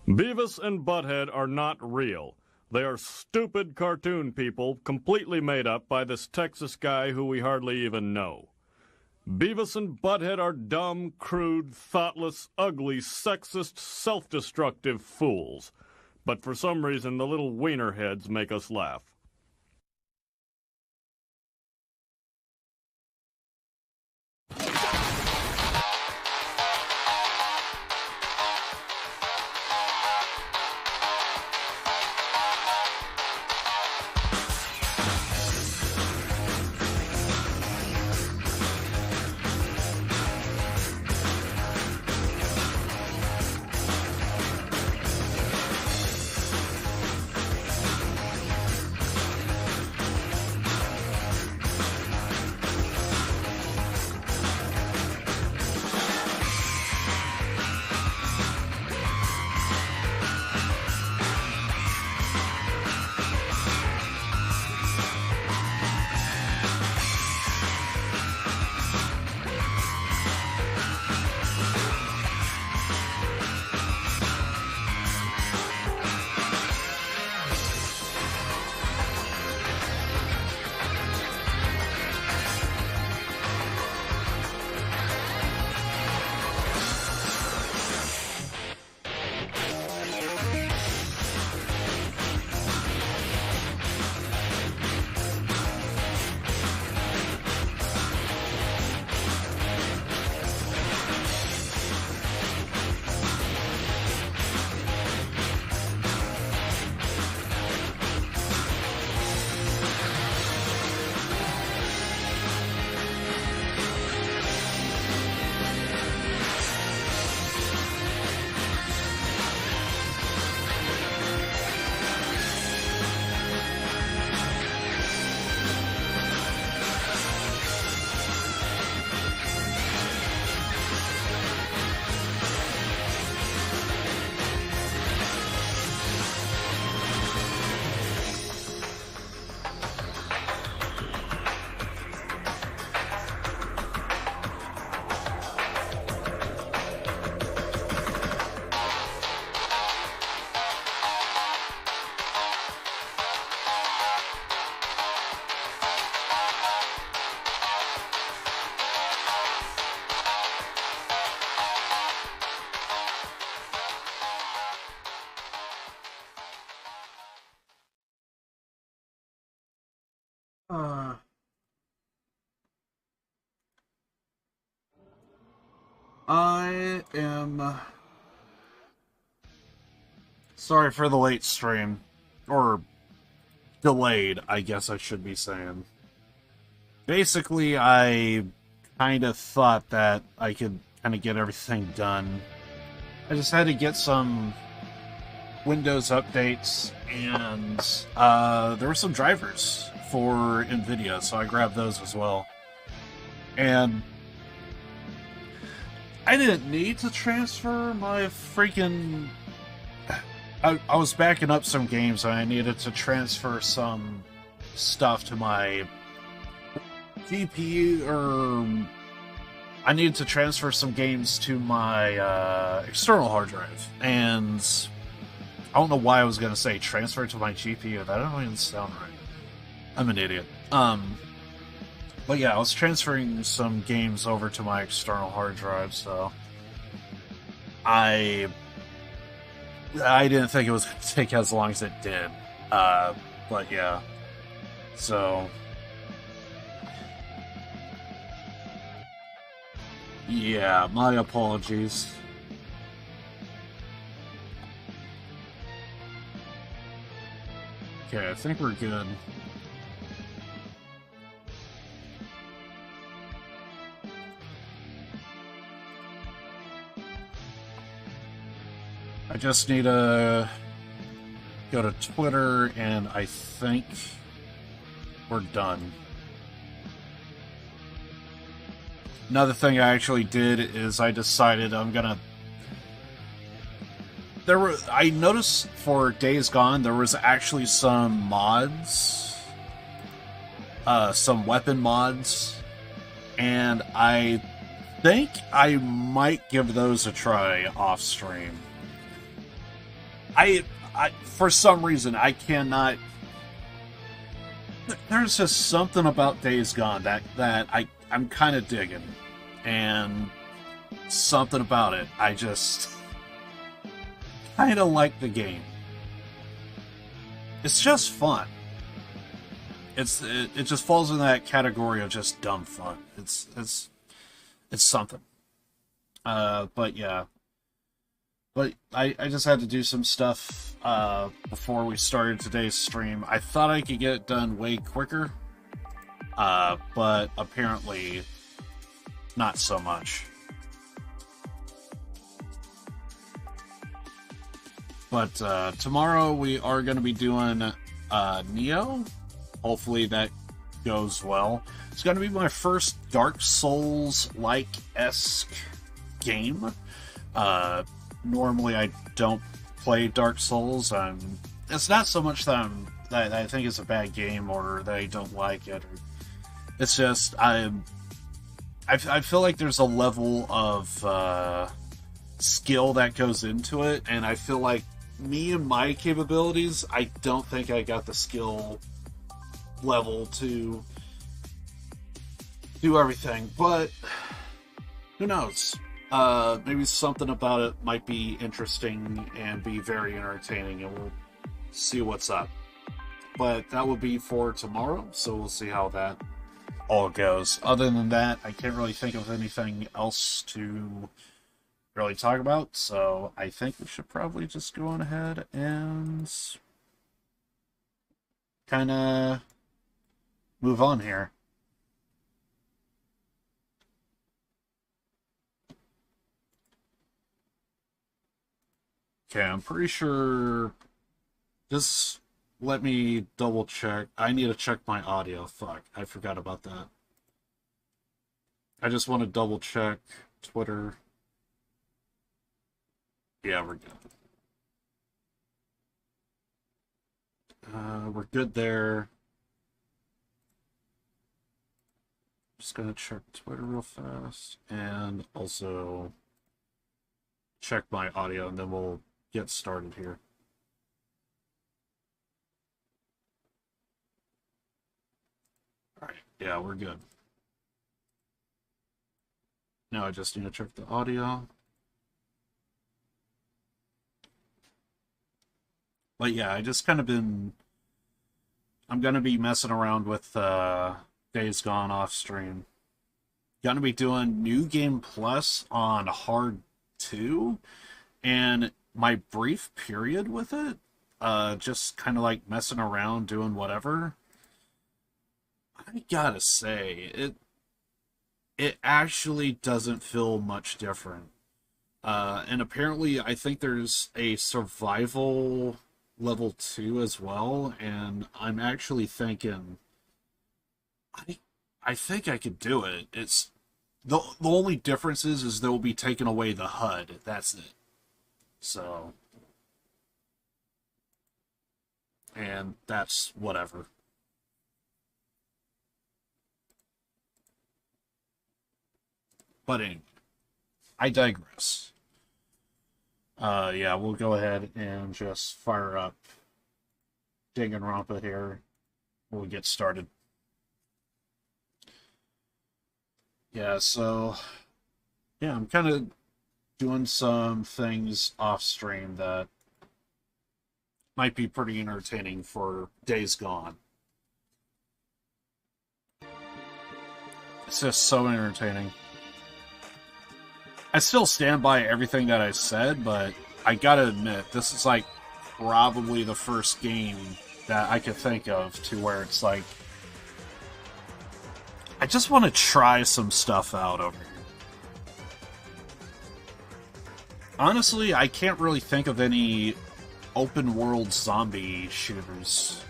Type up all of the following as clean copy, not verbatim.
Beavis and Butthead are not real. They are stupid cartoon people completely made up by this Texas guy who we hardly even know. Beavis and Butthead are dumb, crude, thoughtless, ugly, sexist, self-destructive fools. But for some reason, the little wiener heads make us laugh. I am sorry for the late stream. Or delayed, I guess I should be saying. Basically, I kind of thought that I could kind of get everything done. I just had to get some Windows updates, and there were some drivers for NVIDIA, so I grabbed those as well. And I didn't need to transfer my freaking... I was backing up some games, and I needed to transfer some stuff to my GPU, or I needed to transfer some games to my external hard drive. And I don't know why I was going to say transfer to my GPU. That don't even sound right. I'm an idiot. But yeah, I was transferring some games over to my external hard drive, so I didn't think it was going to take as long as it did. But yeah. So yeah, my apologies. Okay, I think we're good. I just need to go to Twitter, and I think we're done. Another thing I actually did is I decided I'm gonna... I noticed for Days Gone there was actually some mods, some weapon mods, and I think I might give those a try off stream. I for some reason I cannot. There's just something about Days Gone that I'm kind of digging, and something about it I just kind of like the game. It's just fun. It just falls in that category of just dumb fun. It's something. But yeah. But I just had to do some stuff before we started today's stream. I thought I could get it done way quicker, but apparently not so much. But tomorrow we are going to be doing Nioh. Hopefully that goes well. It's going to be my first Dark Souls-like-esque game. Normally I don't play Dark Souls. It's not so much that I think it's a bad game or that I don't like it. It's just I feel like there's a level of skill that goes into it, and I feel like me and my capabilities, I don't think I got the skill level to do everything, but who knows? Maybe something about it might be interesting and be very entertaining, and we'll see what's up. But that will be for tomorrow, so we'll see how that all goes. Other than that, I can't really think of anything else to really talk about, so I think we should probably just go on ahead and kind of move on here. Okay, I'm pretty sure. Just let me double check. I need to check my audio. Fuck, I forgot about that. I just want to double check Twitter. Yeah, we're good. We're good there. Just gonna check Twitter real fast and also check my audio, and then we'll get started here. Alright, yeah, we're good. Now I just need to check the audio. But yeah, I just kind of been... I'm gonna be messing around with Days Gone off stream. Gonna be doing New Game Plus on Hard 2, and my brief period with it, just kind of like messing around, doing whatever. I gotta say, it actually doesn't feel much different. And apparently, I think there's a survival level 2 as well, and I'm actually thinking I think I could do it. It's the only difference is they'll be taking away the HUD. That's it. So, and that's whatever. But anyway, I digress. Yeah, we'll go ahead and just fire up Danganronpa here. We'll get started. Yeah, so yeah, I'm kind of doing some things off stream that might be pretty entertaining for Days Gone. It's just so entertaining. I still stand by everything that I said, but I gotta admit, this is like probably the first game that I could think of to where it's like, I just want to try some stuff out over here. Honestly, I can't really think of any open world zombie shooters.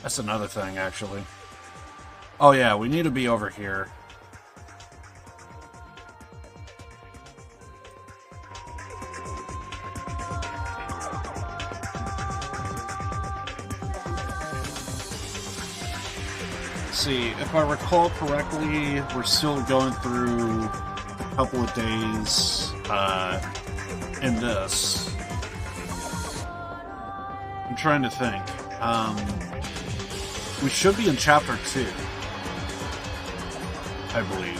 That's another thing, actually. Oh yeah, we need to be over here. See, if I recall correctly, we're still going through a couple of days in this. I'm trying to think. We should be in chapter 2, I believe.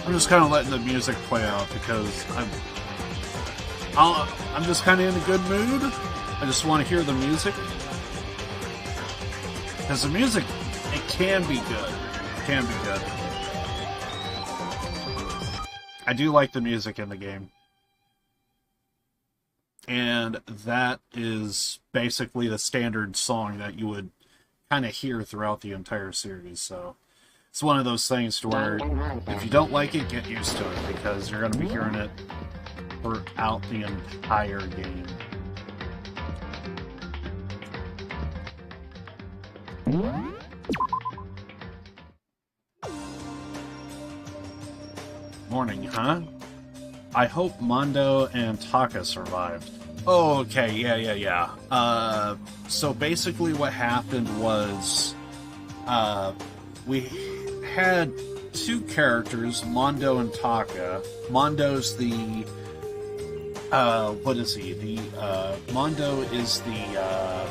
I'm just kind of letting the music play out because I'm just kind of in a good mood. I just want to hear the music. Because the music, it can be good. It can be good. I do like the music in the game. And that is basically the standard song that you would kind of hear throughout the entire series, so it's one of those things to where if you don't like it, get used to it, because you're going to be hearing it throughout the entire game. Morning, huh? I hope Mondo and Taka survived. Oh, okay, yeah. So basically what happened was, we had two characters, Mondo and Taka. Mondo's the, what is he? Mondo is the,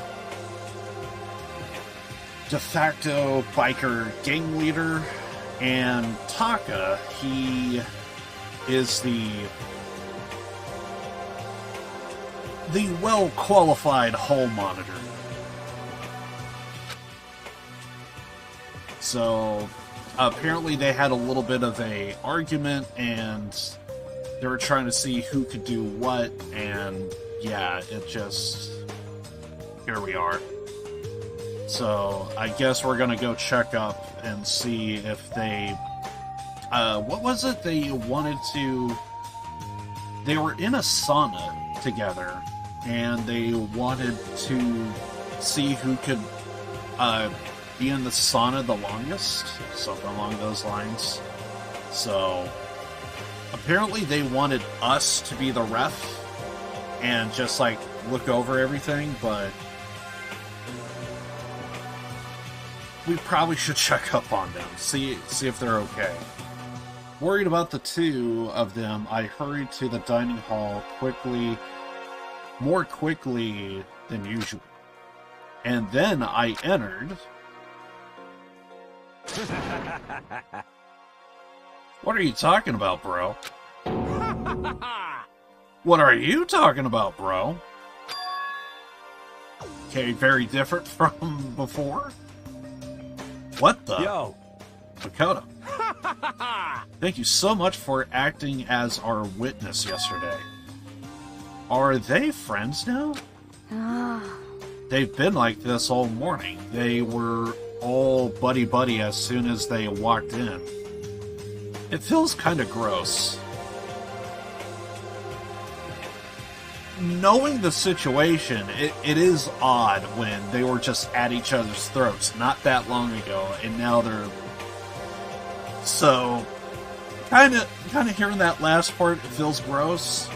de facto biker gang leader, and Taka, he is the well-qualified hall monitor. So apparently they had a little bit of a argument, and they were trying to see who could do what, and yeah, it just, here we are. So I guess we're gonna go check up and see if they, what was it they wanted to, they were in a sauna together, and they wanted to see who could be in the sauna the longest, something along those lines. So apparently they wanted us to be the ref and just like look over everything, but we probably should check up on them, see if they're okay. Worried about the two of them, I hurried to the dining hall more quickly than usual. And then I entered. What are you talking about, bro? What are you talking about, bro? Okay, very different from before. What the? Yo! Makoto. Thank you so much for acting as our witness yesterday. Are they friends now? They've been like this all morning. They were all buddy-buddy as soon as they walked in. It feels kind of gross. Knowing the situation, it is odd when they were just at each other's throats not that long ago, and now they're... So, kind of hearing that last part, it feels gross.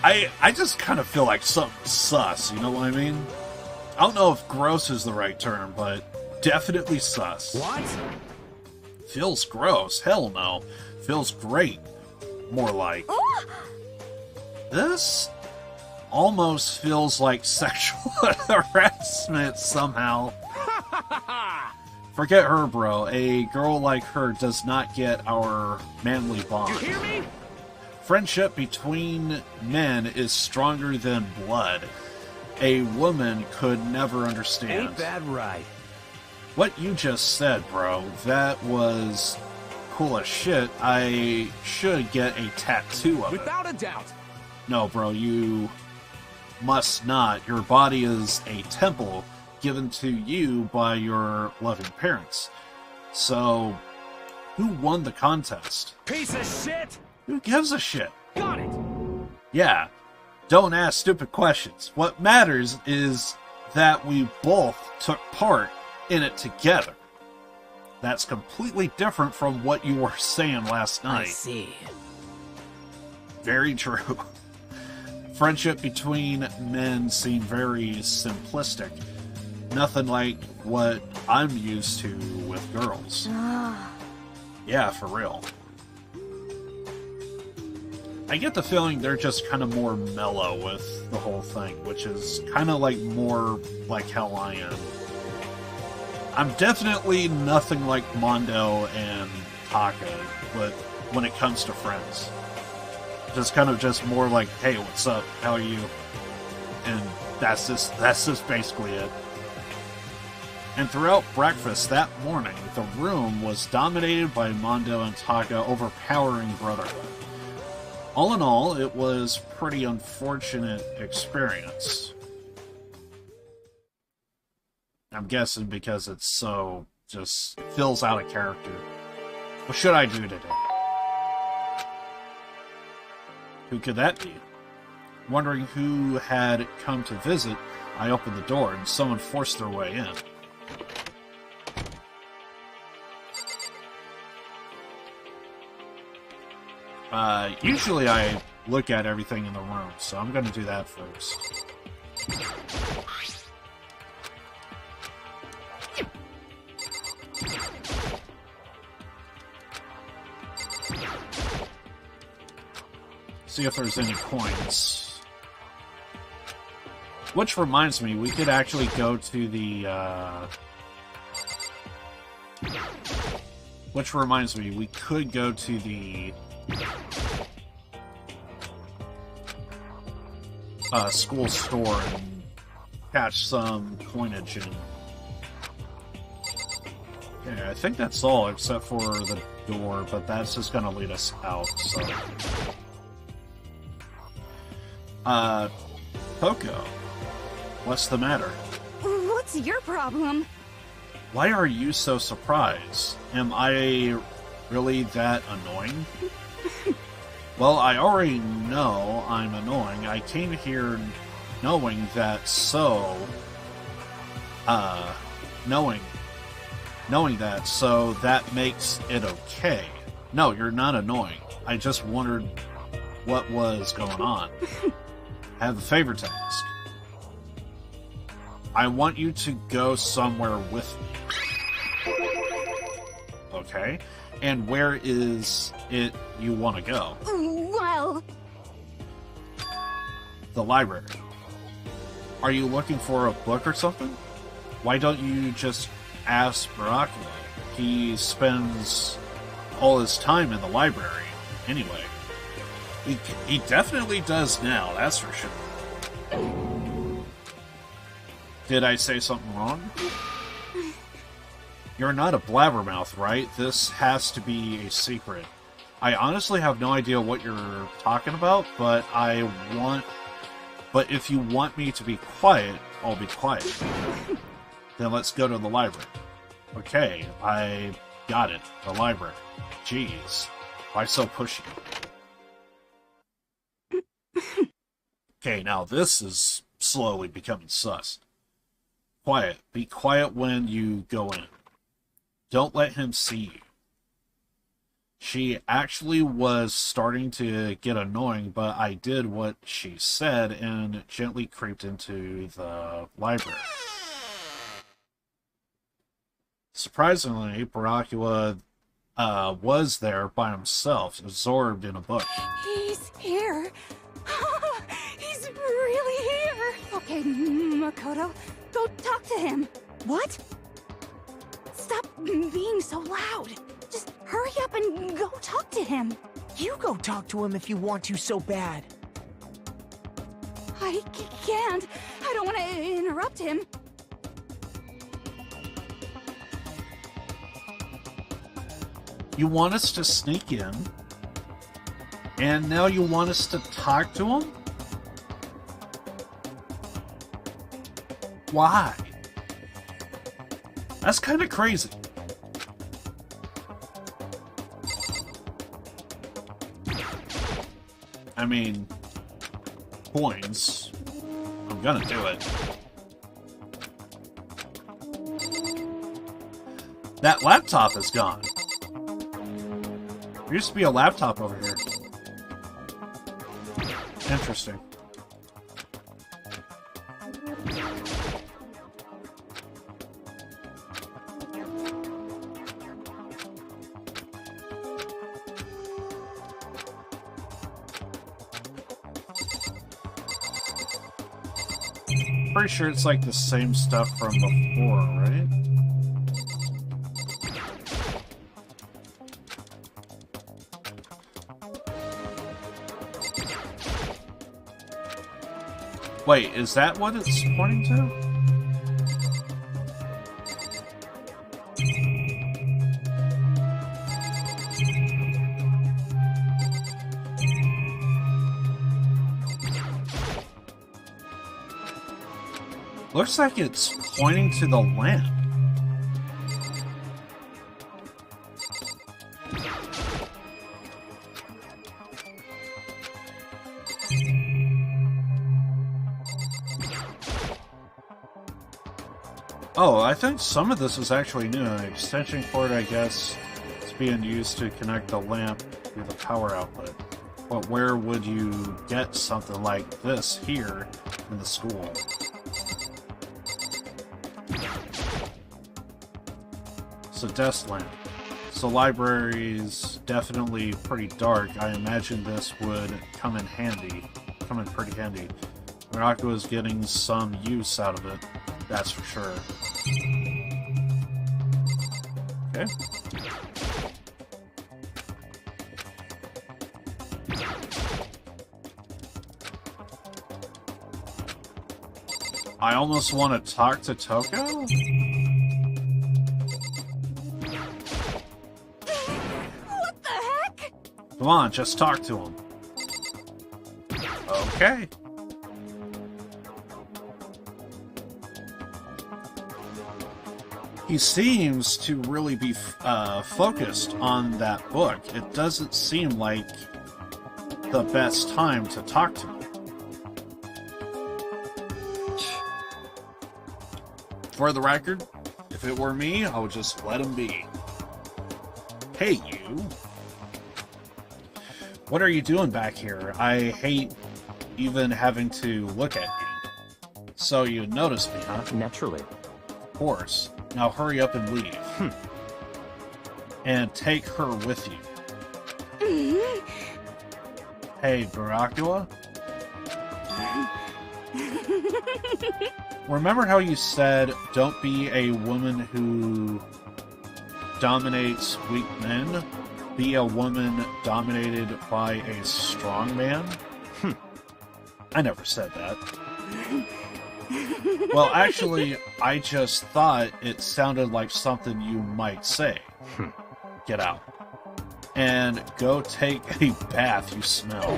I just kind of feel like something sus, you know what I mean? I don't know if gross is the right term, but definitely sus. What? Feels gross. Hell no. Feels great. More like... This almost feels like sexual harassment somehow. Forget her, bro. A girl like her does not get our manly bond. You hear me? Friendship between men is stronger than blood. A woman could never understand. Ain't that right? What you just said, bro, that was cool as shit. I should get a tattoo of it. Without a doubt. No, bro, you must not. Your body is a temple given to you by your loving parents. So, who won the contest? Piece of shit! Who gives a shit? Got it! Yeah, don't ask stupid questions. What matters is that we both took part in it together. That's completely different from what you were saying last night. I see. Very true. Friendship between men seemed very simplistic. nothing like what I'm used to with girls. Yeah, for real. I get the feeling they're just kind of more mellow with the whole thing, which is kind of like more like how I am. I'm definitely nothing like Mondo and Taka, but when it comes to friends. Just kind of just more like, hey, what's up? How are you? And that's just basically it. And throughout breakfast that morning, the room was dominated by Mondo and Taka overpowering brotherhood. All in all, it was a pretty unfortunate experience. I'm guessing because it's so just fills out a character. What should I do today? Who could that be? Wondering who had come to visit, I opened the door and someone forced their way in. Usually I look at everything in the room, so I'm gonna do that first. See if there's any coins. Which reminds me, we could actually go to the, Which reminds me, we could go to the school store and catch some coinage in. Yeah, I think that's all except for the door, but that's just gonna lead us out, so. Coco, what's the matter? What's your problem? Why are you so surprised? Am I really that annoying? Well, I already know I'm annoying. I came here knowing that, so... knowing that, so that makes it okay. No, you're not annoying. I just wondered what was going on. I have a favor to ask. I want you to go somewhere with me. Okay. And where is it you want to go? Well... The library. Are you looking for a book or something? Why don't you just ask Baraki? He spends all his time in the library, anyway. He definitely does now, that's for sure. Did I say something wrong? You're not a blabbermouth, right? This has to be a secret. I honestly have no idea what you're talking about, but if you want me to be quiet, I'll be quiet. Then let's go to the library. Okay, I got it. The library. Jeez. Why so pushy? Okay, now this is slowly becoming sus. Quiet. Be quiet when you go in. Don't let him see you. She actually was starting to get annoying, but I did what she said and gently creeped into the library. Surprisingly, Baraki was there by himself, absorbed in a book. He's here. He's really here. Okay, Makoto, go talk to him. What? Stop being so loud. Just hurry up and go talk to him. You go talk to him if you want to so bad. I can't. I don't want to interrupt him. You want us to sneak in? And now you want us to talk to him? Why? That's kind of crazy. I mean, coins. I'm gonna do it. That laptop is gone. There used to be a laptop over here. Interesting. Pretty sure it's like the same stuff from before, right? Wait, is that what it's pointing to? Looks like it's pointing to the lamp. Oh, I think some of this is actually new. An extension cord, I guess, is being used to connect the lamp to the power outlet. But where would you get something like this here in the school? So desk lamp. So library's definitely pretty dark. I imagine this would come in handy. Come in pretty handy. Miraku is getting some use out of it. That's for sure. Okay. I almost want to talk to Toko? What the heck? Come on, just talk to him. Okay. He seems to really be focused on that book. It doesn't seem like the best time to talk to him. For the record, if it were me, I would just let him be. Hey, you. What are you doing back here? I hate even having to look at you. So you noticed me, huh? Naturally. Of course. Now hurry up and leave. And take her with you. Hey, Barakua? Remember how you said, don't be a woman who dominates weak men? Be a woman dominated by a strong man? I never said that. Well, actually, I just thought it sounded like something you might say. Get out. And go take a bath, you smell.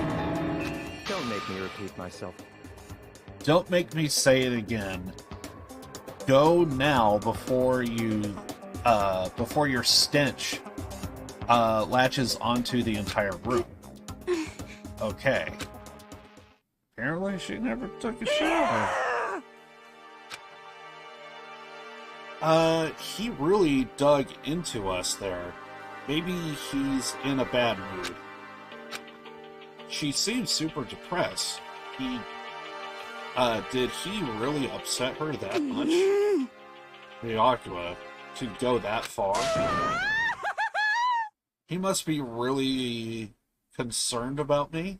Don't make me repeat myself. Don't make me say it again. Go now before your stench latches onto the entire room. Okay. Apparently she never took a shower. He really dug into us there. Maybe he's in a bad mood. She seems super depressed. Did he really upset her that much? Ryakua, to go that far? He must be really concerned about me?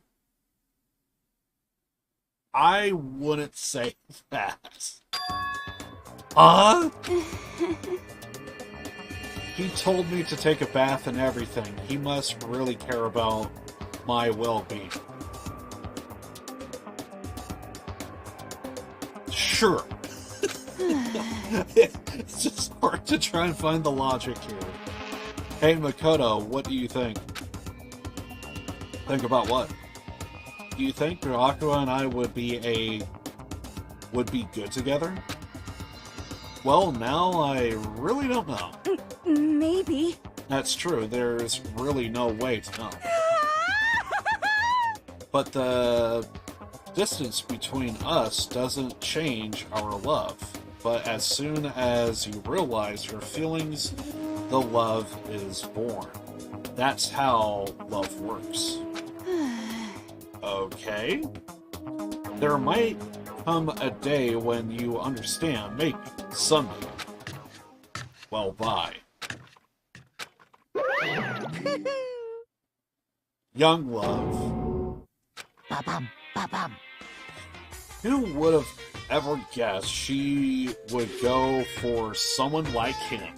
I wouldn't say that. He told me to take a bath and everything. He must really care about my well-being. Sure. It's just hard to try and find the logic here. Hey, Makoto, what do you think? Think about what? Do you think Ryakua and I would be good together? Well, now I really don't know. Maybe. That's true. There's really no way to know. But the distance between us doesn't change our love. But as soon as you realize your feelings, the love is born. That's how love works. Okay. There might come a day when you understand, maybe. Someday. Well, bye. Young love. Ba-bum, ba-bum. Who would have ever guessed she would go for someone like him?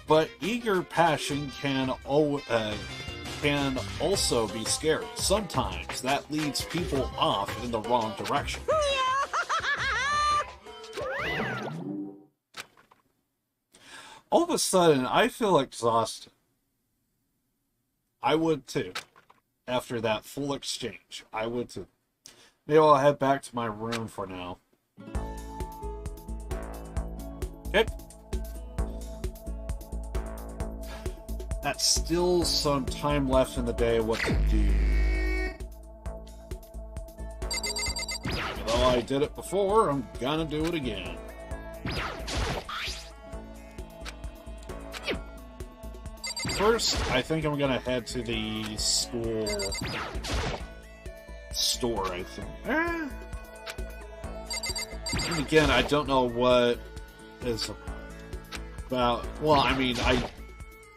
But eager passion can also be scary. Sometimes that leads people off in the wrong direction. All of a sudden, I feel exhausted. I would too. After that full exchange, I would too. Maybe I'll head back to my room for now. Okay. That's still some time left in the day what to do. Even though I did it before, I'm gonna do it again. First, I think I'm gonna head to the school store, I think. And again, I don't know what is about. Well, I mean, I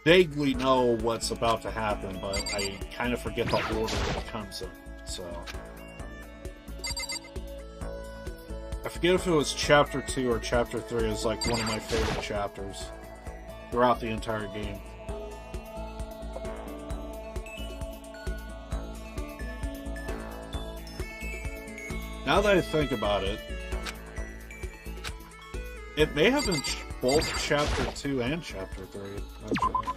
vaguely know what's about to happen, but I kind of forget the order it comes in, so. I forget if it was Chapter 2 or Chapter 3 is like one of my favorite chapters throughout the entire game. Now that I think about it, it may have been both Chapter 2 and Chapter 3, actually.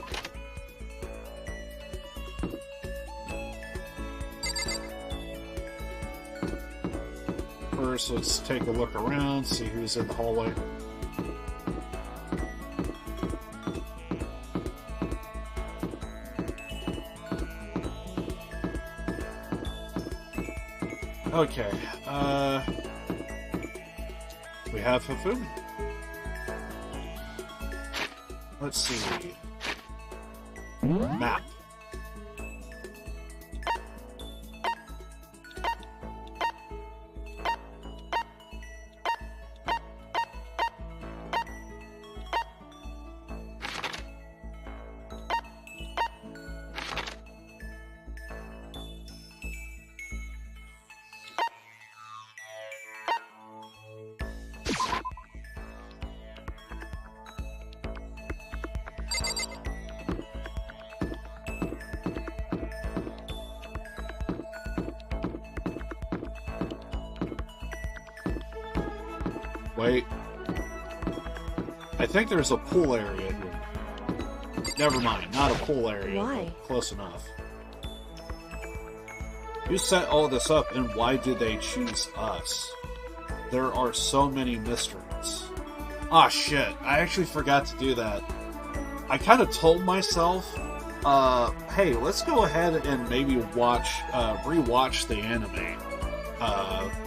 First, let's take a look around, see who's in the hallway. Okay, we have Havoc. Let's see. Map. Wait. I think there's a pool area here. Never mind, not a pool area. Why? But close enough. Who set all this up and why did they choose us? There are so many mysteries. Ah, shit. I actually forgot to do that. I kind of told myself, hey, let's go ahead and maybe rewatch the anime.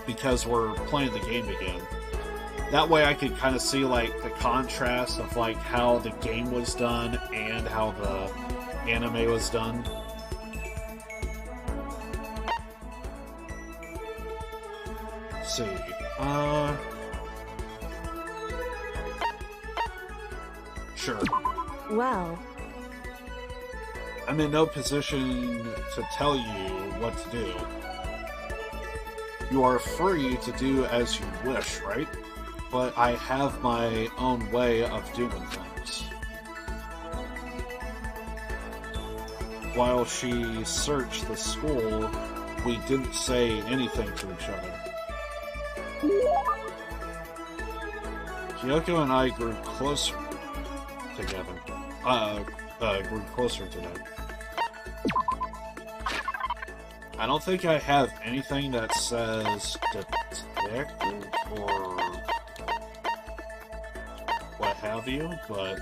Because we're playing the game again. That way I could kind of see, like, the contrast of, like, how the game was done and how the anime was done. Let's see. Sure. Well, I'm in no position to tell you what to do. You are free to do as you wish, right? But I have my own way of doing things. While she searched the school, we didn't say anything to each other. Kyoko and I grew closer together. Grew closer today. I don't think I have anything that says detective or what have you, but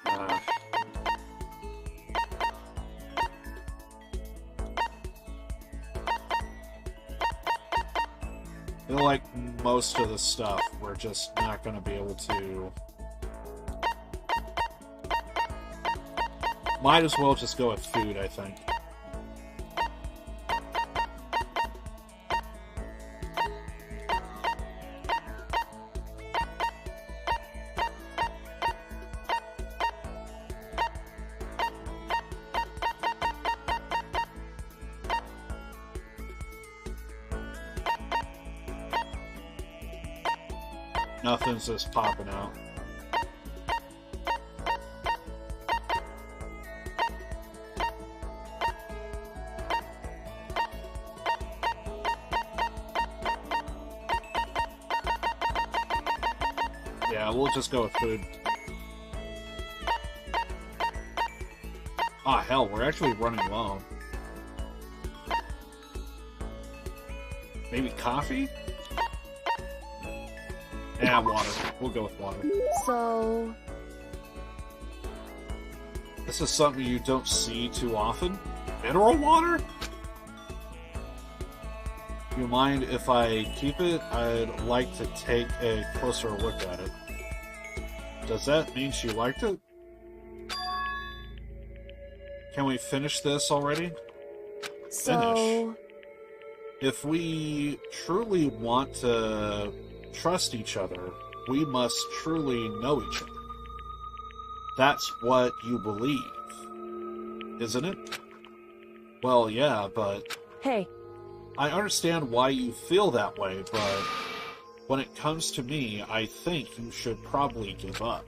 I feel like most of the stuff we're just not going to be able to. Might as well just go with food, I think. Nothing's just popping out. Yeah, we'll just go with food. Ah, hell, we're actually running low. Maybe coffee? Yeah, water. We'll go with water. So... This is something you don't see too often. Mineral water? You mind if I keep it? I'd like to take a closer look at it. Does that mean she liked it? Can we finish this already? So... Finish. If we truly want to trust each other, we must truly know each other. That's what you believe, isn't it? Well, yeah, but... Hey. I understand why you feel that way, but when it comes to me, I think you should probably give up.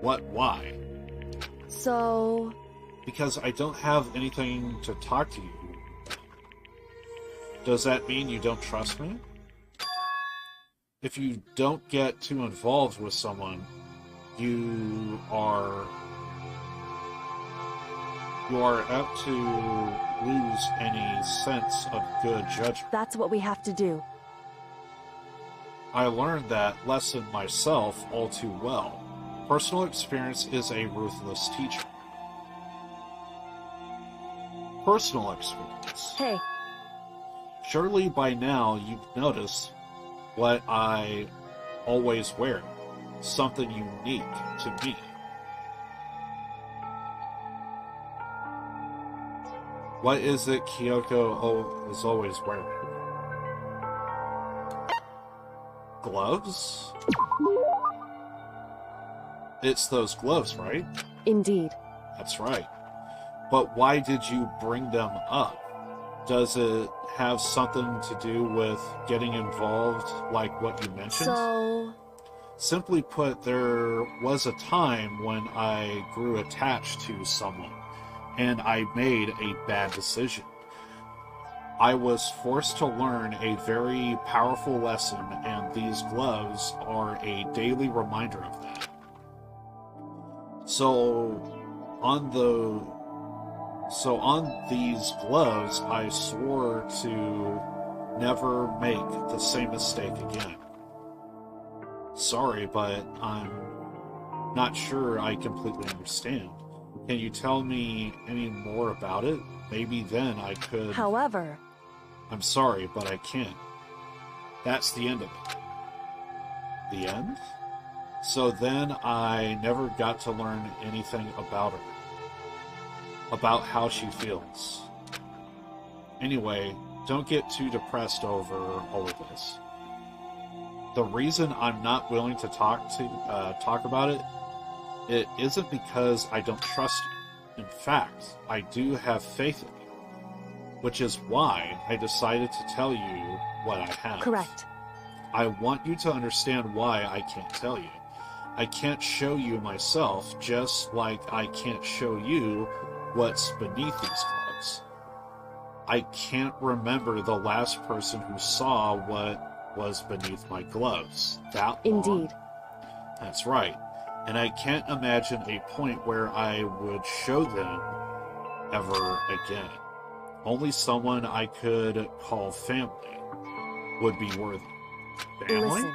What? Why? So... Because I don't have anything to talk to you. Does that mean you don't trust me? If you don't get too involved with someone, you are apt to lose any sense of good judgment. That's what we have to do. I learned that lesson myself all too well. Personal experience is a ruthless teacher. Personal experience. Hey. Surely by now you've noticed what I always wear. Something unique to me. What is it Kyoko is always wearing? Gloves? It's those gloves, right? Indeed. That's right. But why did you bring them up? Does it have something to do with getting involved, like what you mentioned? So... Simply put, there was a time when I grew attached to someone, and I made a bad decision. I was forced to learn a very powerful lesson, and these gloves are a daily reminder of that. So on these gloves, I swore to never make the same mistake again. Sorry, but I'm not sure I completely understand. Can you tell me any more about it? Maybe then I could... However... I'm sorry, but I can't. That's the end of it. The end? So then I never got to learn anything about her. About how she feels. Anyway, don't get too depressed over all of this. The reason I'm not willing to talk about it, it isn't because I don't trust you. In fact, I do have faith in you, which is why I decided to tell you what I have. Correct. I want you to understand why I can't tell you. I can't show you myself, just like I can't show you what's beneath these gloves. I can't remember the last person who saw what was beneath my gloves. That long. Indeed. That's right. And I can't imagine a point where I would show them ever again. Only someone I could call family would be worthy. Family? Listen.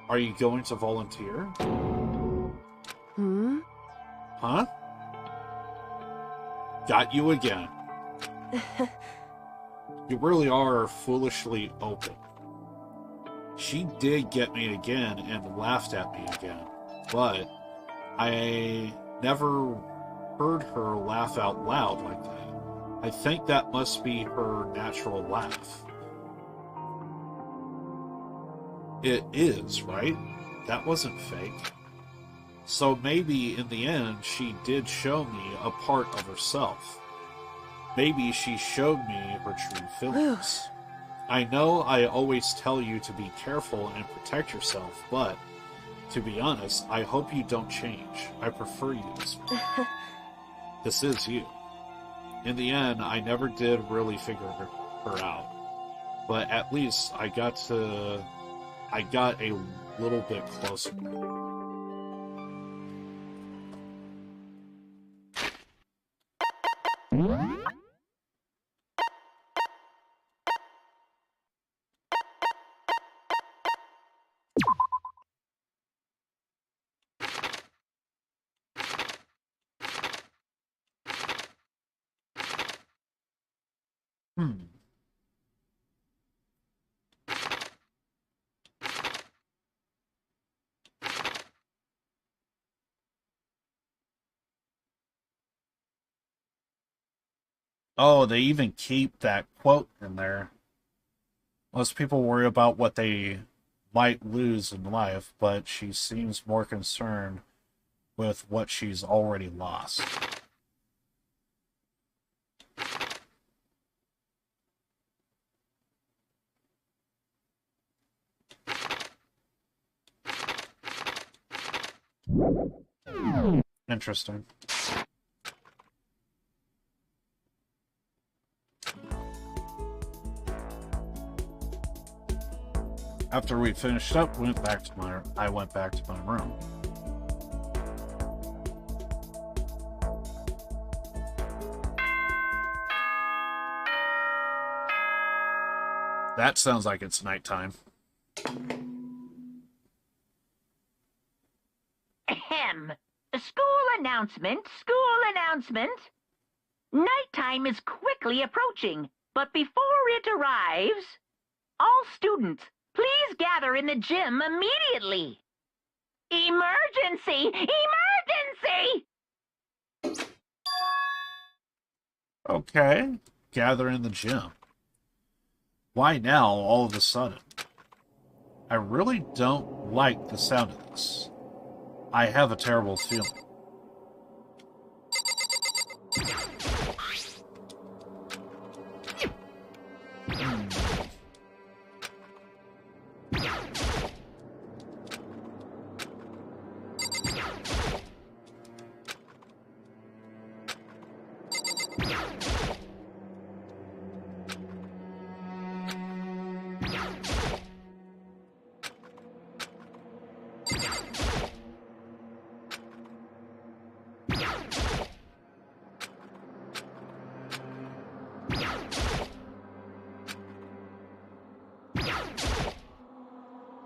Are you going to volunteer? Hmm? Huh? Got you again. You really are foolishly open. She did get me again and laughed at me again, but I never heard her laugh out loud like that. I think that must be her natural laugh. It is, right? That wasn't fake. So maybe in the end she did show me a part of herself. Maybe she showed me her true feelings. I know I always tell you to be careful and protect yourself, but to be honest, I hope you don't change. I prefer you this way. This is you. In the end, I never did really figure her out. But at least I got a little bit closer. Oh, they even keep that quote in there. Most people worry about what they might lose in life, but she seems more concerned with what she's already lost. Interesting. After we finished up, I went back to my room. That sounds like it's nighttime. Ahem. School announcement, school announcement. Nighttime is quickly approaching, but before it arrives, all students, please gather in the gym immediately. Emergency! Emergency! Okay. Gather in the gym. Why now, all of a sudden? I really don't like the sound of this. I have a terrible feeling.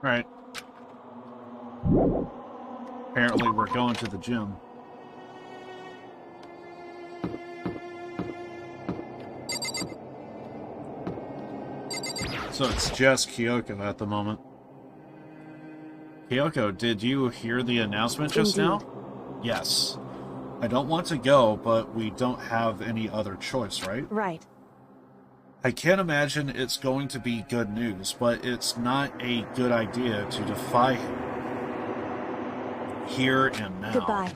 Right. Apparently we're going to the gym. So it's just Kyoko at the moment. Kyoko, did you hear the announcement just now? Yes. I don't want to go, but we don't have any other choice, right? Right. I can't imagine it's going to be good news, but it's not a good idea to defy him. Here and now. Goodbye.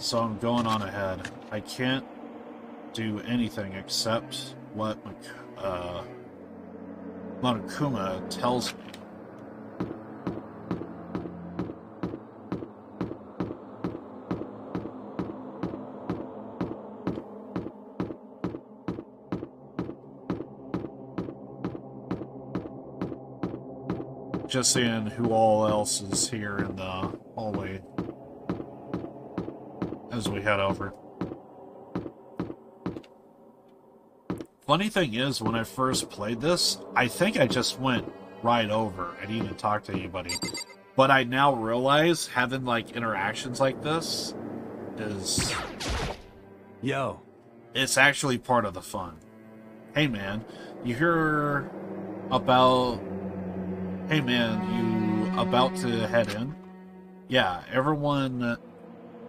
So I'm going on ahead. I can't do anything except what Monokuma tells me. Just seeing who all else is here in the hallway as we head over. Funny thing is, when I first played this, I think I just went right over and didn't talk to anybody. But I now realize having like interactions like this is... Yo. It's actually part of the fun. Hey man, you hear about... Hey man, you about to head in? Yeah, everyone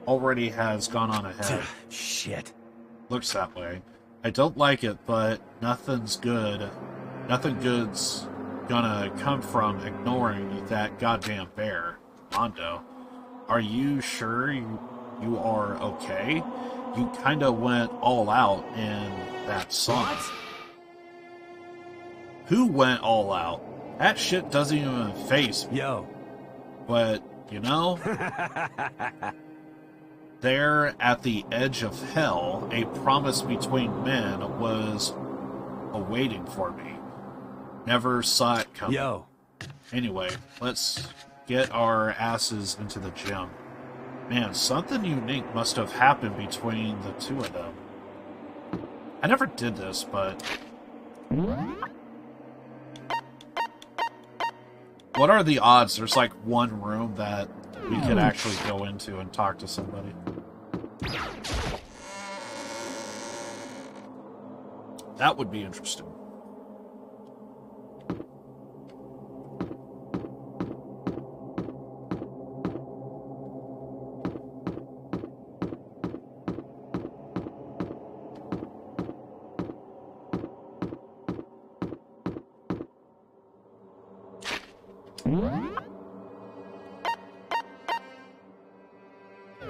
already has gone on ahead. Shit. Looks that way. I don't like it, but nothing good's gonna come from ignoring that goddamn bear. Mondo, are you sure you are okay? You kinda went all out in that song. Who went all out? That shit doesn't even faze me. Yo. But, you know, there at the edge of hell, a promise between men was awaiting for me. Never saw it coming. Yo. Anyway, let's get our asses into the gym. Man, something unique must have happened between the two of them. I never did this, but... What are the odds there's like one room that we could actually go into and talk to somebody? That would be interesting.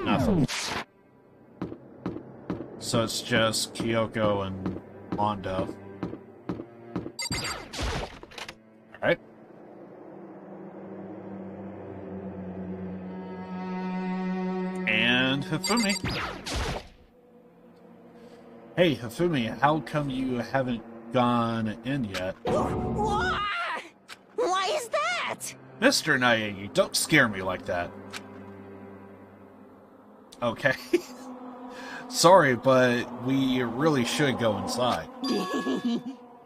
Nothing. So it's just Kyoko and Mondo. Alright. And Hifumi. Hey, Hifumi, how come you haven't gone in yet? Why is that? Mr. Nioh, don't scare me like that. Okay. Sorry, but we really should go inside.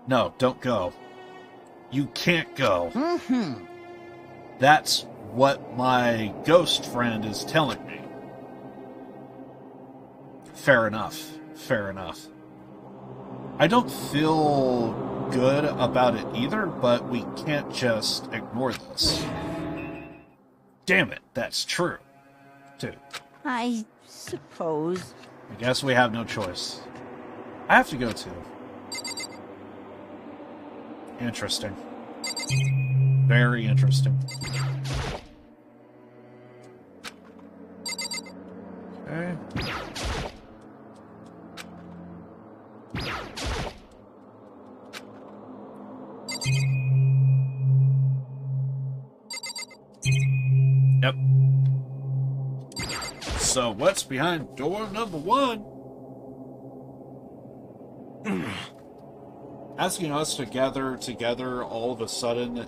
No, don't go. You can't go. That's what my ghost friend is telling me. Fair enough. Fair enough. I don't feel good about it either, but we can't just ignore this. Damn it, that's true. Too. I suppose. I guess we have no choice. I have to go too. Interesting. Very interesting. Okay. Yep. So, what's behind door number 1? Asking us to gather together all of a sudden,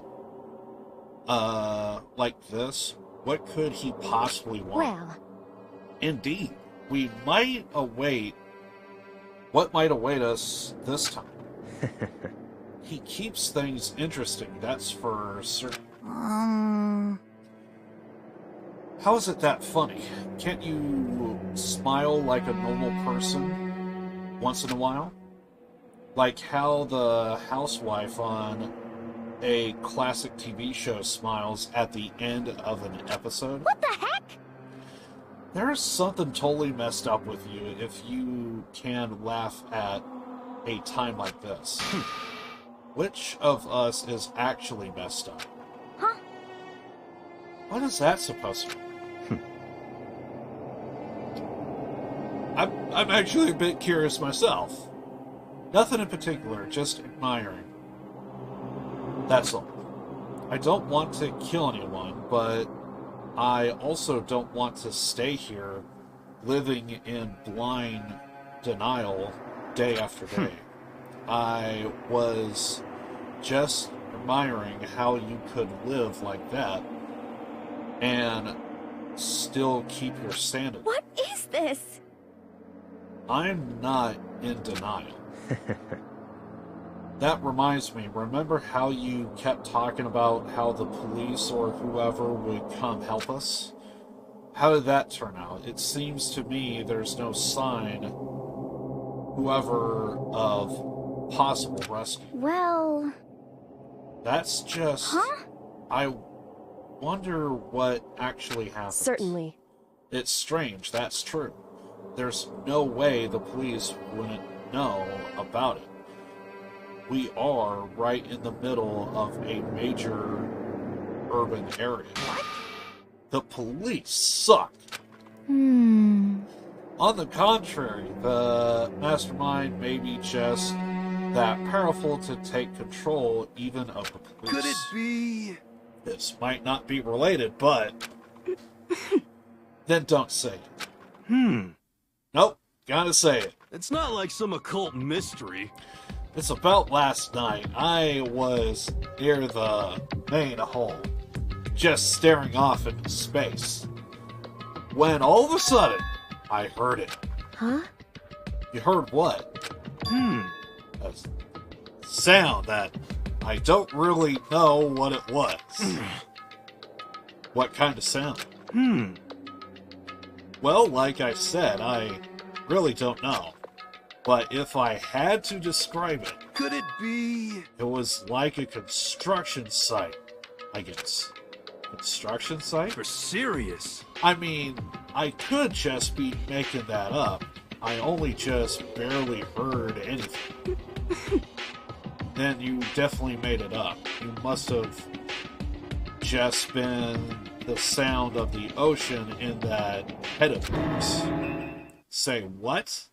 like this, what could he possibly want? Well, Indeed, we might await what might await us this time. He keeps things interesting, that's for certain. How is it that funny? Can't you smile like a normal person once in a while? Like how the housewife on a classic TV show smiles at the end of an episode? What the heck? There's something totally messed up with you if you can laugh at a time like this. Which of us is actually messed up? Huh? What is that supposed to be? I'm actually a bit curious myself. Nothing in particular, just admiring. That's all. I don't want to kill anyone, but I also don't want to stay here living in blind denial day after day. I was just admiring how you could live like that and still keep your sanity. What is this? I'm not in denial. That reminds me, remember how you kept talking about how the police or whoever would come help us? How did that turn out? It seems to me there's no sign, whoever, of possible rescue. Well... That's just... Huh? I wonder what actually happened. certainly. It's strange, that's true. There's no way the police wouldn't know about it. We are right in the middle of a major urban area. The police suck. Hmm... On the contrary, the mastermind maybe just that powerful to take control even of the police. Could it be? This might not be related, but then don't say it. Nope, gotta say it. It's not like some occult mystery. It's about last night. I was near the main hole, just staring off into space, when all of a sudden, I heard it. Huh? You heard what? A sound that I don't really know what it was. What kind of sound? Well, like I said, I really don't know. But if I had to describe it, Could it be? it was like a construction site, I guess. Construction site? You're serious. I mean, I could just be making that up. I only just barely heard anything. Then you definitely made it up. You must have just been the sound of the ocean in that head of yours. Say what?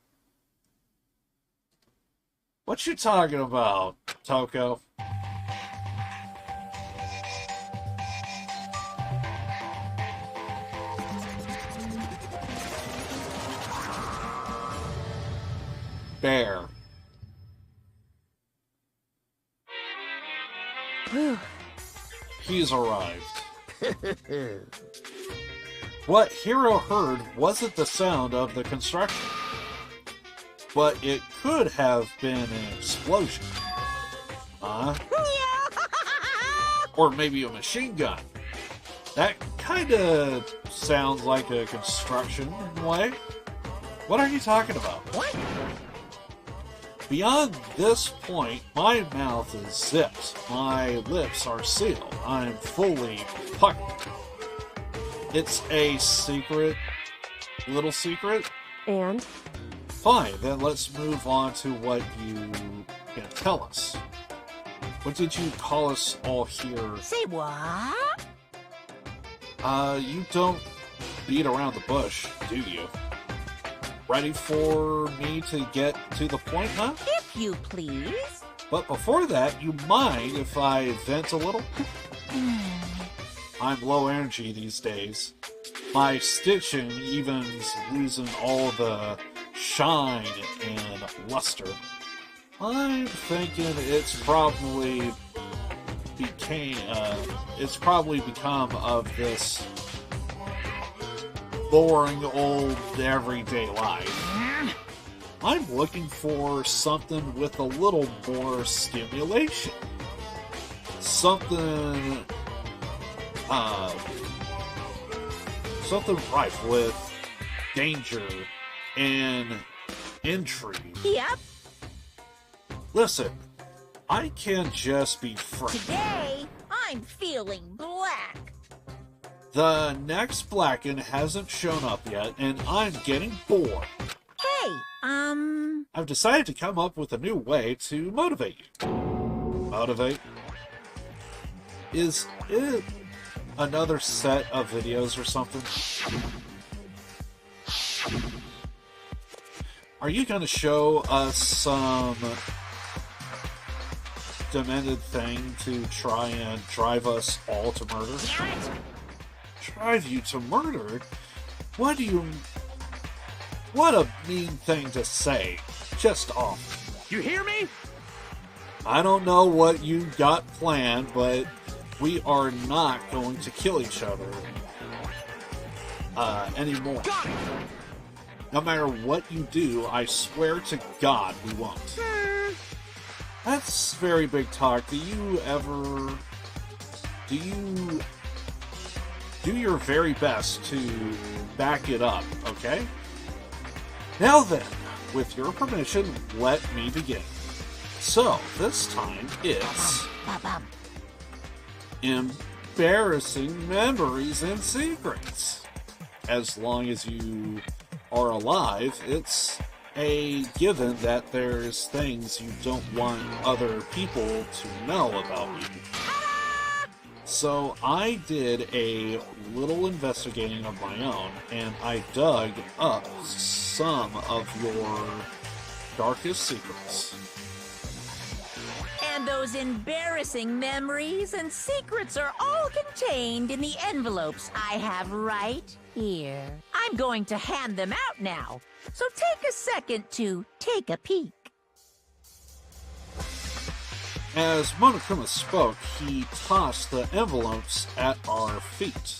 What you talking about, Toko? Bear. Whew. He's arrived. What Hiro heard wasn't the sound of the construction, but it could have been an explosion. Or maybe a machine gun. That kinda sounds like a construction in a way. What are you talking about? What? Beyond this point, my mouth is zipped. My lips are sealed. I'm fully puckered. It's a secret, little secret. And? Fine, then let's move on to what you can tell us. What did you call us all here? Say what? You don't beat around the bush, do you? Ready for me to get to the point, huh? If you please. But before that, you mind if I vent a little? I'm low energy these days. My stitching even's losing all the shine and luster. I'm thinking it's probably become of this boring old everyday life. I'm looking for something with a little more stimulation. Something rife with danger and intrigue. Yep. Listen, I can't just be frank. Today, I'm feeling black. The next Blacken hasn't shown up yet, and I'm getting bored. Hey, I've decided to come up with a new way to motivate you. Motivate? Is it another set of videos or something? Are you going to show us some demented thing to try and drive us all to murder? Drive you to murder? What a mean thing to say. Just awful. You hear me? I don't know what you got planned, but we are not going to kill each other anymore. No matter what you do, I swear to God we won't. That's very big talk. Do you do your very best to back it up, okay? Now then, with your permission, let me begin. So, this time it's embarrassing memories and secrets. As long as you are alive, it's a given that there's things you don't want other people to know about you. So I did a little investigating of my own, and I dug up some of your darkest secrets. those embarrassing memories and secrets are all contained in the envelopes I have right here. I'm going to hand them out now, so take a second to take a peek. As Monokuma spoke, he tossed the envelopes at our feet.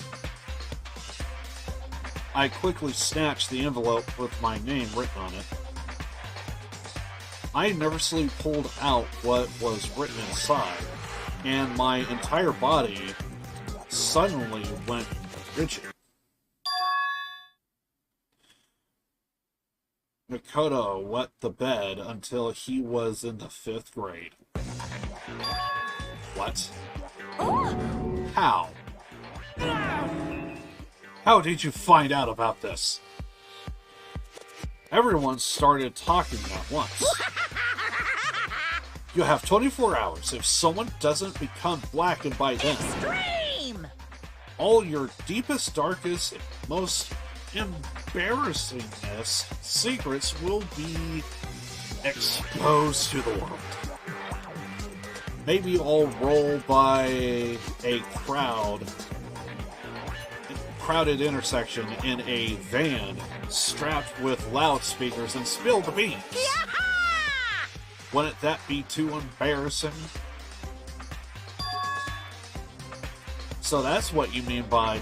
I quickly snatched the envelope with my name written on it. I nervously pulled out what was written inside, and my entire body suddenly went rigid. Makoto wet the bed until he was in the 5th grade. What? How? How did you find out about this? Everyone started talking at once. You have 24 hours. If someone doesn't become blackened by then, Extreme! all your deepest, darkest, most embarrassingest secrets will be exposed to the world. Maybe I'll roll by a crowded intersection in a van strapped with loudspeakers and spill the beans. Yaha! Wouldn't that be too embarrassing? So that's what you mean by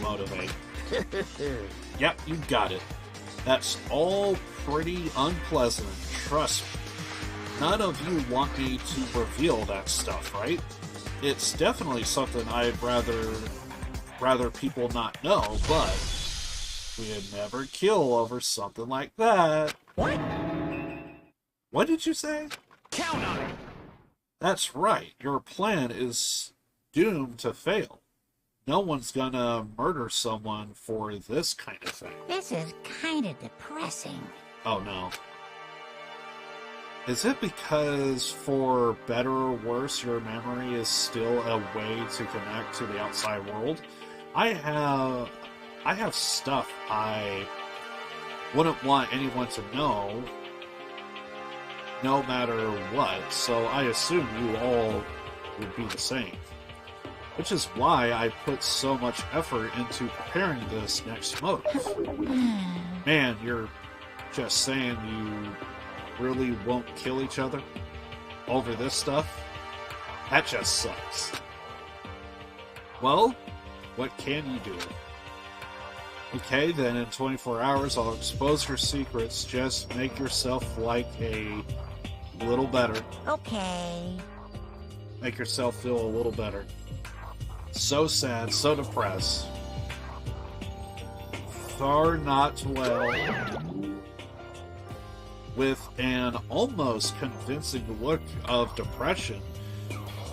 motivate. Yep, you got it. That's all pretty unpleasant, trust me. None of you want me to reveal that stuff, right? It's definitely something I'd rather people not know, but we'd never kill over something like that. What? What did you say? Count on it! That's right. Your plan is doomed to fail. No one's gonna murder someone for this kind of thing. This is kind of depressing. Oh no. Is it because, for better or worse, your memory is still a way to connect to the outside world? I have stuff I wouldn't want anyone to know, no matter what, so I assume you all would be the same. Which is why I put so much effort into preparing this next motive. Man, you're just saying you really won't kill each other over this stuff? That just sucks. Well, what can you do? Okay, then in 24 hours I'll expose your secrets. Just make yourself like a little better. Okay. Make yourself feel a little better. So sad, so depressed. Far not well. With an almost convincing look of depression,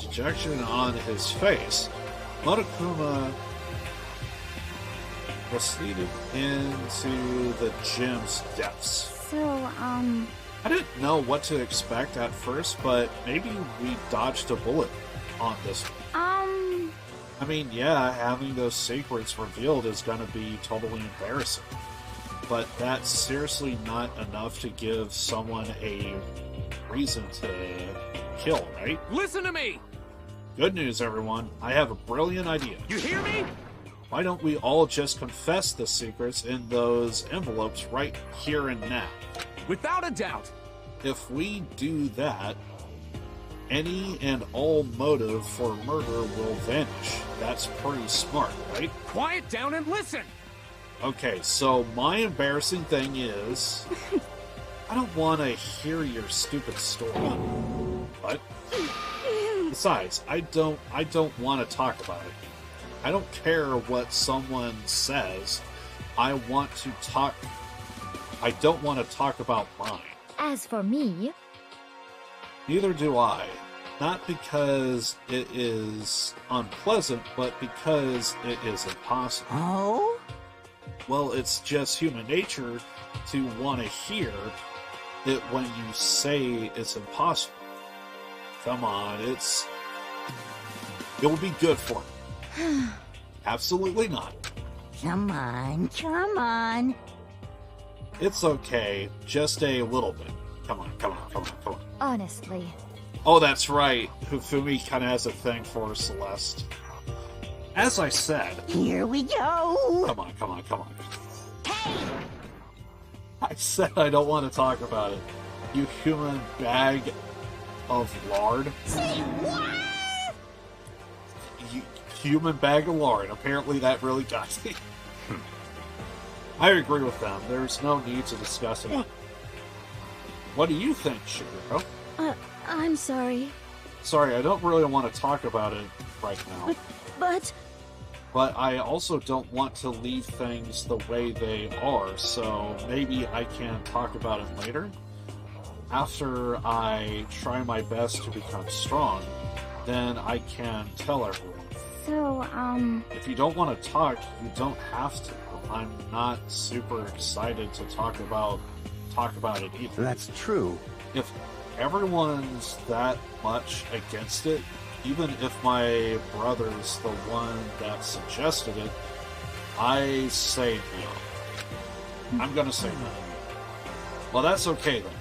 dejection on his face, Monokuma proceeded into the gym's depths. So, I didn't know what to expect at first, but maybe we dodged a bullet on this one. I mean, yeah, having those secrets revealed is gonna be totally embarrassing. But that's seriously not enough to give someone a reason to kill, right? Listen to me! Good news, everyone. I have a brilliant idea. You hear me? Why don't we all just confess the secrets in those envelopes right here and now? Without a doubt. If we do that, any and all motive for murder will vanish. That's pretty smart, right? Quiet down and listen! Okay, so my embarrassing thing is... I don't want to hear your stupid story. What? Besides, I don't want to talk about it. I don't care what someone says. I don't want to talk about mine. As for me, Neither do I. Not because it is unpleasant, but because it is impossible. Oh? Well, it's just human nature to want to hear it when you say it's impossible. Come on, it will be good for you. Absolutely not. Come on, come on. It's okay, just a little bit. Come on. honestly, Oh, that's right. Hifumi kind of has a thing for Celeste. As I said... Here we go! Come on, come on, come on. Hey! I said I don't want to talk about it. You human bag of lard. Say what? You human bag of lard. Apparently that really got me. I agree with them. There's no need to discuss it. What do you think, Shiguro? I'm sorry. Sorry, I don't really want to talk about it right now. But... But I also don't want to leave things the way they are, so maybe I can talk about it later? After I try my best to become strong, then I can tell everyone. So, If you don't want to talk, you don't have to. I'm not super excited to talk about it either. That's true. If everyone's that much against it, even if my brother's the one that suggested it, I say no. I'm gonna say no. Well, that's okay then.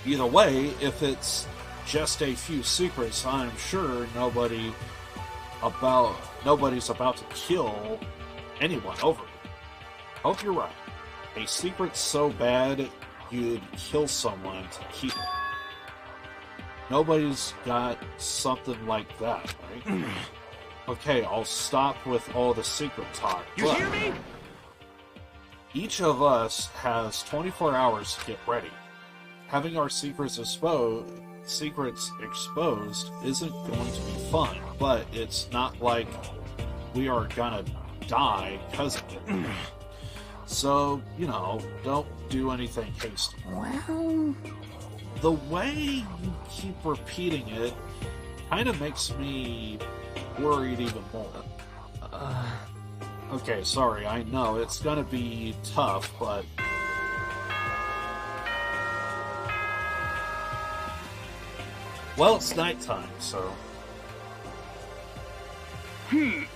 Either way, if it's just a few secrets, I'm sure nobody's about to kill anyone over it. Hope you're right. A secret so bad you'd kill someone to keep it. Nobody's got something like that, right? Okay, I'll stop with all the secret talk. You hear me? Each of us has 24 hours to get ready. Having our secrets exposed isn't going to be fun, but it's not like we are gonna die because of it. So, don't do anything hasty. Well... The way you keep repeating it kind of makes me worried even more. Okay, sorry, I know it's gonna be tough, but... Well, it's nighttime, so... This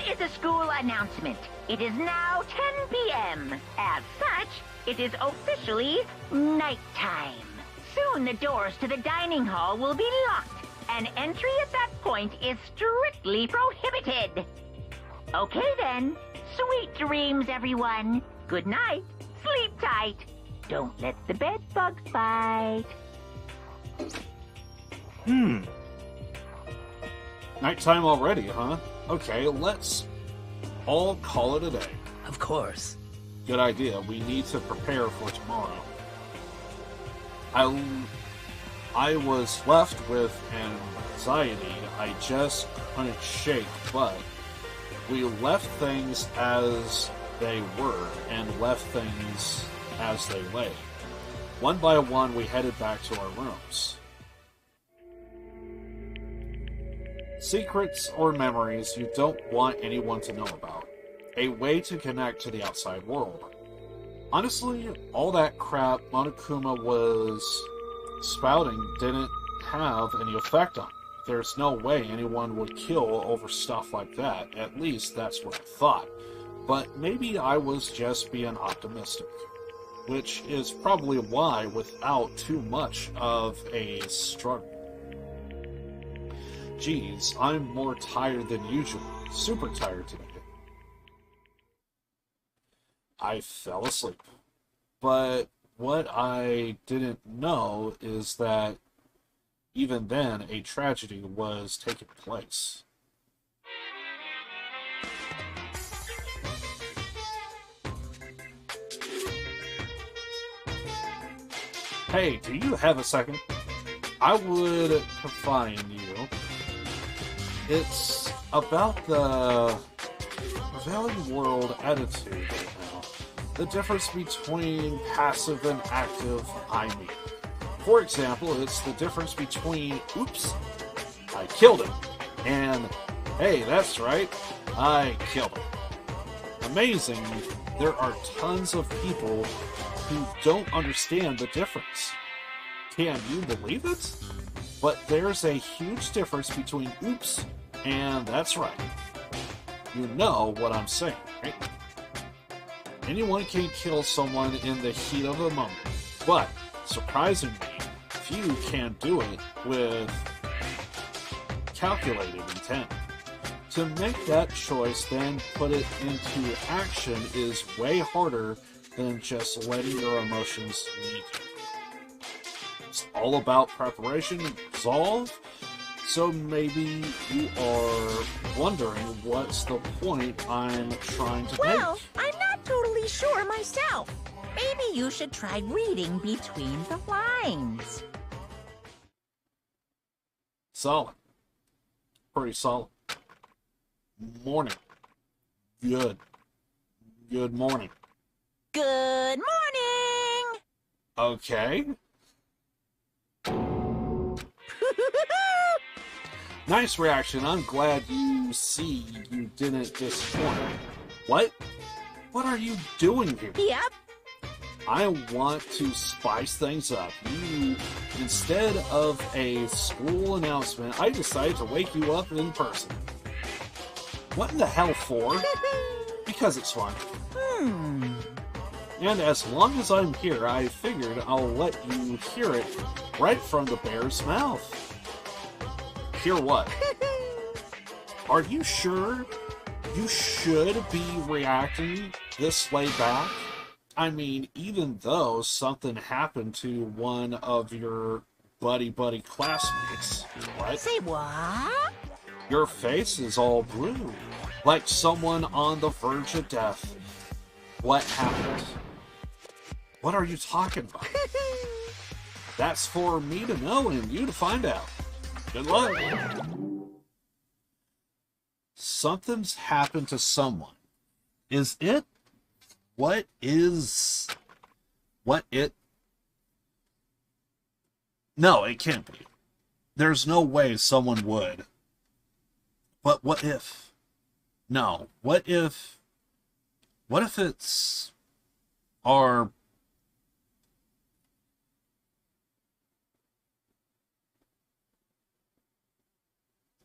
is a school announcement. It is now 10 p.m. As such, it is officially nighttime. Soon the doors to the dining hall will be locked, and entry at that point is strictly prohibited. Okay then. Sweet dreams, everyone. Good night. Sleep tight. Don't let the bed bugs bite. Nighttime already, huh? Okay, let's all call it a day. Of course. Good idea. We need to prepare for tomorrow. I was left with anxiety I just couldn't shake, but we left things as they were and left things as they lay. One by one, we headed back to our rooms. Secrets or memories you don't want anyone to know about. A way to connect to the outside world. Honestly, all that crap Monokuma was spouting didn't have any effect on me. There's no way anyone would kill over stuff like that. At least that's what I thought. But maybe I was just being optimistic. Which is probably why, without too much of a struggle. Geez, I'm more tired than usual. Super tired today. I fell asleep. But what I didn't know is that even then, a tragedy was taking place. Hey, do you have a second? I would confine you. It's about the prevailing world attitude right now. The difference between passive and active, I mean. For example, it's the difference between, oops, I killed him, and, hey, that's right, I killed him. Amazing, there are tons of people who don't understand the difference. Can you believe it? But there's a huge difference between oops and that's right. You know what I'm saying, right? Anyone can kill someone in the heat of the moment, but surprisingly, few can do it with calculated intent. To make that choice, then put it into action is way harder than just letting your emotions lead you. It's all about preparation and resolve. So maybe you are wondering what's the point I'm trying to Well, make. I'm not totally sure myself. Maybe you should try reading between the lines. Solid. Pretty solid. Morning. Good. Good morning. Good morning! Okay. Nice reaction. I'm glad you see you didn't disappoint. What? What are you doing here? Yep. I want to spice things up. Instead of a school announcement, I decided to wake you up in person. What in the hell for? Because it's fun. And as long as I'm here, I figured I'll let you hear it right from the bear's mouth. Hear what? Are you sure you should be reacting this laid back? I mean, even though something happened to one of your buddy classmates, right? Say what? Your face is all blue, like someone on the verge of death. What happened? What are you talking about? That's for me to know and you to find out. Good luck. Something's happened to someone. Is it? What it? No, it can't be. There's no way someone would. But what if? No. What if it's our...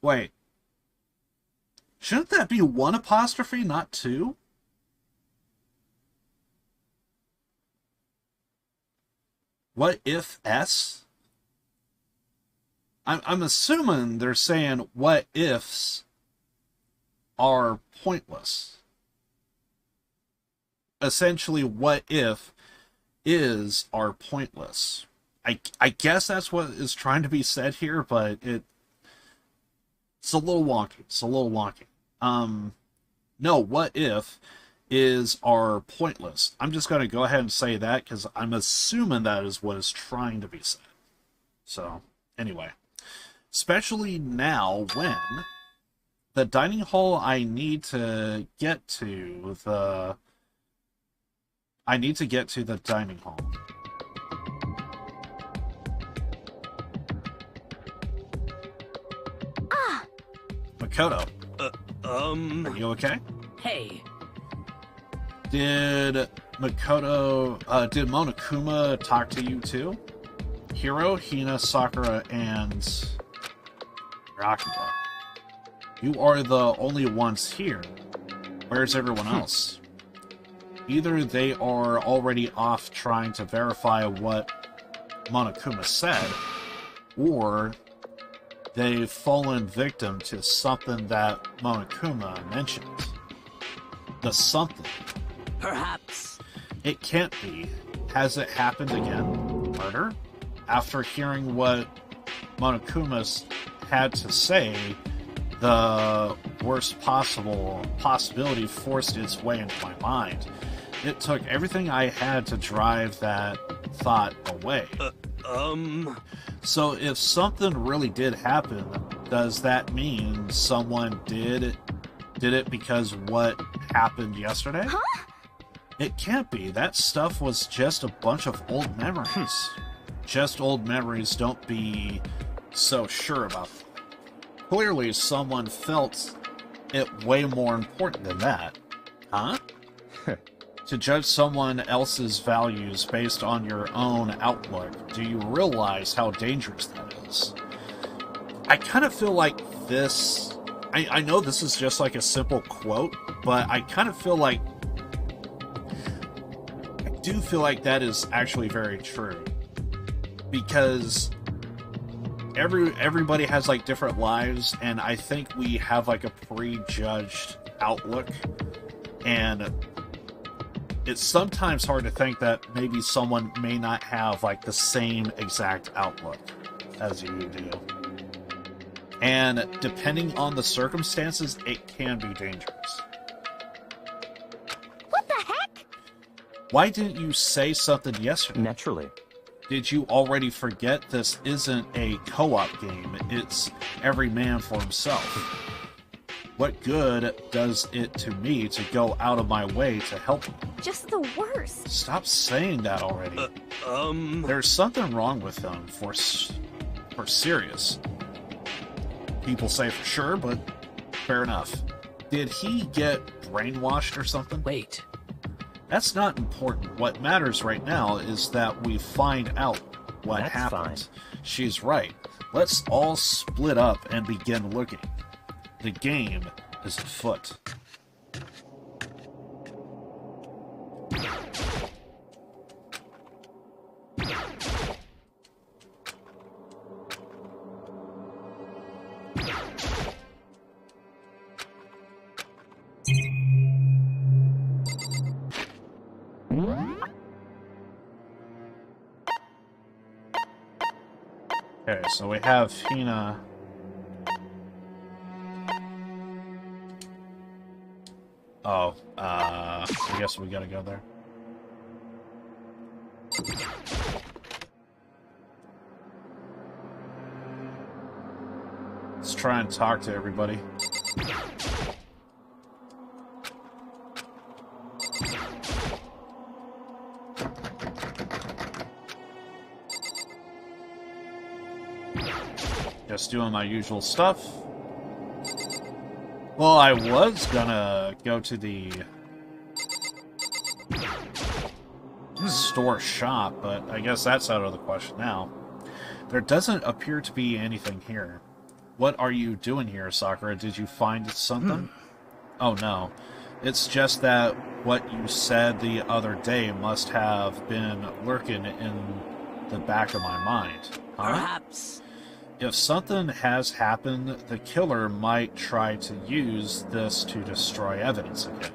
Wait. Shouldn't that be one apostrophe, not two? What if S? I'm assuming they're saying what ifs are pointless. Essentially, what if is are pointless. I guess that's what is trying to be said here, but it's a little wonky. It's a little wonky. No, what if is are pointless. I'm just going to go ahead and say that because I'm assuming that is what is trying to be said. So, anyway. Especially now when the dining hall I need to get to the dining hall. Ah! Makoto. Are you okay? Hey, Did Monokuma talk to you too? Hiro, Hina, Sakura, and Rakuba. You are the only ones here. Where's everyone else? Either they are already off trying to verify what Monokuma said, or they've fallen victim to something that Monokuma mentioned. The something. perhaps. It can't be. Has it happened again? Murder? After hearing what Monokuma had to say, the worst possibility forced its way into my mind. It took everything I had to drive that thought away. So if something really did happen, does that mean someone did it because what happened yesterday? Huh? It can't be. That stuff was just a bunch of old memories. Just old memories, don't be so sure about them. Clearly, someone felt it way more important than that. Huh? To judge someone else's values based on your own outlook, do you realize how dangerous that is? I kind of feel like this... I know this is just like a simple quote, but I kind of feel like... I do feel like that is actually very true. because everybody has like different lives, and I think we have like a prejudged outlook, and it's sometimes hard to think that maybe someone may not have like the same exact outlook as you do. And depending on the circumstances, it can be dangerous. What the heck? Why didn't you say something yesterday? Naturally. Did you already forget this isn't a co-op game? It's every man for himself. What good does it to me to go out of my way to help you? Just the worst. Stop saying that already. There's something wrong with him for serious. People say for sure, but fair enough. Did he get brainwashed or something? Wait. That's not important. What matters right now is that we find out what That's happened. fine. She's right. Let's all split up and begin looking. The game is afoot. Okay, so we have Hina. Oh, I guess we gotta go there. Let's try and talk to everybody. Just doing my usual stuff. Well, I was gonna go to the store shop, but I guess that's out of the question now. There doesn't appear to be anything here. What are you doing here, Sakura? Did you find something? Oh no. It's just that what you said the other day must have been lurking in the back of my mind. Huh? Perhaps. If something has happened, the killer might try to use this to destroy evidence again.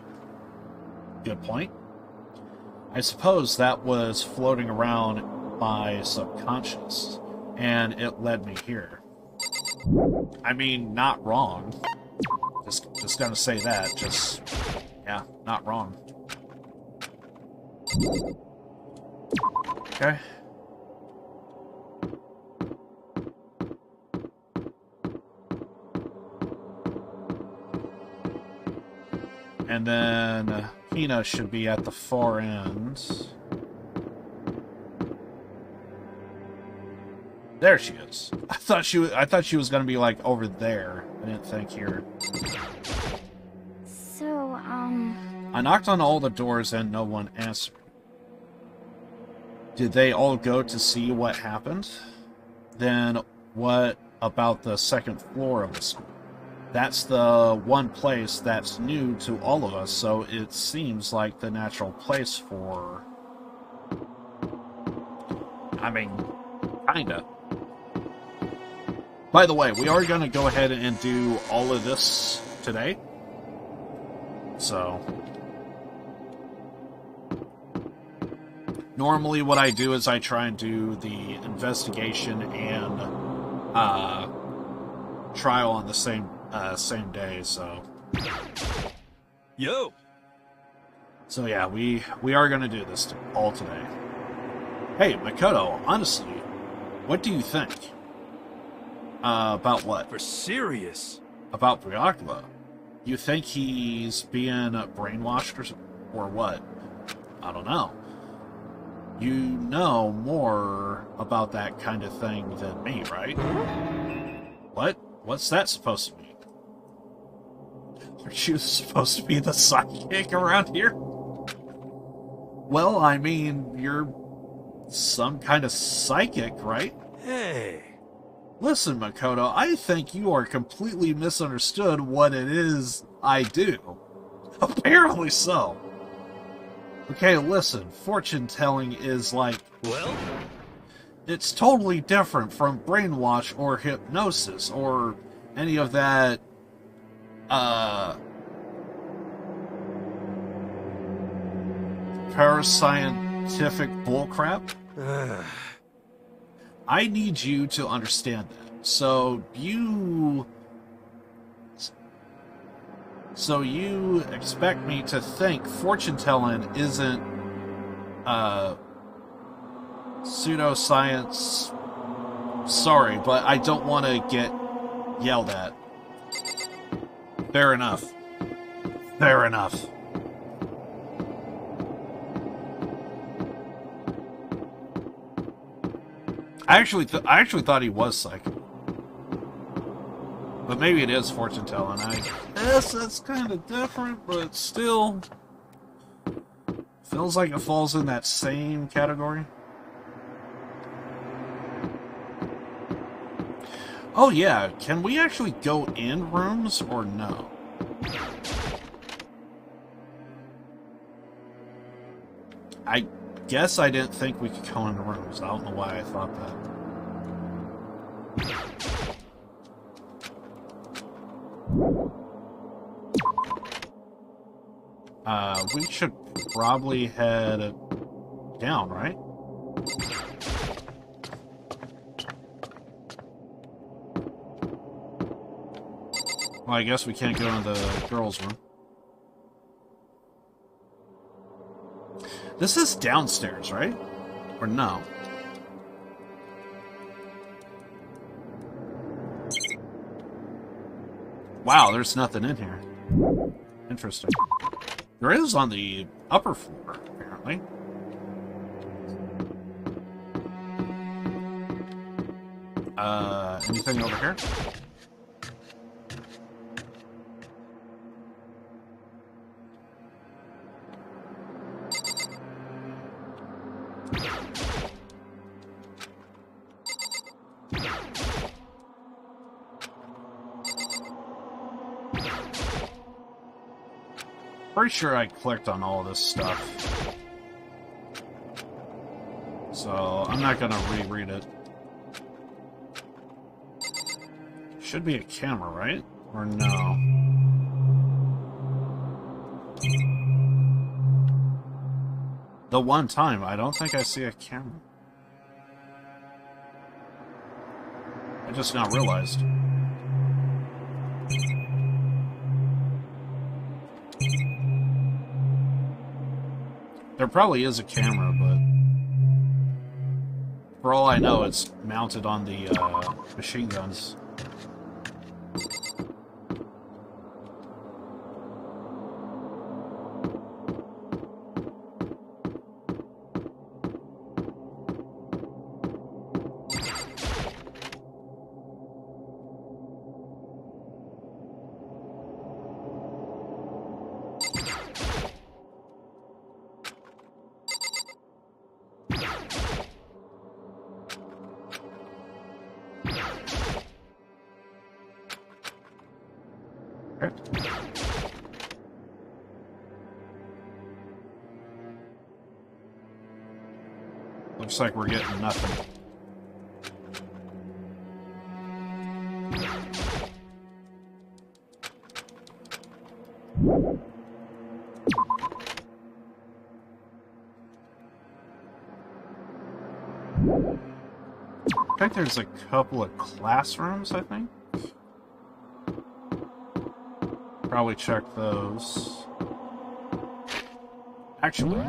Good point. I suppose that was floating around my subconscious, and it led me here. I mean, not wrong. Just gonna say that. Just, yeah, not wrong. Okay. And then Hina should be at the far end. There she is. I thought she was gonna be like over there. I didn't think here. So, I knocked on all the doors and no one answered. Did they all go to see what happened? Then what about the second floor of the school? That's the one place that's new to all of us, so it seems like the natural place for... I mean, kinda. By the way, we are going to go ahead and do all of this today. So... normally what I do is I try and do the investigation and trial on the same day, so... Yo! So yeah, we are going to do this all today. Hey, Makoto, honestly, what do you think? About what? For serious? About Byakuya. You think he's being brainwashed or what? I don't know. You know more about that kind of thing than me, right? What? What's that supposed to mean? Aren't you supposed to be the sidekick around here? Well, I mean, you're some kind of psychic, right? Hey! Listen, Makoto, I think you are completely misunderstood what it is I do. Apparently so. Okay, listen, fortune-telling is like... Well? It's totally different from brainwash or hypnosis or any of that, parascientific bullcrap. I need you to understand that. So you expect me to think fortune-telling isn't, pseudoscience. Sorry, but I don't want to get yelled at. Fair enough. Fair enough. I actually thought he was psychic. But maybe it is fortune-telling. I guess that's kind of different, but still feels like it falls in that same category. Oh yeah, can we actually go in rooms or no? I guess I didn't think we could go into rooms. I don't know why I thought that. We should probably head down, right? Well, I guess we can't go in the girls' room. This is downstairs, right? Or no? Wow, there's nothing in here. Interesting. There is on the upper floor, apparently. Anything over here? Pretty sure I clicked on all this stuff. So, I'm not gonna reread it. Should be a camera, right? Or no? The one time, I don't think I see a camera. I just now realized. There probably is a camera, but for all I know, it's mounted on the machine guns. Looks like we're getting nothing. I think there's a couple of classrooms, I think. Probably check those. Actually.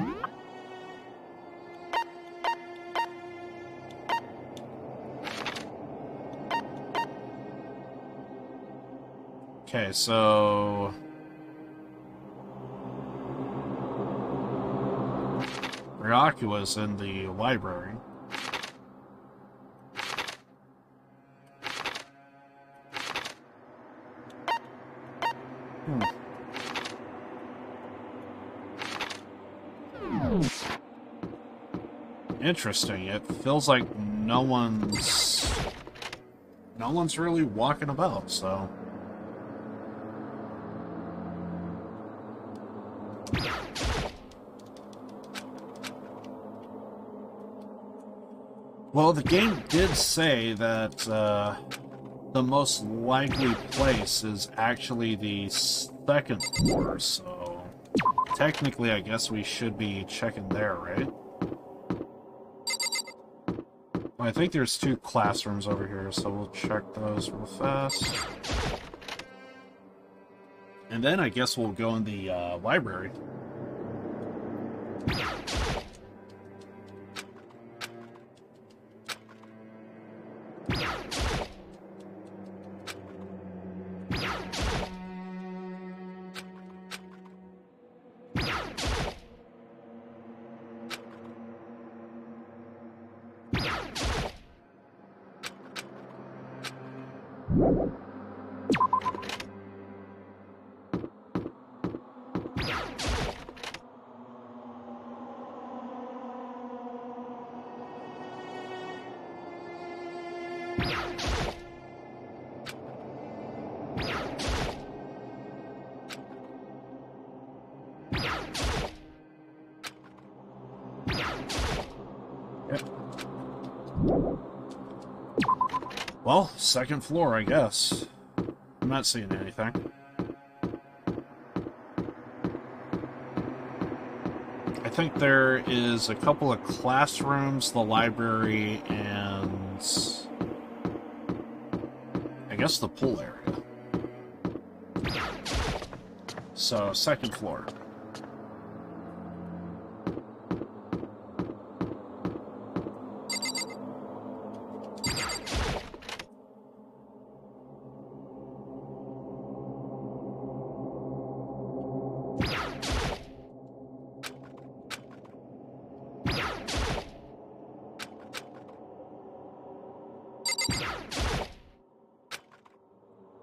Okay, so Ryakua's in the library. Interesting. It feels like no one's really walking about, so. Well, the game did say that the most likely place is actually the second floor, so technically I guess we should be checking there, right? Well, I think there's 2 classrooms over here, so we'll check those real fast. And then I guess we'll go in the library. Well, second floor, I guess. I'm not seeing anything. I think there is a couple of classrooms, the library, and I guess the pool area. So, second floor.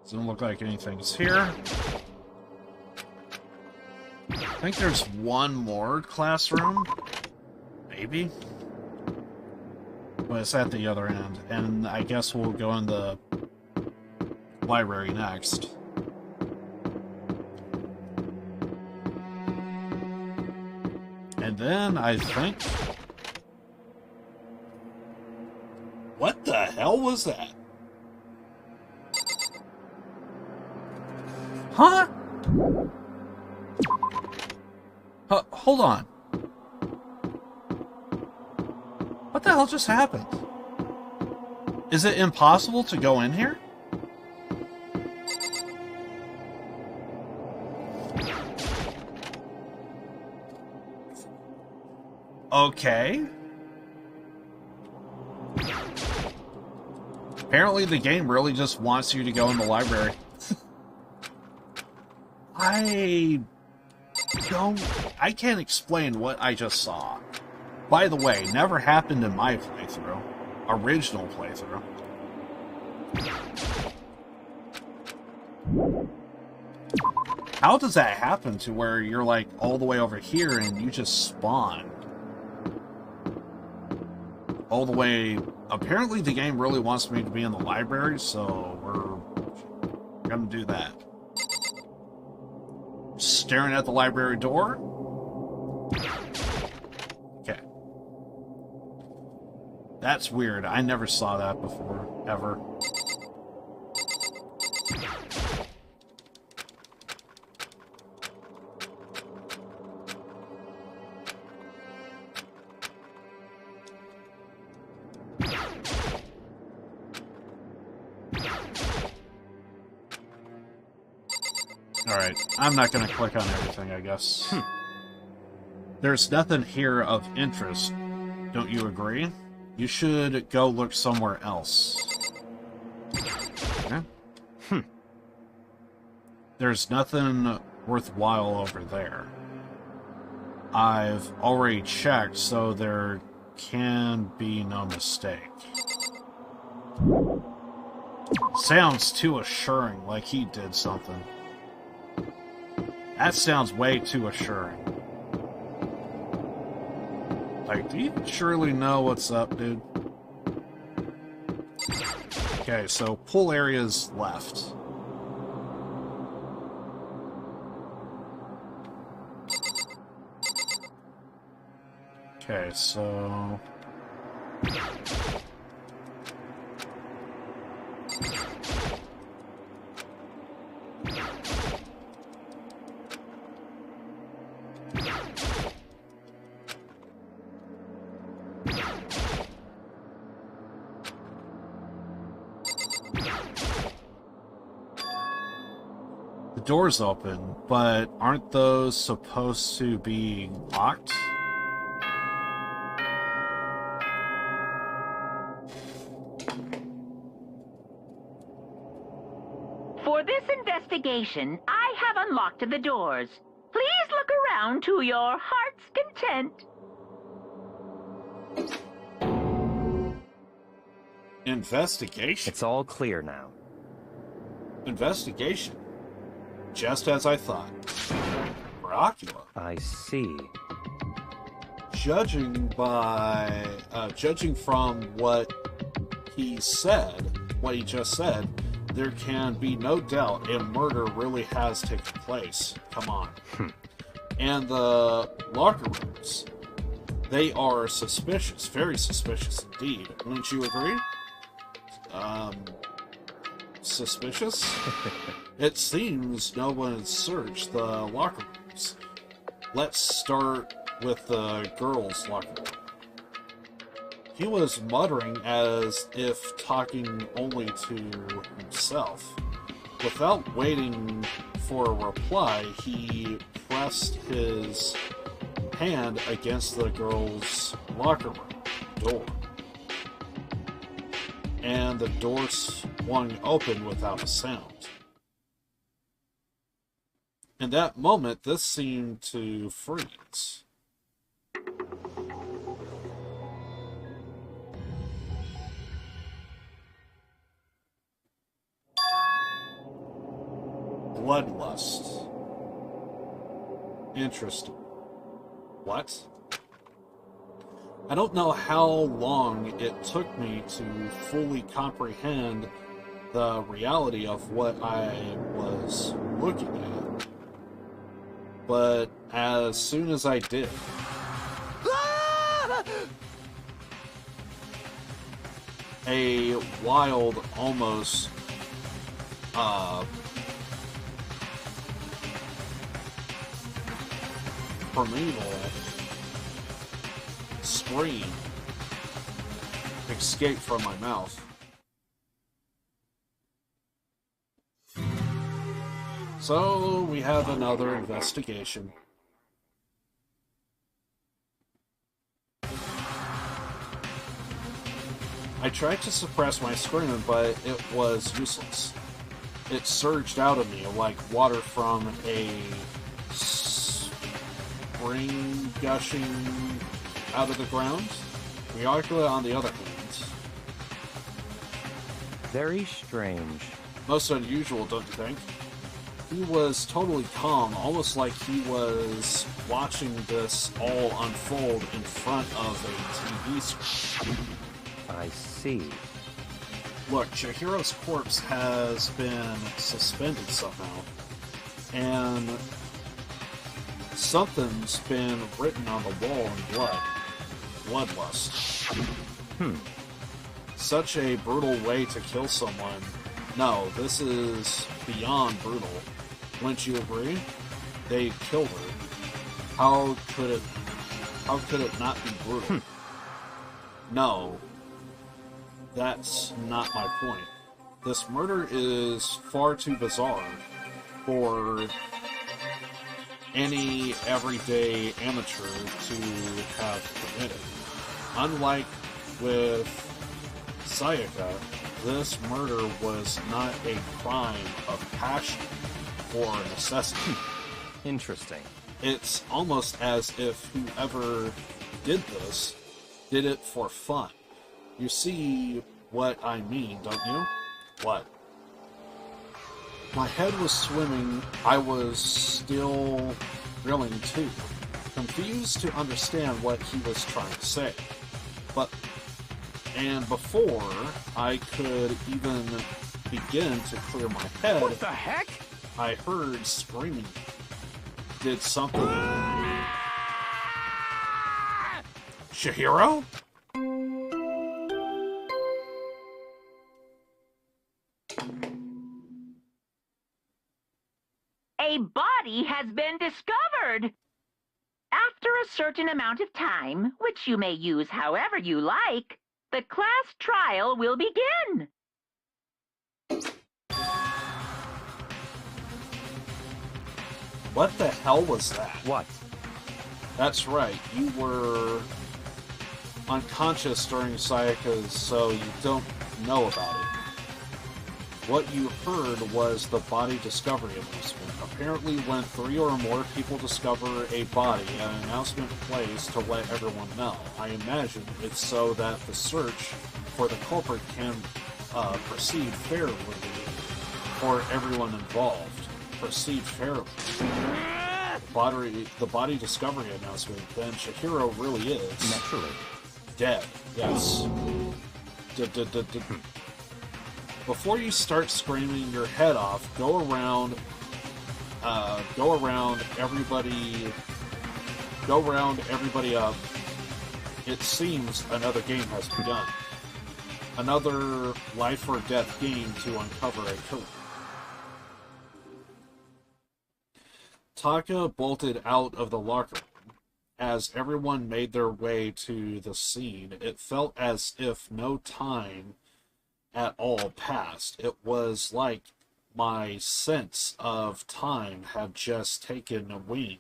Doesn't look like anything's here. I think there's one more classroom. Maybe? But it's at the other end. And I guess we'll go in the library next. And then I think... What the hell was that? Huh? Hold on. What the hell just happened? Is it impossible to go in here? Okay. Apparently the game really just wants you to go in the library. I can't explain what I just saw. By the way, never happened in my playthrough. Original playthrough. How does that happen to where you're like all the way over here and you just spawn? All the way... Apparently the game really wants me to be in the library, so we're gonna do that. Staring at the library door. Okay. That's weird. I never saw that before, ever. Alright, I'm not going to click on everything, I guess. There's nothing here of interest, don't you agree? You should go look somewhere else. Yeah? There's nothing worthwhile over there. I've already checked, so there can be no mistake. Sounds too assuring, like he did something. That sounds way too assuring. Like, do you surely know what's up, dude? Okay, so pool area's left. Okay, so... The door's open, but aren't those supposed to be locked? For this investigation, I have unlocked the doors. Please look around to your heart's content. Investigation? It's all clear now. Investigation? Just as I thought. Dracula. I see. Judging from what he just said, there can be no doubt a murder really has taken place. Come on. And the locker rooms, they are suspicious, very suspicious indeed. Wouldn't you agree? Suspicious? It seems no one has searched the locker rooms. Let's start with the girls' locker room. He was muttering as if talking only to himself. Without waiting for a reply, he pressed his hand against the girls' locker room door. And the door swung open without a sound. In that moment, this seemed to freeze. Bloodlust. Interesting. What? I don't know how long it took me to fully comprehend the reality of what I was looking at. But as soon as I did, a wild, almost primeval scream escaped from my mouth. So we have another investigation. I tried to suppress my scream, but it was useless. It surged out of me like water from a spring gushing out of the ground. Dracula, on the other hand, Very strange. most unusual, don't you think? He was totally calm, almost like he was watching this all unfold in front of a TV screen. I see. Look, Chihiro's corpse has been suspended somehow, and something's been written on the wall in blood. Bloodlust. Such a brutal way to kill someone. No, this is beyond brutal. Wouldn't you agree? They killed her. How could it not be brutal? No. That's not my point. This murder is far too bizarre for any everyday amateur to have committed. Unlike with Sayaka, this murder was not a crime of passion or necessity. Interesting. It's almost as if whoever did this did it for fun. You see what I mean, don't you? What? My head was swimming. I was still reeling too, confused to understand what he was trying to say. And before I could even begin to clear my head, What the heck? I heard screaming. Did something... Chihiro? A body has been discovered. After a certain amount of time, which you may use however you like, the class trial will begin. What the hell was that? What? That's right, you were unconscious during Sayaka's, so you don't know about it. What you heard was the body discovery announcement. Apparently, when 3 or more people discover a body, an announcement plays to let everyone know. I imagine it's so that the search for the culprit can proceed fairly for everyone involved. Proceed fairly. The body discovery announcement, then Chihiro really is Naturally. dead. Yes. Before you start screaming your head off, go around everybody up. It seems another game has begun. Another life or death game to uncover a killer. Taka bolted out of the locker room. As everyone made their way to the scene, it felt as if no time at all passed. It was like my sense of time had just taken a wing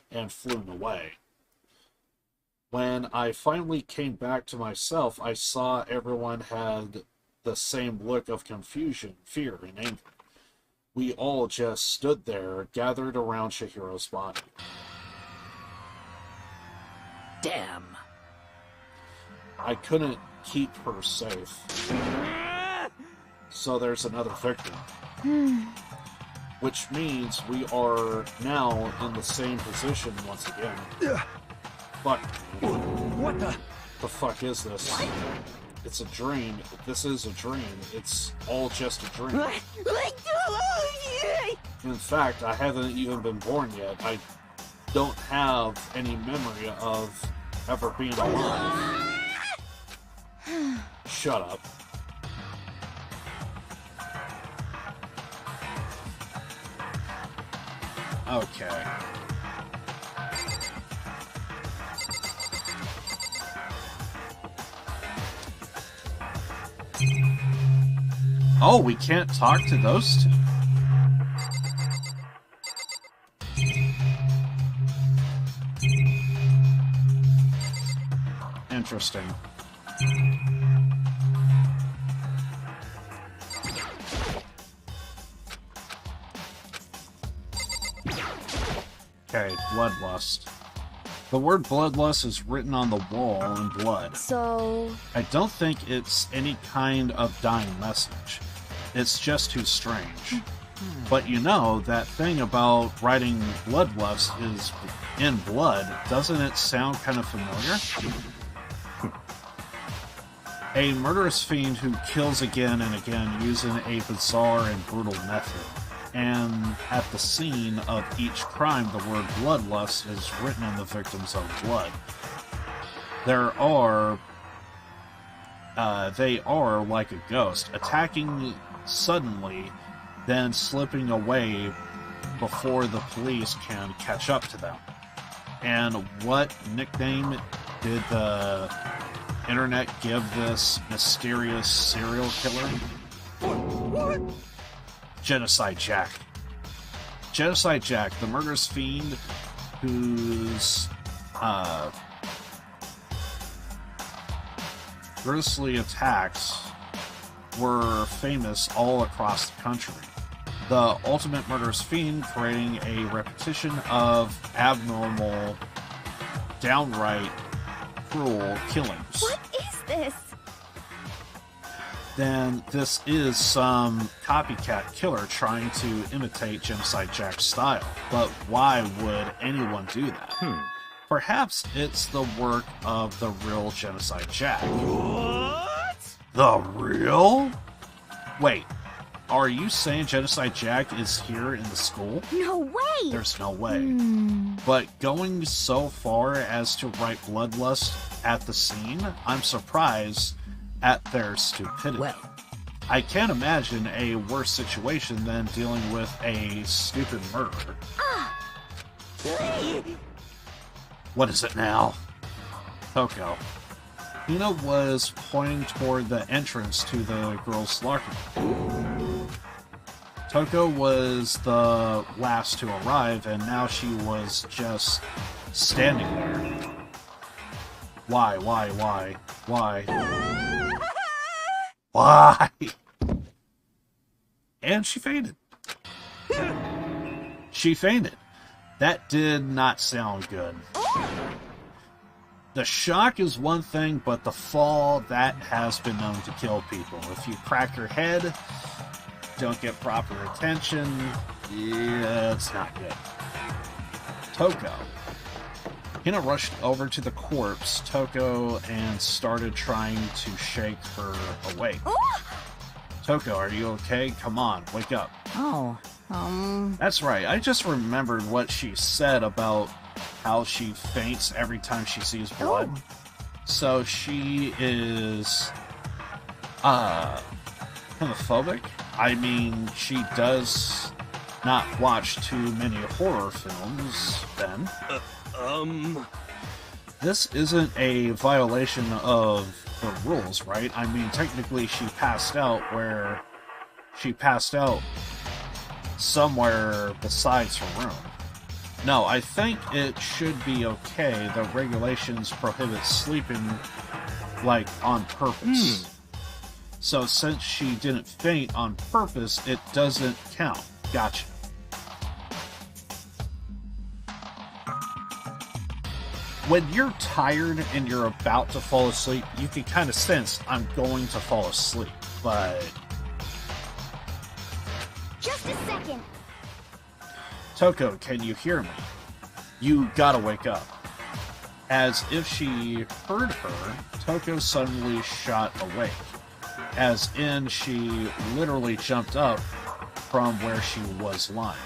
and flown away. When I finally came back to myself, I saw everyone had the same look of confusion, fear, and anger. We all just stood there, gathered around Chihiro's body. Damn. I couldn't keep her safe. So there's another victim. Which means we are now in the same position once again. Fuck. What the? The fuck is this? It's a dream. This is a dream. It's all just a dream. In fact, I haven't even been born yet. I don't have any memory of ever being alive. Shut up. Okay. Oh, we can't talk to those two. Interesting. Okay, bloodlust. The word bloodlust is written on the wall in blood. So... I don't think it's any kind of dying message. It's just too strange. But you know, that thing about writing bloodlust is in blood, doesn't it sound kind of familiar? A murderous fiend who kills again and again using a bizarre and brutal method. And at the scene of each crime, the word bloodlust is written in the victim's own blood. They are like a ghost, attacking suddenly, then slipping away before the police can catch up to them. And what nickname did the internet give this mysterious serial killer? What? Genocide Jack. Genocide Jack, the murderous fiend whose grisly attacks were famous all across the country. The ultimate murderous fiend creating a repetition of abnormal, downright cruel killings. What is this? Then this is some copycat killer trying to imitate Genocide Jack's style. But why would anyone do that? Perhaps it's the work of the real Genocide Jack. What? The real? Wait, are you saying Genocide Jack is here in the school? No way! There's no way. But going so far as to write bloodlust at the scene, I'm surprised at their stupidity. Well, I can't imagine a worse situation than dealing with a stupid murderer. What is it now? Toko. Hina was pointing toward the entrance to the girls' locker room. Toko was the last to arrive, and now she was just standing there. Why? Why? And she fainted. She fainted. That did not sound good. The shock is one thing, but the fall, that has been known to kill people. If you crack your head, don't get proper attention, yeah, it's not good. Toko. Hina rushed over to the corpse, Toko, and started trying to shake her awake. Toko, are you okay? Come on, wake up. Oh, That's right, I just remembered what she said about how she faints every time she sees blood. So she is homophobic. I mean, she does not watch too many horror films, then. This isn't a violation of the rules, right? I mean, technically she passed out somewhere besides her room. No, I think it should be okay. The regulations prohibit sleeping, like, on purpose. So since she didn't faint on purpose, it doesn't count. Gotcha. When you're tired and you're about to fall asleep, you can kind of sense, I'm going to fall asleep, but... Just a second. Toko, can you hear me? You gotta wake up. As if she heard her, Toko suddenly shot awake. As in, she literally jumped up from where she was lying.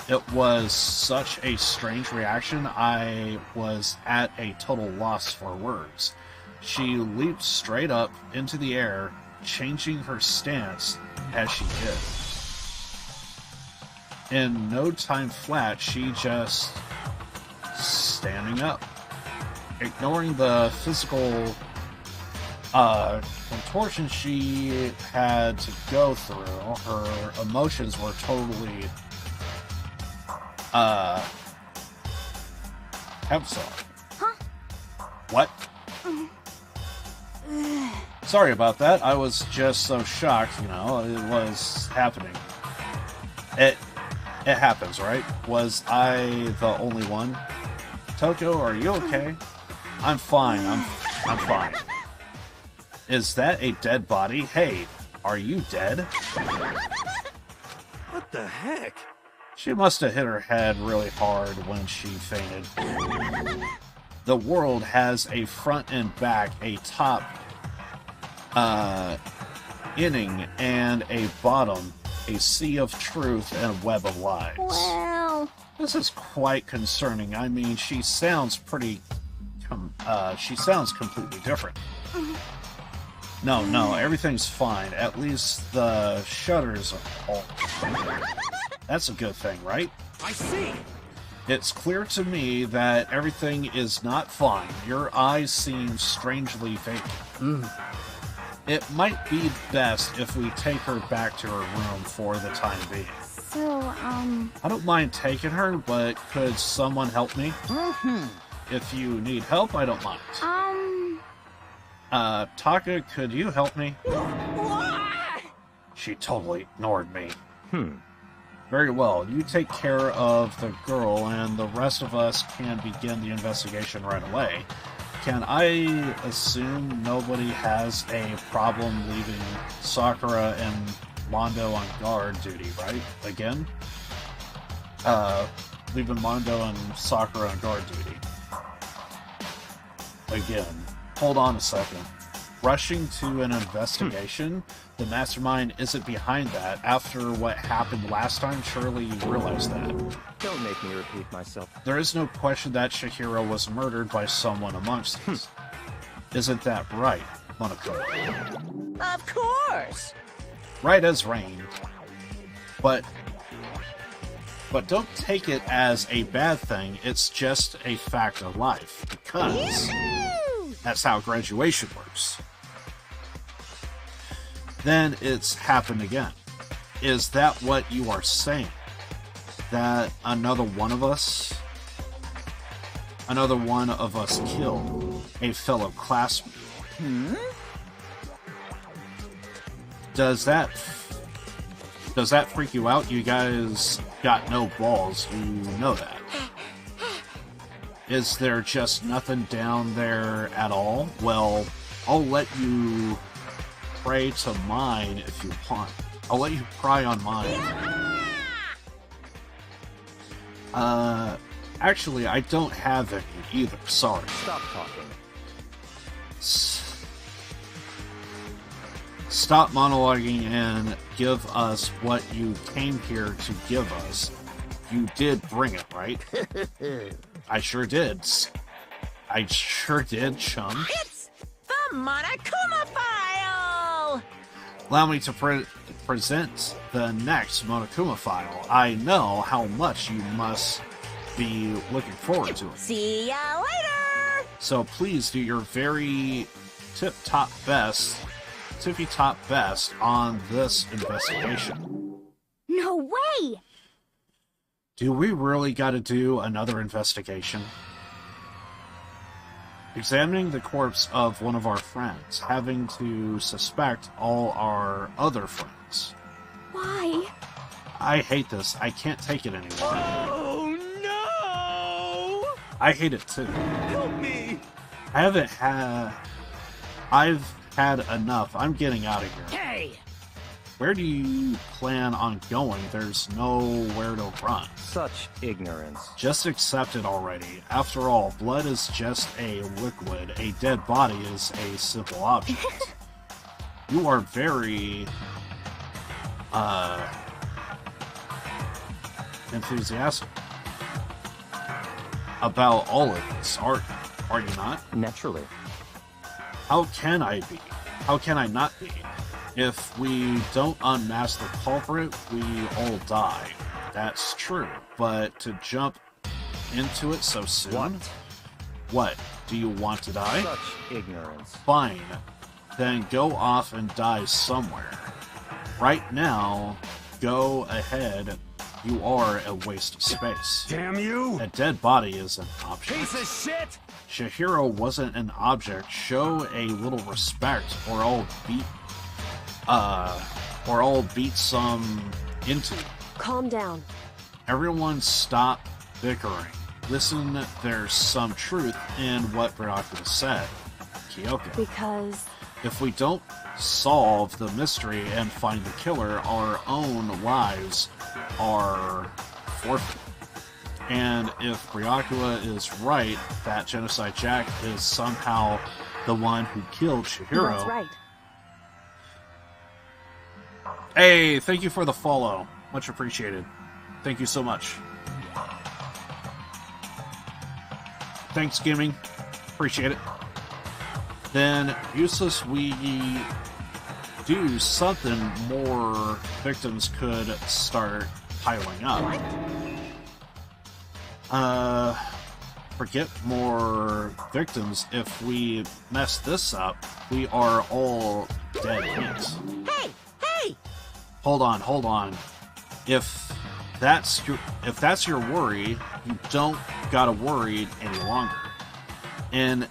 It was such a strange reaction, I was at a total loss for words. She leaped straight up into the air, changing her stance as she did. In no time flat, she just standing up. Ignoring the physical contortion she had to go through, her emotions were totally Havoc. Huh? What? Sorry about that. I was just so shocked, you know, it was happening. It happens, right? Was I the only one? Toko, are you okay? I'm fine. I'm fine. Is that a dead body? Hey, are you dead? What the heck? She must have hit her head really hard when she fainted. The world has a front and back, a top inning, and a bottom, a sea of truth and a web of lies. Well... This is quite concerning. I mean, she sounds pretty... she sounds completely different. No, everything's fine. At least the shutters are all... That's a good thing, right? I see. It's clear to me that everything is not fine. Your eyes seem strangely vacant. It might be best if we take her back to her room for the time being. So, I don't mind taking her, but could someone help me? If you need help, I don't mind. Taka, could you help me? She totally ignored me. Very well, you take care of the girl, and the rest of us can begin the investigation right away. Can I assume nobody has a problem leaving Sakura and Mondo on guard duty, right? Again? Leaving Mondo and Sakura on guard duty. Again. Hold on a second. Rushing to an investigation? The mastermind isn't behind that. After what happened last time, surely you realize that. Don't make me repeat myself. There is no question that Chihiro was murdered by someone amongst us. Isn't that right, Monoko? of course. Right as rain. But don't take it as a bad thing, it's just a fact of life, because that's how graduation works. Then it's happened again. Is that what you are saying? That another one of us killed a fellow classmate? Does that freak you out? You guys got no balls, you know that. Is there just nothing down there at all? Well, I'll let you pray to mine if you want. I'll let you pry on mine. Actually, I don't have any either, sorry. Stop talking. Stop monologuing and give us what you came here to give us. You did bring it, right? I sure did. I sure did, chum. It's the Monokuma file! Allow me to present the next Monokuma file. I know how much you must be looking forward to it. See ya later! So please do your very tippy-top best on this investigation. No way! Do we really gotta do another investigation? Examining the corpse of one of our friends, having to suspect all our other friends. Why? I hate this. I can't take it anymore. Oh no! I hate it too. Help me! I've had enough. I'm getting out of here. Hey! Where do you plan on going? There's nowhere to run. Such ignorance. Just accept it already. After all, blood is just a liquid. A dead body is a simple object. You are very, enthusiastic about all of this, are you not? Naturally. How can I be? How can I not be? If we don't unmask the culprit, we all die. That's true, but to jump into it so soon? What? What? Do you want to die? Such ignorance. Fine. Then go off and die somewhere. Right now, go ahead. You are a waste of space. Damn you! A dead body is an object. Piece of shit! Chihiro wasn't an object. Show a little respect, or I'll beat some into you. Calm down. Everyone stop bickering. Listen, there's some truth in what Brinaka said. Kyoko. Because... If we don't solve the mystery and find the killer, our own lives are forfeit. And if Ryakua is right, that Genocide Jack is somehow the one who killed Chihiro. That's right. Hey, thank you for the follow. Much appreciated. Thank you so much. Thanks, Gaming. Appreciate it. Then, useless we do something, more victims could start piling up. Forget more victims. If we mess this up, we are all dead meat. Hey! Hey! Hold on. If that's your worry, you don't gotta worry any longer. In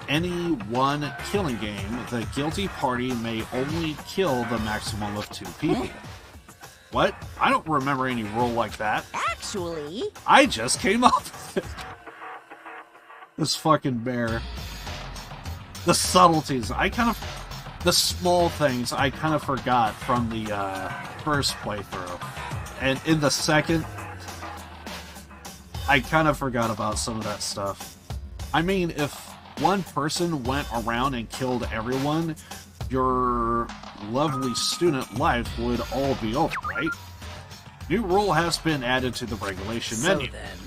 any one killing game, the guilty party may only kill the maximum of 2 people. What? I don't remember any rule like that. Actually... I just came up with it. This fucking bear. The subtleties. The small things I kind of forgot from the first playthrough. And in the second, I kind of forgot about some of that stuff. I mean, if one person went around and killed everyone, your lovely student life would all be over, right? New rule has been added to the regulation menu. then...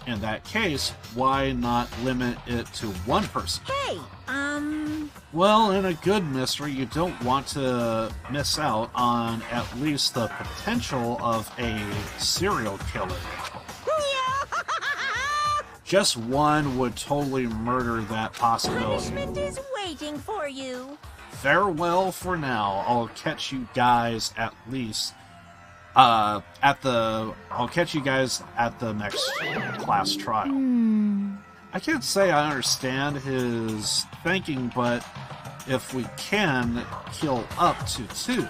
In that case, why not limit it to one person? Hey, Well, in a good mystery, you don't want to miss out on at least the potential of a serial killer. Just one would totally murder that possibility. Punishment is waiting for you. Farewell for now. I'll catch you guys at least I'll catch you guys at the next class trial. I can't say I understand his thinking, but if we can heal up to 2,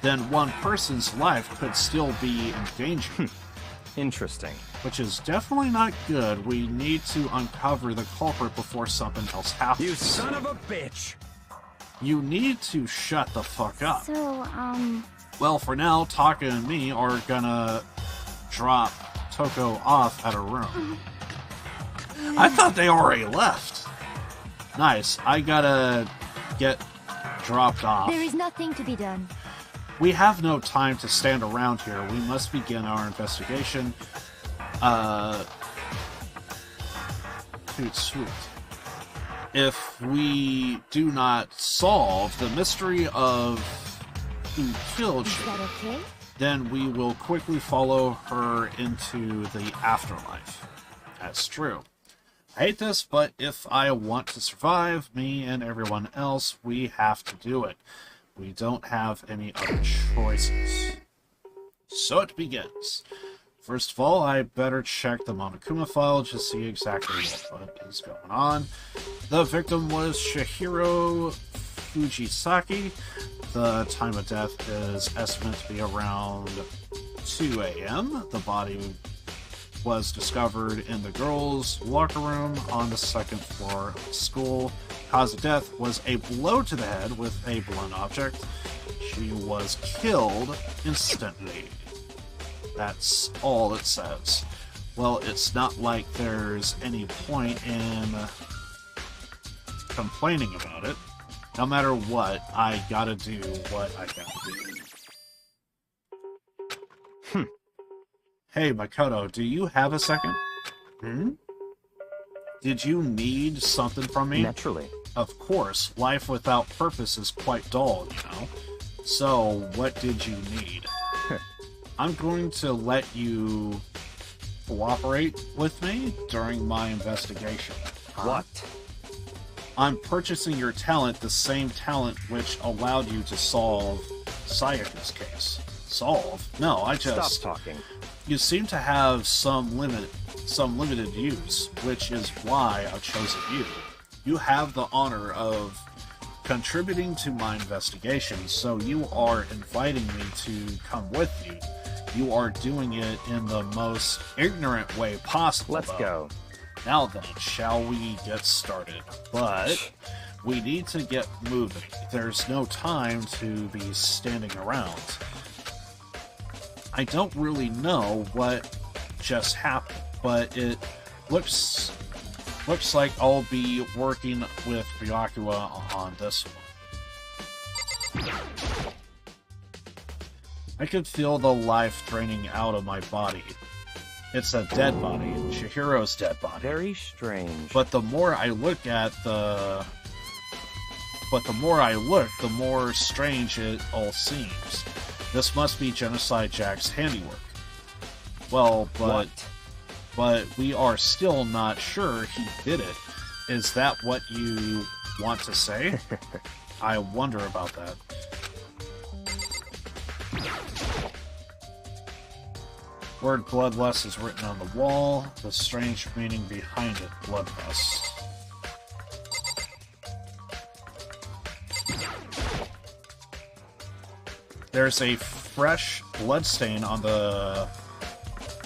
then one person's life could still be in danger. Interesting. Which is definitely not good. We need to uncover the culprit before something else happens. You son of a bitch! You need to shut the fuck up. So, Well, for now, Taka and me are gonna drop Toko off at a room. I thought they already left. Nice. I gotta get dropped off. there is nothing to be done. We have no time to stand around here. We must begin our investigation. Toot sweet. If we do not solve the mystery of who killed Is her, that okay? then we will quickly follow her into the afterlife. That's true. I hate this, but if I want to survive, me and everyone else, we have to do it. We don't have any other choices. So it begins. First of all, I better check the Monokuma file to see exactly what is going on. The victim was Shihiro Fujisaki. The time of death is estimated to be around 2 a.m. The body was discovered in the girls' locker room on the 2nd floor of the school. Cause of death was a blow to the head with a blunt object. She was killed instantly. That's all it says. Well, it's not like there's any point in complaining about it. No matter what, I gotta do what I gotta do. Hey, Makoto, do you have a second? Did you need something from me? Naturally. Of course, life without purpose is quite dull, you know? So, what did you need? I'm going to let you cooperate with me during my investigation. What? I'm purchasing your talent, the same talent which allowed you to solve Sayaka's case. Solve? No, I just... Stop talking. You seem to have some limited use, which is why I've chosen you. You have the honor of contributing to my investigation, so you are inviting me to come with you. You are doing it in the most ignorant way possible. Let's go. Now then, shall we get started? But we need to get moving. There's no time to be standing around. I don't really know what just happened, but it looks like I'll be working with Byakuya on this one. I could feel the life draining out of my body. It's a dead body, Chihiro's dead body. Very strange. But the more I look the more strange it all seems. This must be Genocide Jack's handiwork. Well, but we are still not sure he did it. Is that what you want to say? I wonder about that. Word bloodlust is written on the wall. The strange meaning behind it, bloodlust. There's a fresh bloodstain on the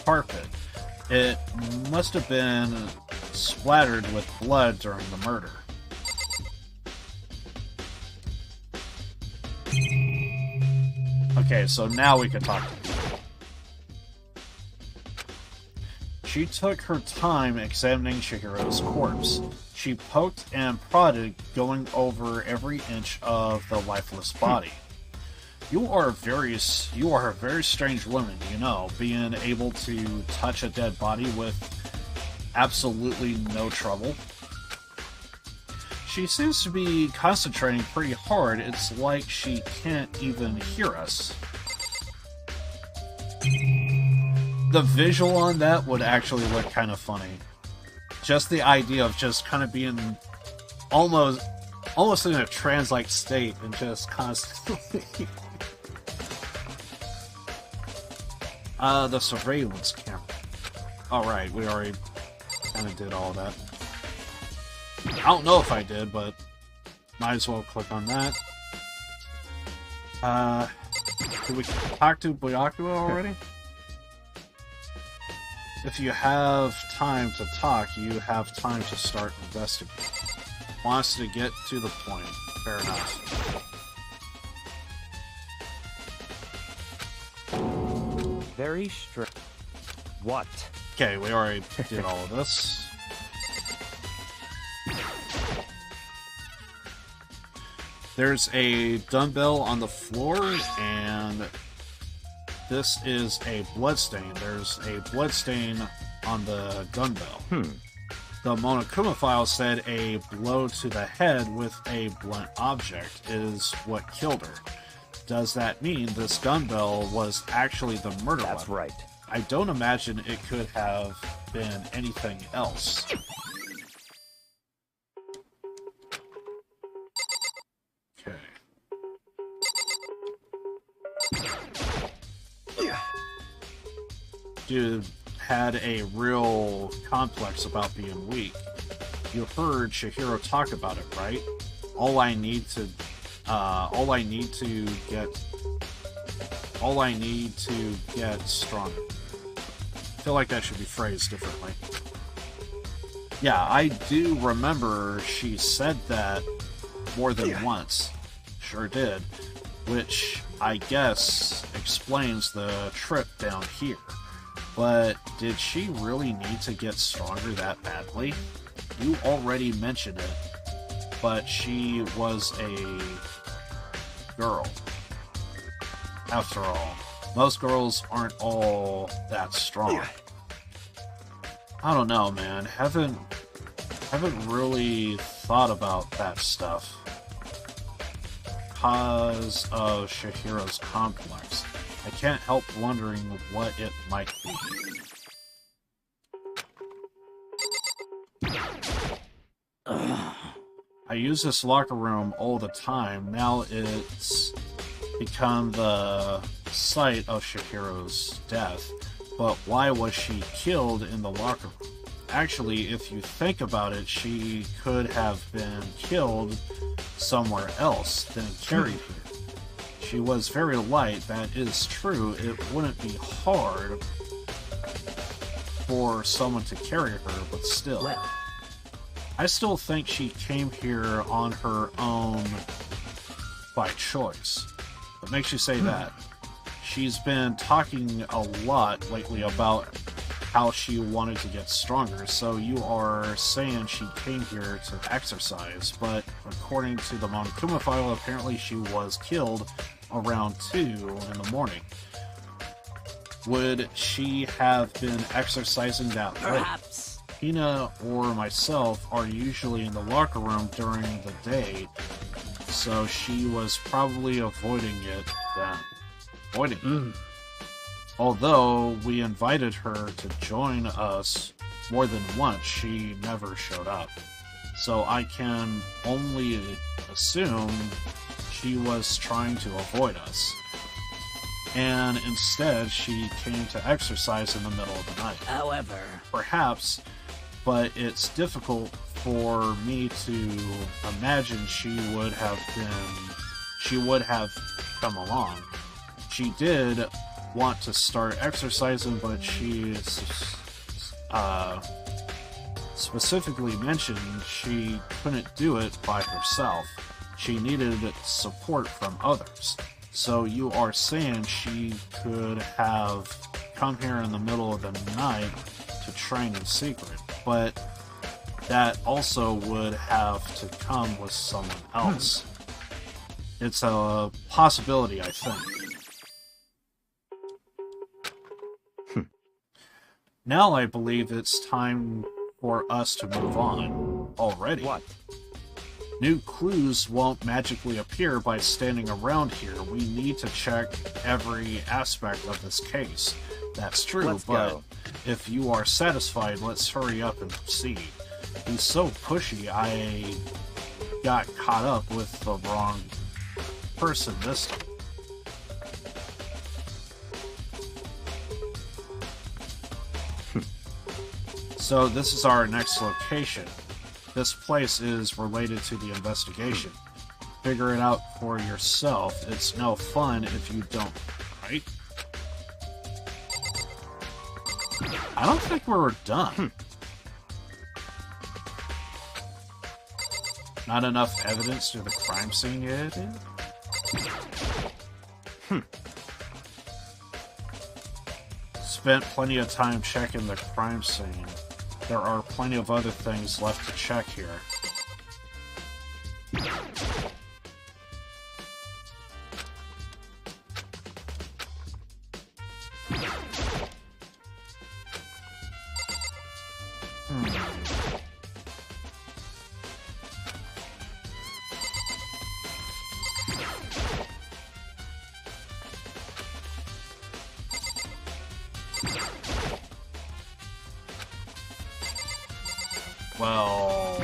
carpet. It must have been splattered with blood during the murder. Okay, so now we can talk to people. She took her time examining Chihiro's corpse. She poked and prodded, going over every inch of the lifeless body. You are a very strange woman, you know, being able to touch a dead body with absolutely no trouble. She seems to be concentrating pretty hard. It's like she can't even hear us. The visual on that would actually look kind of funny. Just the idea of just kind of being almost in a trance-like state and just constantly... The surveillance camera. Alright, we already kind of did all that. I don't know if I did, but might as well click on that. Did we talk to Byakuya already? If you have time to talk, you have time to start investigating. Wants to get to the point. Fair enough. Very strict. What? Okay, we already did all of this. There's a dumbbell on the floor, and this is a bloodstain. There's a bloodstain on the dumbbell. The Monokuma file said a blow to the head with a blunt object is what killed her. Does that mean this dumbbell was actually the murder weapon? That's right. I don't imagine it could have been anything else. Okay. Dude had a real complex about being weak. You heard Chihiro talk about it, right? All I need to get stronger. I feel like that should be phrased differently. Yeah, I do remember she said that more than once. Sure did. Which I guess explains the trip down here. But did she really need to get stronger that badly? You already mentioned it, but she was a girl. After all, most girls aren't all that strong. I don't know, man. Haven't really thought about that stuff. Cause of Chihiro's complex. I can't help wondering what it might be. I use this locker room all the time. Now it's become the site of Chihiro's death. But why was she killed in the locker room? Actually, if you think about it, she could have been killed somewhere else, then carried here. She was very light, that is true. It wouldn't be hard for someone to carry her, but still. Well. I still think she came here on her own by choice. What makes you say that? She's been talking a lot lately about how she wanted to get stronger, so you are saying she came here to exercise, but according to the Monokuma file, apparently she was killed around 2 in the morning. Would she have been exercising that late? Perhaps. Hina or myself are usually in the locker room during the day, so she was probably avoiding it then. Avoiding it. Although we invited her to join us more than once, she never showed up. So I can only assume she was trying to avoid us. And instead, she came to exercise in the middle of the night. However, Perhaps, but it's difficult for me to imagine she would have come along. She did want to start exercising, but she specifically mentioned she couldn't do it by herself. She needed support from others. So you are saying she could have come here in the middle of the night to train in secret, but that also would have to come with someone else. It's a possibility, I think. Now I believe it's time for us to move on. Already. What? New clues won't magically appear by standing around here. We need to check every aspect of this case. That's true, Let's but go. if you are satisfied, let's hurry up and proceed. He's so pushy, I got caught up with the wrong person this time. So this is our next location. This place is related to the investigation. Figure it out for yourself. It's no fun if you don't, right? I don't think we're done. Not enough evidence to the crime scene yet? Spent plenty of time checking the crime scene. There are plenty of other things left to check here. Well...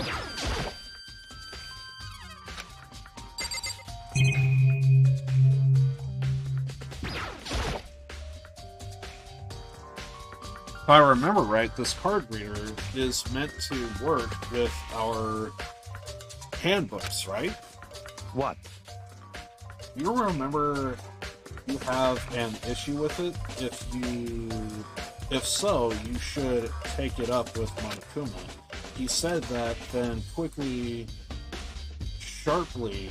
If I remember right, this card reader is meant to work with our handbooks, right? What? You remember you have an issue with it? If so, you should take it up with Monokuma. He said that, then quickly, sharply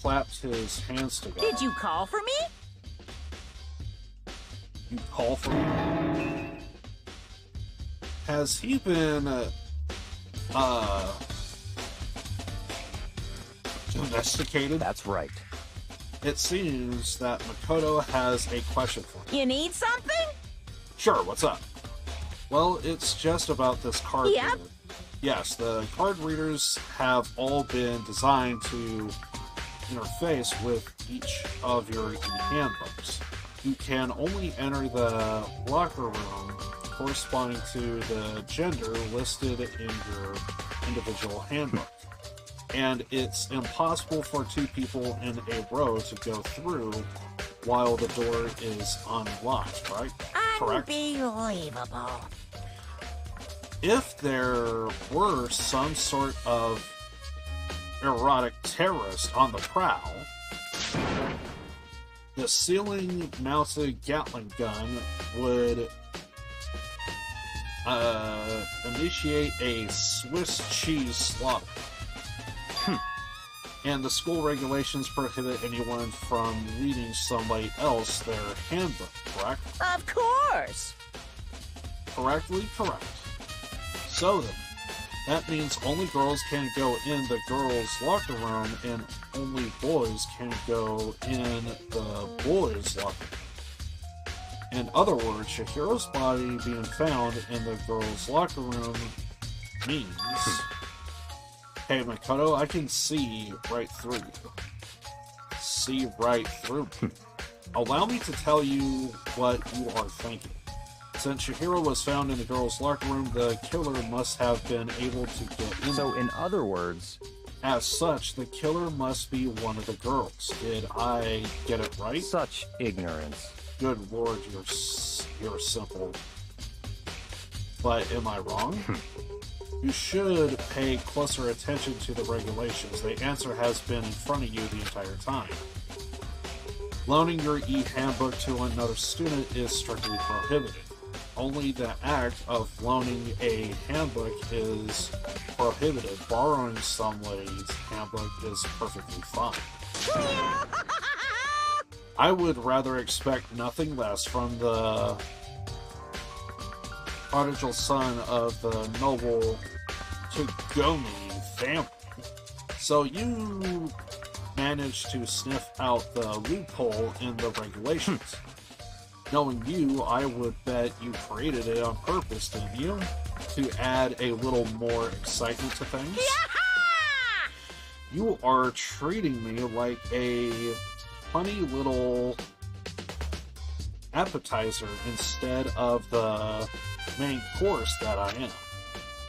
clapped his hands together. Did you call for me? You call for me? Has he been, domesticated? That's right. It seems that Makoto has a question for me. You need something? Sure, what's up? Well, it's just about this card Yep. reader. Yes, the card readers have all been designed to interface with each of your handbooks. You can only enter the locker room corresponding to the gender listed in your individual handbook. And it's impossible for two people in a row to go through while the door is unlocked, right? Correct? Unbelievable. If there were some sort of erotic terrorist on the prowl, the ceiling-mounted Gatling gun would initiate a Swiss cheese slaughter. And the school regulations prohibit anyone from reading somebody else their handbook, correct? Of course. Correctly correct. So then, that means only girls can go in the girls' locker room and only boys can go in the boys' locker room. In other words, Chihiro's body being found in the girls' locker room means... Hey, Makoto, I can see right through you. See right through me. Allow me to tell you what you are thinking. Since Chihiro was found in the girls' locker room, the killer must have been able to get in. So, in other words... As such, the killer must be one of the girls. Did I get it right? Such ignorance. Good lord, you're simple. But am I wrong? You should pay closer attention to the regulations. The answer has been in front of you the entire time. Loaning your e-handbook to another student is strictly prohibited. Only the act of loaning a handbook is prohibited. Borrowing somebody's handbook is perfectly fine. I would rather expect nothing less from the prodigal son of the noble Togami family. So you managed to sniff out the loophole in the regulations. Knowing you, I would bet you created it on purpose, didn't you? To add a little more excitement to things? You are treating me like a funny little appetizer instead of the main course that I am.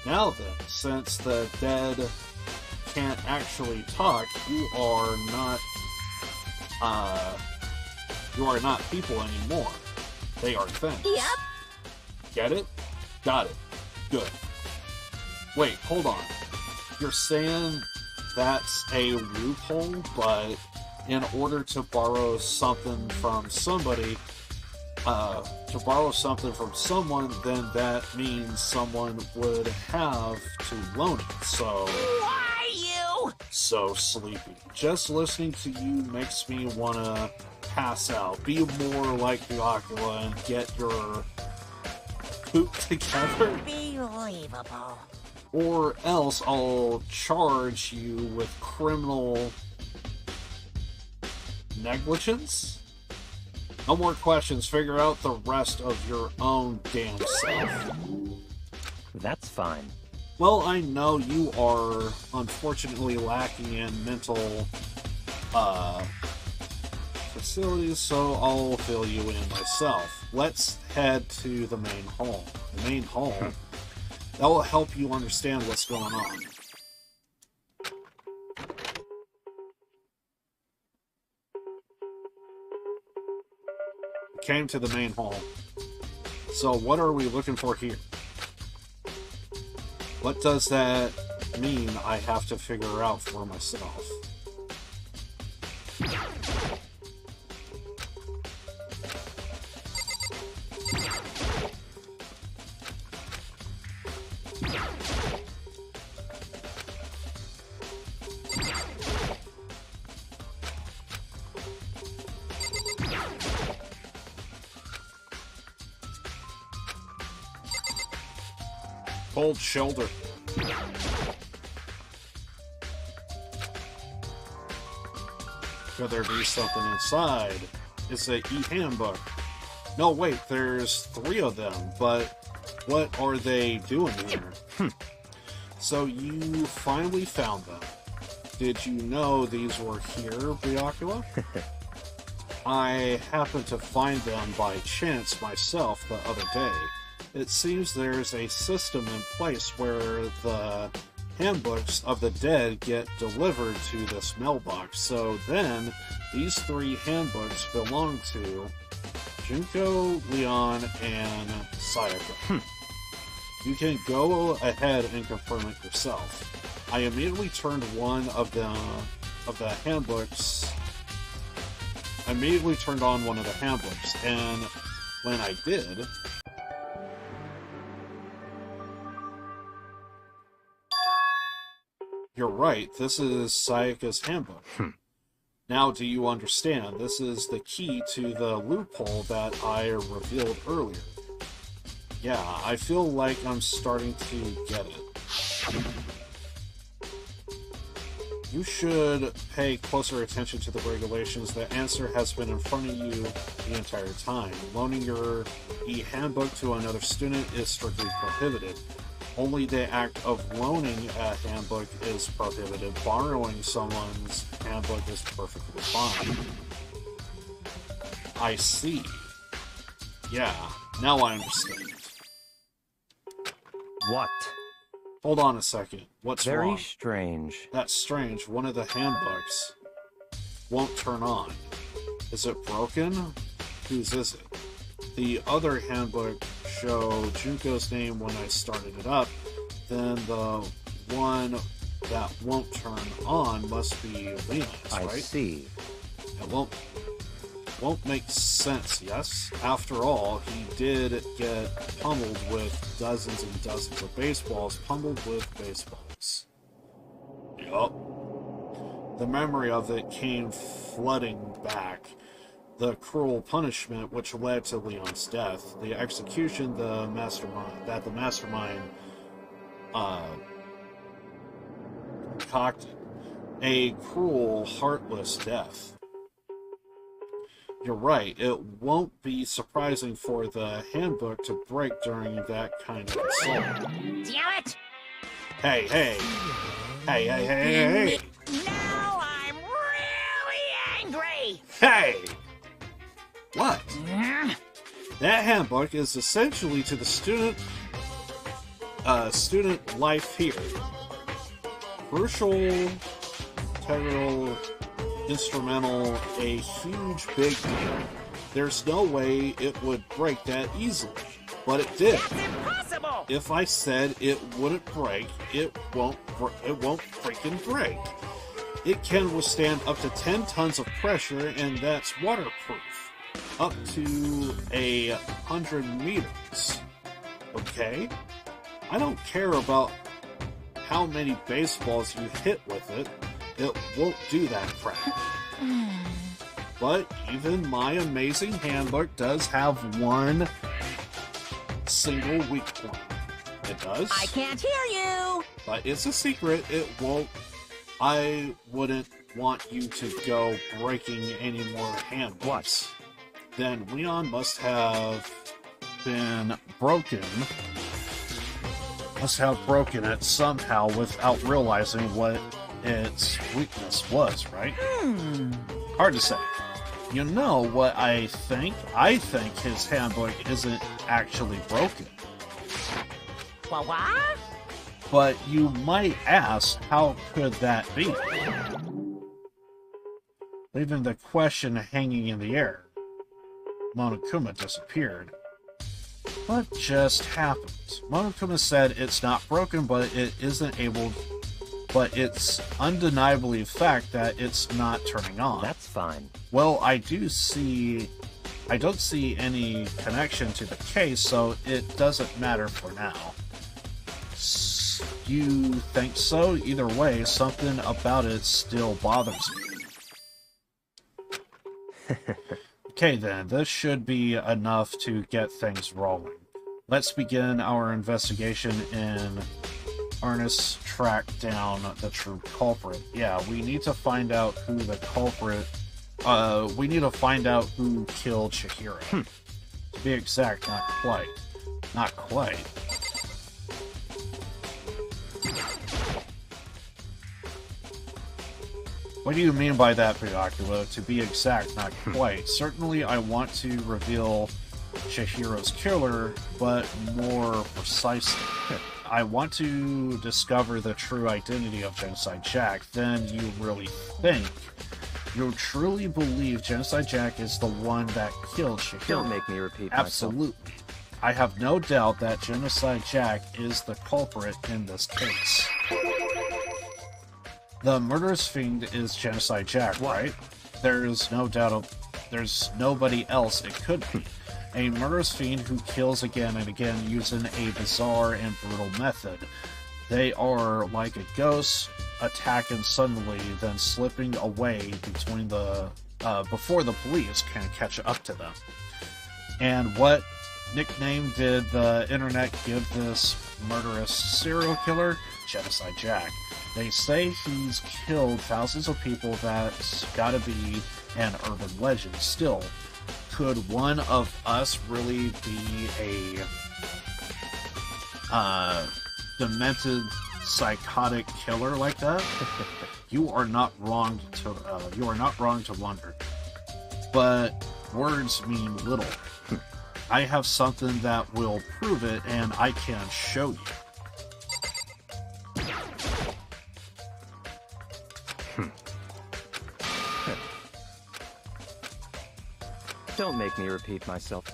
Now then, since the dead can't actually talk, you are not people anymore. They are things. Yep. Get it? Got it. Good. Wait, hold on. You're saying that's a loophole, but in order to borrow something from somebody, to borrow something from someone, then that means someone would have to loan it. So... Why you? So sleepy. Just listening to you makes me want to pass out. Be more like Ryokula and get your poop together. Unbelievable. Or else I'll charge you with criminal negligence? No more questions. Figure out the rest of your own damn self. That's fine. Well, I know you are unfortunately lacking in mental facilities, so I'll fill you in myself. Let's head to the main hall. The main hall. That will help you understand what's going on. Came to the main hall. So what are we looking for here? What does that mean I have to figure out for myself? Cold shoulder. Could there be something inside? It's a e-handbook. No, wait, there's 3 of them, but what are they doing here? So you finally found them. Did you know these were here, Ryokula? I happened to find them by chance myself the other day. It seems there's a system in place where the handbooks of the dead get delivered to this mailbox. So then, these 3 handbooks belong to Junko, Leon, and Sayaka. You can go ahead and confirm it yourself. I immediately turned one of the handbooks. I immediately turned on one of the handbooks, and when I did, you're right, this is Sayaka's handbook. Now do you understand? This is the key to the loophole that I revealed earlier. Yeah, I feel like I'm starting to get it. You should pay closer attention to the regulations. The answer has been in front of you the entire time. Loaning your e-handbook to another student is strictly prohibited. Only the act of loaning a handbook is prohibited. Borrowing someone's handbook is perfectly fine. I see. Yeah, now I understand. What? Hold on a second. What's Very wrong? strange. That's strange. One of the handbooks won't turn on. Is it broken? Whose is it? The other handbook showed Junko's name when I started it up. Then the one that won't turn on must be Leon's, right? I see. It won't make sense, yes? After all, he did get pummeled with dozens and dozens of baseballs, pummeled with baseballs. Yup. The memory of it came flooding back. The cruel punishment which led to Leon's death, the execution the mastermind concocted, a cruel, heartless death. You're right, it won't be surprising for the handbook to break during that kind of assault. Damn it! Hey, hey! Hey, hey, hey, hey, hey! Now I'm really angry! Hey! What? That handbook is essentially to the student life here. Crucial, integral, instrumental, a huge big deal. There's no way it would break that easily. But it did. That's impossible! If I said it wouldn't break, it won't freaking break. It can withstand up to 10 tons of pressure, and that's waterproof. Up to 100 meters. Okay? I don't care about how many baseballs you hit with it. It won't do that crap. But even my amazing handler does have one single weak point. It does. I can't hear you! But it's a secret. It won't. I wouldn't want you to go breaking any more handlers. What? Then Leon must have been broken. Must have broken it somehow without realizing what its weakness was, right? Hard to say. You know what I think? I think his handbook isn't actually broken. What? But you might ask, how could that be? Leaving the question hanging in the air. Monokuma disappeared. What just happened? Monokuma said it's not broken, but it isn't able... But it's undeniably a fact that it's not turning on. That's fine. Well, I don't see any connection to the case, so it doesn't matter for now. You think so? Either way, something about it still bothers me. Okay then, this should be enough to get things rolling. Let's begin our investigation in earnest, track down the true culprit. Yeah, we need to find out who the culprit... we need to find out who killed Chihiro. To be exact, not quite. Not quite. What do you mean by that, Byakuya? To be exact, not quite. Certainly I want to reveal Chihiro's killer, but more precisely. I want to discover the true identity of Genocide Jack. Then you really think, you truly believe Genocide Jack is the one that killed Chihiro? Don't make me repeat Absolutely. myself. I have no doubt that Genocide Jack is the culprit in this case. The murderous fiend is Genocide Jack, right? There's no doubt there's nobody else it could be. A murderous fiend who kills again and again using a bizarre and brutal method. They are like a ghost, attacking suddenly, then slipping away between before the police can catch up to them. And what nickname did the internet give this murderous serial killer? Genocide Jack. They say he's killed thousands of people. That's gotta be an urban legend. Still, could one of us really be a demented, psychotic killer like that? You are not wrong to wonder. But words mean little. I have something that will prove it, and I can show you. Don't make me repeat myself.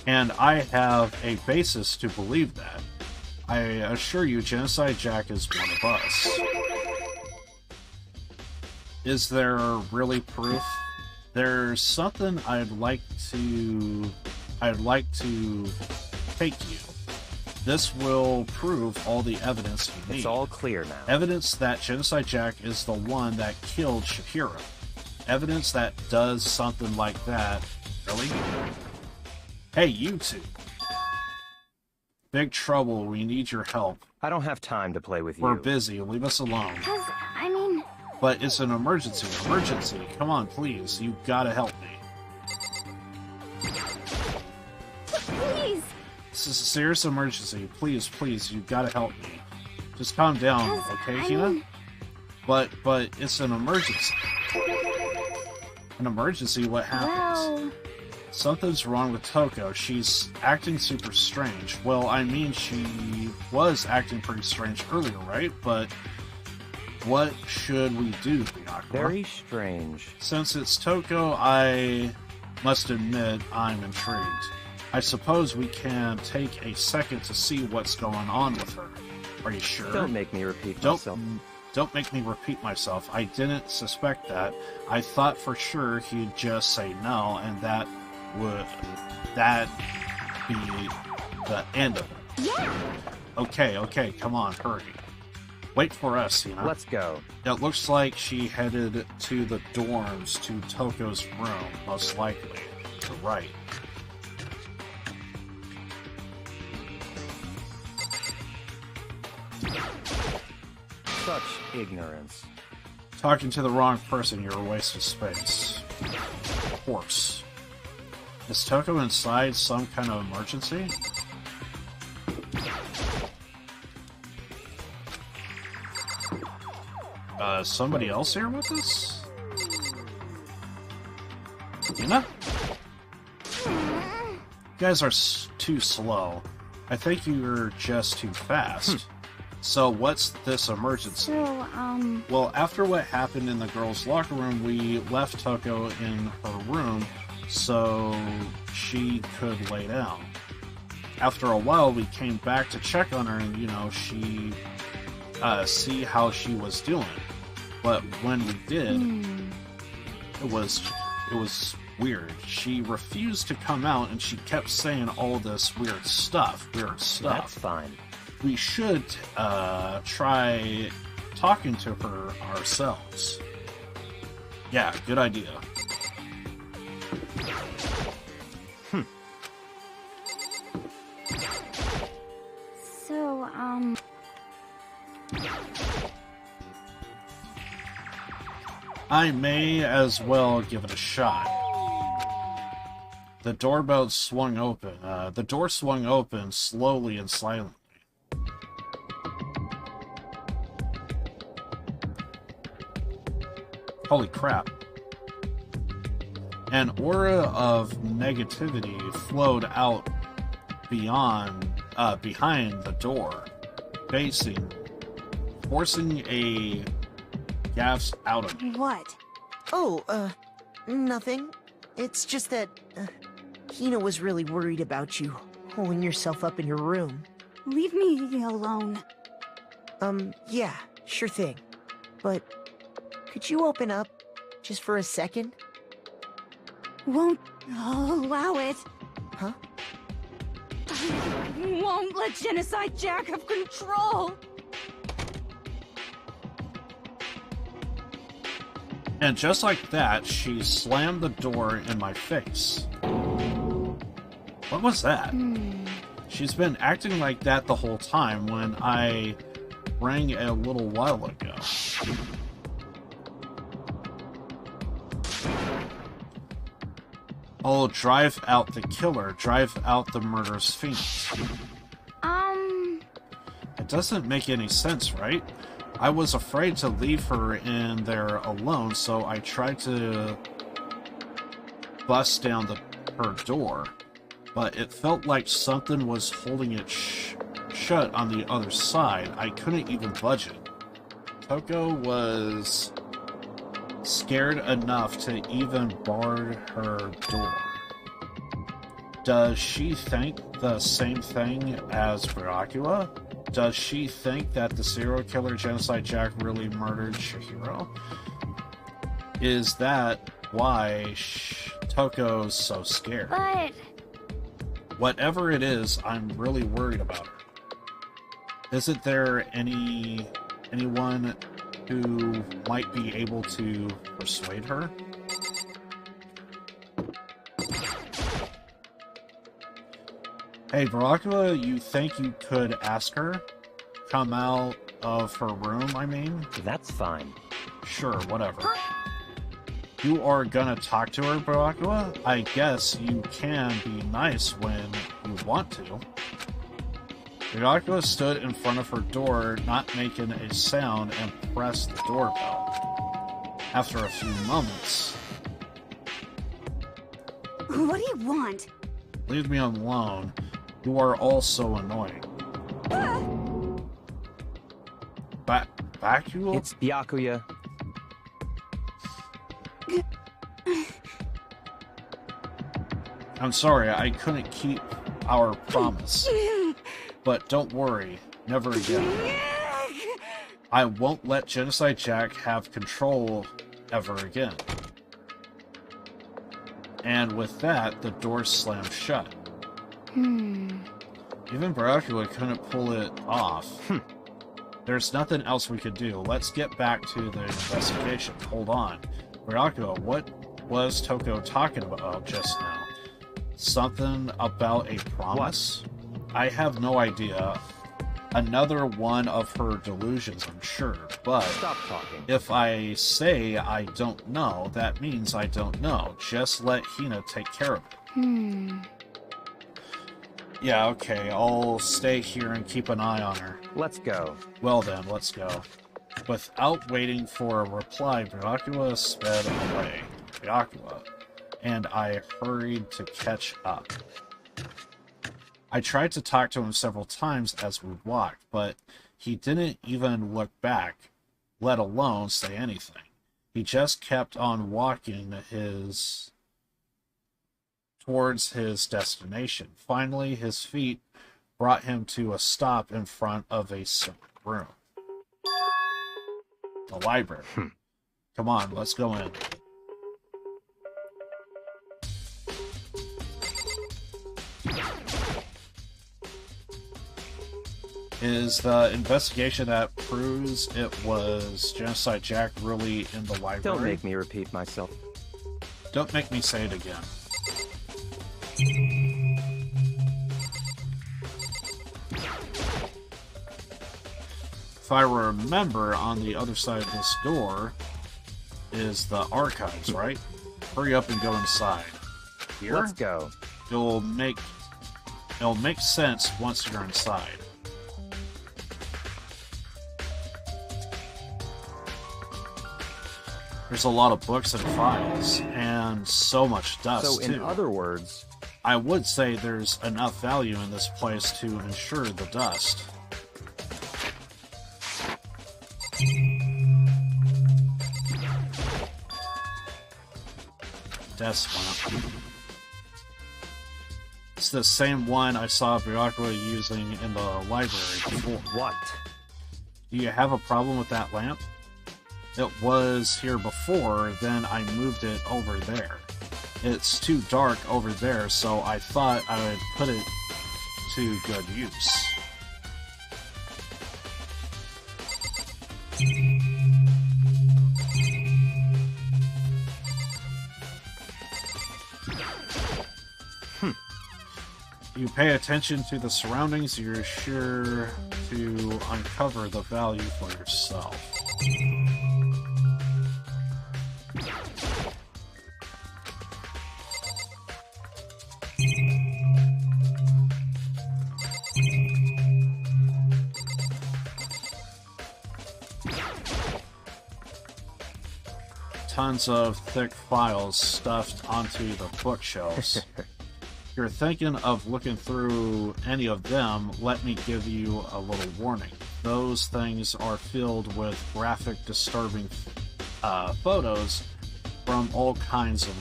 And I have a basis to believe that. I assure you, Genocide Jack is one of us. Is there really proof? There's something I'd like to take you. This will prove all the evidence you need. It's all clear now. Evidence that Genocide Jack is the one that killed Chihiro. Evidence that does something like that. Really? Hey, you two. Big trouble. We need your help. I don't have time to play with you. We're busy. Leave us alone. I mean... But it's an emergency. Emergency. Come on, please. You gotta help me. Please! This is a serious emergency. Please, please, you gotta help me. Just calm down, okay, Hina? But it's an emergency. An emergency? What happens? Well... Something's wrong with Toko. She's acting super strange. Well, I mean, she was acting pretty strange earlier, right? But what should we do, Byakuya? Very strange. Since it's Toko, I must admit I'm intrigued. I suppose we can take a second to see what's going on with her. Are you sure? Don't make me repeat Don't myself. don't make me repeat myself. I didn't suspect that. I thought for sure he'd just say no, and that would be the end of it. Yeah. Okay, come on, hurry. Wait for us, Let's go. It looks like she headed to the dorms to Toko's room, most likely. You're right. Such ignorance. Talking to the wrong person, you're a waste of space. Of course. Is Toko inside some kind of emergency? Somebody else here with us? Yuna? You guys are too slow. I think you're just too fast. So what's this emergency? So, Well, after what happened in the girls' locker room, we left Toko in her room so she could lay down. After a while, we came back to check on her and, see how she was doing. But when we did, it was weird. She refused to come out and she kept saying all this weird stuff. That's fine. We should try talking to her ourselves. Yeah, good idea. so, I may as well give it a shot. The doorbell swung open. The door swung open slowly and silently. Holy crap. An aura of negativity flowed out behind the door, forcing a gasp out of me. What? Oh, nothing. It's just that, Hina was really worried about you, holding yourself up in your room. Leave me alone. Yeah, sure thing. But, could you open up, just for a second? Won't allow it. Huh? I won't let Genocide Jack have control. And just like that, she slammed the door in my face. What was that? She's been acting like that the whole time when I rang a little while ago. Oh, drive out the killer. Drive out the murderous fiend. It doesn't make any sense, right? I was afraid to leave her in there alone, so I tried to bust down her door. But it felt like something was holding it shut on the other side. I couldn't even budge it. Toko was scared enough to even bar her door. Does she think the same thing as Dracula? Does she think that the serial killer Genocide Jack really murdered Chihiro? Is that why Toko's so scared? but... Whatever it is, I'm really worried about her. Isn't there anyone who might be able to persuade her? Hey, Dracula, you think you could ask her? Come out of her room, I mean? That's fine. Sure, whatever. You are gonna talk to her, Dracula? I guess you can be nice when you want to. Dracula stood in front of her door, not making a sound, and pressed the doorbell. After a few moments... What do you want? Leave me alone. You are all so annoying. Bacula? It's Byakuya. I'm sorry, I couldn't keep our promise. But don't worry, never again. I won't let Genocide Jack have control ever again. And with that, the door slammed shut. Even Barackula couldn't pull it off. There's nothing else we could do. Let's get back to the investigation. Hold on. Barackula, what was Toko talking about just now? Something about a promise? What? I have no idea. Another one of her delusions, I'm sure, but stop talking. If I say I don't know, that means I don't know. Just let Hina take care of it. Yeah, okay, I'll stay here and keep an eye on her. Let's go. Well then, let's go. Without waiting for a reply, Byakuya sped away. Byakuya. And I hurried to catch up. I tried to talk to him several times as we walked, but he didn't even look back, let alone say anything. He just kept on walking towards his destination. Finally, his feet brought him to a stop in front of a room. The library. Come on, let's go in. Is the investigation that proves it was Genocide Jack really in the library? Don't make me repeat myself. Don't make me say it again. If I remember, on the other side of this door is the archives, right? Hurry up and go inside. Here? Let's go. It'll make sense once you're inside. There's a lot of books and files, and so much dust, So, in too. other words, I would say there's enough value in this place to ensure the dust. Desk lamp. It's the same one I saw Byakuya using in the library before. What? Do you have a problem with that lamp? It was here before, then I moved it over there. It's too dark over there, so I thought I would put it to good use. You pay attention to the surroundings, you're sure to uncover the value for yourself. Tons of thick files stuffed onto the bookshelves. If you're thinking of looking through any of them, let me give you a little warning. Those things are filled with graphic, disturbing photos from all kinds of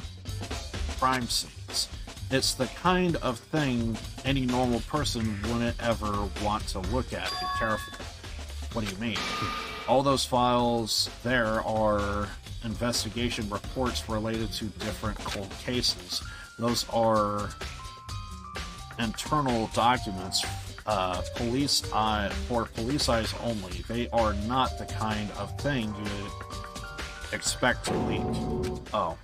crime scenes. It's the kind of thing any normal person wouldn't ever want to look at. Be careful. What do you mean? All those files there are investigation reports related to different cold cases. Those are internal documents for police eyes only. They are not the kind of thing you'd expect to leak. Oh.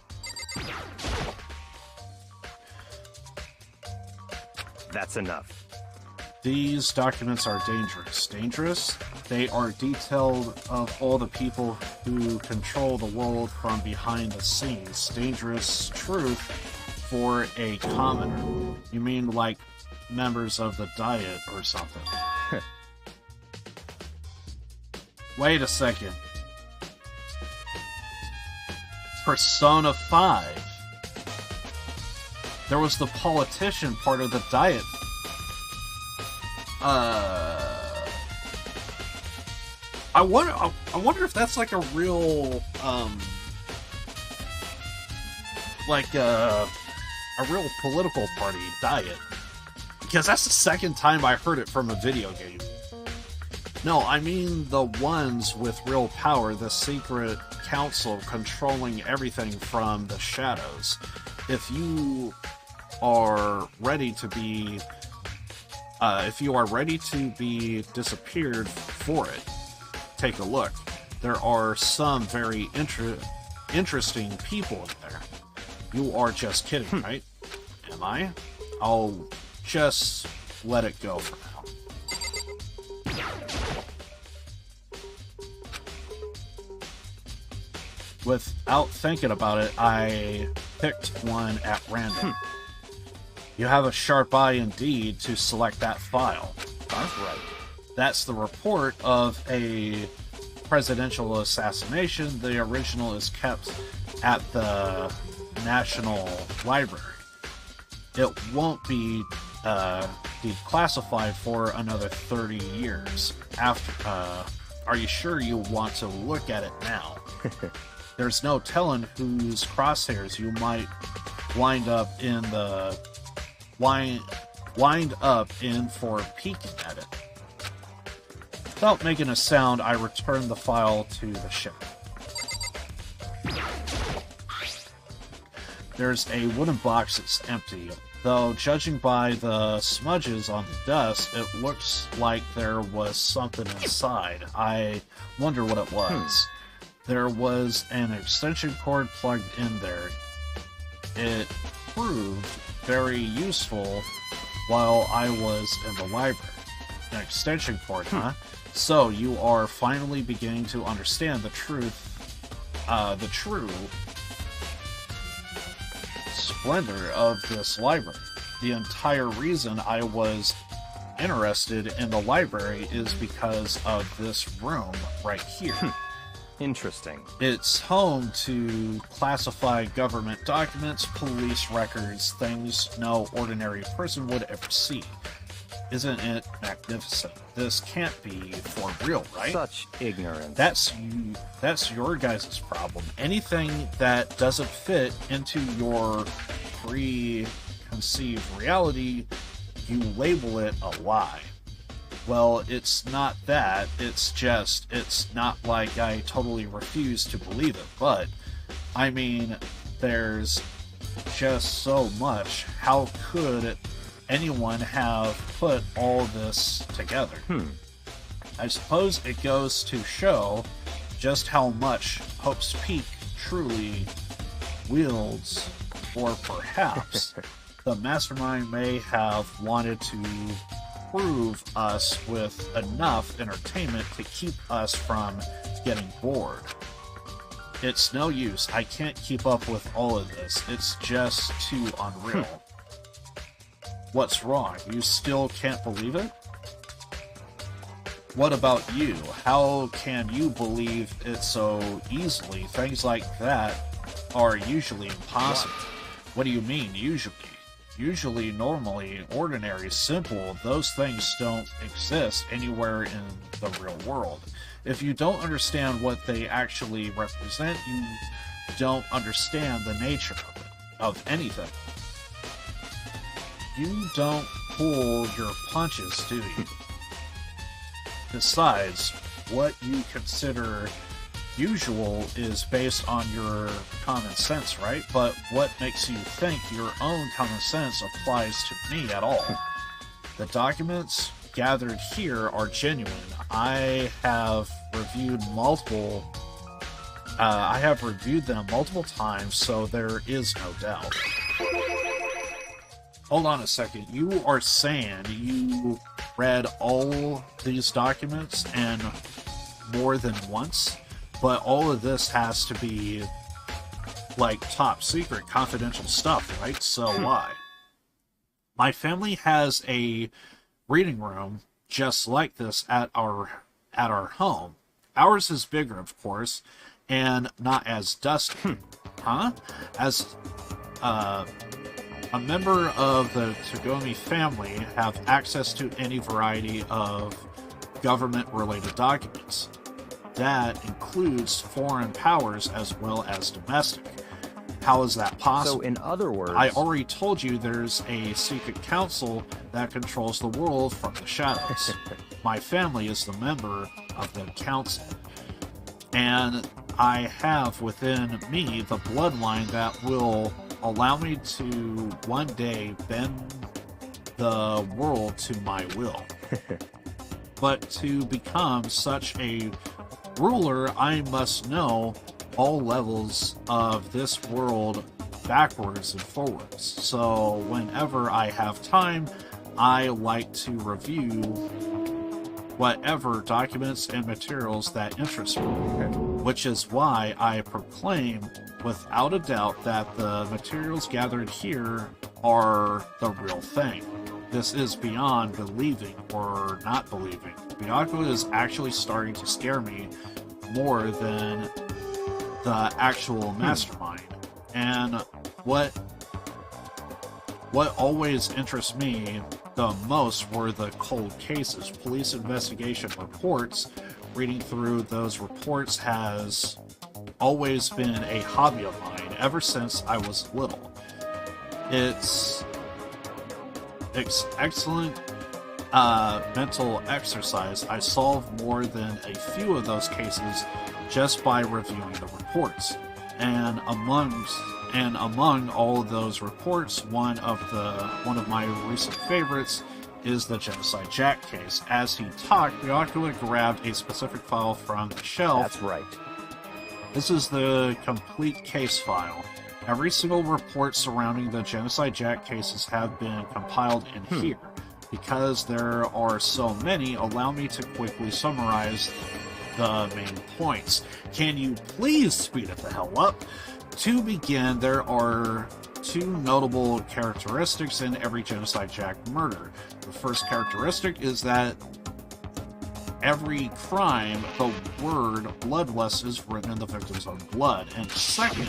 That's enough. These documents are dangerous. Dangerous? They are detailed of all the people who control the world from behind the scenes. Dangerous truth for a commoner. You mean like members of the Diet or something? Wait a second. Persona 5. There was the politician part of the Diet. I wonder if that's like a real a real political party diet. Because that's the second time I heard it from a video game. No, I mean the ones with real power, the secret council controlling everything from the shadows. If you are ready to be disappeared for it, take a look. There are some very interesting people in there. You are just kidding, right? Am I? I'll just let it go for now. Without thinking about it, I picked one at random. You have a sharp eye indeed to select that file. That's right. That's the report of a presidential assassination. The original is kept at the National Library. It won't be declassified for another 30 years. After, are you sure you want to look at it now? There's no telling whose crosshairs you might wind up in for peeking at it. Without making a sound, I return the file to the ship. There's a wooden box that's empty, though judging by the smudges on the dust, it looks like there was something inside. I wonder what it was. There was an extension cord plugged in there. It proved very useful while I was in the library. An extension cord, huh? So you are finally beginning to understand the true splendor of this library. The entire reason I was interested in the library is because of this room right here. Interesting. It's home to classified government documents, police records, things no ordinary person would ever see. Isn't it magnificent? This can't be for real, right? Such ignorance. That's your guys' problem. Anything that doesn't fit into your preconceived reality, you label it a lie. Well, it's not that. It's not like I totally refuse to believe it. But, I mean, there's just so much. How could anyone have put all this together? I suppose it goes to show just how much Hope's Peak truly wields, or perhaps the mastermind may have wanted to prove us with enough entertainment to keep us from getting bored. It's no use. I can't keep up with all of this. It's just too unreal. What's wrong? You still can't believe it? What about you? How can you believe it so easily? Things like that are usually impossible. What do you mean, usually? Usually, normally, ordinary, simple, those things don't exist anywhere in the real world. If you don't understand what they actually represent, you don't understand the nature of anything. You don't pull your punches, do you? Besides, what you consider usual is based on your common sense, right? But what makes you think your own common sense applies to me at all? The documents gathered here are genuine. I have reviewed them multiple times, so there is no doubt. Hold on a second. You are saying you read all these documents and more than once? But all of this has to be, like, top secret, confidential stuff, right? So why? My family has a reading room just like this at our home. Ours is bigger, of course, and not as dusty. Huh? As a member of the Togami family have access to any variety of government-related documents. That includes foreign powers as well as domestic. How is that So, possible? in other words, I already told you there's a secret council that controls the world from the shadows. My family is the member of the council. And I have within me the bloodline that will allow me to one day bend the world to my will. But to become such a ruler, I must know all levels of this world backwards and forwards. So whenever I have time, I like to review whatever documents and materials that interest me, which is why I proclaim without a doubt that the materials gathered here are the real thing. This is beyond believing or not believing. Byakuya is actually starting to scare me more than the actual mastermind. And what always interests me the most were the cold cases, police investigation reports. Reading through those reports has always been a hobby of mine ever since I was little. It's excellent mental exercise. I solved more than a few of those cases just by reviewing the reports. And among all of those reports, one of my recent favorites is the Genocide Jack case. As he talked, Byakuya grabbed a specific file from the shelf. That's right. This is the complete case file. Every single report surrounding the Genocide Jack cases have been compiled in here. Because there are so many, allow me to quickly summarize the main points. Can you please speed it the hell up? To begin, there are two notable characteristics in every Genocide Jack murder. The first characteristic is that every crime, the word bloodless is written in the victim's own blood. And second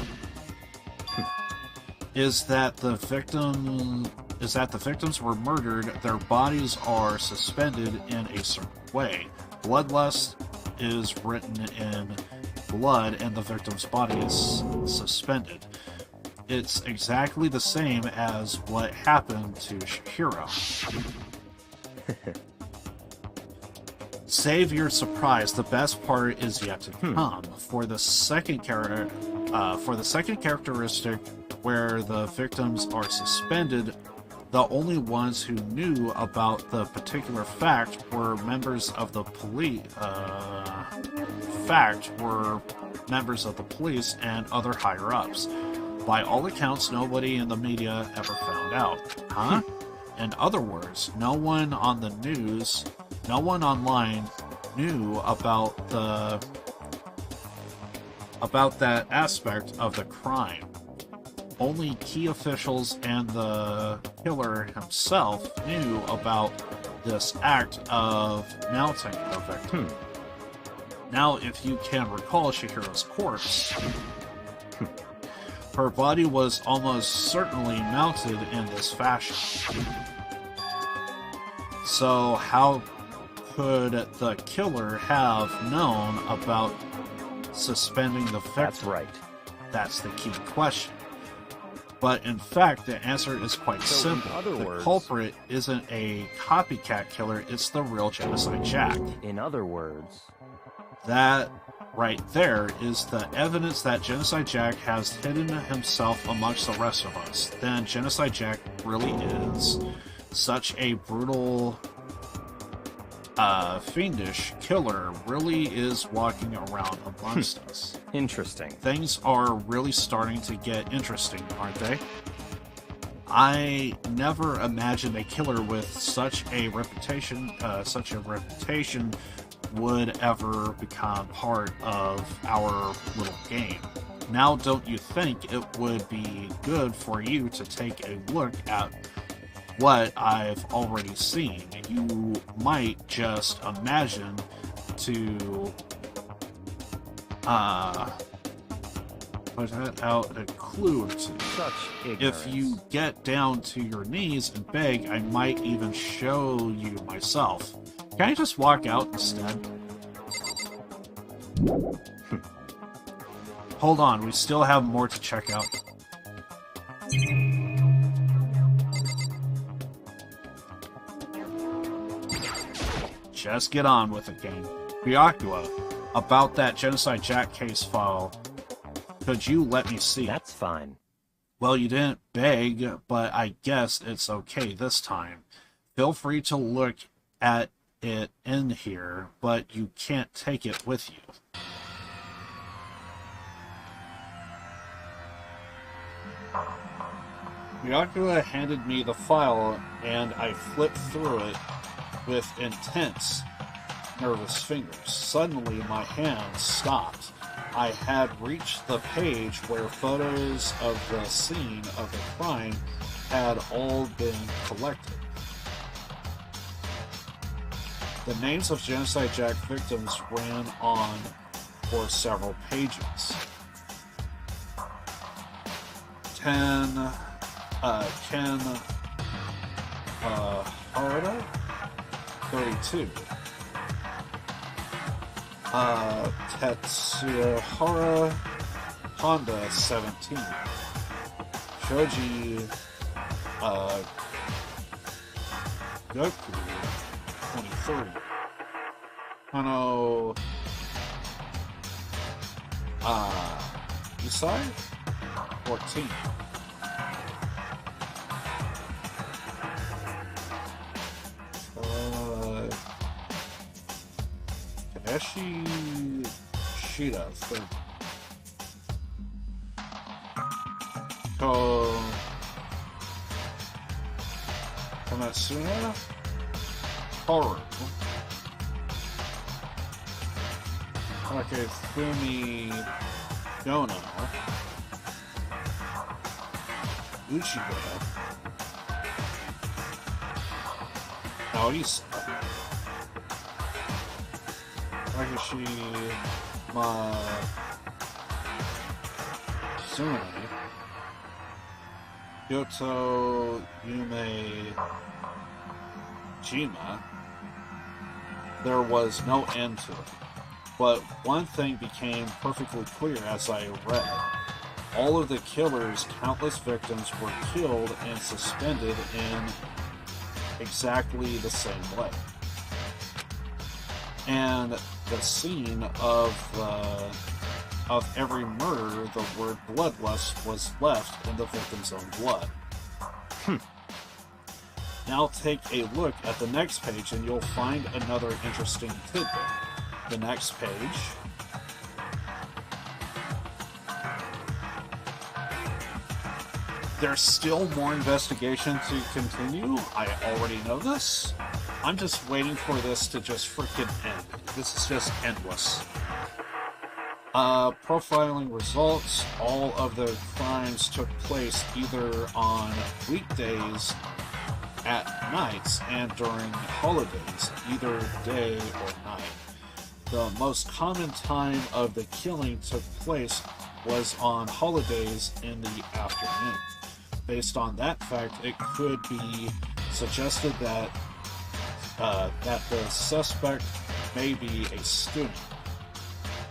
is that the victims were murdered, their bodies are suspended in a certain way. Bloodlust is written in blood and the victim's body is suspended. It's exactly the same as what happened to Shihiro. Save your surprise. The best part is yet to come. For the second characteristic, where the victims are suspended, the only ones who knew about the particular fact were members of the police. And other higher-ups. By all accounts, nobody in the media ever found out. Huh? In other words, no one on the news, no one online knew about that aspect of the crime. Only key officials and the killer himself knew about this act of mounting the victim. Now, if you can recall Shihiro's corpse, her body was almost certainly mounted in this fashion. So how could the killer have known about suspending the victim? That's right. That's the key question. But in fact, the answer is quite simple. The culprit isn't a copycat killer, it's the real Genocide Jack. In other words, that right there is the evidence that Genocide Jack has hidden himself amongst the rest of us. Then Genocide Jack really is such a brutal, fiendish killer, really is walking around amongst us. Interesting. Things are really starting to get interesting, aren't they? I never imagined a killer with such a reputation would ever become part of our little game. Now, don't you think it would be good for you to take a look at what I've already seen? You might just imagine to put out a clue or two. Such ignorance. If you get down to your knees and beg, I might even show you myself. Can I just walk out instead? Hold on, we still have more to check out. Just get on with it, gang. Byakuya, about that Genocide Jack case file, could you let me see? That's fine. Well, you didn't beg, but I guess it's okay this time. Feel free to look at it in here, but you can't take it with you. Byakuya handed me the file, and I flipped through it with intense, nervous fingers. Suddenly, my hand stopped. I had reached the page where photos of the scene of the crime had all been collected. The names of Genocide Jack victims ran on for several pages. Ken Harada, 32. Tetsuhara Honda, 17. Shoji Goku, 23. Hano Isai, 14. Takeshi Shida, 30. Komatsuna Toru. Takefumi Dono. Uchiba. Naoisa. Takeshi Matsune. Kyoto Yume Jima. There was no end to it. But one thing became perfectly clear as I read. All of the killer's countless victims were killed and suspended in exactly the same way. And the scene of every murder, the word bloodlust was left in the victim's own blood. Now take a look at the next page and you'll find another interesting tidbit. The next page there's still more investigation to continue. I already know this. I'm just waiting for this to just freaking end. This is just endless. Profiling results. All of the crimes took place either on weekdays, at nights, and during holidays, either day or night. The most common time of the killing took place was on holidays in the afternoon. Based on that fact, it could be suggested that the suspect may be a student.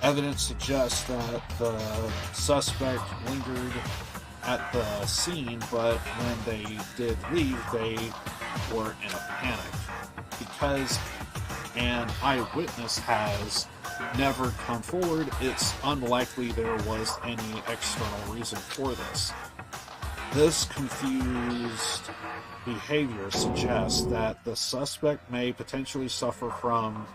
Evidence suggests that the suspect lingered at the scene, but when they did leave, they were in a panic. Because an eyewitness has never come forward, it's unlikely there was any external reason for this. This confused behavior suggests that the suspect may potentially suffer from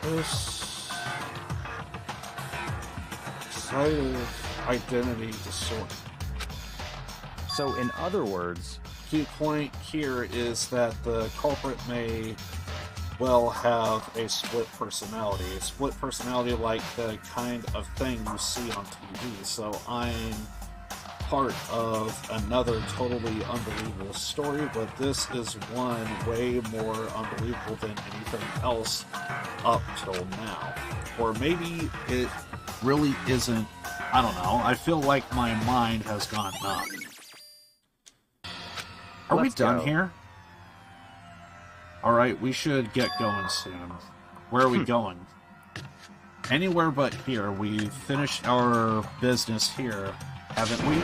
dissociative identity disorder. So, in other words, key point here is that the culprit may well have a split personality. A split personality like the kind of thing you see on TV. So I'm part of another totally unbelievable story, but this is one way more unbelievable than anything else up till now. Or maybe it really isn't. I don't know. I feel like my mind has gone numb. Are we done here? Alright, we should get going soon. Where are we going? Anywhere but here. We finished our business here. haven't we?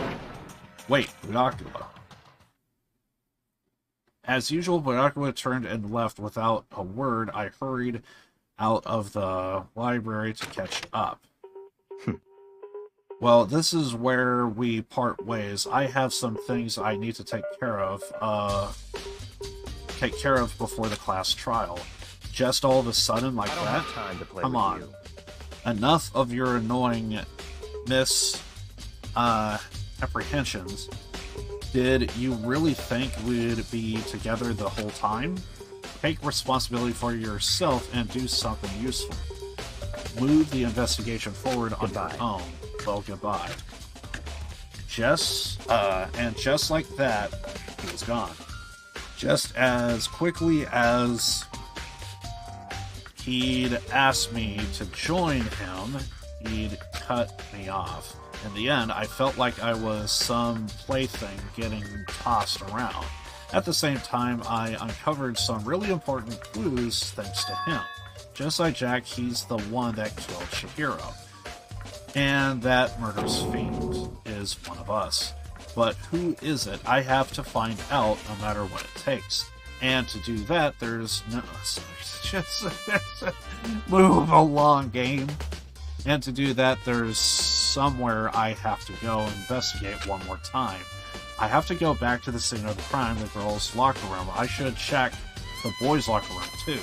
Wait, Binocular. As usual, Binocular turned and left without a word. I hurried out of the library to catch up. Well, this is where we part ways. I have some things I need to take care of before the class trial. Just all of a sudden like I don't that? have time to play Come with on. you. Enough of your annoying apprehensions. Did you really think we'd be together the whole time? Take responsibility for yourself and do something useful. Move the investigation forward on your own. Well, goodbye. And just like that, he was gone. Just as quickly as he'd asked me to join him, he'd cut me off. In the end, I felt like I was some plaything getting tossed around. At the same time, I uncovered some really important clues thanks to him. Just like Jack, he's the one that killed Chihiro. And that murderous fiend is one of us. But who is it? I have to find out no matter what it takes. And to do that, there's no... Just move along, game. And to do that, there's somewhere I have to go investigate one more time. I have to go back to the scene of the crime, the girls' locker room. I should check the boys' locker room too.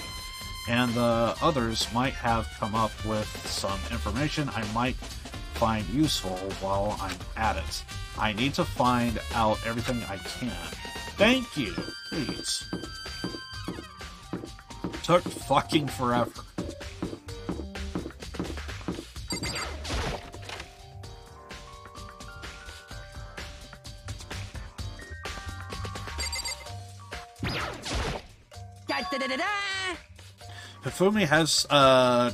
And the others might have come up with some information I might find useful while I'm at it. I need to find out everything I can. Thank you, please. Took fucking forever. Hifumi has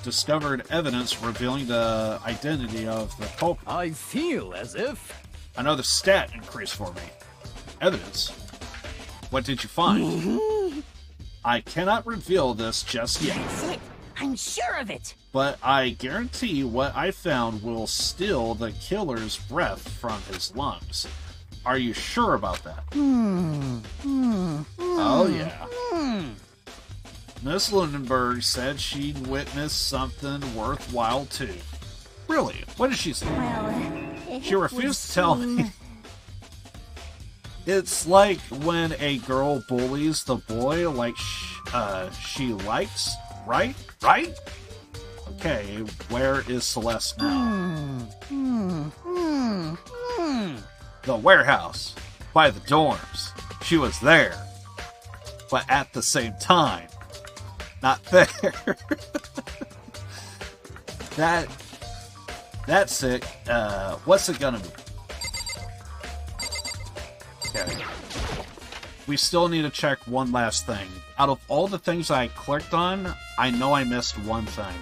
discovered evidence revealing the identity of the culprit. I feel as if... Another stat increase for me. Evidence. What did you find? I cannot reveal this just yet. That's it. I'm sure of it. But I guarantee what I found will steal the killer's breath from his lungs. Are you sure about that? Oh, yeah. Miss Lundenberg said she'd witnessed something worthwhile, too. Really? What did she say? Well, She refused to tell me. It's like when a girl bullies the boy like she likes, right? Right? Okay, where is Celeste now? The warehouse. By the dorms. She was there. But at the same time, not there. That's it. What's it gonna be? Okay. We still need to check one last thing. Out of all the things I clicked on, I know I missed one thing.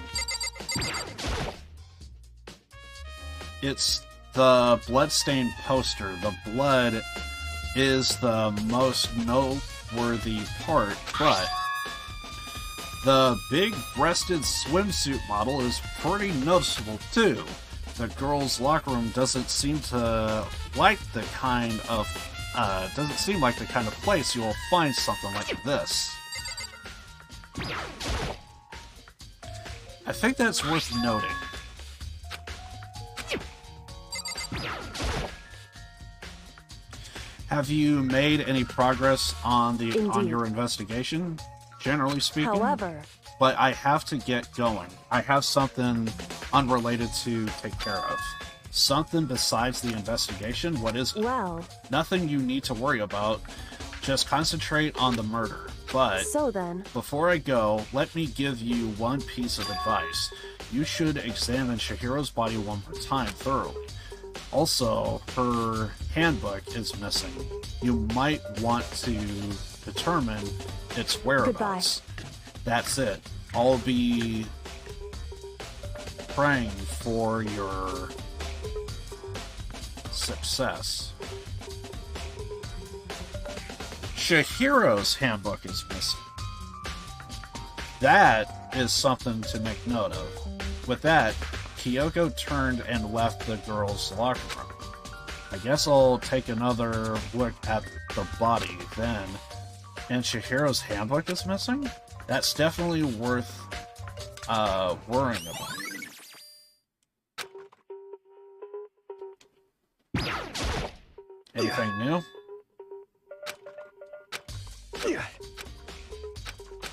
It's the bloodstained poster. The blood is the most noteworthy part, but the big-breasted swimsuit model is pretty noticeable too. The girls' locker room doesn't seem like the kind of place you'll find something like this. I think that's worth noting. Have you made any progress on your investigation? Generally speaking. However, but I have to get going. I have something unrelated to take care of. Something besides the investigation? What is it? well, Nothing you need to worry about. Just concentrate on the murder. But so then, before I go, let me give you one piece of advice. You should examine Chihiro's body one more time thoroughly. Also, her handbook is missing. You might want to determine its whereabouts. That's it. I'll be praying for your success. Chihiro's handbook is missing. That is something to make note of. With that, Kyoko turned and left the girls' locker room. I guess I'll take another look at the body then. And Chihiro's handbook is missing? That's definitely worth worrying about. Anything new?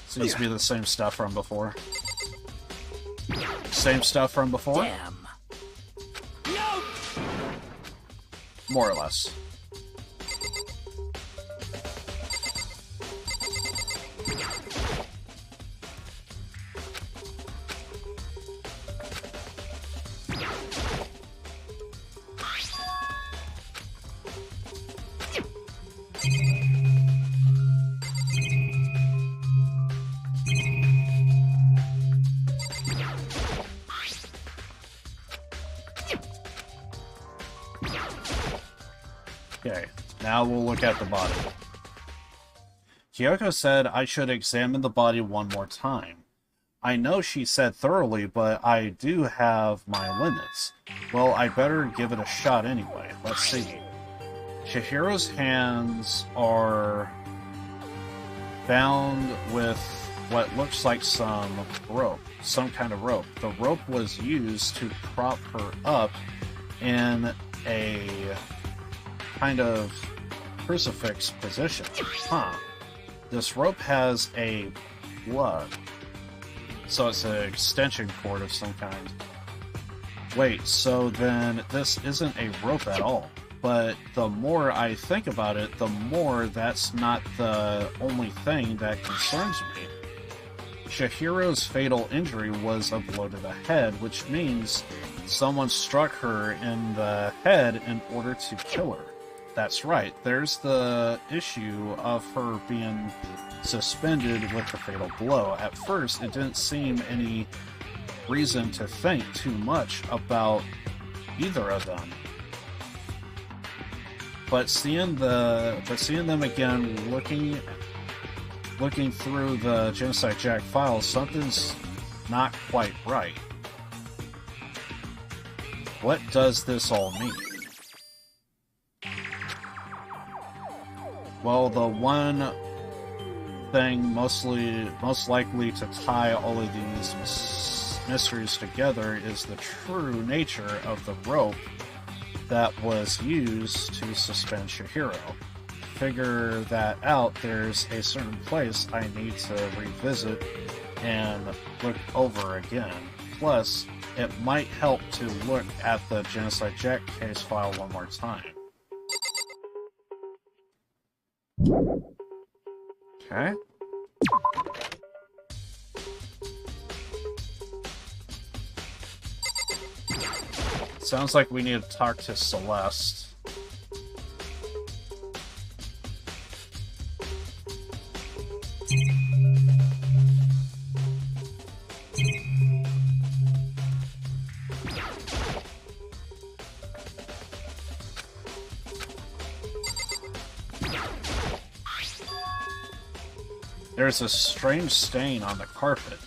Seems to be the same stuff from before. Same stuff from before? Damn. More or less. Okay, now we'll look at the body. Kyoko said I should examine the body one more time. I know she said thoroughly, but I do have my limits. Well, I better give it a shot anyway. Let's see. Chihiro's hands are bound with what looks like some rope, some kind of rope. The rope was used to prop her up in a kind of crucifix position. Huh. This rope has a plug, so it's an extension cord of some kind. Wait, so then this isn't a rope at all. But the more I think about it, the more that's not the only thing that concerns me. Chihiro's fatal injury was a blow to the head, which means someone struck her in the head in order to kill her. That's right, there's the issue of her being suspended with the fatal blow. At first, it didn't seem any reason to think too much about either of them. But seeing them again, looking through the Genocide Jack files, something's not quite right. What does this all mean? Well, the one thing most likely to tie all of these mysteries together is the true nature of the rope that was used to suspend Chihiro. To figure that out, there's a certain place I need to revisit and look over again. Plus, it might help to look at the Genocide Jack case file one more time. Okay. Sounds like we need to talk to Celeste. There's a strange stain on the carpet.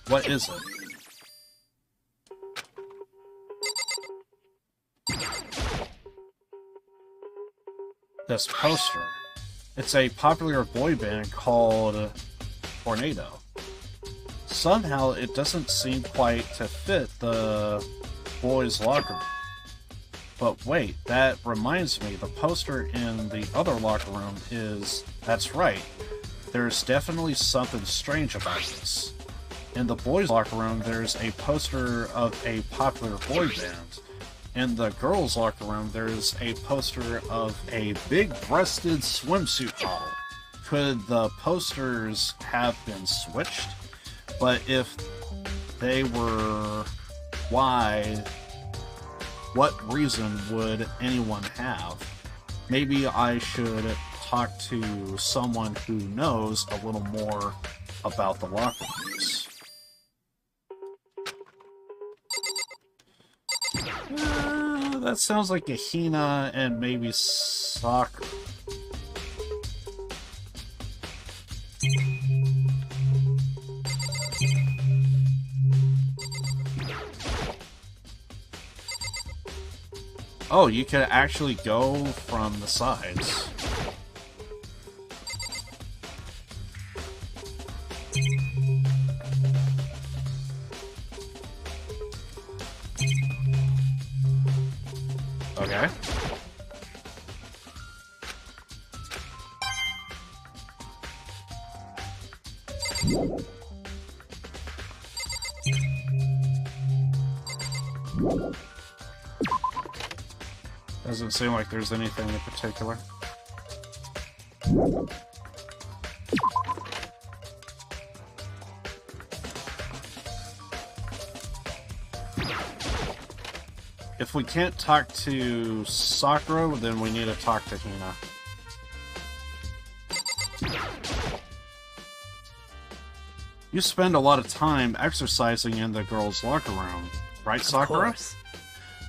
What is it? This poster. It's a popular boy band called Tornado. Somehow it doesn't seem quite to fit the boys' locker room. But wait, that reminds me, the poster in the other locker room is... That's right. There's definitely something strange about this. In the boys' locker room, there's a poster of a popular boy band. In the girls' locker room, there's a poster of a big-breasted swimsuit model. Could the posters have been switched? But if they were, why? What reason would anyone have? Maybe I should talk to someone who knows a little more about the locker rooms. That sounds like a Hina and maybe Sakura. Oh, you can actually go from the sides. Okay. Doesn't seem like there's anything in particular. If we can't talk to Sakura, then we need to talk to Hina. You spend a lot of time exercising in the girls' locker room, right, Sakura? Of course.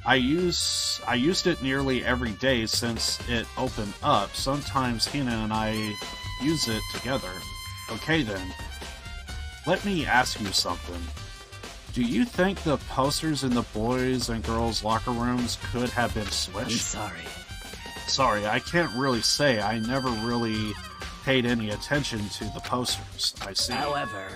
I used it nearly every day since it opened up. Sometimes Hina and I use it together. Okay then. Let me ask you something. Do you think the posters in the boys' and girls' locker rooms could have been I'm switched? sorry. Sorry, I can't really say. I never really paid any attention to the posters. I see. However,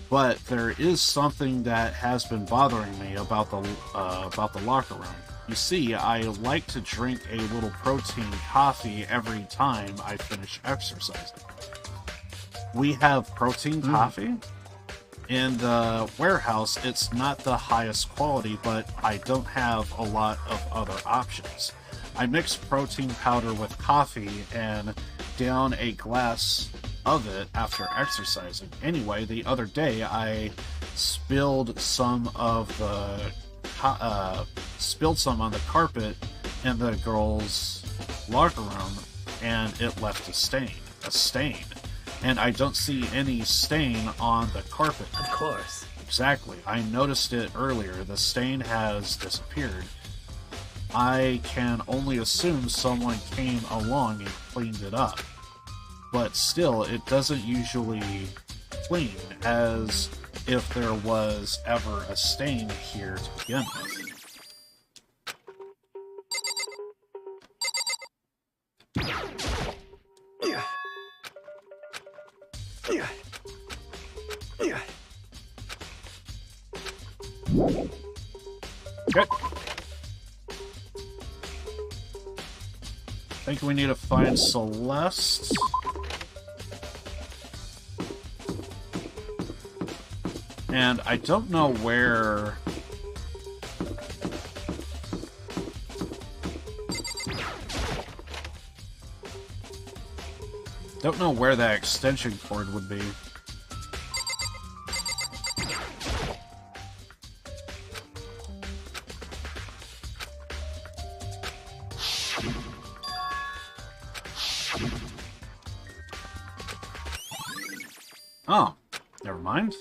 But there is something that has been bothering me about the locker room. You see, I like to drink a little protein coffee every time I finish exercising. We have protein coffee? In the warehouse, it's not the highest quality, but I don't have a lot of other options. I mix protein powder with coffee and down a glass of it after exercising. Anyway, the other day I spilled some on the carpet in the girls' locker room, and it left a stain. And I don't see any stain on the carpet. of course. Exactly. I noticed it earlier. The stain has disappeared. I can only assume someone came along and cleaned it up. But still, it doesn't usually clean as if there was ever a stain here to begin with. Okay. I think we need to find Celeste. And I don't know where... Don't know where that extension cord would be. Oh, never mind.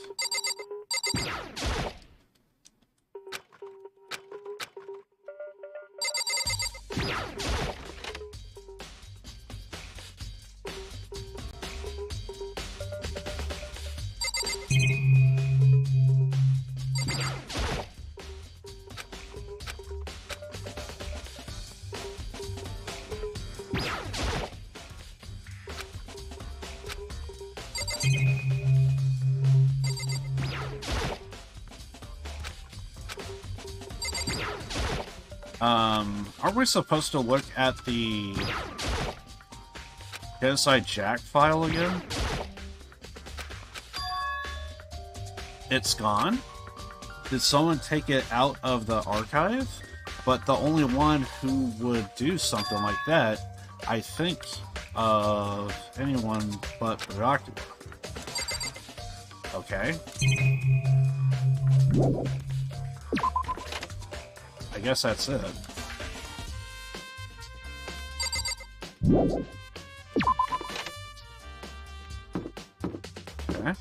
Aren't we supposed to look at the Genocide Jack file again? It's gone? Did someone take it out of the archive? But the only one who would do something like that, I think, of anyone but Dracula. Okay. I guess that's it. Okay.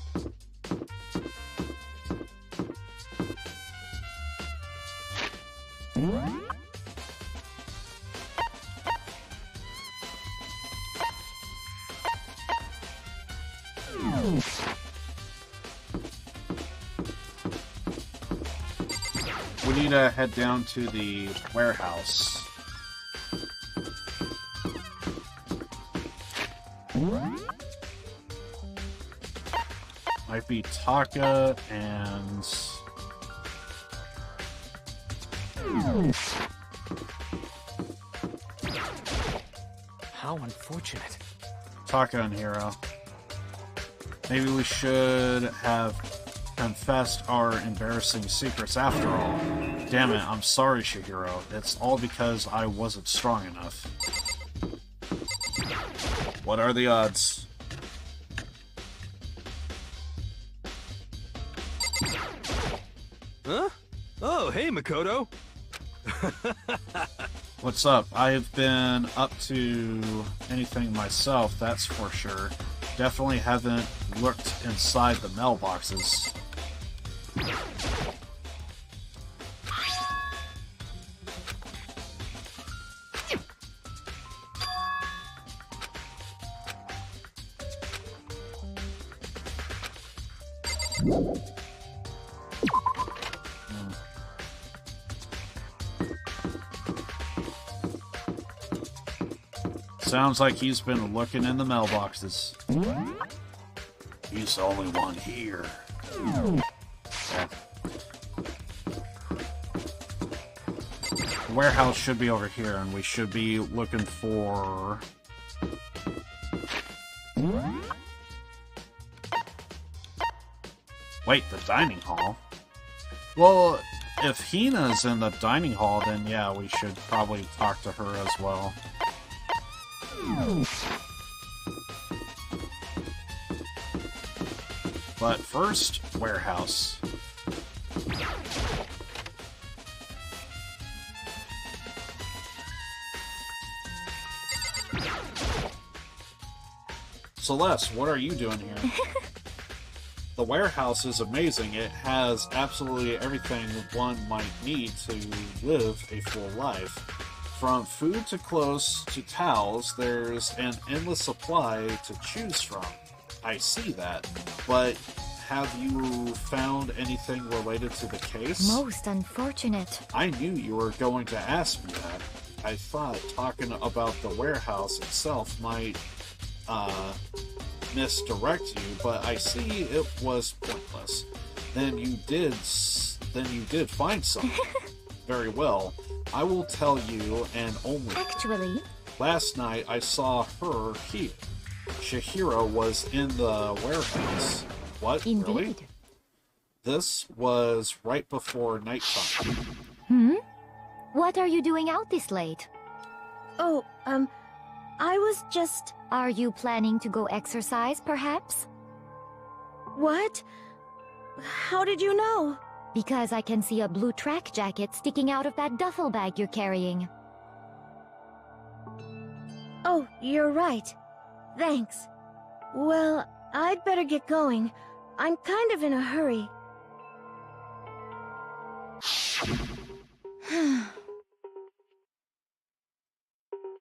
We need to head down to the warehouse Might be Taka and... How unfortunate. Taka and Hiro. Maybe we should have confessed our embarrassing secrets after all. Damn it, I'm sorry, Chihiro. It's all because I wasn't strong enough. What are the odds? Huh? Oh, hey, Makoto. What's up? I've been up to anything myself, that's for sure. Definitely haven't looked inside the mailboxes. Sounds like he's been looking in the mailboxes. He's the only one here. Yeah. The warehouse should be over here, and we should be looking for... Wait, the dining hall? Well, if Hina's in the dining hall, then yeah, we should probably talk to her as well. But first, warehouse. Celeste, what are you doing here? The warehouse is amazing. It has absolutely everything one might need to live a full life. From food to clothes to towels, there's an endless supply to choose from. I see that, but have you found anything related to the case? Most unfortunate. I knew you were going to ask me that. I thought talking about the warehouse itself might, misdirect you, but I see it was pointless. Then you did find something. Very well. I will tell you, and only... Actually... Last night I saw her here. Chihiro was in the warehouse. What? Indeed. Really? This was right before nighttime. Hmm? What are you doing out this late? Oh, I was just... Are you planning to go exercise, perhaps? What? How did you know? Because I can see a blue track jacket sticking out of that duffel bag you're carrying. Oh, you're right. Thanks. Well, I'd better get going. I'm kind of in a hurry.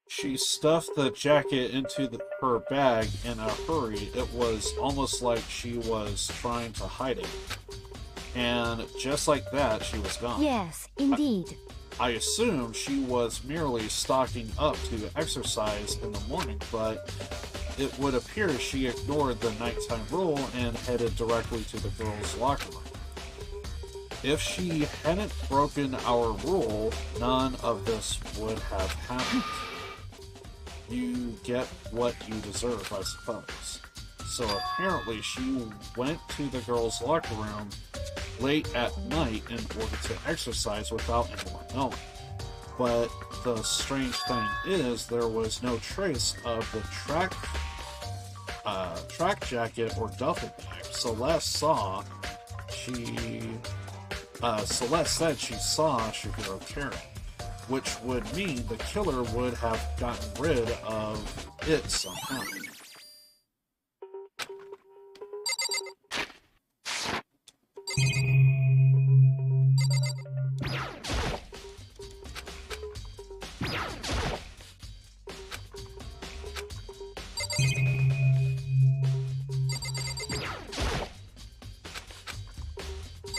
She stuffed the jacket into her bag in a hurry. It was almost like she was trying to hide it. And just like that, she was gone. Yes, indeed. I assumed she was merely stocking up to exercise in the morning, but it would appear she ignored the nighttime rule and headed directly to the girls' locker room. If she hadn't broken our rule, none of this would have happened. You get what you deserve, I suppose. So apparently she went to the girls' locker room late at night in order to exercise without anyone knowing. But the strange thing is, there was no trace of the track jacket or duffel bag. Celeste said she saw Chihiro carry, which would mean the killer would have gotten rid of it somehow.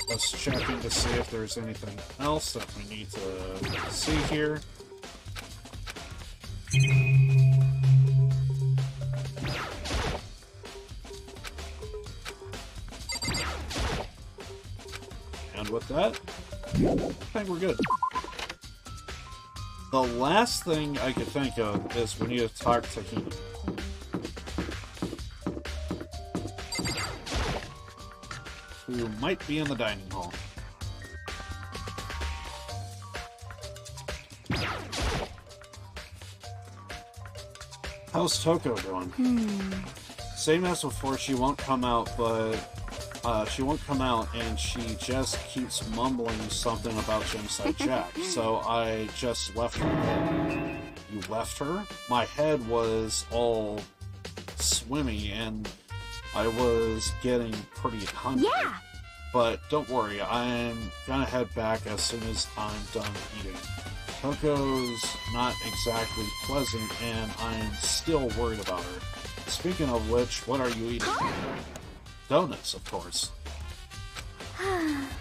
Let's check in to see if there's anything else that we need to see here. And with that, I think we're good. The last thing I could think of is we need to talk to Hina. Who might be in the dining hall. How's Toko doing? Same as before, she won't come out, but she won't come out, and she just keeps mumbling something about Genocide Jack. So I just left her. You left her? My head was all swimmy, and I was getting pretty hungry. Yeah. But don't worry, I'm gonna head back as soon as I'm done eating. Toko's not exactly pleasant, and I'm still worried about her. Speaking of which, what are you eating? Donuts, of course.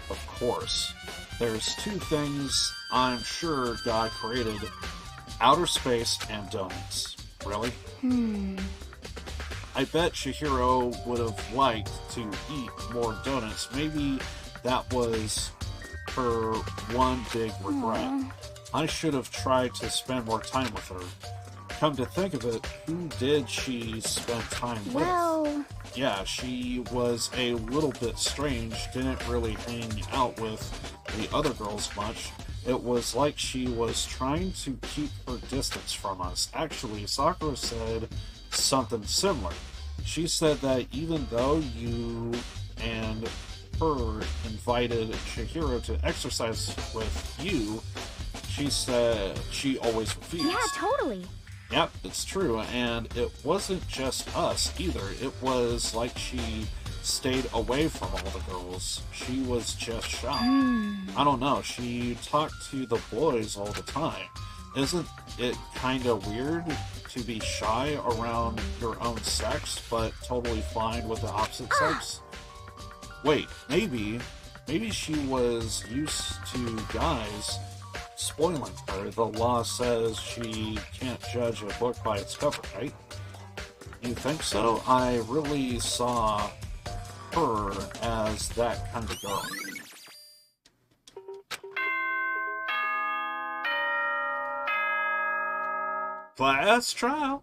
Of course. There's two things I'm sure God created: outer space and donuts. Really? I bet Chihiro would have liked to eat more donuts. Maybe that was her one big regret. I should have tried to spend more time with her. Come to think of it, who did she spend time with? Well... Yeah, she was a little bit strange, didn't really hang out with the other girls much. It was like she was trying to keep her distance from us. Actually, Sakura said something similar. She said that even though you and her invited Chihiro to exercise with you, she said she always refused. Yeah, totally. Yep, it's true, and it wasn't just us either. It was like she stayed away from all the girls. She was just shy. I don't know, she talked to the boys all the time. Isn't it kind of weird to be shy around your own sex, but totally fine with the opposite sex? Wait, maybe she was used to guys spoiling her. The law says she can't judge a book by its cover, right? You think so? I really saw her as that kind of girl. Class trial.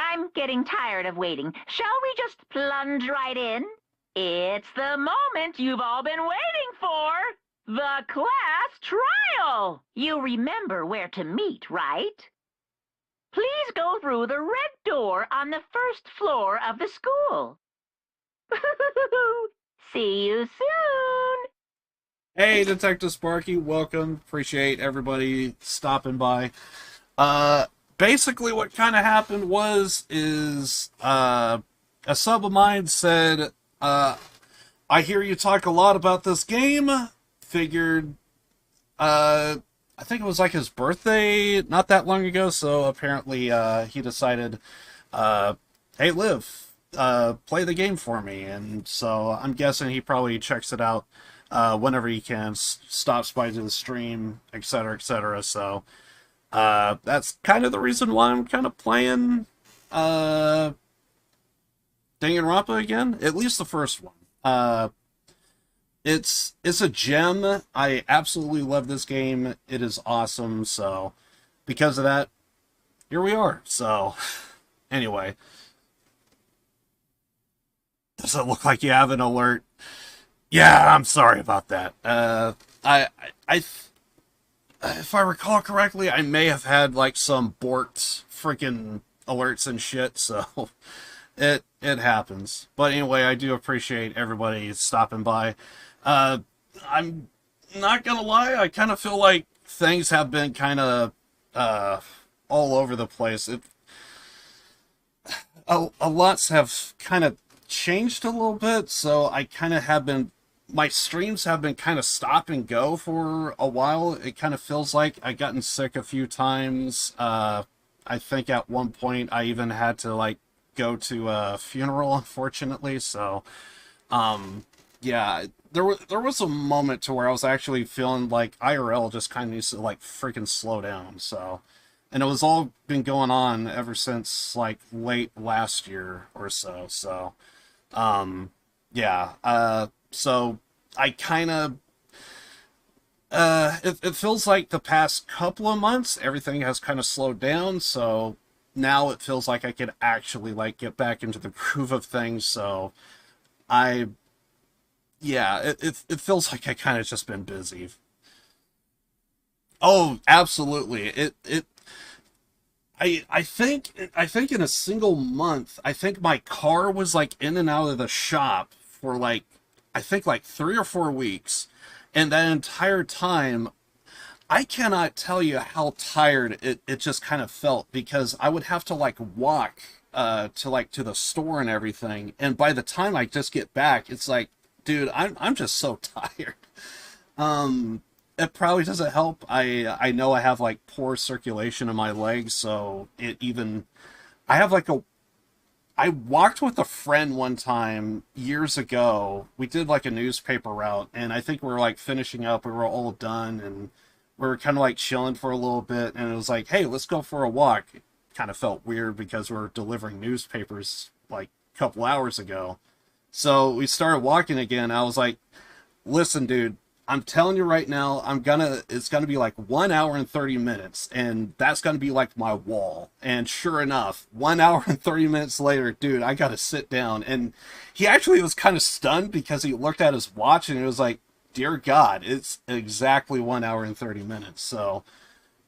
I'm getting tired of waiting. Shall we just plunge right in? It's the moment you've all been waiting for! The class trial! You remember where to meet, right? Please go through the red door on the first floor of the school. See you soon! Hey, Detective Sparky, welcome. Appreciate everybody stopping by. Basically what kind of happened is a sub of mine said, I hear you talk a lot about this game. Figured, I think it was like his birthday not that long ago, so apparently he decided, hey Liv, play the game for me. And so I'm guessing he probably checks it out whenever he can, stops by to the stream, etc., etc. So that's kind of the reason why I'm kind of playing Danganronpa again, at least the first one. It's a gem. I absolutely love this game. It is awesome. So because of that, here we are. So anyway, does it look like you have an alert? Yeah, I'm sorry about that. If I recall correctly, I may have had like some borked freaking alerts and shit, so it happens. But anyway, I do appreciate everybody stopping by. I'm not gonna lie, I kind of feel like things have been kind of all over the place. A lots have kind of changed a little bit, so I kind of have been, my streams have been kind of stop and go for a while. It kind of feels like I've gotten sick a few times. I think at one point I even had to like go to a funeral, unfortunately. So, yeah, there was a moment to where I was actually feeling like IRL just kind of needs to like freaking slow down. So, and it was all been going on ever since like late last year or so. So, yeah. So I kind of it feels like the past couple of months everything has kind of slowed down. So now it feels like I could actually like get back into the groove of things. So I yeah, it feels like I kind of just been busy. Oh, absolutely. I think in a single month, I think my car was like in and out of the shop for like I think like 3 or 4 weeks. And that entire time I cannot tell you how tired it just kind of felt because I would have to like walk to the store and everything. And by the time I just get back, it's like, dude, I'm just so tired. It probably doesn't help. I know I have like poor circulation in my legs, so I have like I walked with a friend one time years ago. We did like a newspaper route, and I think we were like finishing up. We were all done, and we were kind of like chilling for a little bit. And it was like, hey, let's go for a walk. It kind of felt weird because we were delivering newspapers like a couple hours ago. So we started walking again. I was like, listen, dude, I'm telling you right now, it's gonna be like 1 hour and 30 minutes, and that's gonna be like my wall. And sure enough, 1 hour and 30 minutes later, dude, I gotta sit down. And he actually was kind of stunned because he looked at his watch and it was like, dear God, it's exactly 1 hour and 30 minutes. So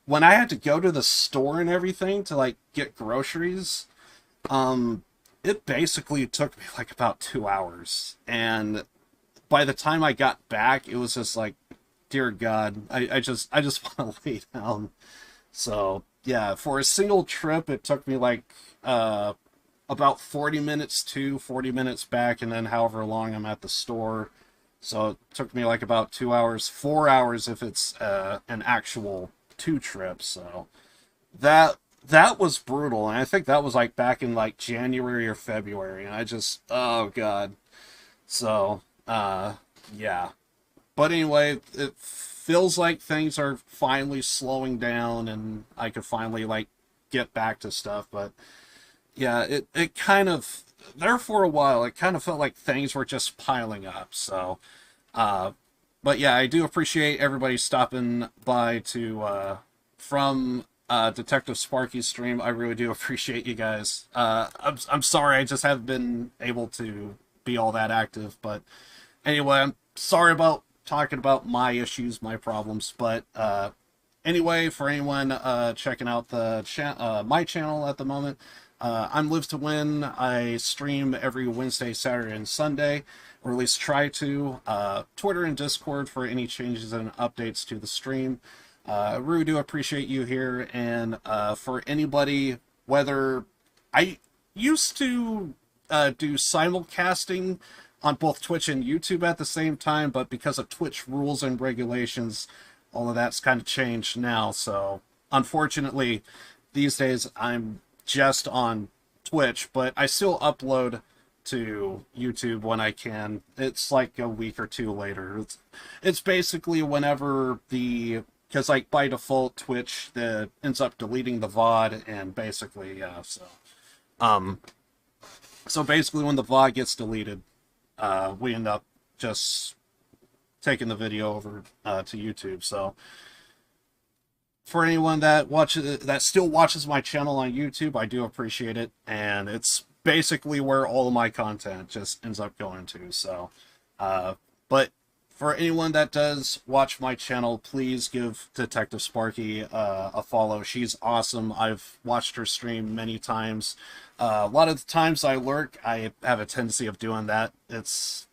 when I had to go to the store and everything to like get groceries, it basically took me like about 2 hours. And by the time I got back, it was just like, dear God, I just want to lay down. So yeah, for a single trip, it took me like about 40 minutes to 40 minutes back, and then however long I'm at the store. So it took me like about 2 hours, 4 hours if it's an actual 2 trip. So that was brutal, and I think that was like back in like January or February, and I just, oh God. So yeah. But anyway, it feels like things are finally slowing down and I could finally like get back to stuff. But yeah, it kind of, there for a while, it kind of felt like things were just piling up. So, but yeah, I do appreciate everybody stopping by from Detective Sparky's stream. I really do appreciate you guys. I'm sorry, I just haven't been able to be all that active, but anyway, I'm sorry about talking about my issues, my problems, but anyway, for anyone checking out my channel at the moment, I'm Live to Win. I stream every Wednesday, Saturday, and Sunday, or at least try to. Twitter and Discord for any changes and updates to the stream. I really do appreciate you here, and for anybody, whether I used to do simulcasting on both Twitch and YouTube at the same time, but because of Twitch rules and regulations, all of that's kind of changed now. So unfortunately, these days I'm just on Twitch, but I still upload to YouTube when I can. It's like a week or two later. It's basically whenever because like by default Twitch ends up deleting the VOD, and basically yeah. So basically when the VOD gets deleted, we end up just taking the video over to YouTube. So for anyone that still watches my channel on YouTube, I do appreciate it, and it's basically where all of my content just ends up going to. So but for anyone that does watch my channel, please give Detective Sparky a follow. She's awesome. I've watched her stream many times. A lot of the times I lurk, I have a tendency of doing that. It's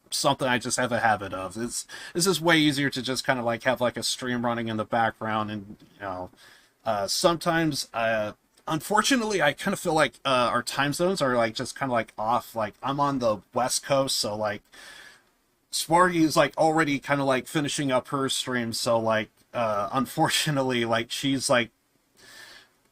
something I just have a habit of. It's just way easier to just kind of like have like a stream running in the background, and sometimes unfortunately I kind of feel like our time zones are like just kind of like off. Like I'm on the West Coast, so like Sparky is like already kind of like finishing up her stream, so like unfortunately like she's like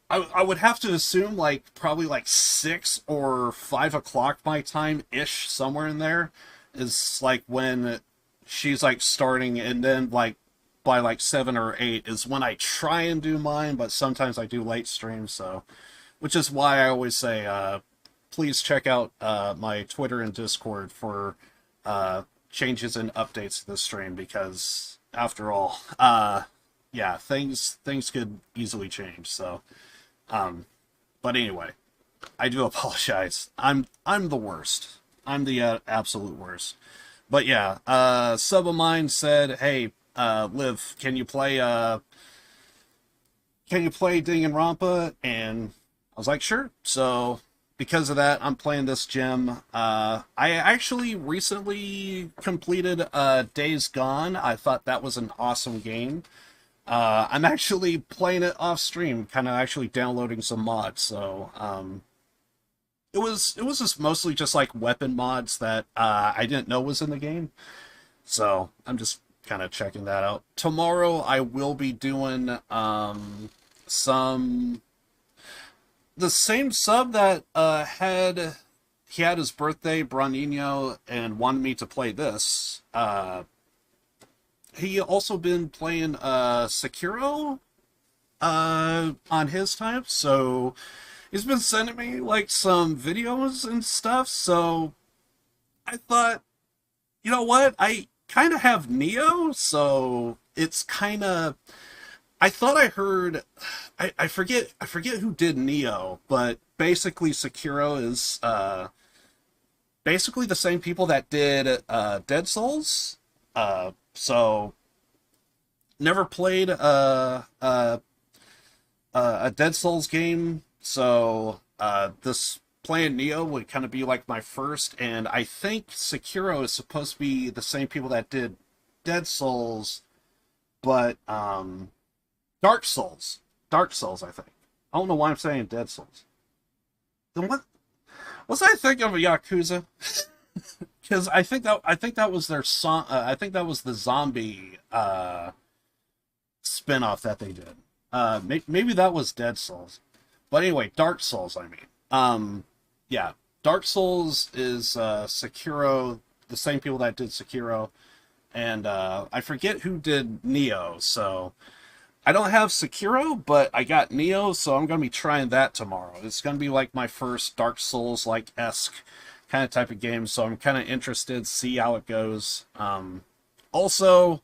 I would have to assume like probably like 6 or 5 o'clock my time ish, somewhere in there. is like when she's like starting, and then like by like 7 or 8 is when I try and do mine, but sometimes I do late streams, so which is why I always say please check out my Twitter and Discord for changes and updates to the stream, because after all, yeah, things could easily change. So, but anyway, I do apologize. I'm the worst. I'm the absolute worst. But yeah, sub of mine said, "Hey, Liv, can you play Danganronpa?" And I was like, "Sure." So because of that, I'm playing this gem. I actually recently completed Days Gone. I thought that was an awesome game. I'm actually playing it off stream, kind of actually downloading some mods. So it was just mostly just like weapon mods that I didn't know was in the game. So I'm just kind of checking that out. Tomorrow I will be doing the same sub that he had his birthday, Nioh, and wanted me to play this. He also been playing Sekiro on his time, so he's been sending me like some videos and stuff. So I thought, you know what, I kind of have Nioh, so it's kind of, I thought I heard, I forget who did Nioh, but basically Sekiro is basically the same people that did Dead Souls. So never played a Dead Souls game, so this playing Nioh would kind of be like my first, and I think Sekiro is supposed to be the same people that did Dead Souls, but Dark Souls, I think. I don't know why I'm saying Dead Souls. Then what was I thinking of? Yakuza? Because I think that was their song. I think that was the zombie spin-off that they did. Maybe that was Dead Souls. But anyway, Dark Souls, I mean. Yeah, Dark Souls is Sekiro, the same people that did Sekiro. And I forget who did Nioh, so I don't have Sekiro, but I got Nioh, so I'm going to be trying that tomorrow. It's going to be like my first Dark Souls-like-esque kind of type of game, so I'm kind of interested to see how it goes. Also,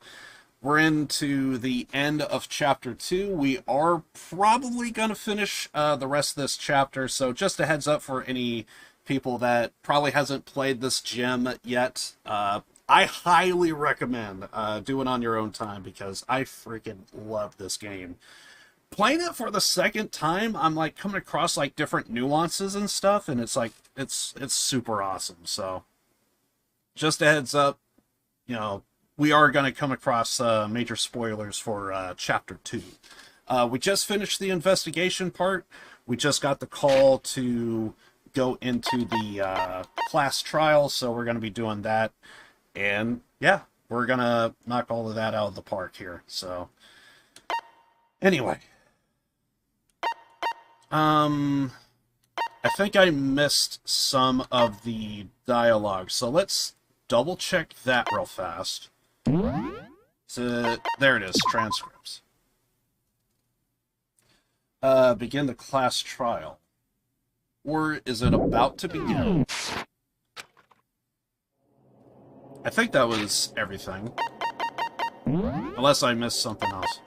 we're into the end of Chapter 2. We are probably going to finish the rest of this chapter, so just a heads up for any people that probably hasn't played this gem yet. I highly recommend doing it on your own time, because I freaking love this game. Playing it for the second time, I'm like coming across like different nuances and stuff, and it's like it's super awesome. So just a heads up, you know, we are going to come across major spoilers for Chapter 2. We just finished the investigation part. We just got the call to go into the class trial, so we're going to be doing that. And yeah, we're going to knock all of that out of the park here. So anyway, I think I missed some of the dialogue, so let's double check that real fast. So there it is, transcripts. Begin the class trial. Or is it about to begin? I think that was everything. Unless I missed something else.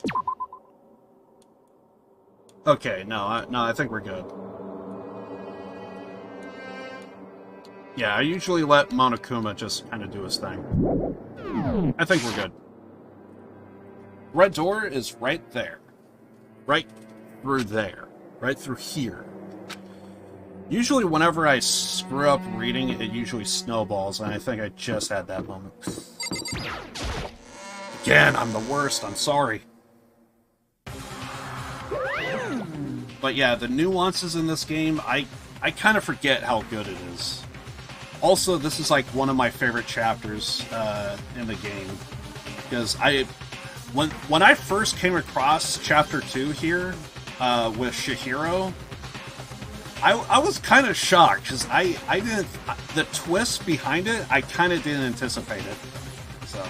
Okay, no, I think we're good. Yeah, I usually let Monokuma just kind of do his thing. I think we're good. Red door is right there. Right through there. Right through here. Usually whenever I screw up reading, it usually snowballs, and I think I just had that moment. Again, I'm the worst, I'm sorry. But yeah, the nuances in this game, I kind of forget how good it is. Also, this is like one of my favorite chapters in the game, because when I first came across Chapter 2 here with Chihiro, I was kind of shocked, because I didn't... The twist behind it, I kind of didn't anticipate it. So...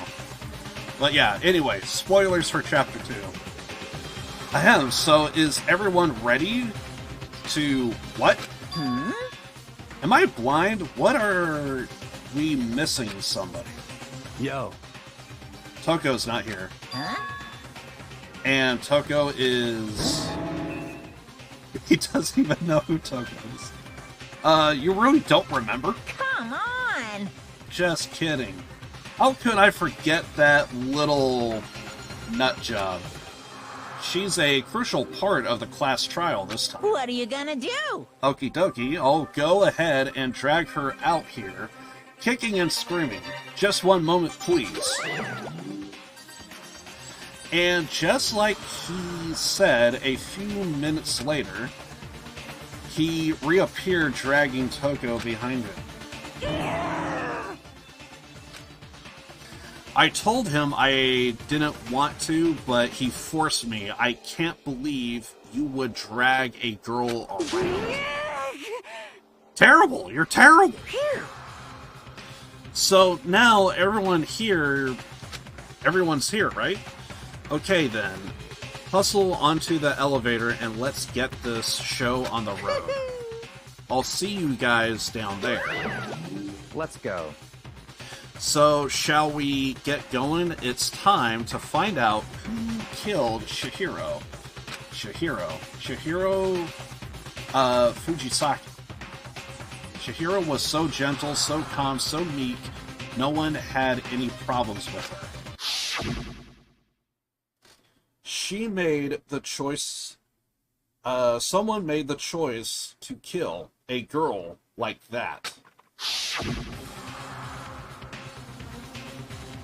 But yeah, anyway, spoilers for Chapter 2. Ahem, so is everyone ready to... What? Am I blind? What are we missing somebody? Yo. Toko's not here. Huh? And Toko is... He doesn't even know who Toko is. You really don't remember? Come on! Just kidding. How could I forget that little nut job? She's a crucial part of the class trial this time. What are you gonna do? Okie dokie, I'll go ahead and drag her out here, kicking and screaming. Just one moment, please. And just like he said a few minutes later, he reappeared dragging Toko behind him. I told him I didn't want to, but he forced me. I can't believe you would drag a girl around. Terrible! You're terrible! So now everyone's here, right? Okay then. Hustle onto the elevator and let's get this show on the road. I'll see you guys down there. Let's go. So, shall we get going? It's time to find out who killed Chihiro. Chihiro Fujisaki. Chihiro was so gentle, so calm, so meek, no one had any problems with her. She made the choice... someone made the choice to kill a girl like that.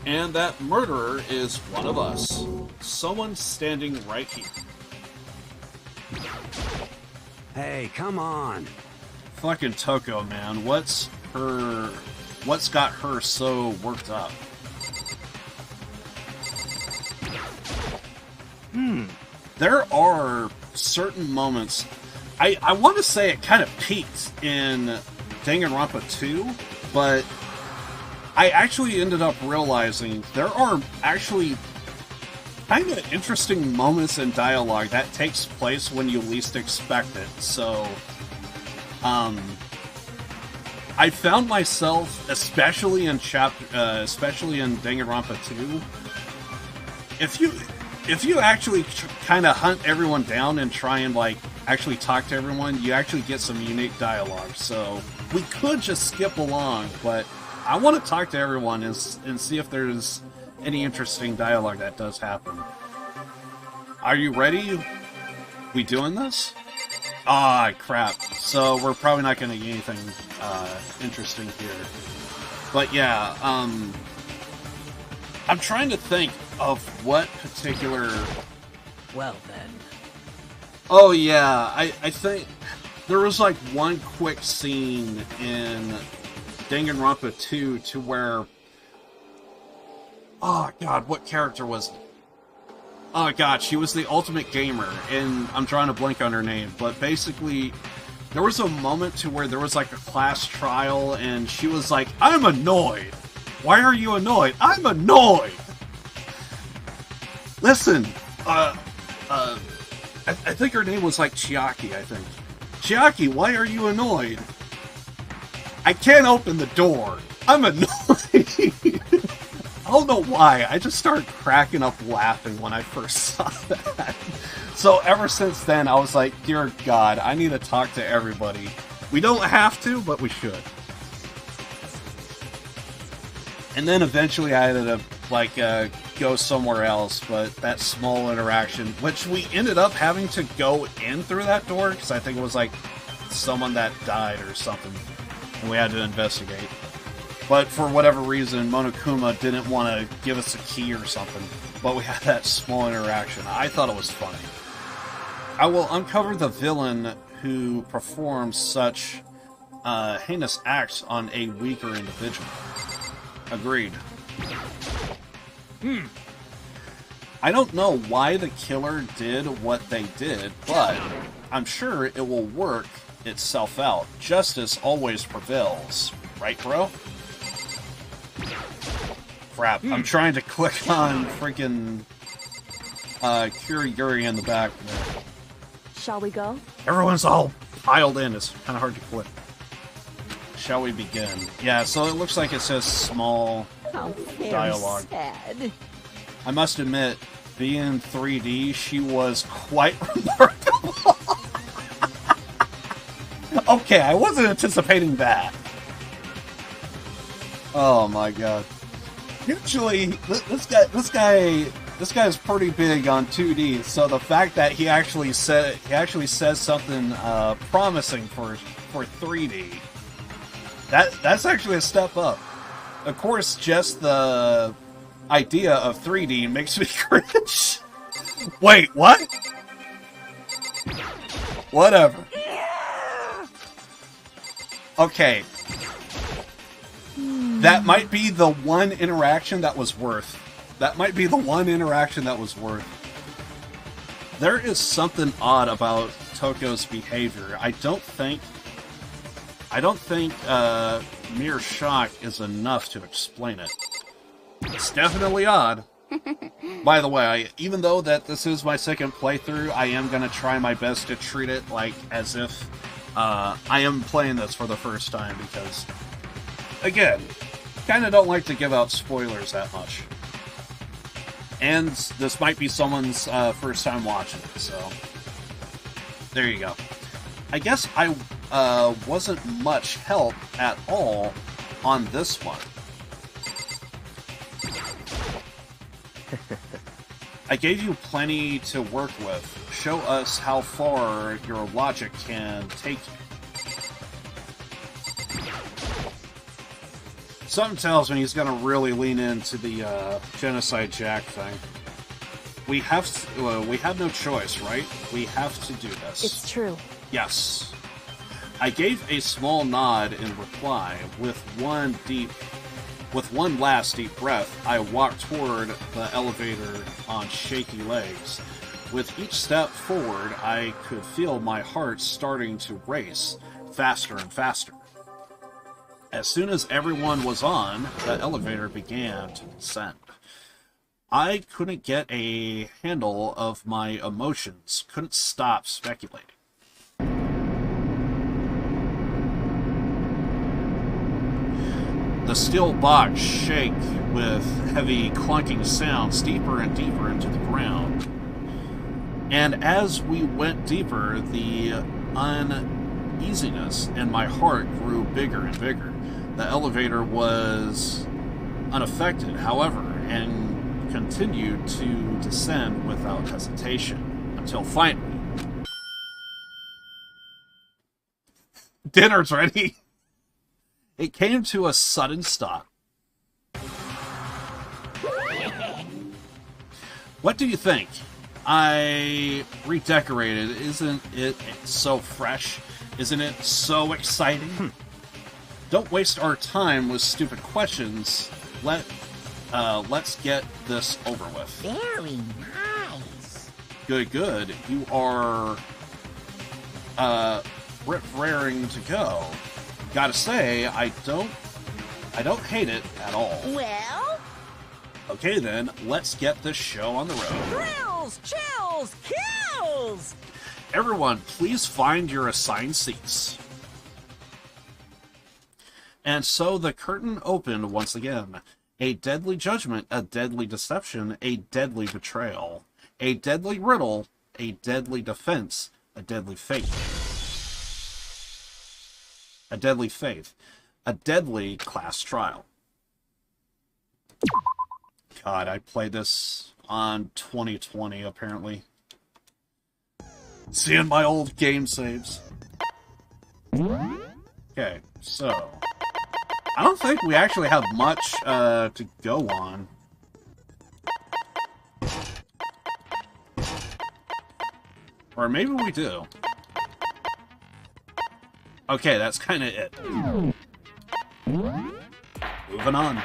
And that murderer is one of us. Someone standing right here. Hey, come on. Fucking Toko, man. What's got her so worked up? There are certain moments... I want to say it kind of peaked in Danganronpa 2, but... I actually ended up realizing there are actually kind of interesting moments in dialogue that takes place when you least expect it. So, I found myself, especially in Danganronpa 2, if you actually kind of hunt everyone down and try and like actually talk to everyone, you actually get some unique dialogue. So we could just skip along, but I want to talk to everyone and see if there's any interesting dialogue that does happen. Are you ready? We doing this? Ah, crap. So we're probably not going to get anything interesting here. But yeah, I'm trying to think of what particular... Well then. Oh yeah, I think there was like one quick scene in Danganronpa 2 to where... Oh god, what character was it? Oh god, she was the ultimate gamer, and I'm trying to blank on her name, but basically, there was a moment to where there was like a class trial, and she was like, I'm annoyed! Why are you annoyed? I'm annoyed! Listen, I think her name was like Chiaki, I think. Chiaki, why are you annoyed? I can't open the door. I'm annoyed. I don't know why. I just started cracking up laughing when I first saw that. So ever since then, I was like, dear God, I need to talk to everybody. We don't have to, but we should. And then eventually I ended up, like, go somewhere else, but that small interaction, which we ended up having to go in through that door, because I think it was, like, someone that died or something. And we had to investigate. But for whatever reason, Monokuma didn't want to give us a key or something. But we had that small interaction. I thought it was funny. I will uncover the villain who performs such heinous acts on a weaker individual. Agreed. I don't know why the killer did what they did, but I'm sure it will work itself out. Justice always prevails. Right, bro? Crap, I'm trying to click on freaking Kuriguri in the back. Shall we go? Everyone's all piled in. It's kind of hard to click. Shall we begin? Yeah, so it looks like it says small dialogue. Sad. I must admit, being 3D, she was quite remarkable. Okay, I wasn't anticipating that. Oh my god. Usually, this guy's pretty big on 2D. So the fact that he actually says something promising for 3D, that's actually a step up. Of course, just the idea of 3D makes me cringe. Wait, what? Whatever. Okay. That might be the one interaction that was worth. There is something odd about Toko's behavior. I don't think mere shock is enough to explain it. It's definitely odd. By the way, even though that this is my second playthrough, I am going to try my best to treat it like as if I am playing this for the first time, because, again, kind of don't like to give out spoilers that much. And this might be someone's first time watching it, so there you go. I guess I wasn't much help at all on this one. I gave you plenty to work with. Show us how far your logic can take you. Something tells me he's going to really lean into the Genocide Jack thing. We have no choice, right? We have to do this. It's true. Yes. I gave a small nod in reply. With one last deep breath, I walked toward the elevator on shaky legs. With each step forward, I could feel my heart starting to race, faster and faster. As soon as everyone was on, the elevator began to descend. I couldn't get a handle of my emotions, couldn't stop speculating. The steel box shake with heavy clunking sounds deeper and deeper into the ground. And as we went deeper, the uneasiness in my heart grew bigger and bigger. The elevator was unaffected, however, and continued to descend without hesitation, until finally... Dinner's ready! It came to a sudden stop. What do you think? I redecorated. Isn't it so fresh? Isn't it so exciting? Don't waste our time with stupid questions. Let's get this over with. Very nice. Good. You are raring to go. Gotta say, I don't hate it at all. Well? Okay then, let's get this show on the road. Thrills, chills, kills! Everyone, please find your assigned seats. And so the curtain opened once again. A deadly judgment, a deadly deception, a deadly betrayal. A deadly riddle, a deadly defense, a deadly fate. A deadly faith. A deadly class trial. God, I played this on 2020, apparently. Seeing my old game saves. Okay, so... I don't think we actually have much to go on. Or maybe we do. Okay, that's kind of it. Moving on.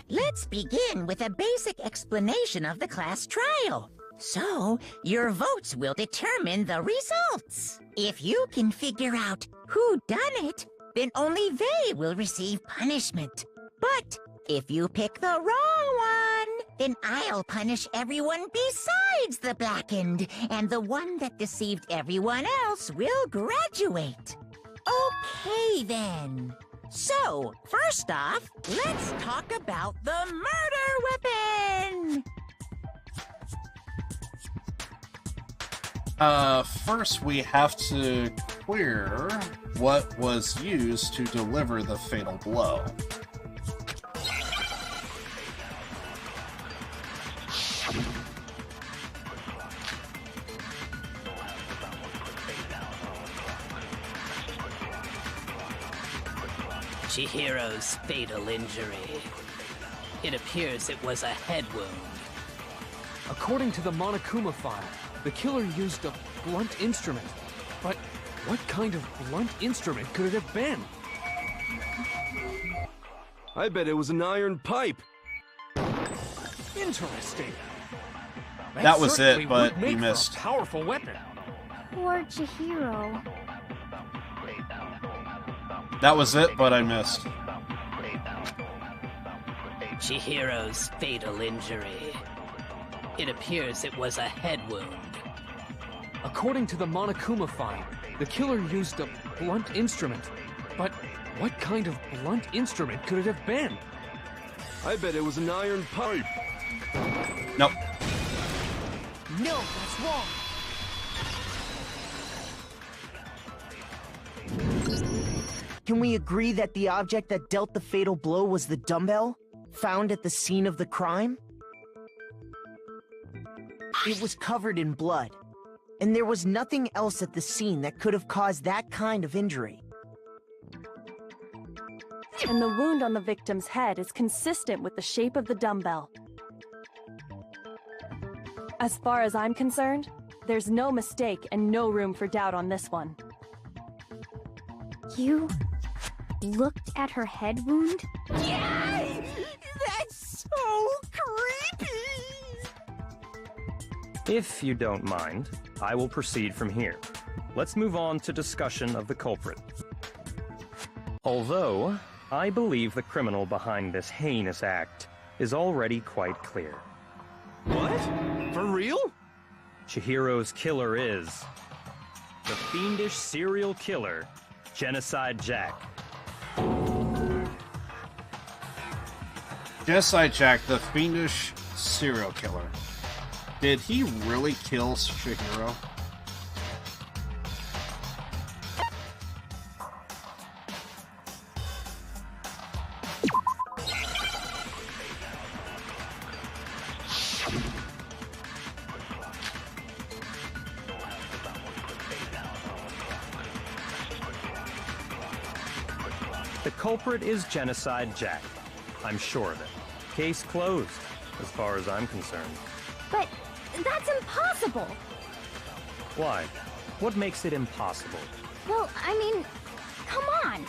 Let's begin with a basic explanation of the class trial. So, your votes will determine the results. If you can figure out who done it, then only they will receive punishment. But if you pick the wrong one, then I'll punish everyone besides the blackened, and the one that deceived everyone else will graduate. Okay, then. So, first off, let's talk about the murder weapon! First we have to clear what was used to deliver the fatal blow. Chihiro's fatal injury. It appears it was a head wound. According to the Monokuma file, the killer used a blunt instrument. But what kind of blunt instrument could it have been? I bet it was an iron pipe. Interesting. That was certainly it, but would make he for a missed. Powerful weapon. Poor Chihiro. That was it, but I missed. Chihiro's fatal injury. It appears it was a head wound. According to the Monokuma file, the killer used a blunt instrument. But what kind of blunt instrument could it have been? I bet it was an iron pipe. Nope. No, that's wrong. Can we agree that the object that dealt the fatal blow was the dumbbell, found at the scene of the crime? It was covered in blood, and there was nothing else at the scene that could have caused that kind of injury. And the wound on the victim's head is consistent with the shape of the dumbbell. As far as I'm concerned, there's no mistake and no room for doubt on this one. You looked at her head wound? Yay! That's so creepy! If you don't mind, I will proceed from here. Let's move on to discussion of the culprit. Although, I believe the criminal behind this heinous act is already quite clear. What? For real? Chihiro's killer is the fiendish serial killer, Genocide Jack. Genocide Jack, the fiendish serial killer. Did he really kill Chihiro? The culprit is Genocide Jack. I'm sure of it. Case closed, as far as I'm concerned. But that's impossible! Why? What makes it impossible? Well, I mean, come on!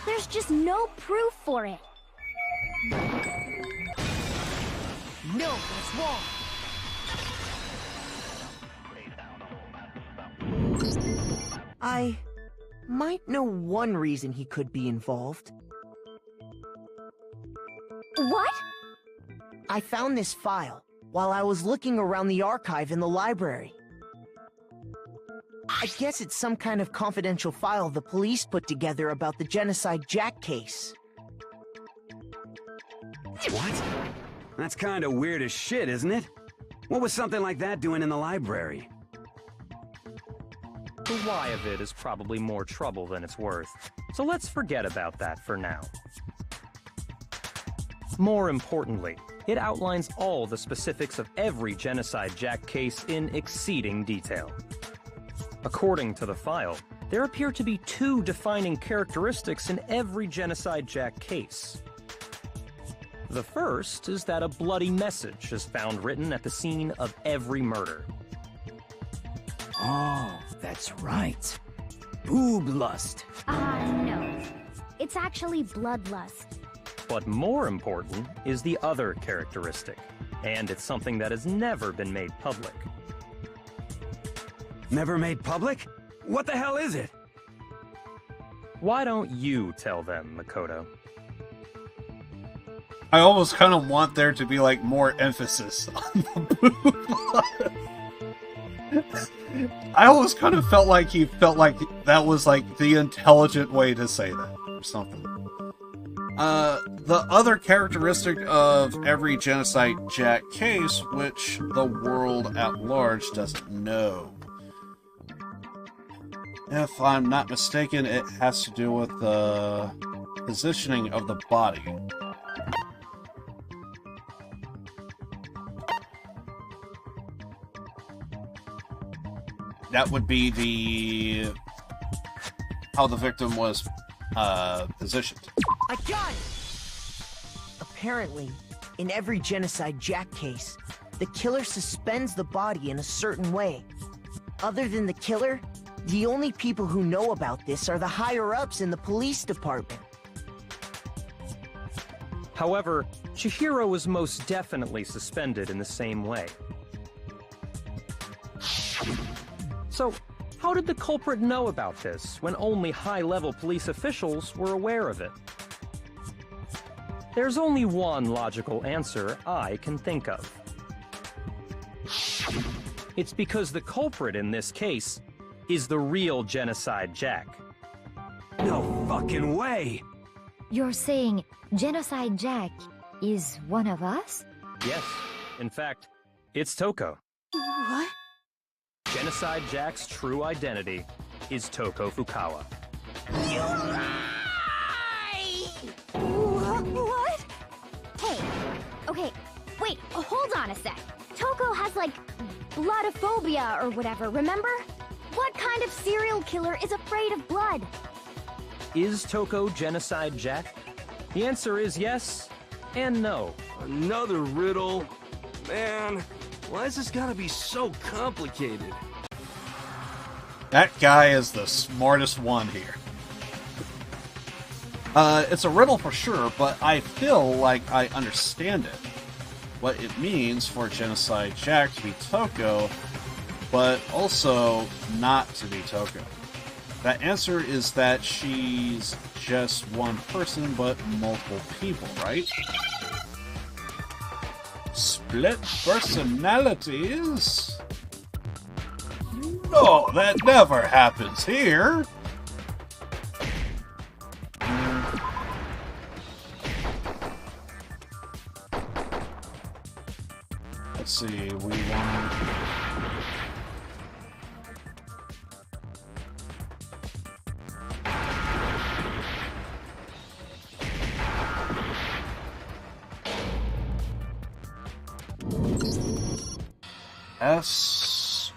There's just no proof for it. No, that's wrong! I might know one reason he could be involved. What? I found this file while I was looking around the archive in the library. I guess it's some kind of confidential file the police put together about the Genocide Jack case. What? That's kind of weird as shit, isn't it? What was something like that doing in the library? The why of it is probably more trouble than it's worth, so let's forget about that for now. More importantly, it outlines all the specifics of every Genocide Jack case in exceeding detail. According to the file, there appear to be two defining characteristics in every Genocide Jack case. The first is that a bloody message is found written at the scene of every murder. Oh, that's right. Boob lust. No. It's actually bloodlust. But more important is the other characteristic, And it's something that has never been made public. Never made public? What the hell is it? Why don't you tell them, Makoto? I almost kind of want there to be, like, more emphasis on the boob. I always kind of felt like he felt like that was, like, the intelligent way to say that, or something. The other characteristic of every Genocide Jack case, which the world at large doesn't know. If I'm not mistaken, it has to do with the positioning of the body. That would be how the victim was positioned. I got it! Apparently, in every Genocide Jack case, the killer suspends the body in a certain way. Other than the killer, the only people who know about this are the higher-ups in the police department. However, Chihiro was most definitely suspended in the same way. So, how did the culprit know about this when only high-level police officials were aware of it? There's only one logical answer I can think of. It's because the culprit in this case is the real Genocide Jack. No fucking way! You're saying Genocide Jack is one of us? Yes, in fact, it's Toko. What? Genocide Jack's true identity is Toko Fukawa. You lie! What? Hey, okay, wait, hold on a sec. Toko has, like, bloodophobia or whatever, remember? What kind of serial killer is afraid of blood? Is Toko Genocide Jack? The answer is yes and no. Another riddle? Man, why is this gotta be so complicated? That guy is the smartest one here. It's a riddle for sure, but I feel like I understand it. What it means for Genocide Jack to be Toko, but also not to be Toko. That answer is that she's just one person, but multiple people, right? Split personalities? No, that never happens here. Let's see, we want... S.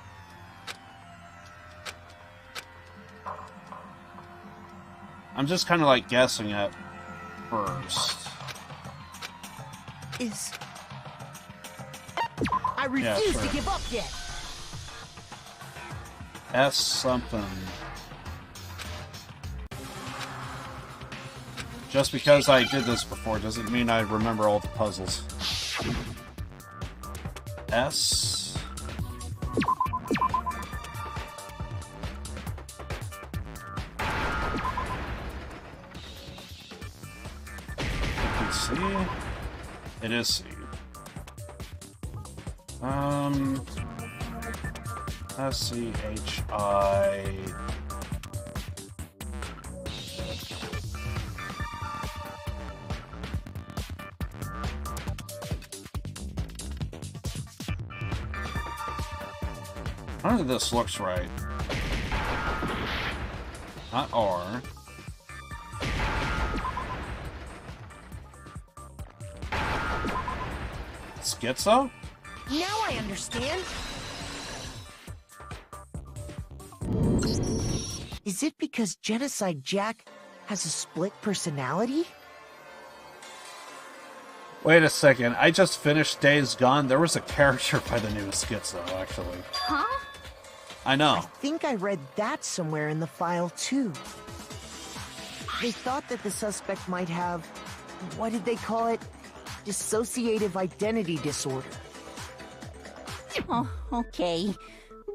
I'm just kind of like guessing at first. I refuse to give up yet. S something. Just because I did this before doesn't mean I remember all the puzzles. S. C. It is C. S-C-H-I... None of this looks right. Not R. Schizo? Now I understand. Is it because Genocide Jack has a split personality? Wait a second, I just finished Days Gone. There was a character by the name of Schizo, actually. Huh? I know. I think I read that somewhere in the file, too. They thought that the suspect might have... what did they call it? dissociative identity disorder. Oh, okay.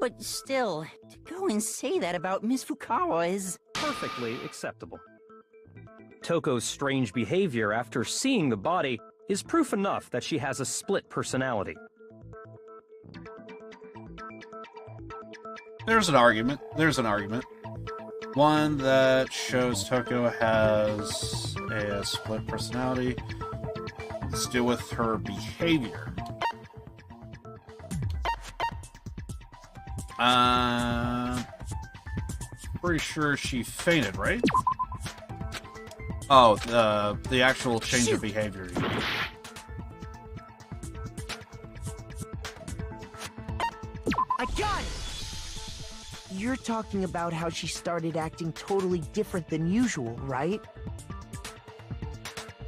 But still, to go and say that about Miss Fukawa is... perfectly acceptable. Toko's strange behavior after seeing the body is proof enough that she has a split personality. There's an argument. One that shows Toko has a split personality. Let's deal with her behavior. Pretty sure she fainted, right? Oh, the actual change of behavior. I got it! You're talking about how she started acting totally different than usual, right?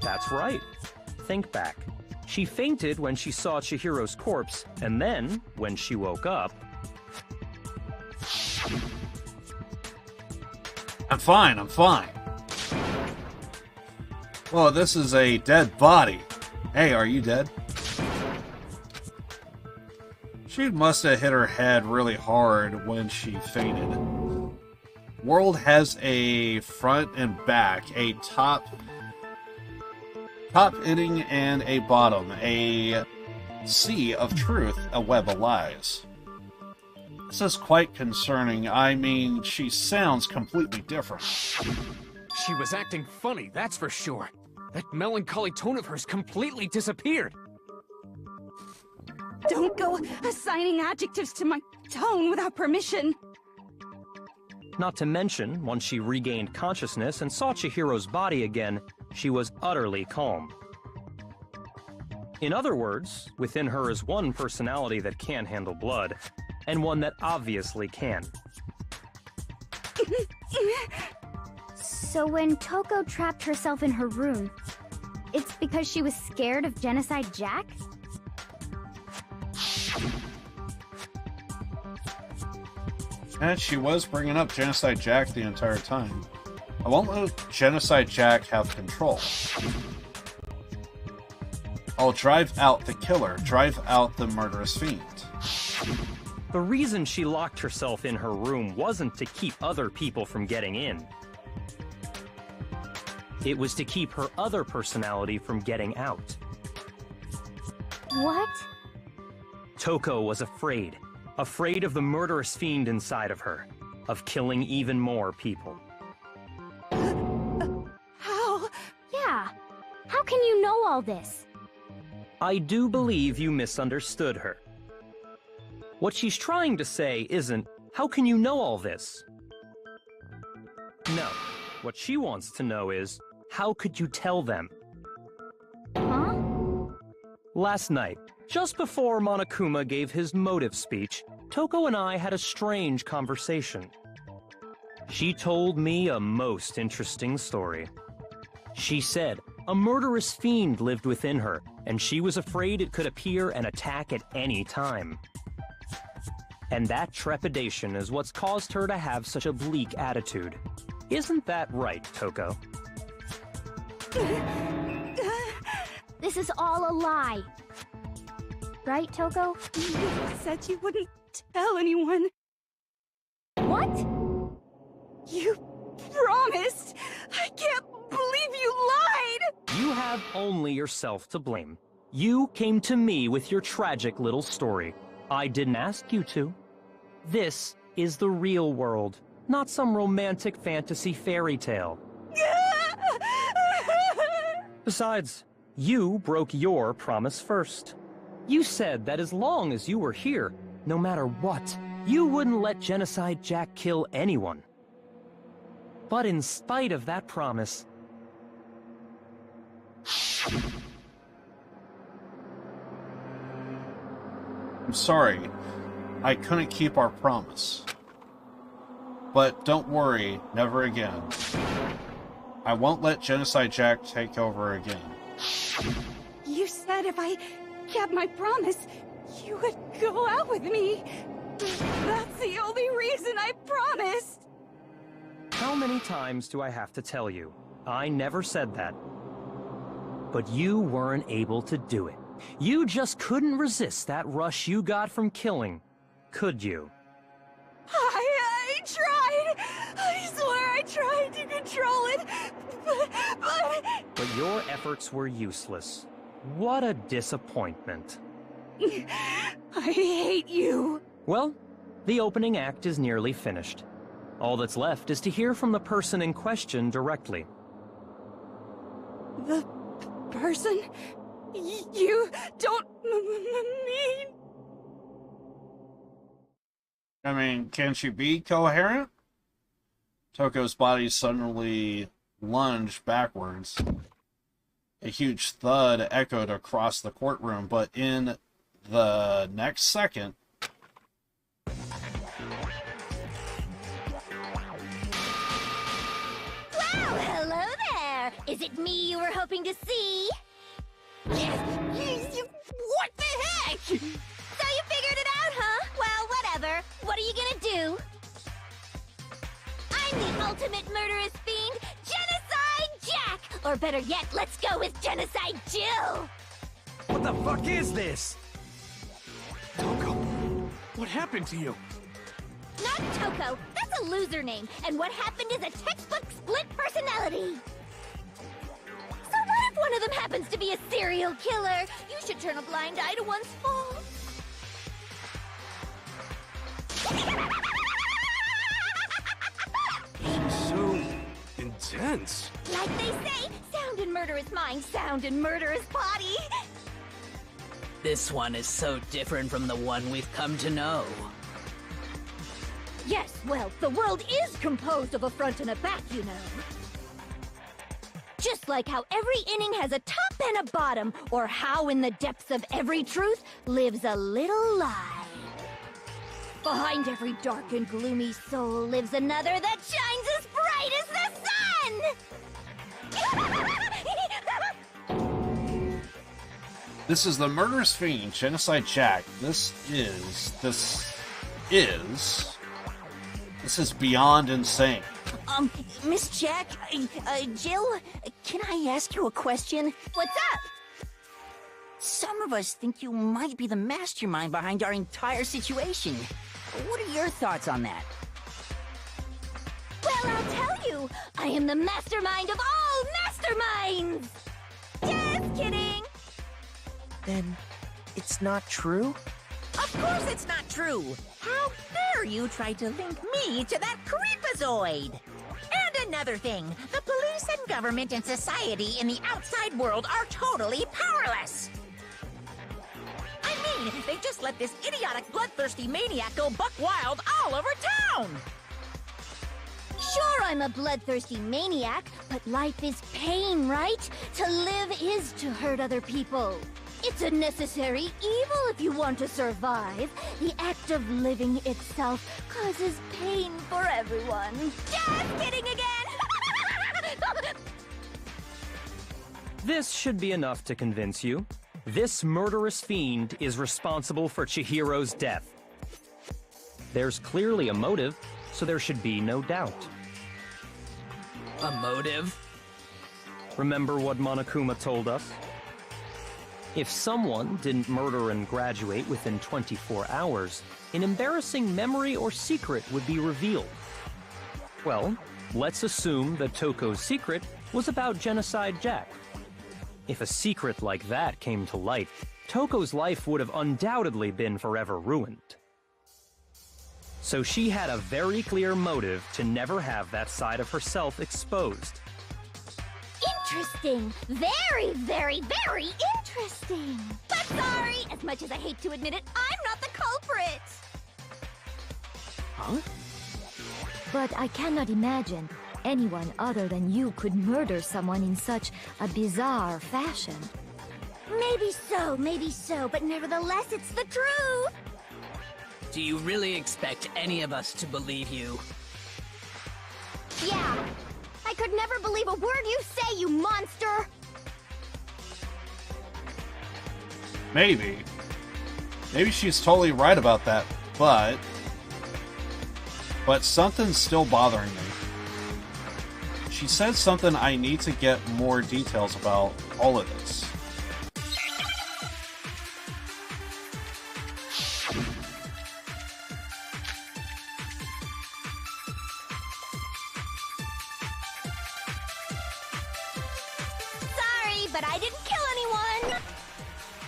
That's right. Think back. She fainted when she saw Chihiro's corpse, and then, when she woke up... I'm fine. Whoa, this is a dead body. Hey, are you dead? She must have hit her head really hard when she fainted. World has a front and back, a top ending and a bottom, a sea of truth, a web of lies. This is quite concerning. I mean, she sounds completely different. She was acting funny, that's for sure. That melancholy tone of hers completely disappeared. Don't go assigning adjectives to my tone without permission. Not to mention, once she regained consciousness and saw Chihiro's body again, she was utterly calm. In other words, within her is one personality that can handle blood, and one that obviously can. So when Toko trapped herself in her room, it's because she was scared of Genocide Jack? And she was bringing up Genocide Jack the entire time. I won't let Genocide Jack have control. I'll drive out the killer, drive out the murderous fiend. The reason she locked herself in her room wasn't to keep other people from getting in. It was to keep her other personality from getting out. What? Toko was afraid. Afraid of the murderous fiend inside of her. Of killing even more people. How? Yeah. How can you know all this? I do believe you misunderstood her. What she's trying to say isn't, how can you know all this? No. What she wants to know is, how could you tell them? Huh? Last night, just before Monokuma gave his motive speech, Toko and I had a strange conversation. She told me a most interesting story. She said a murderous fiend lived within her, and she was afraid it could appear and attack at any time. And that trepidation is what's caused her to have such a bleak attitude. Isn't that right, Toko? This is all a lie. Right, Toko? You said you wouldn't tell anyone. What? You promised! I can't believe you lied! You have only yourself to blame. You came to me with your tragic little story. I didn't ask you to. This is the real world, not some romantic fantasy fairy tale. Besides, you broke your promise first. You said that as long as you were here, no matter what, you wouldn't let Genocide Jack kill anyone. But in spite of that promise... I'm sorry. I couldn't keep our promise. But don't worry, never again. I won't let Genocide Jack take over again. You said if I kept my promise, you would go out with me. That's the only reason I promised. How many times do I have to tell you? I never said that. But you weren't able to do it. You just couldn't resist that rush you got from killing, could you? I tried. I swear I tried to control it, But your efforts were useless. What a disappointment. I hate you. Well, the opening act is nearly finished. All that's left is to hear from the person in question directly. The person? You don't mean... I mean, can she be coherent? Toko's body suddenly lunged backwards. A huge thud echoed across the courtroom, but in the next second... Well, hello there! Is it me you were hoping to see? What the heck? So you figured it out, huh? Well, whatever. What are you gonna do? I'm the ultimate murderous fiend, Genocide Jack! Or better yet, let's go with Genocide Jill! What the fuck is this? Toko, what happened to you? Not Toko, that's a loser name, and what happened is a textbook split personality. So what if one of them happens to be a serial killer? You should turn a blind eye to one's faults. So intense. Like they say, sound in murderous mind, sound in murderous body. This one is so different from the one we've come to know. Yes, well, the world is composed of a front and a back, you know. Just like how every inning has a top and a bottom, or how in the depths of every truth lives a little lie. Behind every dark and gloomy soul lives another that shines as bright as the sun! This is the Murderous Fiend, Genocide Jack. This is beyond insane. Miss Jack, Jill, can I ask you a question? What's up? Some of us think you might be the mastermind behind our entire situation. What are your thoughts on that? Well, I'll tell you, I am the mastermind of all masterminds! Just kidding! Then it's not true? Of course it's not true! How dare you try to link me to that creepazoid! And another thing, the police and government and society in the outside world are totally powerless! I mean, they just let this idiotic, bloodthirsty maniac go buck wild all over town! Sure, I'm a bloodthirsty maniac, but life is pain, right? To live is to hurt other people. It's a necessary evil if you want to survive. The act of living itself causes pain for everyone. Just kidding again! This should be enough to convince you. This murderous fiend is responsible for Chihiro's death. There's clearly a motive, so there should be no doubt. A motive? Remember what Monokuma told us? If someone didn't murder and graduate within 24 hours, an embarrassing memory or secret would be revealed. Well, let's assume that Toko's secret was about Genocide Jack. If a secret like that came to light, Toko's life would have undoubtedly been forever ruined. So she had a very clear motive to never have that side of herself exposed. Interesting. Very, very, very interesting. But sorry, as much as I hate to admit it, I'm not the culprit. Huh? But I cannot imagine anyone other than you could murder someone in such a bizarre fashion. Maybe so, but nevertheless, it's the truth. Do you really expect any of us to believe you? Yeah. I could never believe a word you say, you monster! Maybe. Maybe she's totally right about that, but something's still bothering me. she said something I need to get more details about all of this. Sorry, but I didn't kill anyone!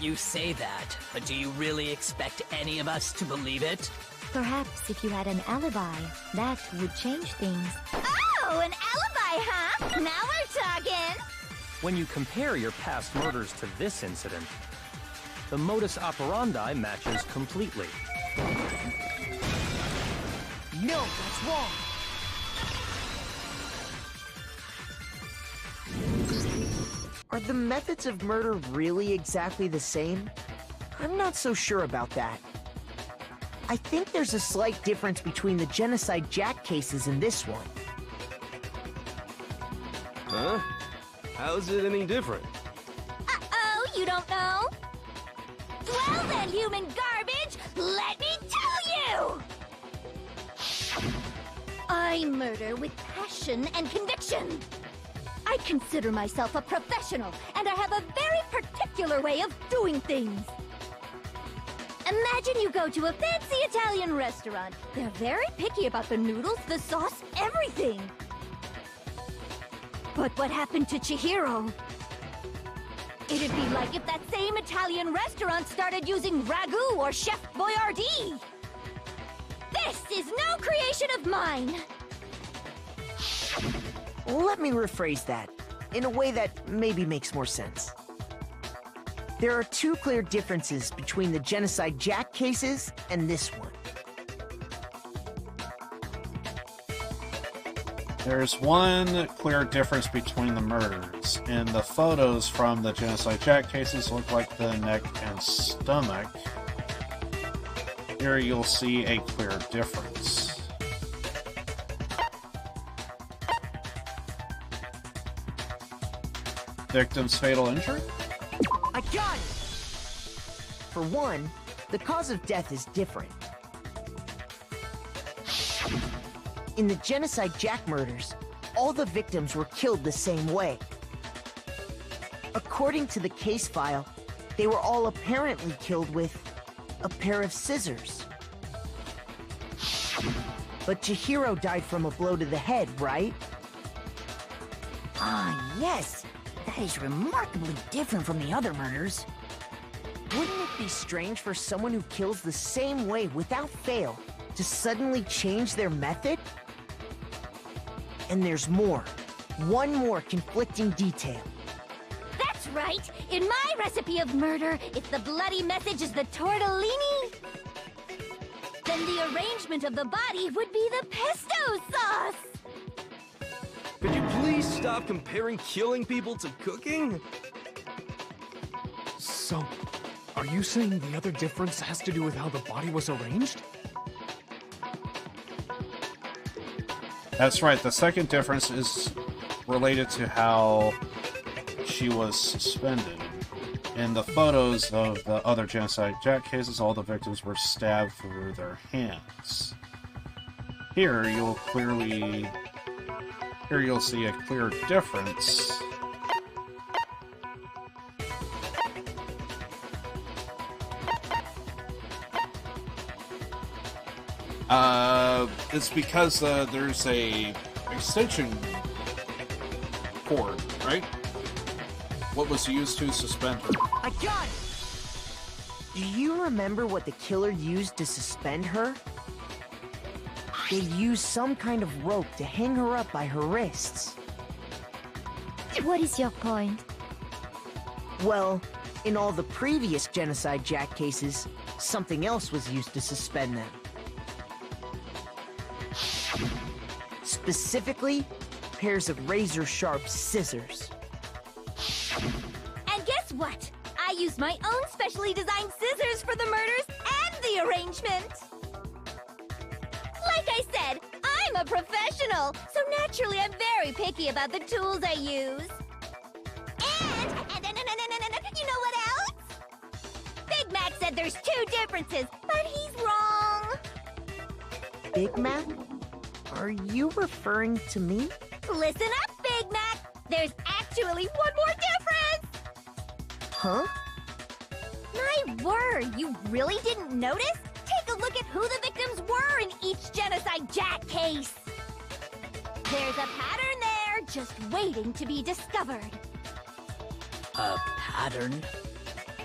You say that, but do you really expect any of us to believe it? Perhaps if you had an alibi, that would change things. Oh, an alibi, huh? Now we're talking! When you compare your past murders to this incident, the modus operandi matches completely. No, that's wrong. Are the methods of murder really exactly the same? I'm not so sure about that. I think there's a slight difference between the Genocide Jack cases and this one. Huh? How's it any different? Uh-oh, you don't know? Well then, human garbage, let me tell you! I murder with passion and conviction. I consider myself a professional, and I have a very particular way of doing things. Imagine you go to a fancy Italian restaurant. They're very picky about the noodles, the sauce, everything. But what happened to Chihiro? It'd be like if that same Italian restaurant started using ragu or Chef Boyardee. This is no creation of mine. Let me rephrase that, in a way that maybe makes more sense. There are two clear differences between the Genocide Jack cases and this one. There's one clear difference between the murders. In the photos from the Genocide Jack cases look like the neck and stomach. Here you'll see a clear difference. Victim's fatal injury? I got it! For one, the cause of death is different. In the Genocide Jack murders, all the victims were killed the same way. According to the case file, they were all apparently killed with a pair of scissors. But Chihiro died from a blow to the head, right? Ah, yes. That is remarkably different from the other murders. Wouldn't it be strange for someone who kills the same way without fail to suddenly change their method? And there's more. One more conflicting detail. That's right! In my recipe of murder, if the bloody message is the tortellini, then the arrangement of the body would be the pesto sauce! Could you please stop comparing killing people to cooking? So, are you saying the other difference has to do with how the body was arranged? That's right, the second difference is related to how she was suspended. In the photos of the other Genocide Jack cases, all the victims were stabbed through their hands. Here you'll see a clear difference. It's because there's a extension cord, right? What was used to suspend her? I got it! Do you remember what the killer used to suspend her? They used some kind of rope to hang her up by her wrists. What is your point? Well, in all the previous Genocide Jack cases, something else was used to suspend them. Specifically, pairs of razor-sharp scissors. And guess what? I used my own specially designed scissors for the murders and the arrangement! Like I said, I'm a professional, so naturally I'm very picky about the tools I use. And you know what else? Big Mac said there's two differences, but he's wrong. Big Mac? Are you referring to me? Listen up, Big there's actually one more difference! Huh? My word, you really didn't notice? Take a look at who the victims were in each Genocide Jack case. There's a pattern there, just waiting to be discovered. A pattern?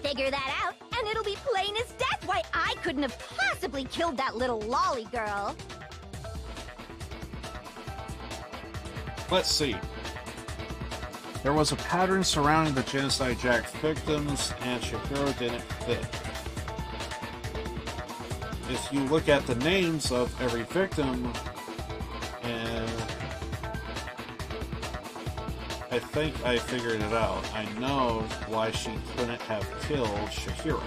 Figure that out, and it'll be plain as death why I couldn't have possibly killed that little lolly girl. Let's see. There was a pattern surrounding the Genocide Jack victims, and Chihiro didn't fit. If you look at the names of every victim, and I think I figured it out. I know why she couldn't have killed Chihiro.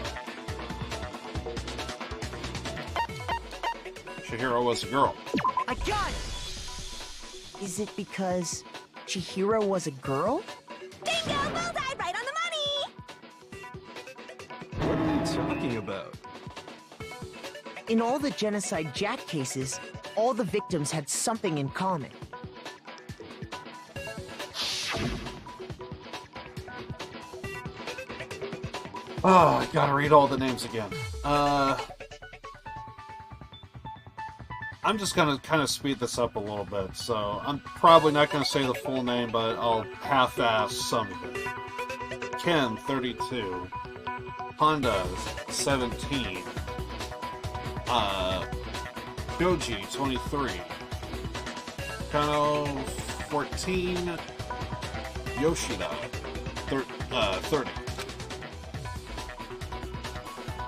Chihiro was a girl. I got it! Is it because Chihiro was a girl? Bingo! Bullseye! Right on the money! What are you talking about? In all the Genocide Jack cases, all the victims had something in common. Oh, I gotta read all the names again. I'm just gonna kind of speed this up a little bit, so I'm probably not gonna say the full name, but I'll half-ass some of it. Ken, 32. Honda, 17. Kyoji, 23. Kano, 14. Yoshida, 30.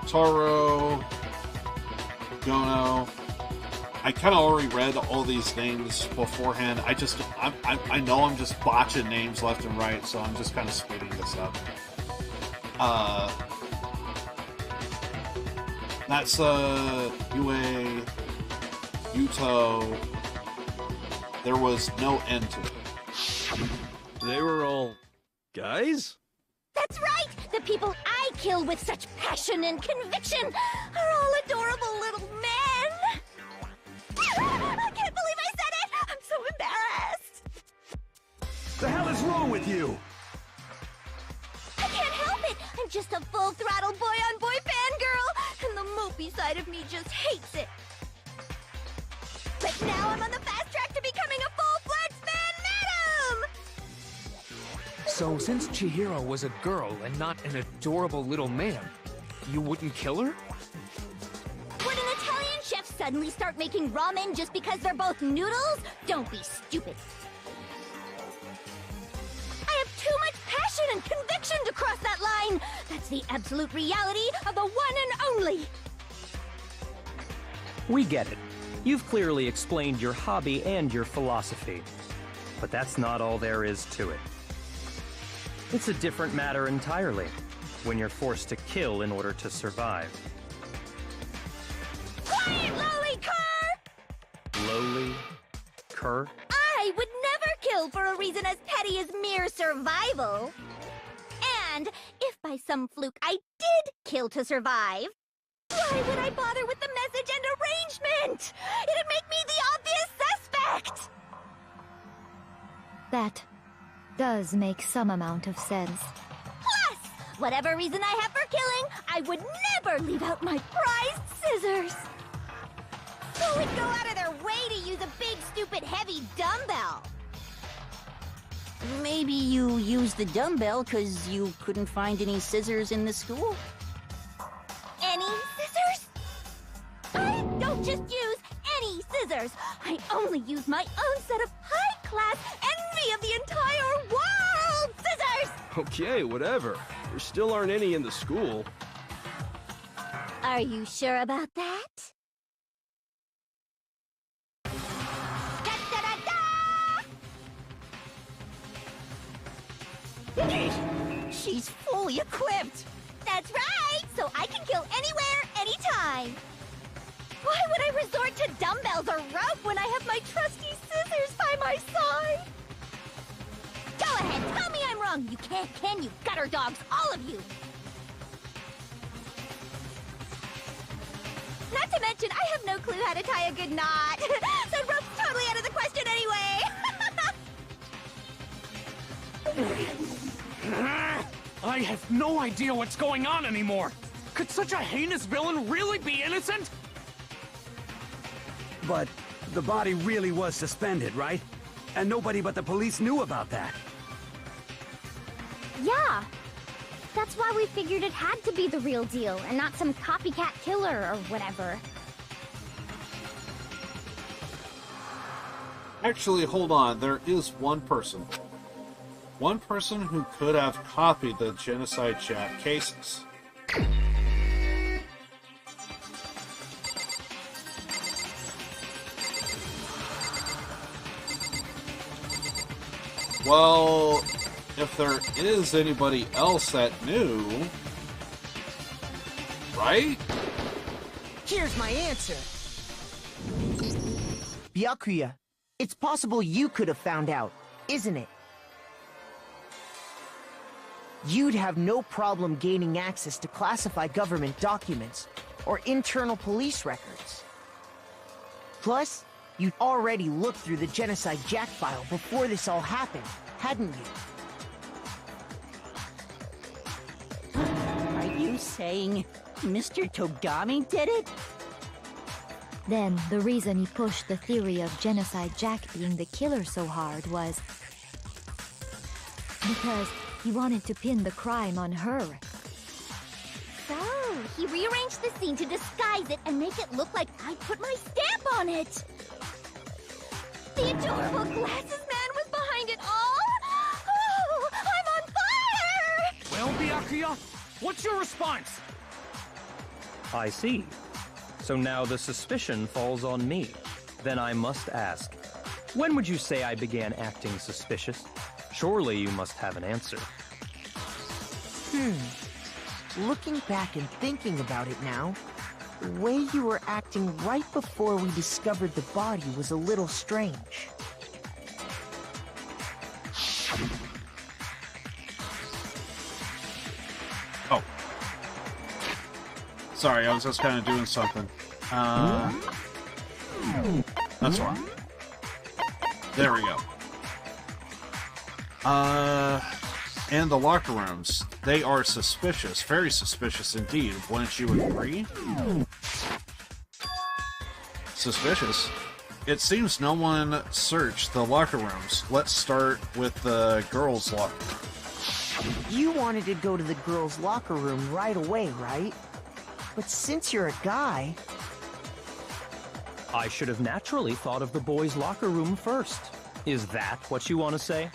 Taro, Gono. I kind of already read all these names beforehand. I know I'm just botching names left and right, so I'm just kind of speeding this up. That's Yue, Yuto. There was no end to it. They were all guys? That's right! The people I kill with such passion and conviction are all adorable little men! I can't believe I said it! I'm so embarrassed! The hell is wrong with you? I can't help it! I'm just a full-throttle boy-on-boy fangirl, and the mopey side of me just hates it. But now I'm on the fast track to becoming a full-fledged fan madam! So, since Chihiro was a girl and not an adorable little man, you wouldn't kill her? Would an Italian chef suddenly start making ramen just because they're both noodles? Don't be stupid. I have too much passion and conviction to cross that line. That's the absolute reality of the one and only. We get it. You've clearly explained your hobby and your philosophy. But that's not all there is to it. It's a different matter entirely, when you're forced to kill in order to survive. Quiet, lowly cur! Lowly? Cur? I would never kill for a reason as petty as mere survival. And if by some fluke I did kill to survive, why would I bother with the message and arrangement? It'd make me the obvious suspect! That does make some amount of sense. Plus, whatever reason I have for killing, I would never leave out my prized scissors. Who would go out of their way to use a big, stupid, heavy dumbbell? Maybe you used the dumbbell because you couldn't find any scissors in the school? Any scissors? I don't just use any scissors. I only use my own set of high-class envy of the entire world scissors! Okay, whatever. There still aren't any in the school. Are you sure about that? She's fully equipped! That's right! So I can kill anywhere, anytime! Why would I resort to dumbbells or rope when I have my trusty scissors by my side? Go ahead, tell me I'm wrong! You can't, can you, gutter dogs, all of you! Not to mention, I have no clue how to tie a good knot! So rope's totally out of the question anyway! I have no idea what's going on anymore. Could such a heinous villain really be innocent? But the body really was suspended, right? And nobody but the police knew about that. Yeah. That's why we figured it had to be the real deal and not some copycat killer or whatever. Actually, hold on. There is one person. One person who could have copied the genocide Jack cases. Well, if there is anybody else that knew, right? Here's my answer. Byakuya, it's possible you could have found out, isn't it? You'd have no problem gaining access to classified government documents or internal police records. Plus, you'd already looked through the Genocide Jack file before this all happened, hadn't you? Are you saying Mr. Togami did it? Then, the reason he pushed the theory of Genocide Jack being the killer so hard was because he wanted to pin the crime on her. So, he rearranged the scene to disguise it and make it look like I put my stamp on it. The adorable glasses man was behind it all. Oh, I'm on fire! Well, Byakuya, what's your response? I see. So now the suspicion falls on me. Then I must ask, when would you say I began acting suspicious? Surely you must have an answer. Looking back and thinking about it now, the way you were acting right before we discovered the body was a little strange. Oh. Sorry, I was just kind of doing something. That's wrong. There we go. And the locker rooms. They are suspicious. Very suspicious indeed. Wouldn't you agree? Suspicious. It seems no one searched the locker rooms. Let's start with the girls' locker room. You wanted to go to the girls' locker room right away, right? But since you're a guy... I should have naturally thought of the boys' locker room first. Is that what you want to say?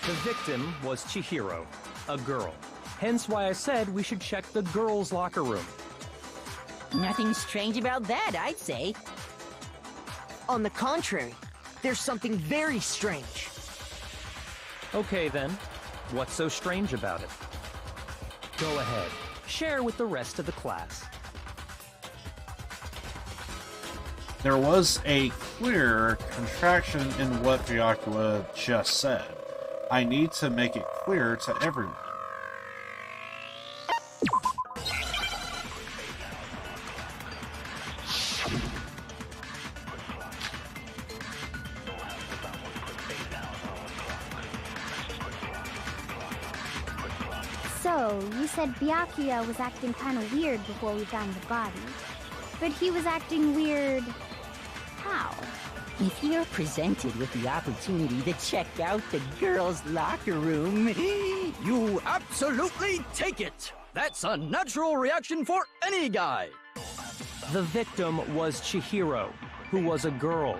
The victim was Chihiro, a girl. Hence why I said we should check the girls' locker room. Nothing strange about that, I'd say. On the contrary, there's something very strange. Okay then, what's so strange about it? Go ahead, share with the rest of the class. There was a clear contraction in what Byakuya just said. I need to make it clear to everyone. So, you said Byakuya was acting kind of weird before we found the body. But he was acting weird... how? If you're presented with the opportunity to check out the girls' locker room, you absolutely take it! That's a natural reaction for any guy! The victim was Chihiro, who was a girl.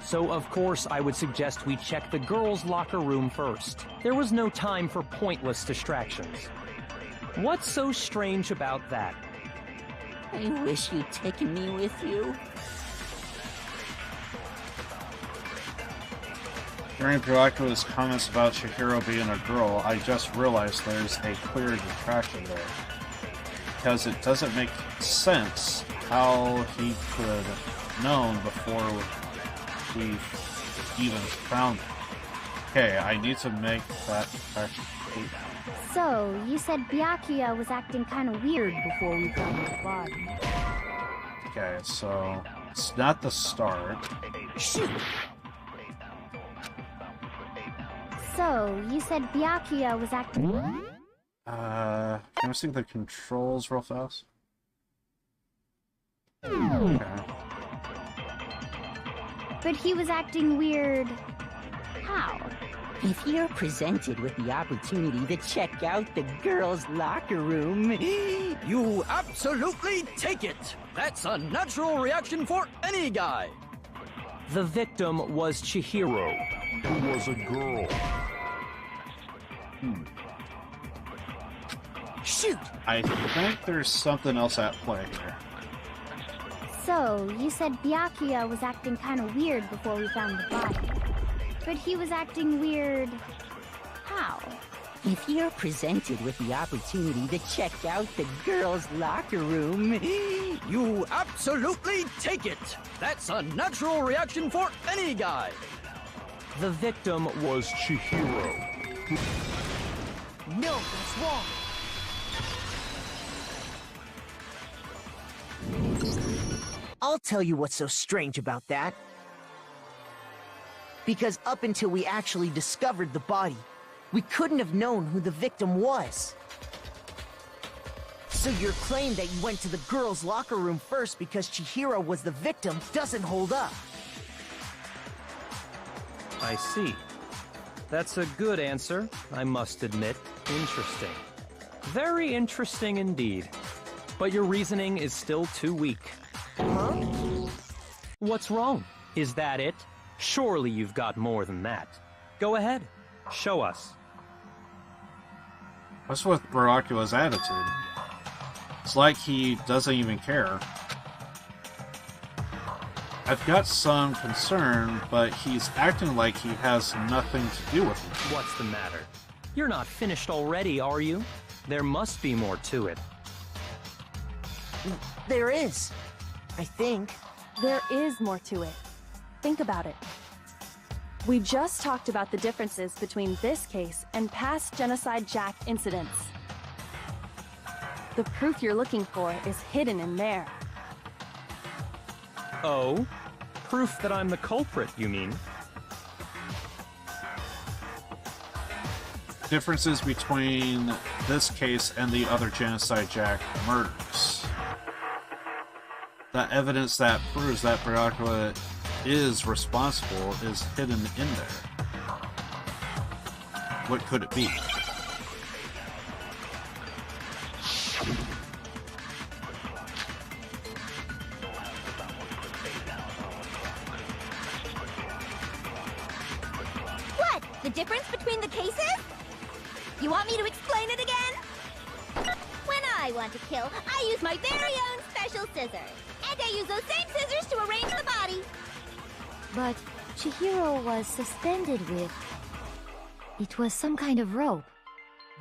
So, of course, I would suggest we check the girls' locker room first. There was no time for pointless distractions. What's so strange about that? I wish you'd taken me with you. During Byakuya's comments about Chihiro being a girl, I just realized there's a clear detraction there. Because it doesn't make sense how he could have known before we even found it. Okay, I need to make that detraction. So, you said Byakuya was acting kind of weird before we found his body. Okay, so it's not the start. Shoot! So, you said Byakuya was acting... Can I see the controls real fast? Okay. But he was acting weird... How? If you're presented with the opportunity to check out the girls' locker room, You absolutely take it! That's a natural reaction for any guy! The victim was Chihiro, who was a girl. Shoot! I think there's something else at play here. So, you said Byakuya was acting kind of weird before we found the body. But he was acting weird... How? if you're presented with the opportunity to check out the girls' locker room, You absolutely take it! That's a natural reaction for any guy! The victim was Chihiro. No, that's wrong. I'll tell you what's so strange about that. Because up until we actually discovered the body, we couldn't have known who the victim was. So your claim that you went to the girls' locker room first because Chihiro was the victim doesn't hold up. I see. That's a good answer, I must admit. Interesting. Very interesting indeed. But your reasoning is still too weak. Huh? What's wrong? Is that it? Surely you've got more than that. Go ahead. Show us. What's with Barakua's attitude? It's like he doesn't even care. I've got some concern, but he's acting like he has nothing to do with it. What's the matter? You're not finished already, are you? There must be more to it. There is. I think. There is more to it. Think about it. We just talked about the differences between this case and past Genocide Jack incidents. The proof you're looking for is hidden in there. Oh? Proof that I'm the culprit, you mean? Differences between this case and the other Genocide Jack murders. The evidence that proves that Barakua is responsible is hidden in there. What could it be? What? The difference between the cases? You want me to explain it again? When I want to kill, I use my very own special scissors. And I use those same scissors to arrange the body. But Chihiro was suspended with... It was some kind of rope.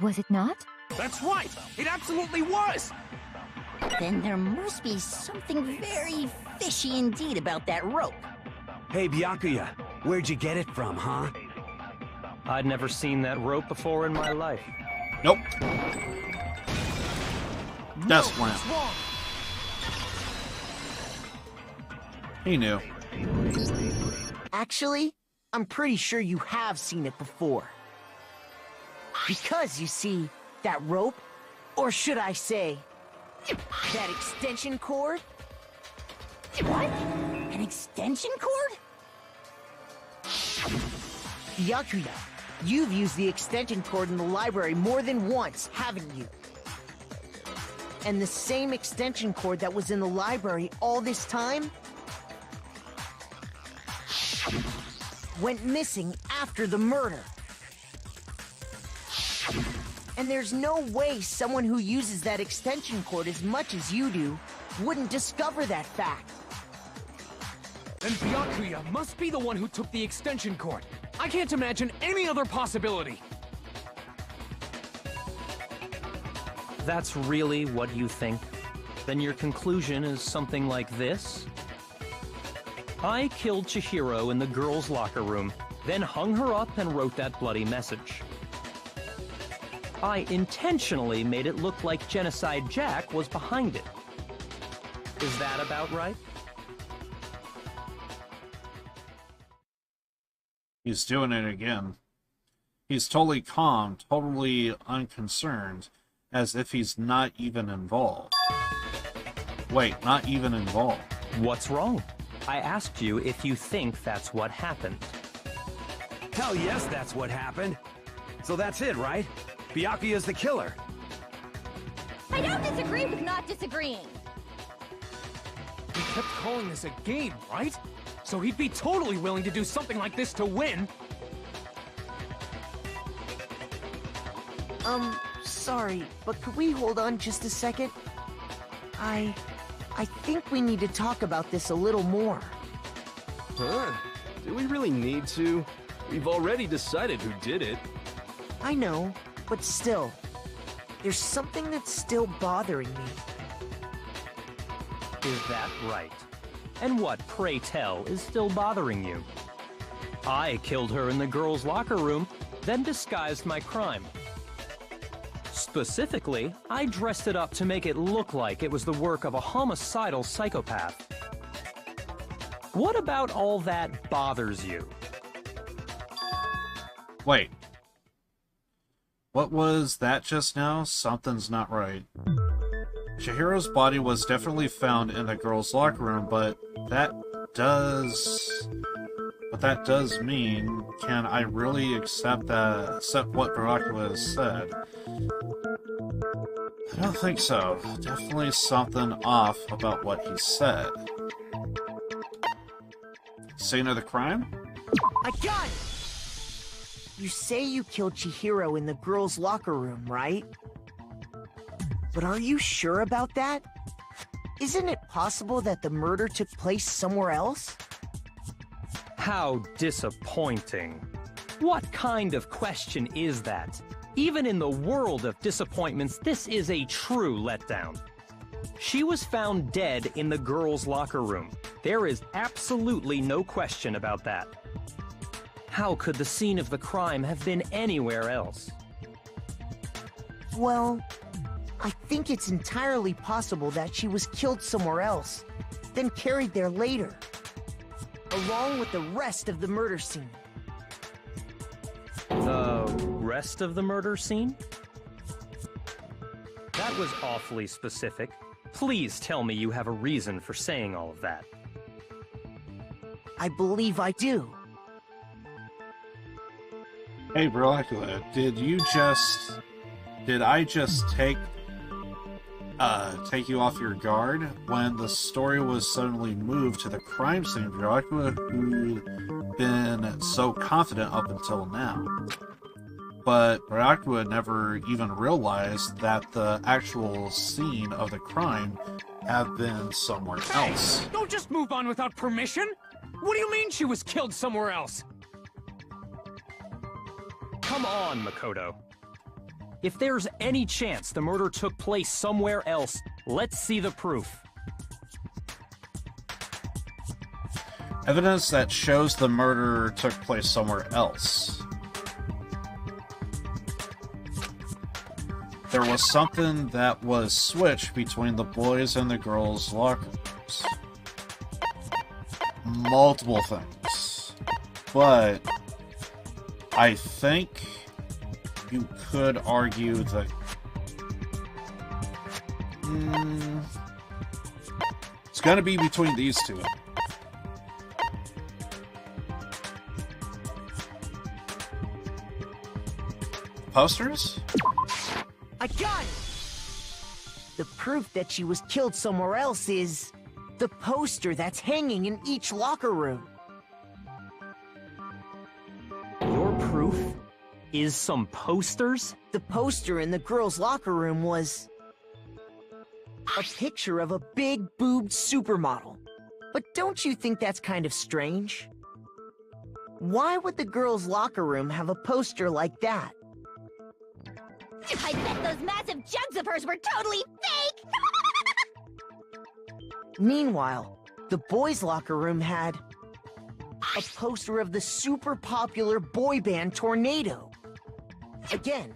Was it not? That's right! It absolutely was! then there must be something very fishy indeed about that rope. Hey, Byakuya, where'd you get it from, huh? I'd never seen that rope before in my life. Nope. Death slam. He knew. Actually, I'm pretty sure you have seen it before. Because, you see, that rope, or should I say, that extension cord? What? An extension cord? Byakuya, you've used the extension cord in the library more than once, haven't you? And the same extension cord that was in the library all this time went missing after the murder. And there's no way someone who uses that extension cord as much as you do wouldn't discover that fact. Then Byakuya must be the one who took the extension cord. I can't imagine any other possibility. That's really what you think? Then your conclusion is something like this? I killed Chihiro in the girls' locker room, then hung her up and wrote that bloody message. I intentionally made it look like Genocide Jack was behind it. Is that about right? He's doing it again. He's totally calm, totally unconcerned, as if he's not even involved. Wait, not even involved. What's wrong? I asked you if you think that's what happened. Hell yes, that's what happened. So that's it, right? Byakuya is the killer. I don't disagree with not disagreeing. He kept calling this a game, right? So he'd be totally willing to do something like this to win. Sorry, but could we hold on just a second? I think we need to talk about this a little more. Huh? Do we really need to? We've already decided who did it. I know, but still, there's something that's still bothering me. Is that right? And what, pray tell, is still bothering you? I killed her in the girls' locker room, then disguised my crime. Specifically, I dressed it up to make it look like it was the work of a homicidal psychopath. What about all that bothers you? Wait. What was that just now? Something's not right. Chihiro's body was definitely found in the girls' locker room, but that does mean, can I really accept what Byakuya has said? I don't think so. Definitely something off about what he said. Scene of the crime? I got it! You say you killed Chihiro in the girls' locker room, right? But are you sure about that? Isn't it possible that the murder took place somewhere else? How disappointing. What kind of question is that? Even in the world of disappointments, this is a true letdown. She was found dead in the girls' locker room. There is absolutely no question about that. How could the scene of the crime have been anywhere else? Well, I think it's entirely possible that she was killed somewhere else, then carried there later, along with the rest of the murder scene. The rest of the murder scene? That was awfully specific. Please tell me you have a reason for saying all of that. I believe I do. Hey, Byakuya, did I just take you off your guard when the story was suddenly moved to the crime scene? Byakuya, who'd been so confident up until now. But Byakuya never even realized that the actual scene of the crime had been somewhere else. Don't just move on without permission! What do you mean she was killed somewhere else? Come on, Makoto. If there's any chance the murder took place somewhere else, let's see the proof. Evidence that shows the murder took place somewhere else. There was something that was switched between the boys and the girls' locker rooms. Multiple things. But I think you could argue that it's gonna be between these two. Posters? I got it! The proof that she was killed somewhere else is the poster that's hanging in each locker room. Your proof is some posters? The poster in the girls' locker room was a picture of a big boobed supermodel. But don't you think that's kind of strange? Why would the girls' locker room have a poster like that? I bet those massive jugs of hers were totally fake! Meanwhile, the boys' locker room had a poster of the super popular boy band Tornado. Again,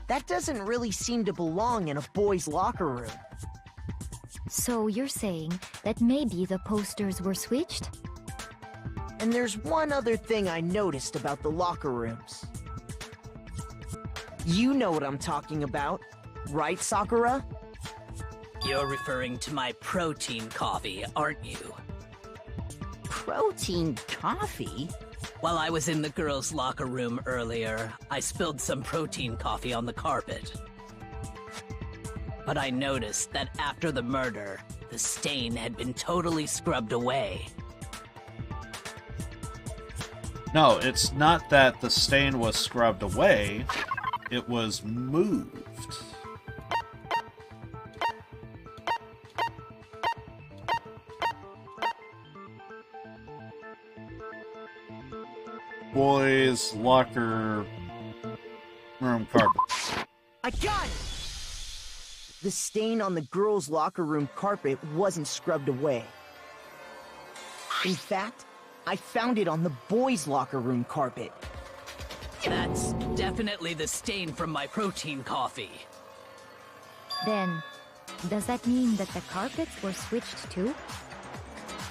that doesn't really seem to belong in a boys' locker room. So you're saying that maybe the posters were switched? And there's one other thing I noticed about the locker rooms. You know what I'm talking about, right, Sakura? You're referring to my protein coffee, aren't you? Protein coffee? While I was in the girls' locker room earlier, I spilled some protein coffee on the carpet. But I noticed that after the murder, the stain had been totally scrubbed away. No, it's not that the stain was scrubbed away. It was moved. Boys' locker room carpet. I got it! The stain on the girls' locker room carpet wasn't scrubbed away. In fact, I found it on the boys' locker room carpet. That's definitely the stain from my protein coffee. Then, does that mean that the carpets were switched too?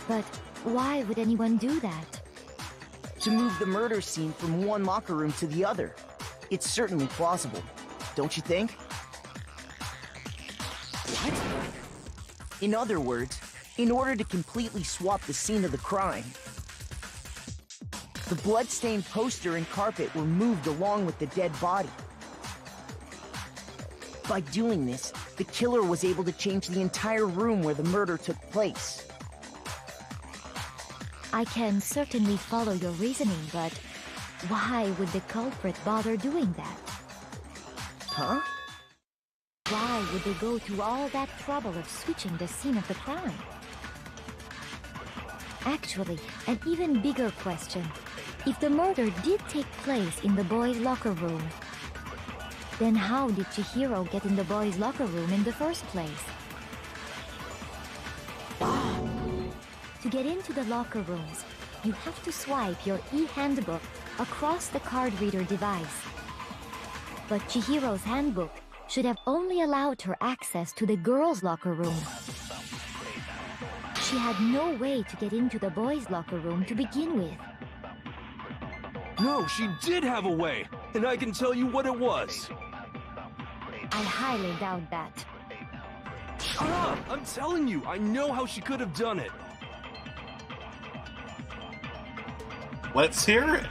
But why would anyone do that? To move the murder scene from one locker room to the other. It's certainly plausible, don't you think? What? In other words, in order to completely swap the scene of the crime, the blood-stained poster and carpet were moved along with the dead body. By doing this, the killer was able to change the entire room where the murder took place. I can certainly follow your reasoning, but why would the culprit bother doing that? Huh? Why would they go through all that trouble of switching the scene of the crime? Actually, an even bigger question. If the murder did take place in the boys' locker room, then how did Chihiro get in the boys' locker room in the first place? To get into the locker rooms, you have to swipe your e-handbook across the card reader device. But Chihiro's handbook should have only allowed her access to the girls' locker room. She had no way to get into the boys' locker room to begin with. No, she did have a way, and I can tell you what it was. I highly doubt that. Shut up! I'm telling you, I know how she could have done it. Let's hear it.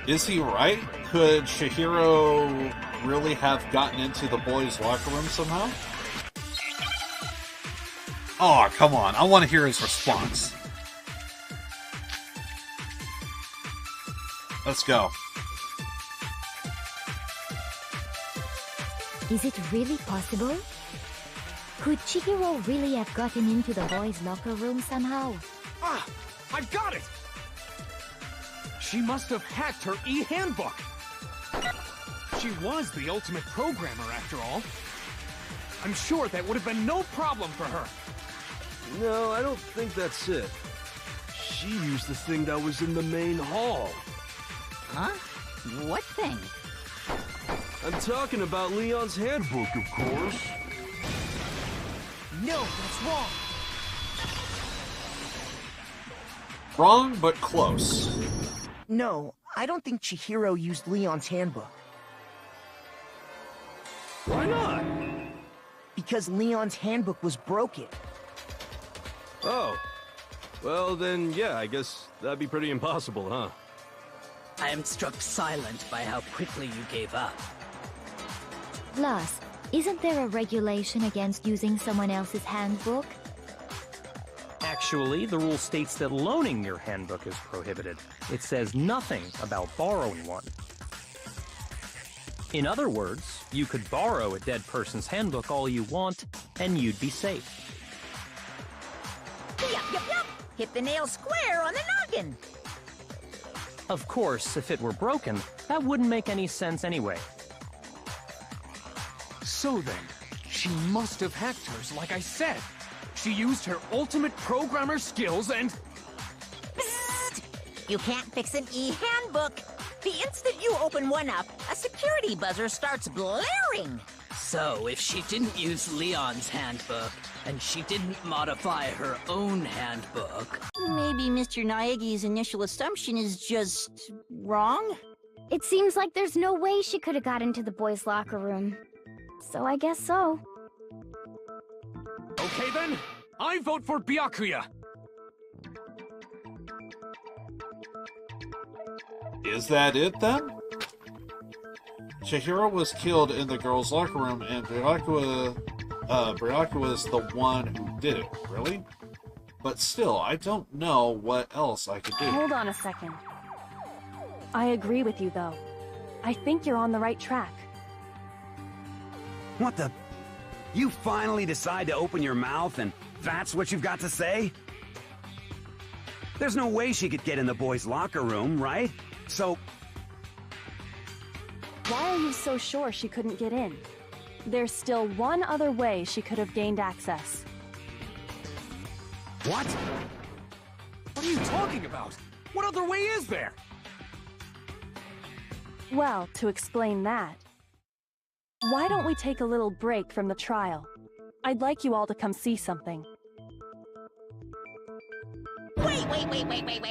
Is he right? Could Chihiro really have gotten into the boys' locker room somehow? Oh, come on. I want to hear his response. Let's go. Is it really possible? Could Chihiro really have gotten into the boys' locker room somehow? Ah! I got it! She must have hacked her e-handbook! She was the ultimate programmer, after all. I'm sure that would have been no problem for her. No, I don't think that's it. She used the thing that was in the main hall. Huh? What thing? I'm talking about Leon's handbook, of course. No, that's wrong. Wrong, but close. No, I don't think Chihiro used Leon's handbook. Why not? Because Leon's handbook was broken. Oh. Well, then, yeah, I guess that'd be pretty impossible, huh? I am struck silent by how quickly you gave up. Plus, isn't there a regulation against using someone else's handbook? Actually, the rule states that loaning your handbook is prohibited. It says nothing about borrowing one. In other words, you could borrow a dead person's handbook all you want, and you'd be safe. Yup, yup, yup! Hit the nail square on the noggin! Of course, if it were broken, that wouldn't make any sense anyway. So then, she must have hacked hers, like I said. She used her ultimate programmer skills and... Psst! You can't fix an e-handbook! The instant you open one up, a security buzzer starts blaring. So, if she didn't use Leon's handbook, and she didn't modify her own handbook... Maybe Mr. Naegi's initial assumption is just... wrong? It seems like there's no way she could have got into the boys' locker room. So I guess so. Okay then, I vote for Byakuya. Is that it then? Chihiro was killed in the girls' locker room, and Byakuya is the one who did it. Really? But still, I don't know what else I could do. Hold on a second. I agree with you, though. I think you're on the right track. What the... You finally decide to open your mouth and that's what you've got to say? There's no way she could get in the boys' locker room, right? So... Why are you so sure she couldn't get in? There's still one other way she could have gained access. What? What are you talking about? What other way is there? Well, to explain that, why don't we take a little break from the trial? I'd like you all to come see something.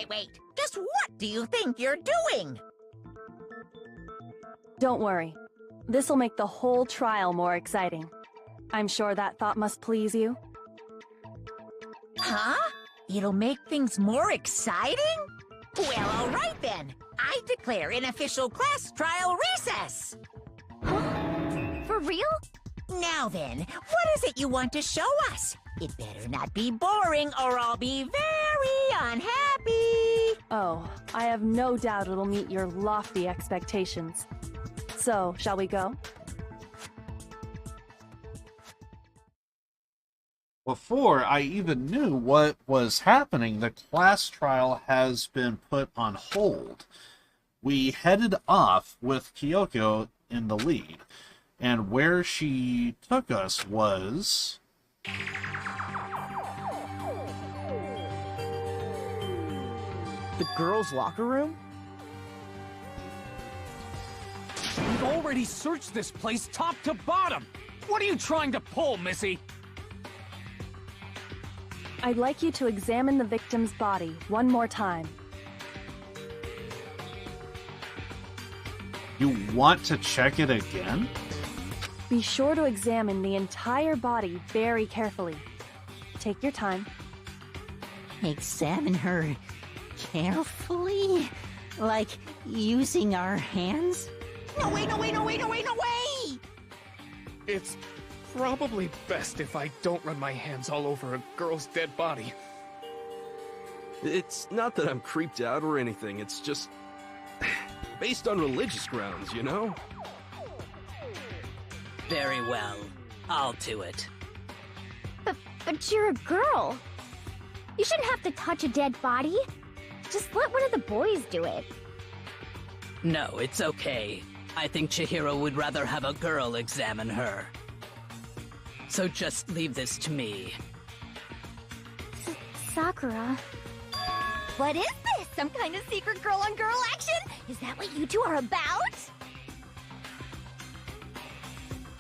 Wait. Just what do you think you're doing? Don't worry. This'll make the whole trial more exciting. I'm sure that thought must please you. Huh? It'll make things more exciting? Well, all right then. I declare an official class trial recess. For real? Now then, what is it you want to show us? It better not be boring or I'll be very unhappy. Oh, I have no doubt it'll meet your lofty expectations. So, shall we go? Before I even knew what was happening, the class trial has been put on hold. We headed off with Kyoko in the lead, and where she took us was... The girls' locker room? We've already searched this place top to bottom. What are you trying to pull, Missy? I'd like you to examine the victim's body one more time. You want to check it again? Be sure to examine the entire body very carefully. Take your time. Examine her carefully? Like using our hands? No way! It's probably best if I don't run my hands all over a girl's dead body. It's not that I'm creeped out or anything, it's just... based on religious grounds, you know? Very well. I'll do it. But you're a girl. You shouldn't have to touch a dead body. Just let one of the boys do it. No, it's okay. I think Chihiro would rather have a girl examine her. So just leave this to me. Sakura. What is this? Some kind of secret girl-on-girl action? Is that what you two are about?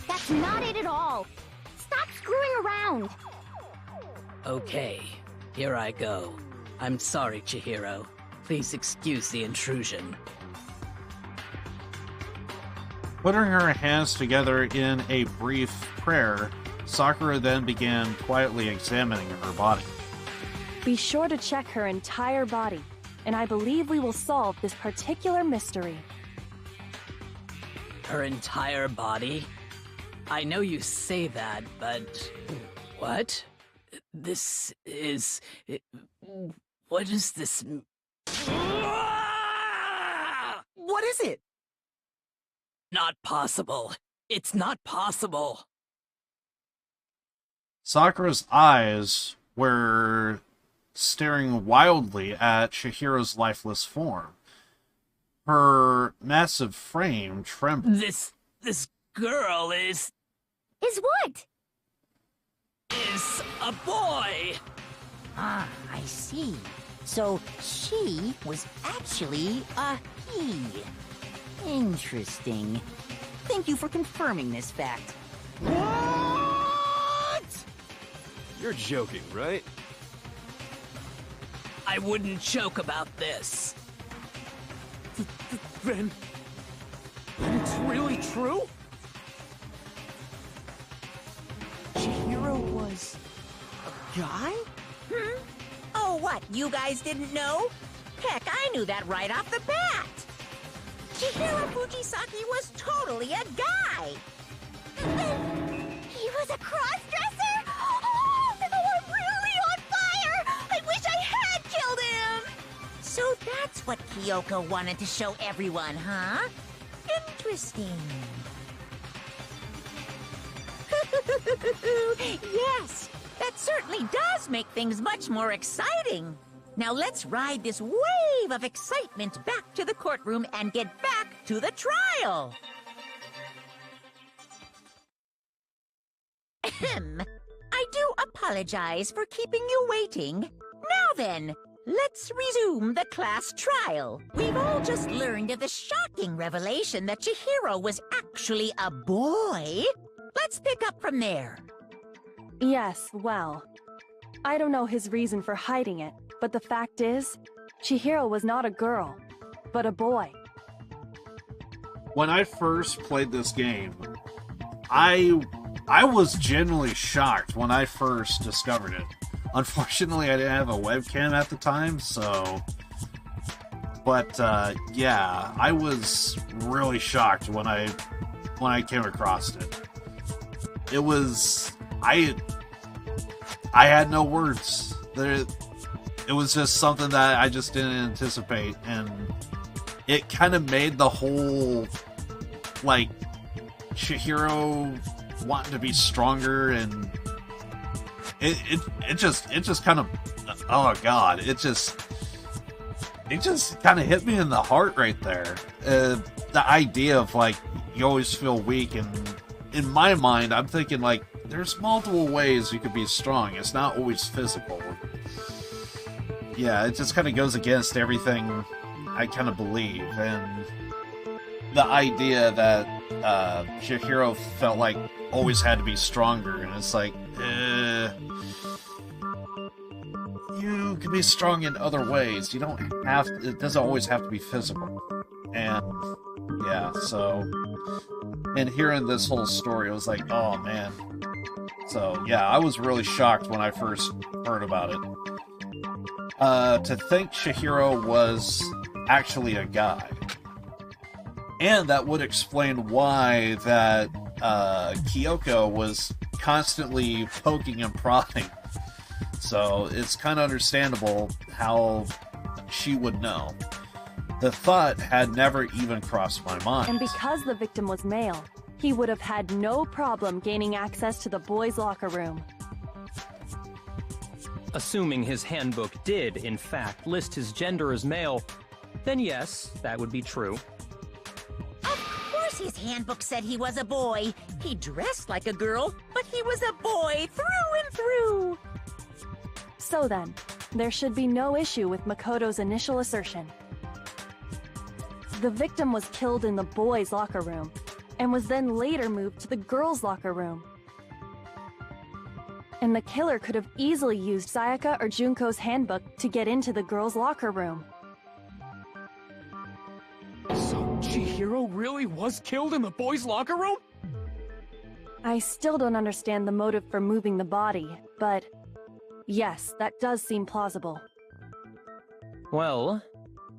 That's not it at all. Stop screwing around. Okay, here I go. I'm sorry, Chihiro. Please excuse the intrusion. Putting her hands together in a brief prayer, Sakura then began quietly examining her body. Be sure to check her entire body, and I believe we will solve this particular mystery. Her entire body? I know you say that, but... What? This is... What is this... What is it? Not possible. It's not possible. Sakura's eyes were staring wildly at Chihiro's lifeless form. Her massive frame trembled. This girl is what? Is a boy. Ah, I see. So she was actually a he. Interesting. Thank you for confirming this fact. What? You're joking, right? I wouldn't joke about this. Then it's really true? Chihiro was a guy? Oh, what? You guys didn't know? Heck, I knew that right off the bat. Chihiro Fujisaki was totally a guy. He was a cross-dresser? Oh, I'm really on fire! I wish I had killed him! So that's what Kyoko wanted to show everyone, huh? Interesting. Yes, that certainly does make things much more exciting. Now let's ride this wave of excitement back to the courtroom and get back to the trial. I do apologize for keeping you waiting. Now then, let's resume the class trial. We've all just learned of the shocking revelation that Chihiro was actually a boy. Let's pick up from there. Yes, well, I don't know his reason for hiding it, but the fact is, Chihiro was not a girl, but a boy. When I first played this game, I was genuinely shocked when I first discovered it. Unfortunately, I didn't have a webcam at the time, so... But, yeah, I was really shocked when I came across it. It was... I had no words. It was just something that I just didn't anticipate, and it kind of made the whole, like, Chihiro wanting to be stronger, and it just kind of, oh god, it just kind of hit me in the heart right there. The idea of, like, you always feel weak, and in my mind, I'm thinking, like, there's multiple ways you could be strong. It's not always physical. Yeah, it just kind of goes against everything I kind of believe, and the idea that Chihiro felt like always had to be stronger, and it's like, you can be strong in other ways. You don't have to, it doesn't always have to be physical. And yeah, so, and hearing this whole story, I was like, oh man. So yeah, I was really shocked when I first heard about it. To think Chihiro was actually a guy. And that would explain why that Kyoko was constantly poking and prodding. So it's kind of understandable how she would know. The thought had never even crossed my mind. And because the victim was male, he would have had no problem gaining access to the boys' locker room. Assuming his handbook did, in fact, list his gender as male, then yes, that would be true. Of course his handbook said he was a boy. He dressed like a girl, but he was a boy through and through. So then, there should be no issue with Makoto's initial assertion. The victim was killed in the boys' locker room, and was then later moved to the girls' locker room. And the killer could have easily used Sayaka or Junko's handbook to get into the girls' locker room. So Chihiro really was killed in the boys' locker room? I still don't understand the motive for moving the body, but yes, that does seem plausible. Well,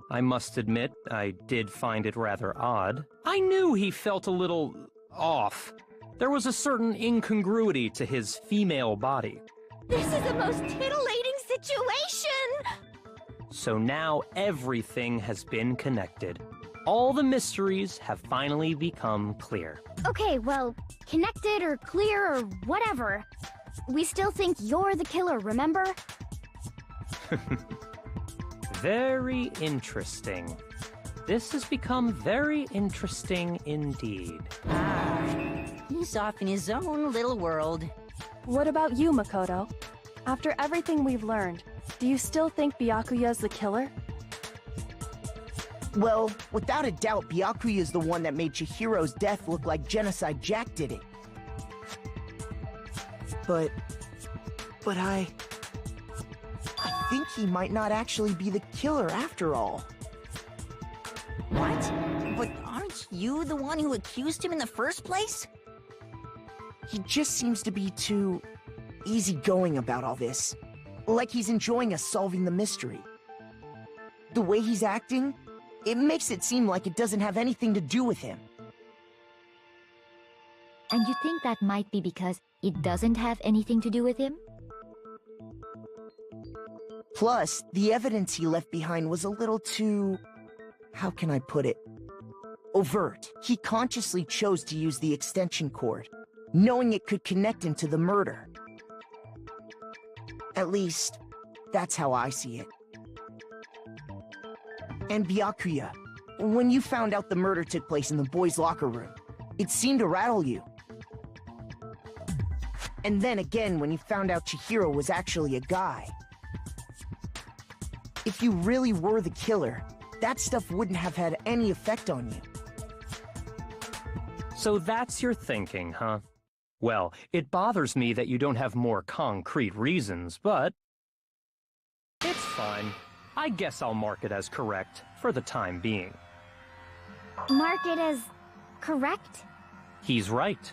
I must admit, I did find it rather odd. I knew he felt a little off. There was a certain incongruity to his female body. This is the most titillating situation! So now everything has been connected. All the mysteries have finally become clear. Okay, well, connected or clear or whatever. We still think you're the killer, remember? Very interesting. This has become very interesting indeed. He's off in his own little world. What about you, Makoto? After everything we've learned, do you still think Byakuya's the killer? Well, without a doubt, Byakuya is the one that made Chihiro's death look like Genocide Jack did it. But I think he might not actually be the killer after all. What? But aren't you the one who accused him in the first place? He just seems to be too easygoing about all this. Like he's enjoying us solving the mystery. The way he's acting, it makes it seem like it doesn't have anything to do with him. And you think that might be because it doesn't have anything to do with him? Plus, the evidence he left behind was a little too... how can I put it? Overt. He consciously chose to use the extension cord, knowing it could connect him to the murder. At least, that's how I see it. And Byakuya, when you found out the murder took place in the boys' locker room, it seemed to rattle you. And then again when you found out Chihiro was actually a guy. If you really were the killer, that stuff wouldn't have had any effect on you. So that's your thinking, huh? Well, it bothers me that you don't have more concrete reasons, but... it's fine. I guess I'll mark it as correct, for the time being. Mark it as correct? He's right.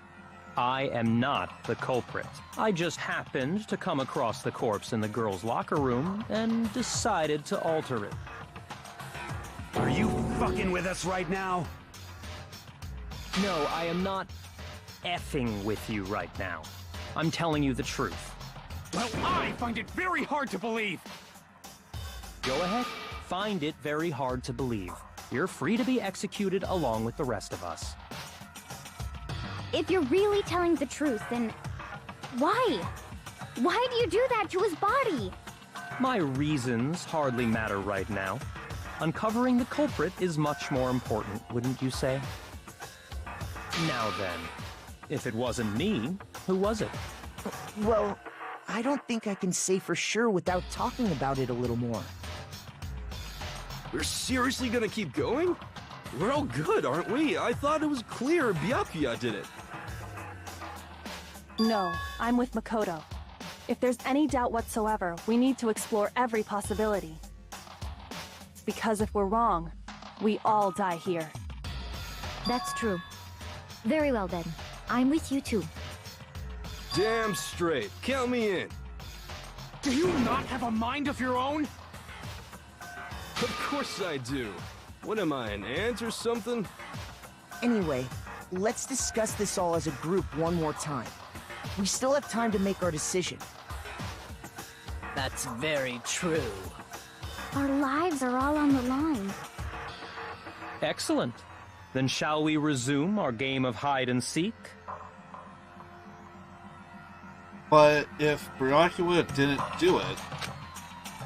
I am not the culprit. I just happened to come across the corpse in the girls' locker room and decided to alter it. Are you fucking with us right now? No, I am not effing with you right now. I'm telling you the truth. Well, I find it very hard to believe. Go ahead. Find it very hard to believe. You're free to be executed along with the rest of us. If you're really telling the truth, then why? Why do you do that to his body? My reasons hardly matter right now. Uncovering the culprit is much more important, wouldn't you say? Now then, if it wasn't me, who was it? Well, I don't think I can say for sure without talking about it a little more. We're seriously gonna keep going? We're all good, aren't we? I thought it was clear Byakuya did it. No, I'm with Makoto. If there's any doubt whatsoever, we need to explore every possibility. Because if we're wrong, we all die here. That's true. Very well then. I'm with you too. Damn straight. Count me in. Do you not have a mind of your own? Of course I do. What am I, an ant or something? Anyway, let's discuss this all as a group one more time. We still have time to make our decision. That's very true. Our lives are all on the line. Excellent. Then shall we resume our game of hide and seek? But if Byakuya didn't do it,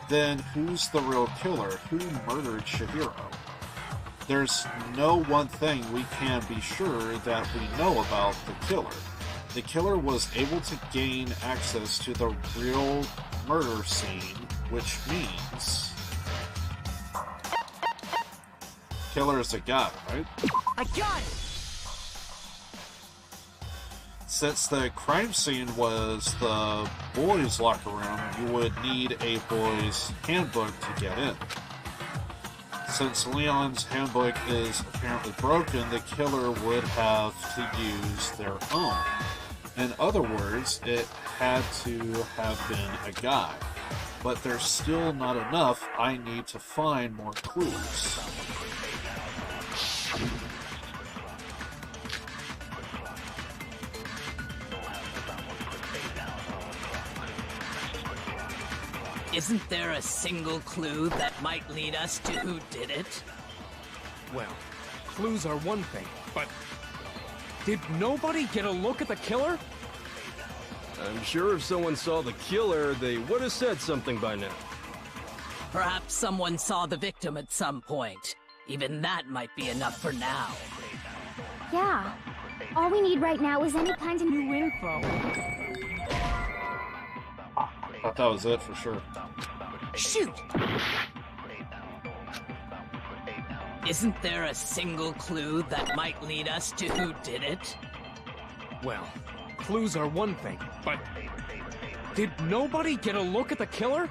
then who's the real killer? Who murdered Chihiro? There's no one thing we can be sure that we know about the killer. The killer was able to gain access to the real murder scene, which means... killer is a guy, right? I got it! Since the crime scene was the boys' locker room, you would need a boys' handbook to get in. Since Leon's handbook is apparently broken, the killer would have to use their own. In other words, it had to have been a guy. But there's still not enough. I need to find more clues. Isn't there a single clue that might lead us to who did it? Well, clues are one thing, but... did nobody get a look at the killer? I'm sure if someone saw the killer, they would have said something by now. Perhaps someone saw the victim at some point. Even that might be enough for now. Yeah. All we need right now is any kind of new info. Thought that was it for sure. Shoot! Isn't there a single clue that might lead us to who did it? Well, clues are one thing, but did nobody get a look at the killer?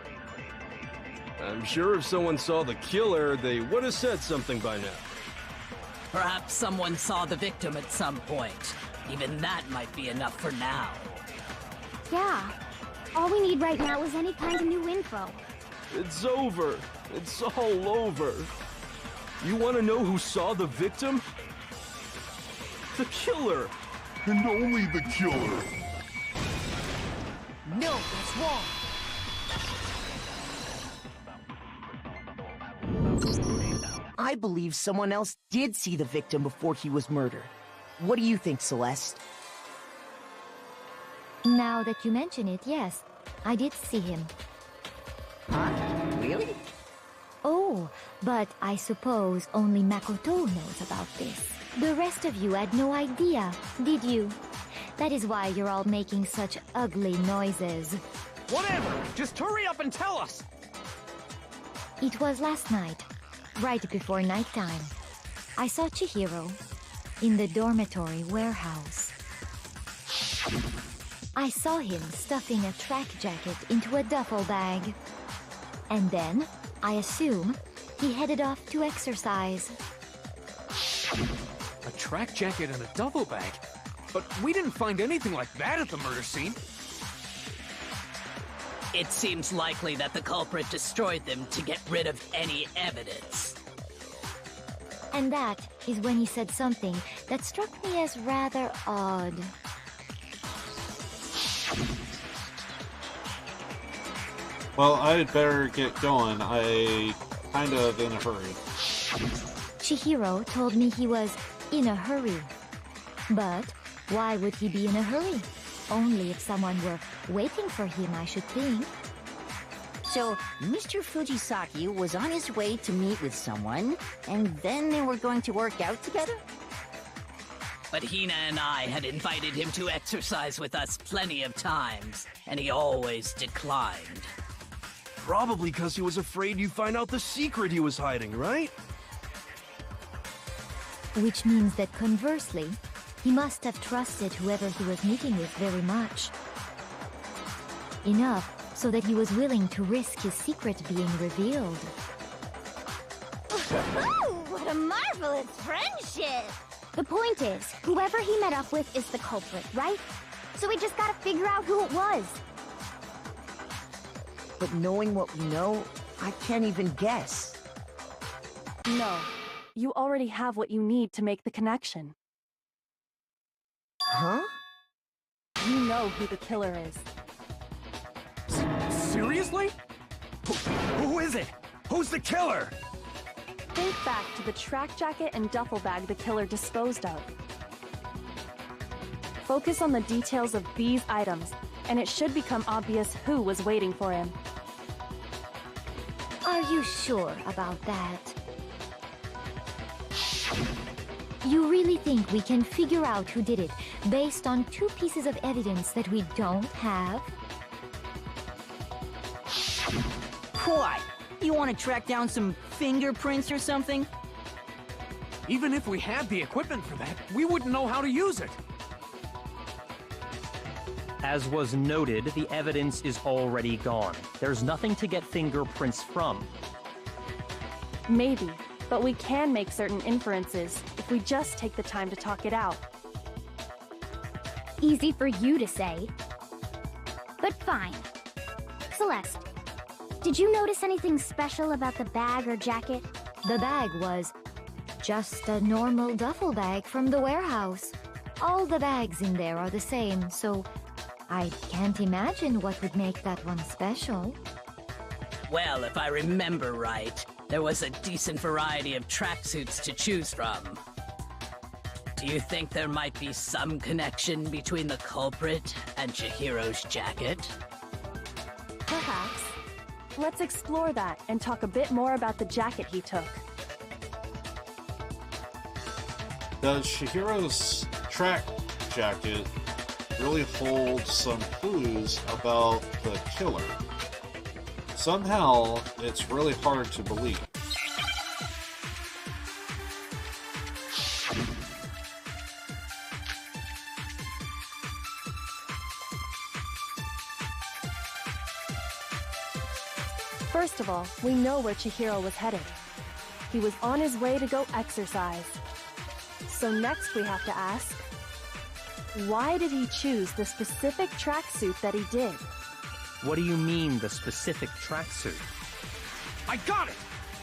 I'm sure if someone saw the killer, they would have said something by now. Perhaps someone saw the victim at some point. Even that might be enough for now. Yeah. All we need right now is any kind of new info. It's over. It's all over. You want to know who saw the victim? The killer. And only the killer. No, that's wrong. I believe someone else did see the victim before he was murdered. What do you think, Celeste? Now that you mention it, yes, I did see him. Huh? Really? Oh, but I suppose only Makoto knows about this. The rest of you had no idea, did you? That is why you're all making such ugly noises. Whatever! Just hurry up and tell us! It was last night, right before nighttime. I saw Chihiro in the dormitory warehouse. I saw him stuffing a track jacket into a duffel bag. And then, I assume, he headed off to exercise. A track jacket and a duffel bag? But we didn't find anything like that at the murder scene. It seems likely that the culprit destroyed them to get rid of any evidence. And that is when he said something that struck me as rather odd. Well, I'd better get going. I kind of in a hurry. Chihiro told me he was in a hurry. But why would he be in a hurry? Only if someone were waiting for him, I should think. So, Mr. Fujisaki was on his way to meet with someone, and then they were going to work out together? But Hina and I had invited him to exercise with us plenty of times, and he always declined. Probably because he was afraid you'd find out the secret he was hiding, right? Which means that conversely, he must have trusted whoever he was meeting with very much. Enough so that he was willing to risk his secret being revealed. What a marvelous friendship! The point is, whoever he met up with is the culprit, right? So we just gotta figure out who it was. But knowing what we know, I can't even guess. No, you already have what you need to make the connection. Huh? You know who the killer is. Seriously? Who is it? Who's the killer? Think back to the track jacket and duffel bag the killer disposed of. Focus on the details of these items, and it should become obvious who was waiting for him. Are you sure about that? You really think we can figure out who did it based on two pieces of evidence that we don't have? Why? You want to track down some fingerprints or something? Even if we had the equipment for that, we wouldn't know how to use it. As was noted, the evidence is already gone. There's nothing to get fingerprints from. Maybe, but we can make certain inferences if we just take the time to talk it out. Easy for you to say. But fine. Celeste, did you notice anything special about the bag or jacket? The bag was just a normal duffel bag from the warehouse. All the bags in there are the same, so I can't imagine what would make that one special. Well, if I remember right, there was a decent variety of tracksuits to choose from. Do you think there might be some connection between the culprit and Chihiro's jacket? Perhaps. Let's explore that and talk a bit more about the jacket he took. Does Chihiro's track jacket really hold some clues about the killer. Somehow, it's really hard to believe. First of all, we know where Chihiro was headed. He was on his way to go exercise. So next we have to ask, why did he choose the specific tracksuit that he did? What do you mean, the specific tracksuit? I got it!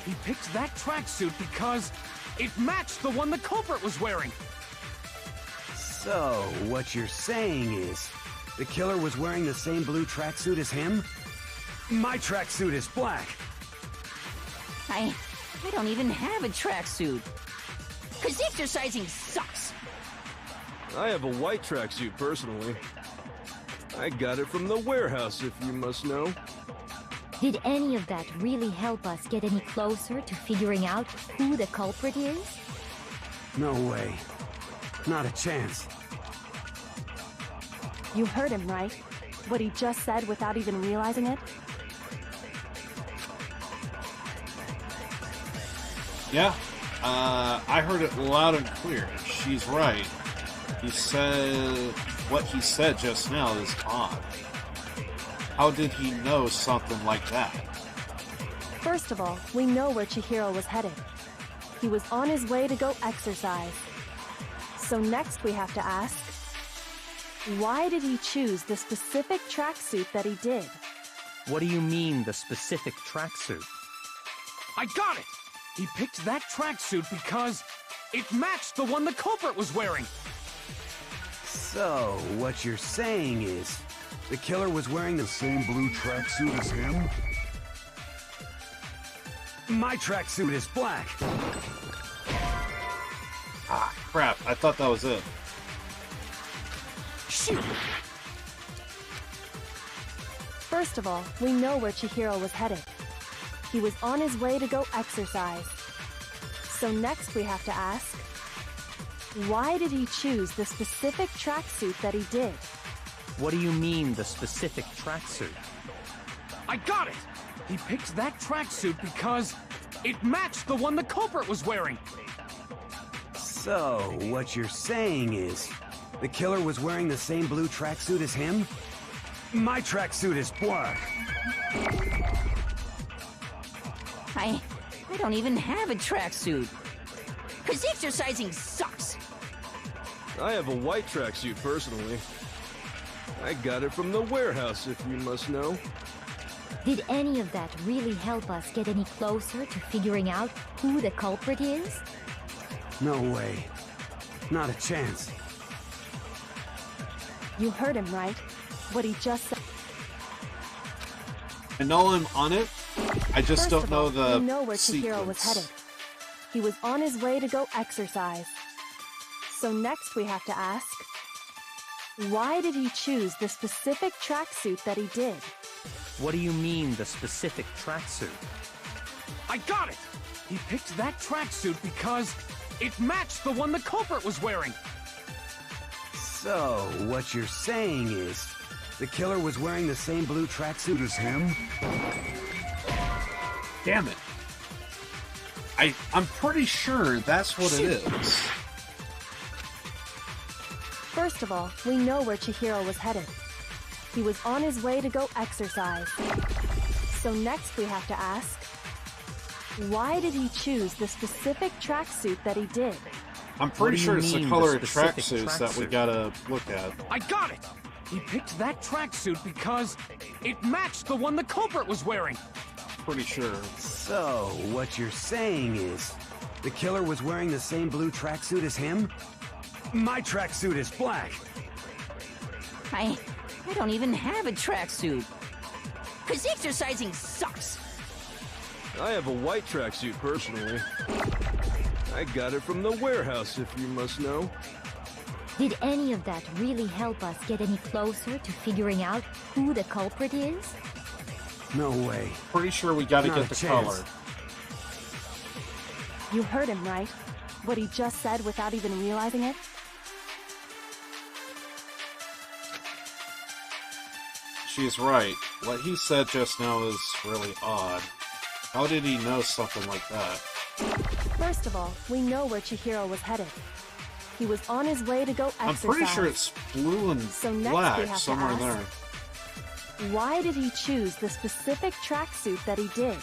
He picked that tracksuit because it matched the one the culprit was wearing. So, what you're saying is, the killer was wearing the same blue tracksuit as him? My tracksuit is black. I don't even have a tracksuit. 'Cause exercising sucks. I have a white tracksuit, personally. I got it from the warehouse, if you must know. Did any of that really help us get any closer to figuring out who the culprit is? No way. Not a chance. You heard him, right? What he just said without even realizing it? Yeah, I heard it loud and clear. She's right. What he said just now is odd. How did he know something like that? First of all, we know where Chihiro was headed. He was on his way to go exercise. So next we have to ask, why did he choose the specific tracksuit that he did? What do you mean, the specific tracksuit? I got it! He picked that tracksuit because it matched the one the culprit was wearing. So, what you're saying is, the killer was wearing the same blue tracksuit as him? My tracksuit is black. Ah, crap. I thought that was it. Shoot! First of all, we know where Chihiro was headed. He was on his way to go exercise. So next we have to ask, why did he choose the specific tracksuit that he did? What do you mean, the specific tracksuit? I got it! He picked that tracksuit because it matched the one the culprit was wearing. So, what you're saying is, the killer was wearing the same blue tracksuit as him? My tracksuit is black. I don't even have a tracksuit. 'Cause exercising sucks. I have a white tracksuit, personally. I got it from the warehouse, if you must know. Did any of that really help us get any closer to figuring out who the culprit is? No way. Not a chance. You heard him, right? What he just said. I know I'm on it. I just don't know the we know where sequence. Chihiro was headed. He was on his way to go exercise. So next we have to ask, why did he choose the specific tracksuit that he did? What do you mean, the specific tracksuit? I got it! He picked that tracksuit because it matched the one the culprit was wearing. So, what you're saying is, the killer was wearing the same blue tracksuit as him? Damn it. I'm pretty sure that's what it is. First of all, we know where Chihiro was headed. He was on his way to go exercise. So next we have to ask, why did he choose the specific tracksuit that he did? I'm pretty sure it's the color of tracksuits that we gotta look at. I got it! He picked that tracksuit because it matched the one the culprit was wearing. Pretty sure. So, what you're saying is, the killer was wearing the same blue tracksuit as him? My tracksuit is black. I don't even have a tracksuit. 'Cause exercising sucks. I have a white tracksuit, personally. I got it from the warehouse, if you must know. Did any of that really help us get any closer to figuring out who the culprit is? No way. Pretty sure we gotta Not get a the chance. color. You heard him, right? What he just said without even realizing it? She's right. What he said just now is really odd. How did he know something like that? First of all, we know where Chihiro was headed. He was on his way to go exercise. I'm pretty sure it's blue and black somewhere in there. Why did he choose the specific tracksuit that he did?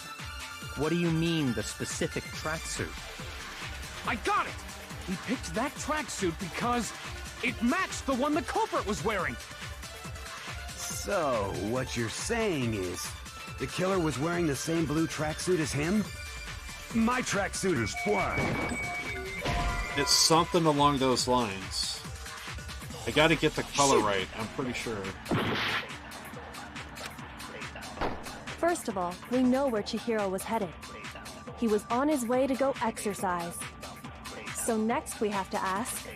What do you mean, the specific tracksuit? I got it! He picked that tracksuit because it matched the one the culprit was wearing. So, what you're saying is, the killer was wearing the same blue tracksuit as him? My tracksuit is black. It's something along those lines. I gotta get the color right, I'm pretty sure. First of all, we know where Chihiro was headed. He was on his way to go exercise. So next we have to ask,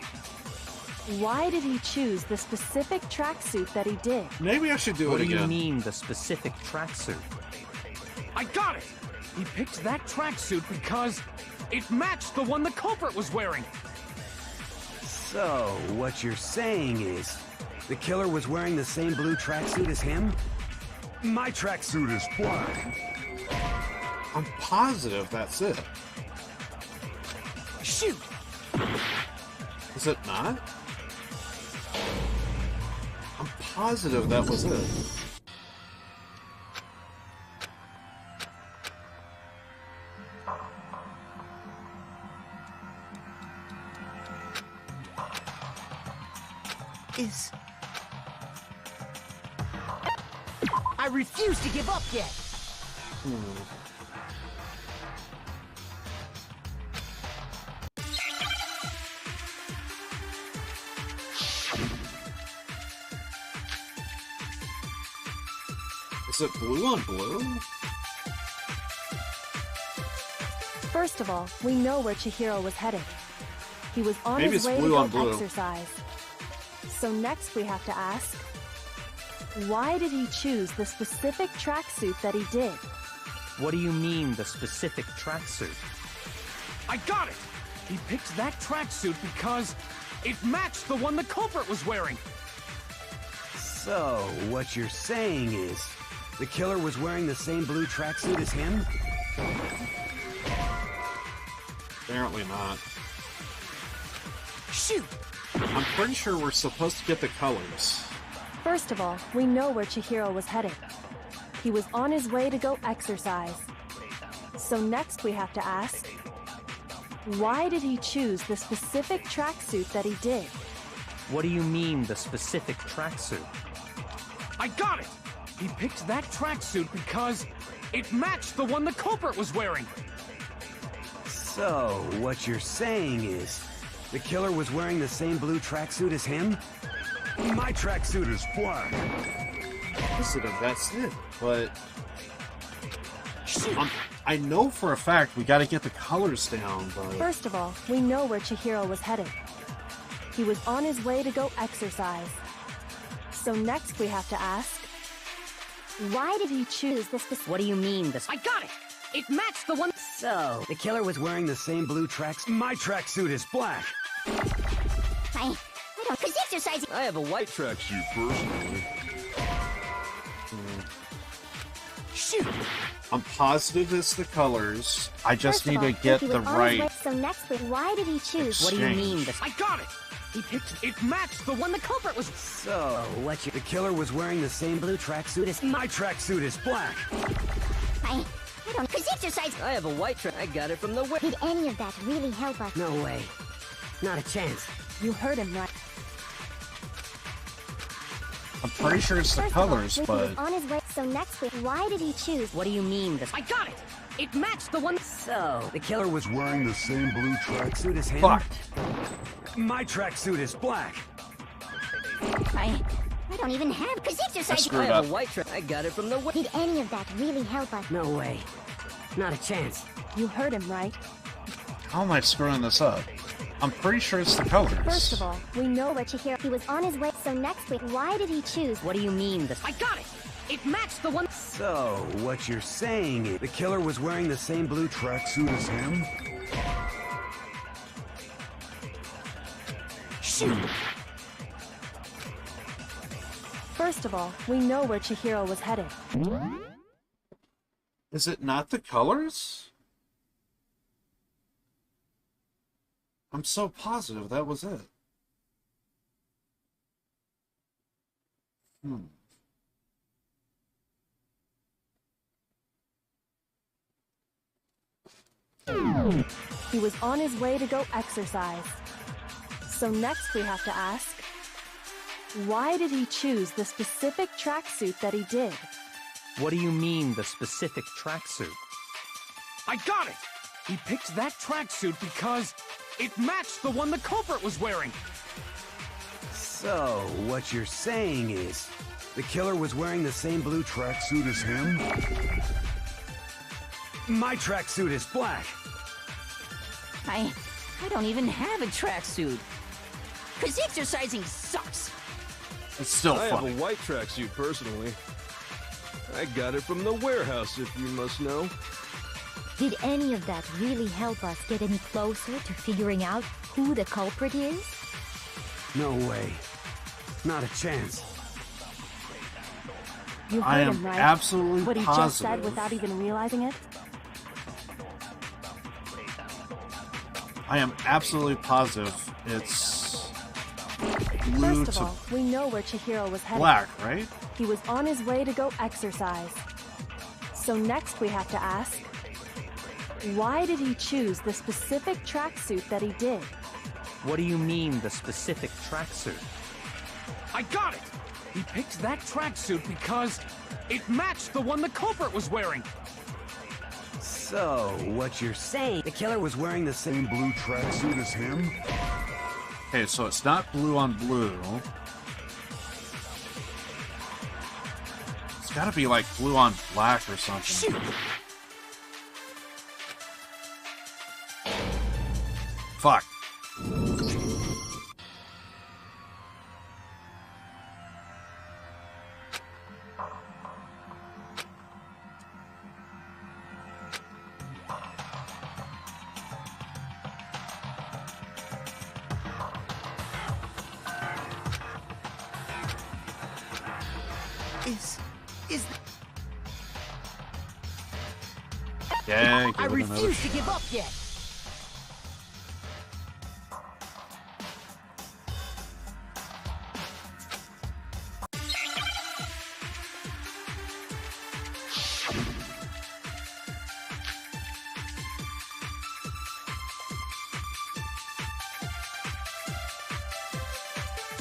why did he choose the specific tracksuit that he did? Maybe I should do it again. What do you mean, the specific tracksuit? I got it! He picked that tracksuit because it matched the one the culprit was wearing. So, what you're saying is, the killer was wearing the same blue tracksuit as him? My tracksuit is black. I'm positive that's it. Shoot! Is it not? I'm positive that was it. I refuse to give up yet! Is it blue on blue? First of all, we know where Chihiro was headed. He was on Maybe his it's way blue to on go blue. exercise. So next we have to ask, why did he choose the specific tracksuit that he did? What do you mean, the specific tracksuit? I got it! He picked that tracksuit because it matched the one the culprit was wearing. So, what you're saying is, the killer was wearing the same blue tracksuit as him? Apparently not. Shoot! I'm pretty sure we're supposed to get the colors. First of all, we know where Chihiro was headed. He was on his way to go exercise. So next we have to ask, why did he choose the specific tracksuit that he did? What do you mean, the specific tracksuit? I got it! He picked that tracksuit because it matched the one the culprit was wearing. So, what you're saying is, the killer was wearing the same blue tracksuit as him? My tracksuit is black. That's it. But I know for a fact we gotta get the colors down, but... First of all, we know where Chihiro was headed. He was on his way to go exercise. So next we have to ask, why did he choose the specific... What do you mean, the... I got it! It matched the one... So, the killer was wearing the same blue tracksuit. My tracksuit is black. I don't... Cause exercising... I have a white tracksuit, personally. Shoot! I'm positive it's the colors. I just First of need all, to get he the was on his way- right... So next, why did he choose? What do you mean, the... I got it! He picked... It matched the one the culprit was... So, what you... The killer was wearing the same blue tracksuit as... My tracksuit is black. I don't... Cause exercising... I have a white track. I got it from the... Did any of that really help us? No way. Not a chance. You heard him right. I'm pretty sure it's the First of all, colors, he was but... on his way... So next, why did he choose? What do you mean, the... I got it! It matched the one... So, The killer was wearing the same blue tracksuit as him? Fuck. My tracksuit is black. I don't even have... Cause exercising... screwed I have up. a white track. I got it from the... Did any of that really help us? no way. Not a chance. You heard him right. How am I screwing this up? I'm pretty sure it's the colors. First of all, we know where Chihiro... He was on his way... So next, why did he choose? What do you mean, the... I got it! It matched the one... So, what you're saying is... The killer was wearing the same blue tracksuit as him? Shoot! First of all, we know where Chihiro was headed. Is it not the colors? I'm so positive that was it. He was on his way to go exercise. So next we have to ask, why did he choose the specific tracksuit that he did? What do you mean, the specific tracksuit? I got it! He picked that tracksuit because it matched the one the culprit was wearing. So, what you're saying is, the killer was wearing the same blue tracksuit as him? My tracksuit is black. I don't even have a tracksuit. Cause exercising sucks. It's still I funny. have a white tracksuit personally. I got it from the warehouse, if you must know. Did any of that really help us get any closer to figuring out who the culprit is? No way. Not a chance. You I heard am him, right? absolutely What he positive. just said without even realizing it? I am absolutely positive it's blue First of to all, we know where Chihiro was headed. black, right? He was on his way to go exercise. So next we have to ask, why did he choose the specific tracksuit that he did? What do you mean, the specific tracksuit? I got it! He picked that tracksuit because it matched the one the culprit was wearing. So, what you're saying, the killer was wearing the same blue tracksuit as him? Okay, so it's not blue on blue. It's gotta be like blue on black or something. Shoot! Fuck. Yeah, I refuse to give up yet.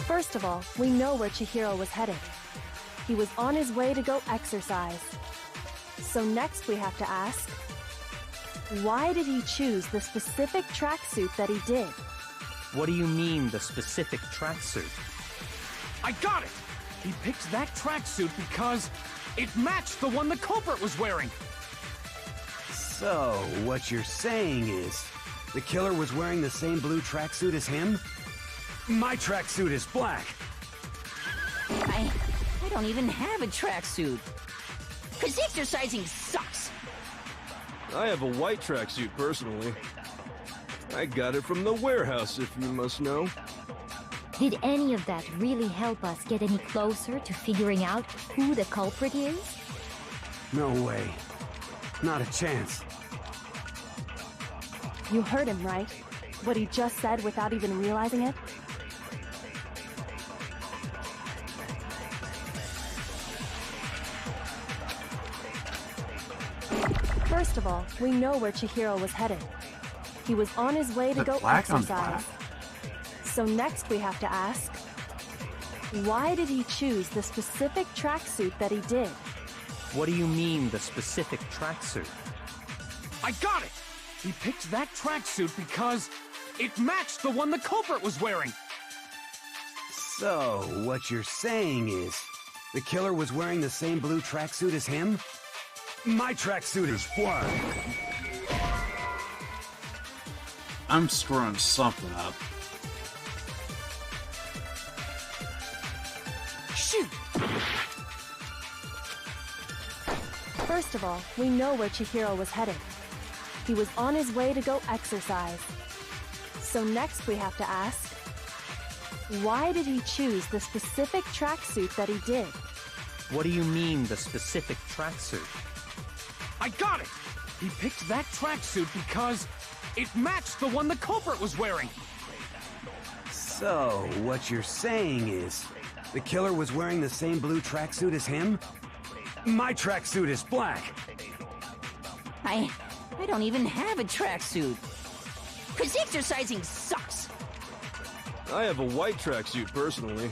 First of all, we know where Chihiro was headed. He was on his way to go exercise. So next we have to ask, why did he choose the specific tracksuit that he did? What do you mean, the specific tracksuit? I got it! He picked that tracksuit because it matched the one the culprit was wearing. So, what you're saying is, the killer was wearing the same blue tracksuit as him? My tracksuit is black. I don't even have a tracksuit. Cause exercising sucks. I have a white tracksuit personally. I got it from the warehouse, if you must know. Did any of that really help us get any closer to figuring out who the culprit is? No way. Not a chance. You heard him, right? What he just said without even realizing it? First of all, we know where Chihiro was headed. He was on his way to go black on exercise. So next we have to ask, why did he choose the specific tracksuit that he did? What do you mean, the specific tracksuit? I got it! He picked that tracksuit because it matched the one the culprit was wearing. So, what you're saying is, the killer was wearing the same blue tracksuit as him? My tracksuit is black. I'm screwing something up. Shoot! First of all, we know where Chihiro was headed. He was on his way to go exercise. So next we have to ask, Why did he choose the specific tracksuit that he did? What do you mean, the specific tracksuit? I got it! He picked that tracksuit because it matched the one the culprit was wearing. So, what you're saying is, the killer was wearing the same blue tracksuit as him? My tracksuit is black. I don't even have a tracksuit. Cause exercising sucks. I have a white tracksuit, personally.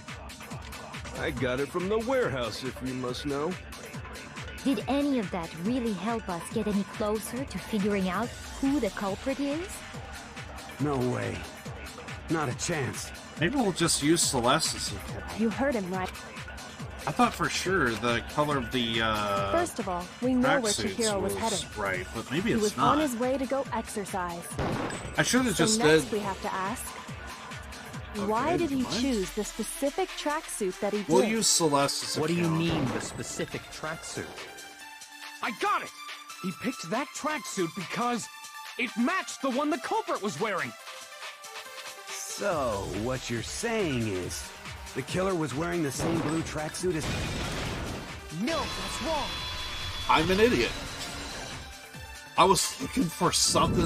I got it from the warehouse, if you must know. Did any of that really help us get any closer to figuring out who the culprit is? No way. Not a chance. Maybe we'll just use Celeste as a You heard him right. I thought for sure the color of the First of all, we know where tracksuits Chihiro was headed. right, but maybe He it's was not. on his way to go exercise. I should have So just next did. we have to ask, why did he choose the specific tracksuit that he did? We'll use Celeste as a What do you count. mean, the specific tracksuit? I got it! He picked that tracksuit because it matched the one the culprit was wearing. So, what you're saying is, the killer was wearing the same blue tracksuit as... No, that's wrong. I'm an idiot. I was looking for something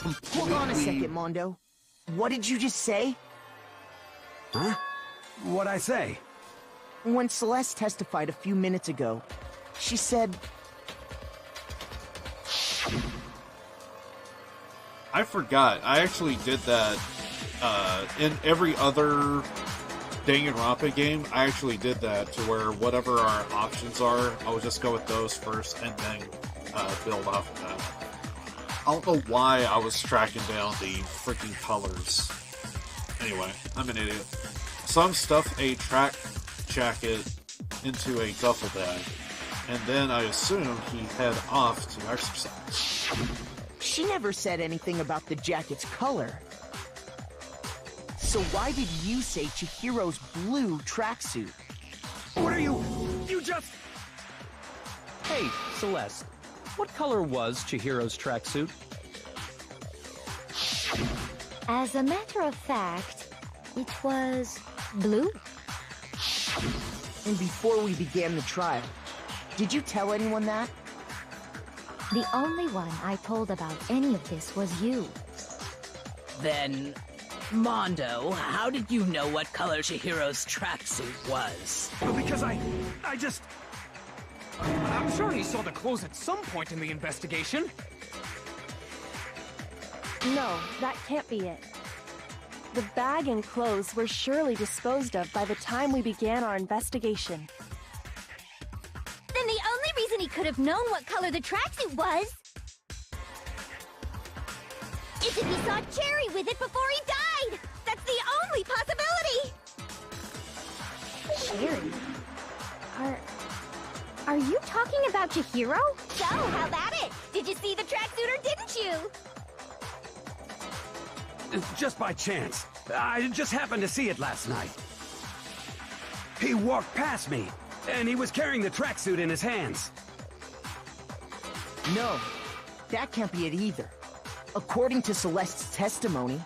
completely... Hold on a second, Mondo. What did you just say? Huh? What'd I say? When Celeste testified a few minutes ago, she said... I forgot. I actually did that in every other Danganronpa game. I actually did that to where whatever our options are, I would just go with those first and then build off of that. I don't know why I was tracking down the freaking colors. Anyway, I'm an idiot. Some stuff a track jacket into a duffel bag, and then I assumed he head off to exercise. She never said anything about the jacket's color. So why did you say Chihiro's blue tracksuit? What are you... You just... Hey, Celeste, what color was Chihiro's tracksuit? As a matter of fact, it was blue. And before we began the trial, did you tell anyone that? The only one I told about any of this was you. Then, Mondo, how did you know what color Chihiro's tracksuit was? Because I just... I'm sure he saw the clothes at some point in the investigation. No, that can't be it. The bag and clothes were surely disposed of by the time we began our investigation. Then the only reason he could have known what color the tracksuit was is if he saw Cherry with it before he died! That's the only possibility! Cherry? Are you talking about Chihiro? So, how about it? Did you see the tracksuit or didn't you? Just by chance. I just happened to see it last night. He walked past me, and he was carrying the tracksuit in his hands. No, that can't be it either. According to Celeste's testimony,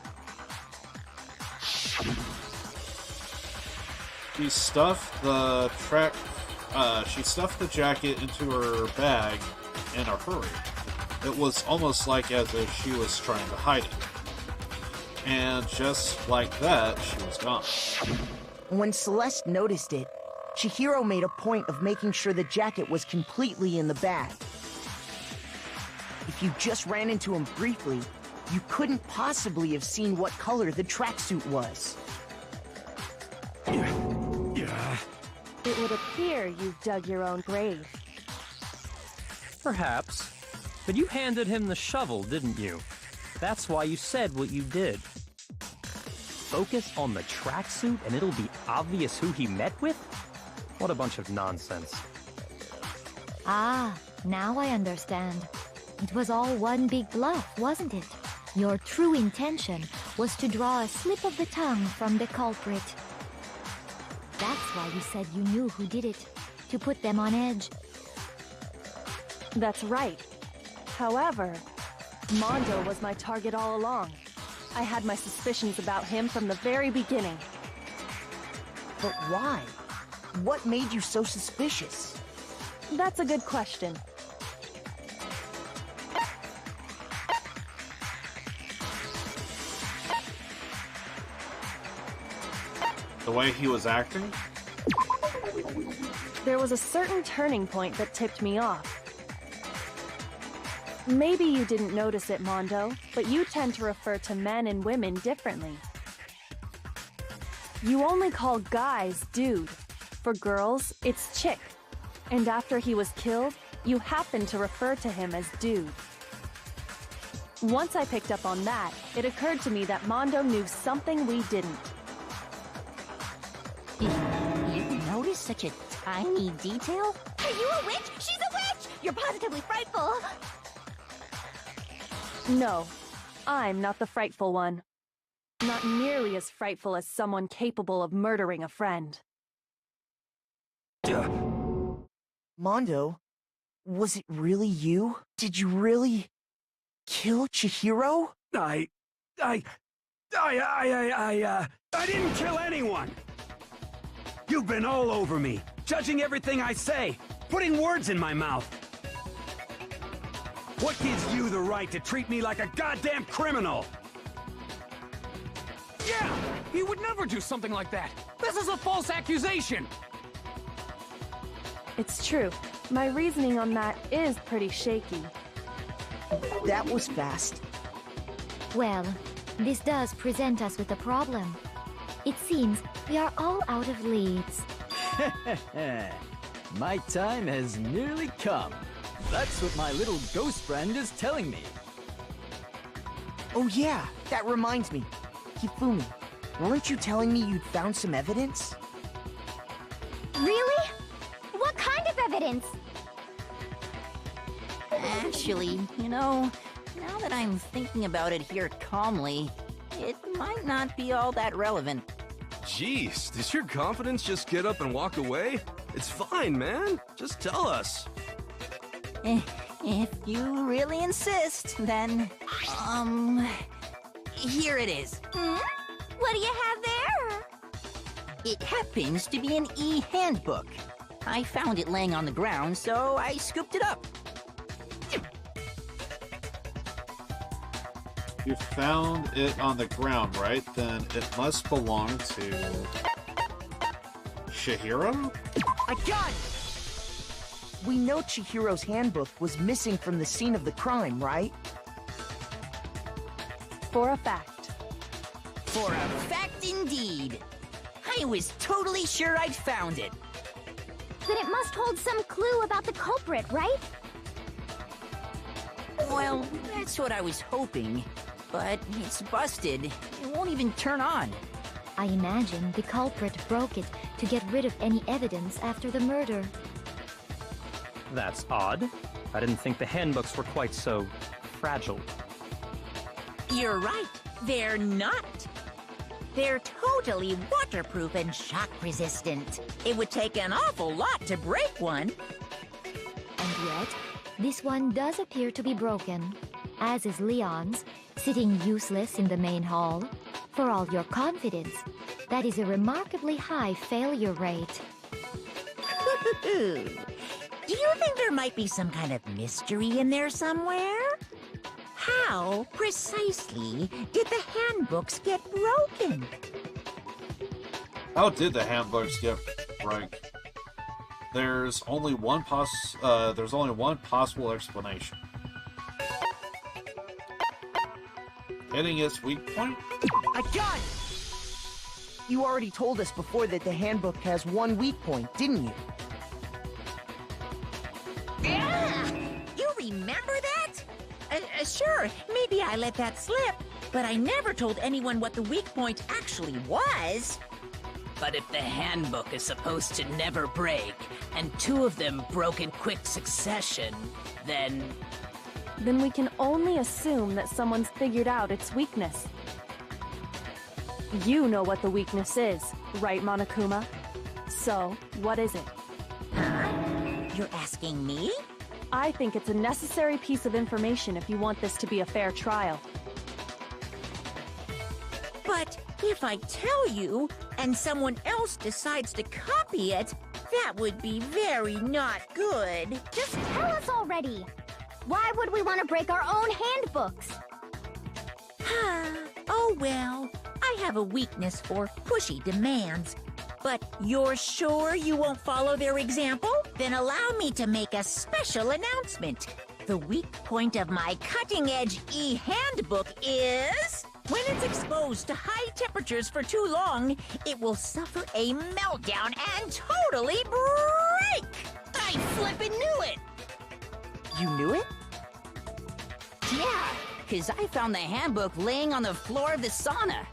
She stuffed the jacket into her bag in a hurry. It was almost like as if she was trying to hide it. And just like that, she was gone. when Celeste noticed it, Chihiro made a point of making sure the jacket was completely in the bag. If you just ran into him briefly, you couldn't possibly have seen what color the tracksuit was. It would appear you've dug your own grave. Perhaps. But you handed him the shovel, didn't you? That's why you said what you did. Focus on the tracksuit and it'll be obvious who he met with? What a bunch of nonsense. Ah, now I understand. It was all one big bluff, wasn't it? Your true intention was to draw a slip of the tongue from the culprit. That's why you said you knew who did it, to put them on edge. That's right. However, Mondo was my target all along. I had my suspicions about him from the very beginning. But why? What made you so suspicious? That's a good question. The way he was acting? There was a certain turning point that tipped me off. Maybe you didn't notice it, Mondo, but you tend to refer to men and women differently. You only call guys dude. For girls, it's chick. And after he was killed, you happened to refer to him as dude. Once I picked up on that, it occurred to me that Mondo knew something we didn't. You notice such a tiny detail? Are you a witch? She's a witch! You're positively frightful! No, I'm not the frightful one. Not nearly as frightful as someone capable of murdering a friend. Mondo, was it really you? Did you really kill Chihiro? I didn't kill anyone! You've been all over me, judging everything I say, putting words in my mouth. What gives you the right to treat me like a goddamn criminal? Yeah! He would never do something like that! This is a false accusation! It's true. My reasoning on that is pretty shaky. That was fast. Well, this does present us with a problem. It seems we are all out of leads. My time has nearly come. That's what my little ghost friend is telling me. Oh yeah, that reminds me. Hifumi, weren't you telling me you'd found some evidence? Really? What kind of evidence? Actually, you know, now that I'm thinking about it here calmly, it might not be all that relevant. Jeez, does your confidence just get up and walk away? It's fine, man. Just tell us. If you really insist, then, here it is. What do you have there? It happens to be an e-handbook. I found it laying on the ground, so I scooped it up. You found it on the ground, right? Then it must belong to Chihiro? I got it! We know Chihiro's handbook was missing from the scene of the crime, right? For a fact. For a fact indeed. I was totally sure I'd found it. Then it must hold some clue about the culprit, right? Well, that's what I was hoping. But it's busted. It won't even turn on. I imagine the culprit broke it to get rid of any evidence after the murder. That's odd. I didn't think the handbooks were quite so fragile. You're right. They're not. They're totally waterproof and shock resistant. It would take an awful lot to break one. And yet, this one does appear to be broken, as is Leon's, sitting useless in the main hall. For all your confidence, that is a remarkably high failure rate. Do you think there might be some kind of mystery in there somewhere? How, precisely, did the handbooks get broken? How did the handbooks get broken? There's only one possible explanation. Hitting its weak point? I got it! You already told us before that the handbook has one weak point, didn't you? You remember that? Sure, maybe I let that slip, but I never told anyone what the weak point actually was. But if the handbook is supposed to never break, and two of them broke in quick succession, then we can only assume that someone's figured out its weakness. You know what the weakness is, right, Monokuma? So, what is it? Huh? You're asking me? I think it's a necessary piece of information if you want this to be a fair trial. But If I tell you, and someone else decides to copy it, that would be very not good. Just tell us already. Why would we want to break our own handbooks? Oh well, I have a weakness for pushy demands. But you're sure you won't follow their example? Then allow me to make a special announcement. The weak point of my cutting-edge e-handbook is... when it's exposed to high temperatures for too long, it will suffer a meltdown and totally break! I flippin' knew it! You knew it? Yeah, because I found the handbook laying on the floor of the sauna.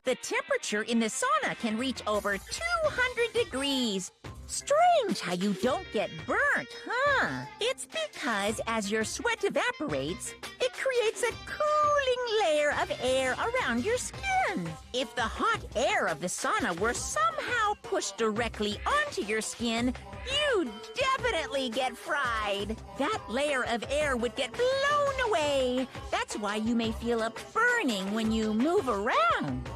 The temperature in the sauna can reach over 200 degrees. Strange how you don't get burnt, huh? It's because as your sweat evaporates, it creates a cooling layer of air around your skin. If the hot air of the sauna were somehow pushed directly onto your skin, you'd definitely get fried. That layer of air would get blown away. That's why you may feel a burning when you move around.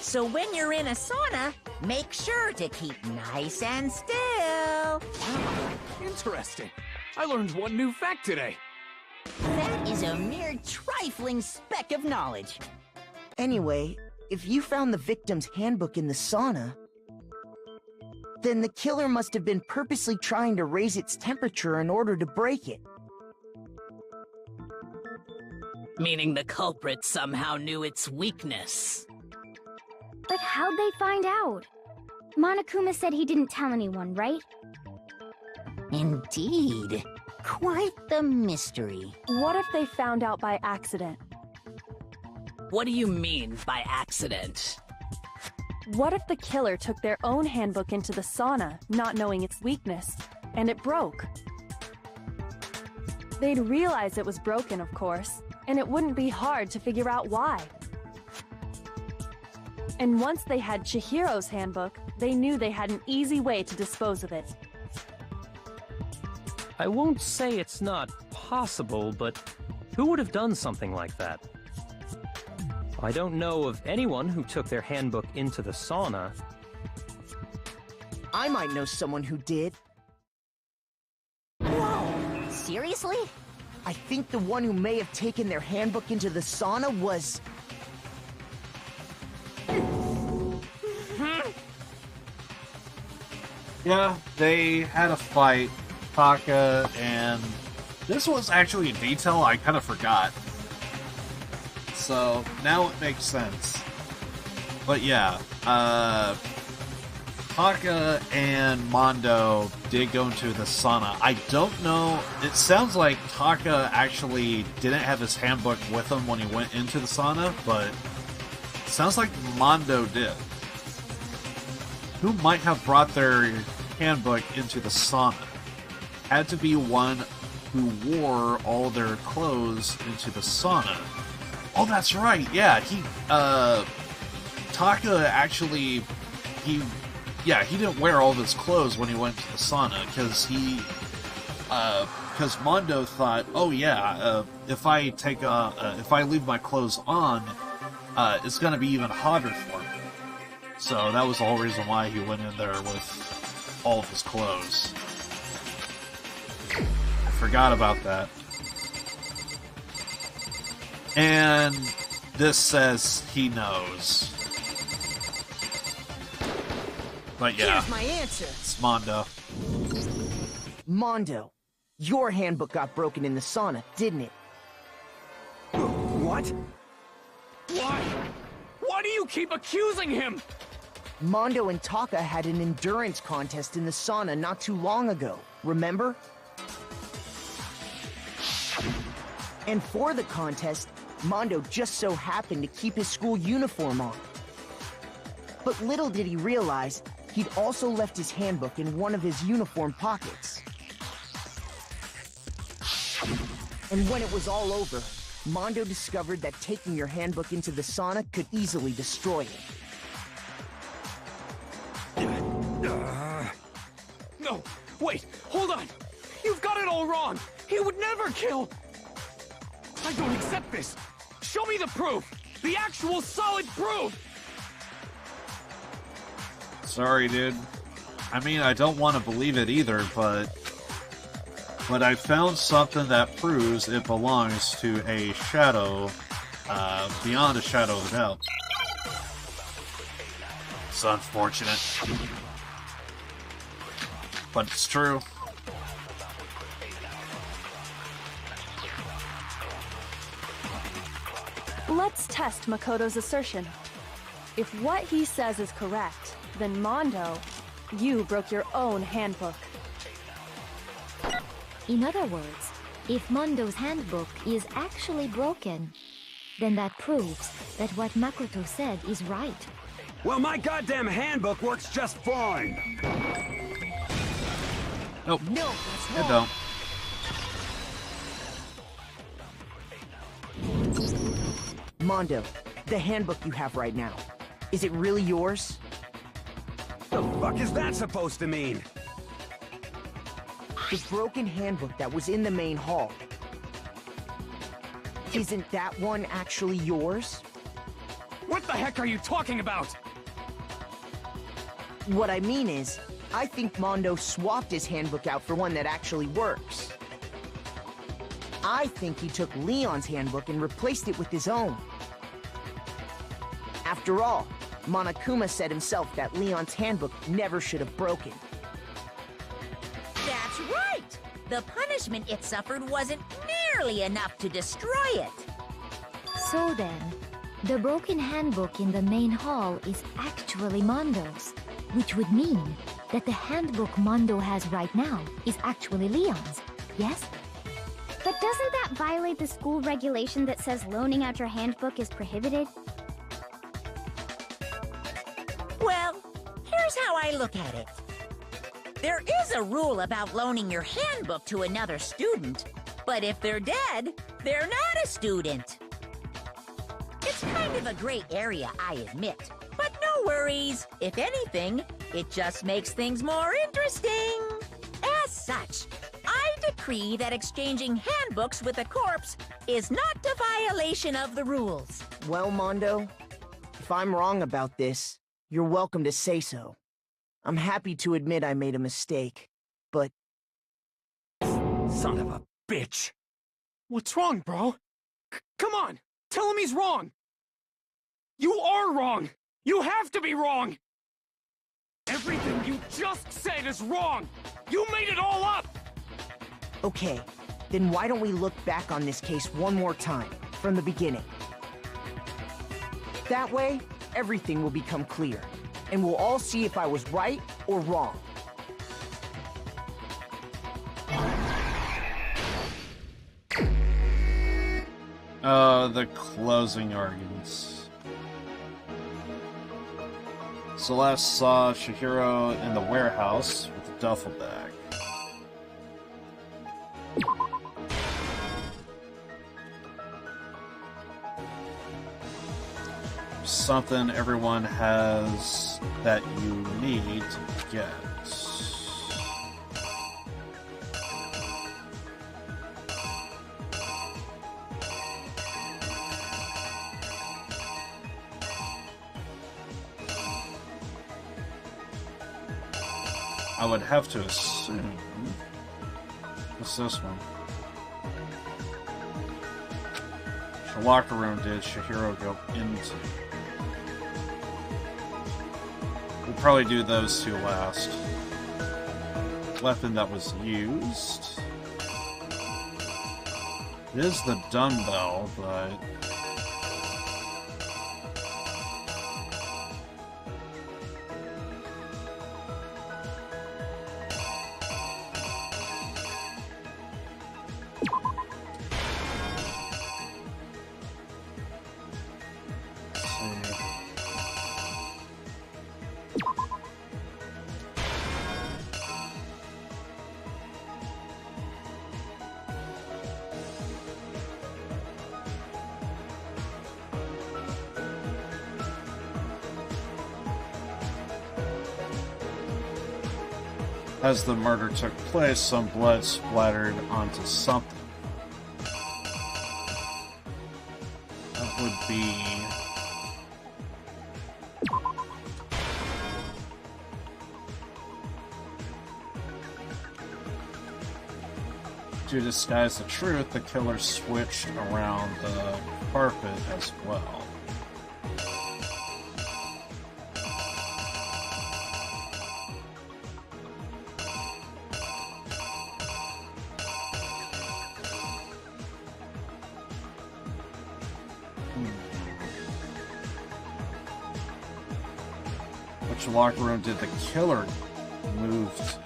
So when you're in a sauna, make sure to keep nice and still. Wow, interesting. I learned one new fact today. That is a mere trifling speck of knowledge. Anyway, if you found the victim's handbook in the sauna, then the killer must have been purposely trying to raise its temperature in order to break it. Meaning the culprit somehow knew its weakness. But how'd they find out? Monokuma said he didn't tell anyone, right? Indeed. Quite the mystery. What if they found out by accident? What do you mean by accident? What if the killer took their own handbook into the sauna, not knowing its weakness, and it broke? They'd realize it was broken, of course, and it wouldn't be hard to figure out why. And once they had Chihiro's handbook, they knew they had an easy way to dispose of it. I won't say it's not possible, but who would have done something like that? I don't know of anyone who took their handbook into the sauna. I might know someone who did. Whoa! Seriously? I think the one who may have taken their handbook into the sauna was... Yeah, they had a fight, Taka, and this was actually a detail I kind of forgot. So, now it makes sense. But yeah, Taka and Mondo did go into the sauna. I don't know, it sounds like Taka actually didn't have his handbook with him when he went into the sauna, but it sounds like Mondo did. Who might have brought their handbook into the sauna? Had to be one who wore all their clothes into the sauna. Oh, that's right, yeah, Taka actually, he didn't wear all of his clothes when he went to the sauna, because Mondo thought, oh yeah, if I leave my clothes on, it's gonna be even hotter for me. So that was the whole reason why he went in there with all of his clothes. I forgot about that. And this says he knows. But yeah, Here's my answer. it's Mondo. Mondo, your handbook got broken in the sauna, didn't it? What? Why? Why do you keep accusing him? Mondo and Taka had an endurance contest in the sauna not too long ago, remember? And for the contest, Mondo just so happened to keep his school uniform on. But little did he realize, he'd also left his handbook in one of his uniform pockets. And when it was all over, Mondo discovered that taking your handbook into the sauna could easily destroy it. No, wait, hold on. You've got it all wrong. He would never kill. I don't accept this. Show me the proof. The actual solid proof! Sorry, dude. I mean, I don't want to believe it either, but I found something that proves it belongs to a shadow, beyond a shadow of a doubt. It's unfortunate. But it's true. Let's test Makoto's assertion. If what he says is correct, then Mondo, you broke your own handbook. In other words, if Mondo's handbook is actually broken, then that proves that what Makoto said is right. Well, my goddamn handbook works just fine. Nope. No, I don't. Mondo, the handbook you have right now, is it really yours? The fuck is that supposed to mean? The broken handbook that was in the main hall. Isn't that one actually yours? What the heck are you talking about? What I mean is, I think Mondo swapped his handbook out for one that actually works. I think he took Leon's handbook and replaced it with his own. After all, Monokuma said himself that Leon's handbook never should have broken. That's right! The punishment it suffered wasn't nearly enough to destroy it. So then, the broken handbook in the main hall is actually Mondo's, which would mean that the handbook Mondo has right now is actually Leon's, yes? But doesn't that violate the school regulation that says loaning out your handbook is prohibited? Well, here's how I look at it. There is a rule about loaning your handbook to another student, but if they're dead, they're not a student. It's kind of a gray area, I admit. But no worries. If anything, it just makes things more interesting. As such, I decree that exchanging handbooks with a corpse is not a violation of the rules. Well, Mondo, if I'm wrong about this, you're welcome to say so. I'm happy to admit I made a mistake, but... Son of a bitch! What's wrong, bro? Come on! Tell him he's wrong! You are wrong! You have to be wrong! Everything you just said is wrong! You made it all up! Okay, then why don't we look back on this case one more time, from the beginning? That way, everything will become clear, and we'll all see if I was right or wrong. The closing arguments. Celeste saw Chihiro in the warehouse with a duffel bag. Something everyone has that you need to get. I would have to assume. What's this one? The locker room did Chihiro go into? We'll probably do those two last. Weapon that was used. It is the dumbbell, but... As the murder took place, some blood splattered onto something. would be... to disguise the truth, the killer switched around the carpet as well. Which locker room did the killer move to?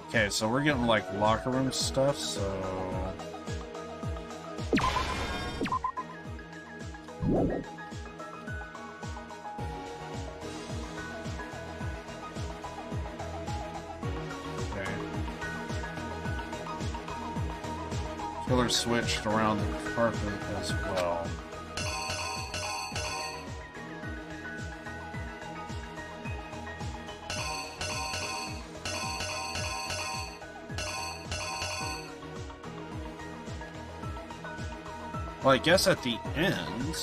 Okay, so we're getting like locker room stuff, so... Okay. Killer switched around the carpet as well. Well, I guess at the end...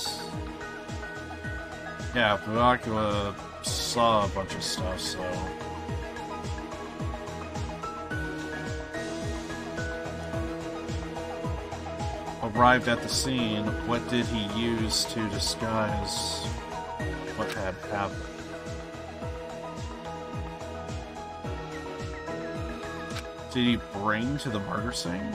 Yeah, Buakula saw a bunch of stuff, so... Arrived at the scene, what did he use to disguise what had happened? Did he bring to the murder scene?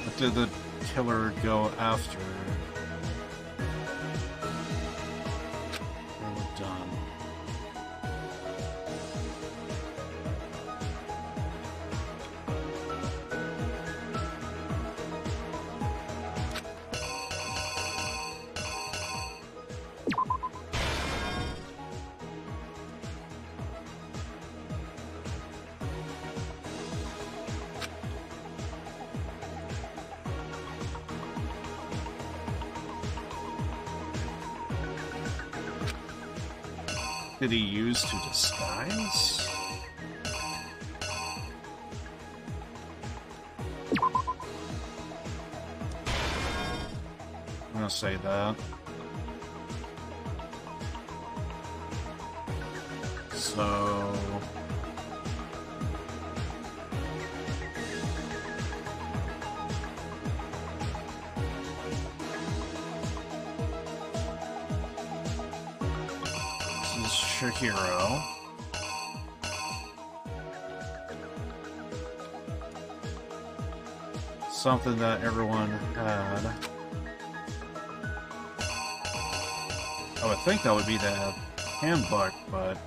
What did the killer go after? They were done. Did he use to disguise? I'm gonna say that. So... Hero. Something that everyone had. I would think that would be the handbook, but...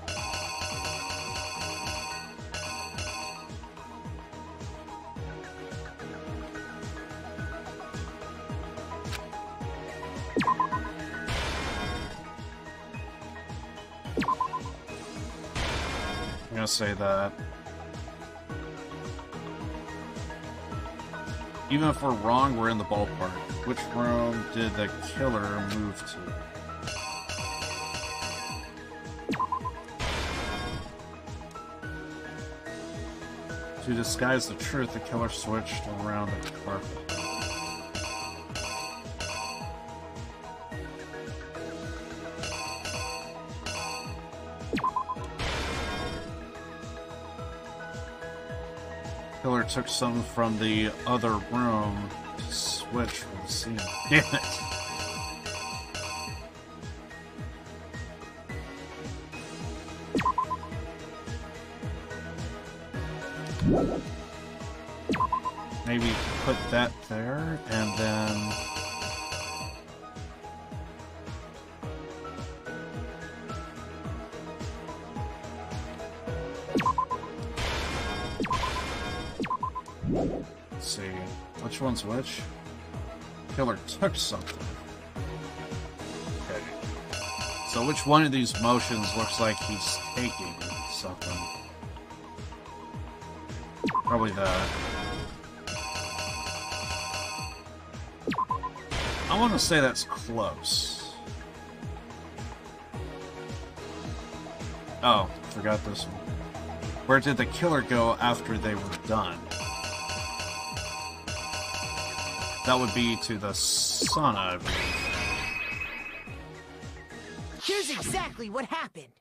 I'm gonna say that. Even if we're wrong, we're in the ballpark. Which room did the killer move to? To disguise the truth, the killer switched around the carpet. Killer took something from the other room to switch for the scene. Damn it! Maybe put that there, and then... Let's see, which one's which? Killer took something. Okay. So which one of these motions looks like he's taking something? Probably that. I want to say that's close. Oh, forgot this one. Where did the killer go after they were done? That would be to the sauna, I believe. Here's exactly what happened.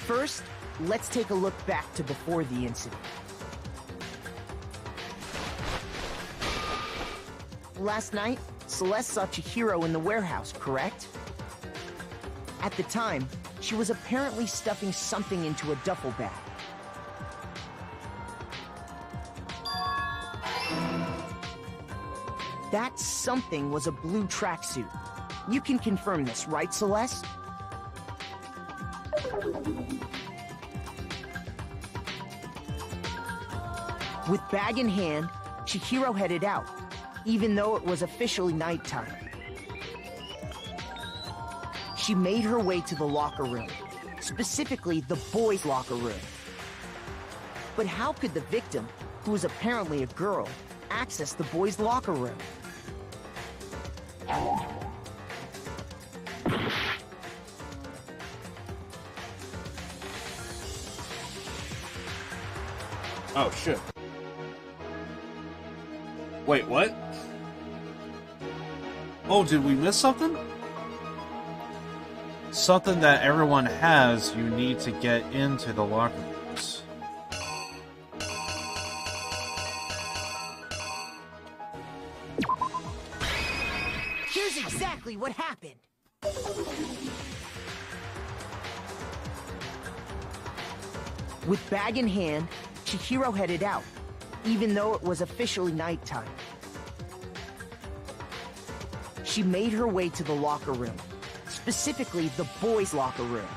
First, let's take a look back to before the incident. Last night, Celeste saw Chihiro in the warehouse, correct? At the time, she was apparently stuffing something into a duffel bag. That something was a blue tracksuit. You can confirm this, right, Celeste? With bag in hand, Chihiro headed out, even though it was officially nighttime. She made her way to the locker room, specifically the boys' locker room. But how could the victim, who was apparently a girl, access the boys' locker room? Oh, shit. Wait, what? Oh, did we miss something? Something that everyone has, you need to get into the locker rooms. Here's exactly what happened. With bag in hand, Chihiro headed out, even though it was officially nighttime. She made her way to the locker room, specifically the boys' locker room.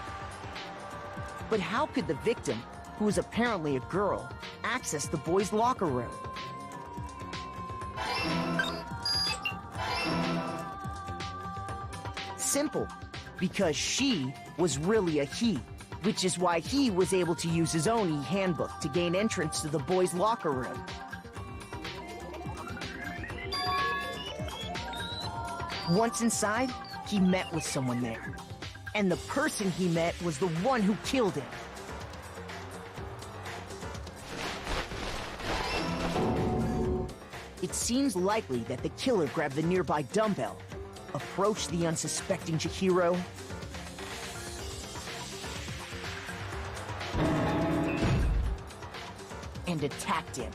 But how could the victim, who was apparently a girl, access the boys' locker room? Simple, because she was really a he, which is why he was able to use his own e-handbook to gain entrance to the boys' locker room. Once inside, he met with someone there. And the person he met was the one who killed him. It seems likely that the killer grabbed the nearby dumbbell, approached the unsuspecting Chihiro, and attacked him.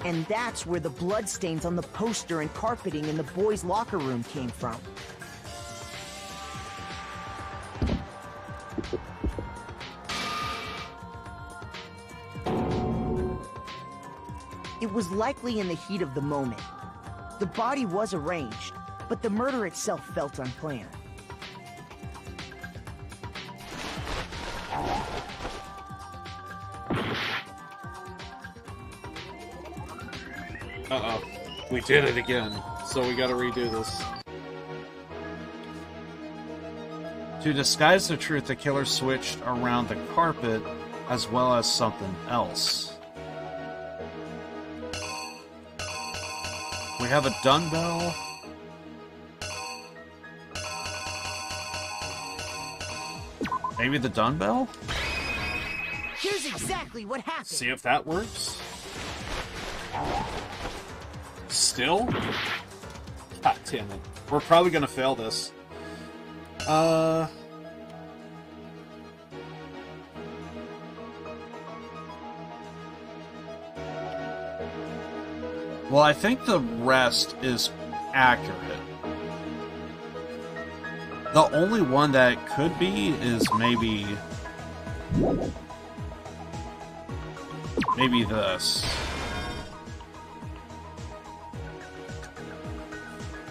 And that's where the bloodstains on the poster and carpeting in the boys' locker room came from. It was likely in the heat of the moment. The body was arranged, but the murder itself felt unplanned. Uh-oh. We did it again, so we gotta redo this. To disguise the truth, the killer switched around the carpet as well as something else. We have a dumbbell. Maybe the dumbbell? Here's exactly what happened. See if that works. Still? God damn it. We're probably gonna fail this. Well, I think the rest is accurate. The only one that could be is maybe this.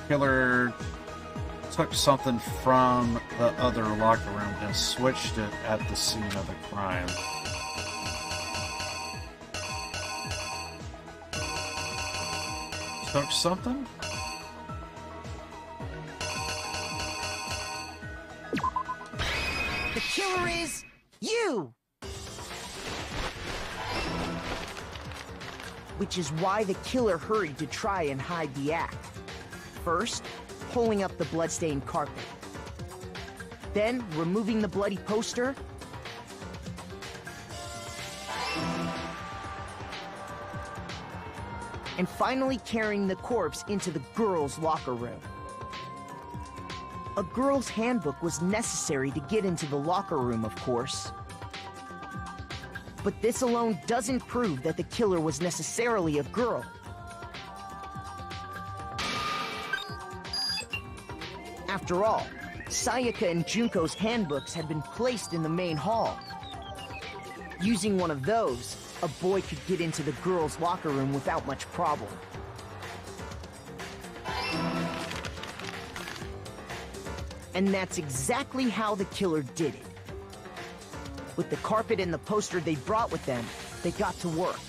Killer took something from the other locker room and switched it at the scene of the crime. Took something? The killer is you! Which is why the killer hurried to try and hide the act. First, pulling up the bloodstained carpet, Then, removing the bloody poster, and finally carrying the corpse into the girls' locker room. A girl's handbook was necessary to get into the locker room, of course. But this alone doesn't prove that the killer was necessarily a girl. After all, Sayaka and Junko's handbooks had been placed in the main hall. Using one of those, a boy could get into the girls' locker room without much problem. And that's exactly how the killer did it. With the carpet and the poster they brought with them, they got to work.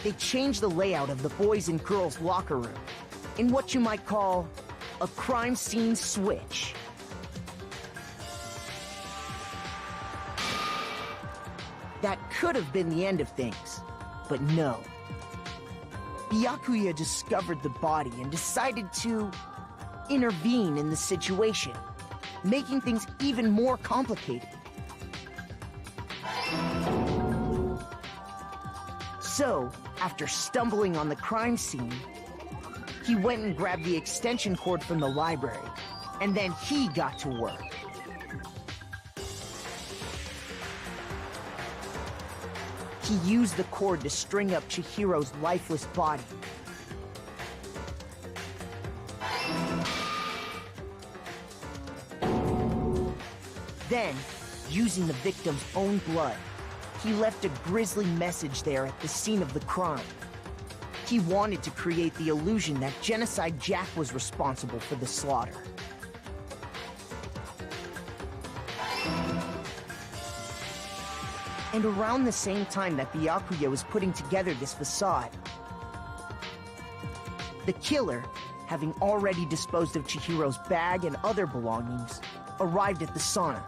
They changed the layout of the boys' and girls' locker room in what you might call a crime scene switch. That could have been the end of things, but no. Byakuya discovered the body and decided to intervene in the situation, making things even more complicated. So, after stumbling on the crime scene, he went and grabbed the extension cord from the library, and then he got to work. He used the cord to string up Chihiro's lifeless body. Then, using the victim's own blood, he left a grisly message there at the scene of the crime. He wanted to create the illusion that Genocide Jack was responsible for the slaughter. And around the same time that Byakuya was putting together this facade, the killer, having already disposed of Chihiro's bag and other belongings, arrived at the sauna.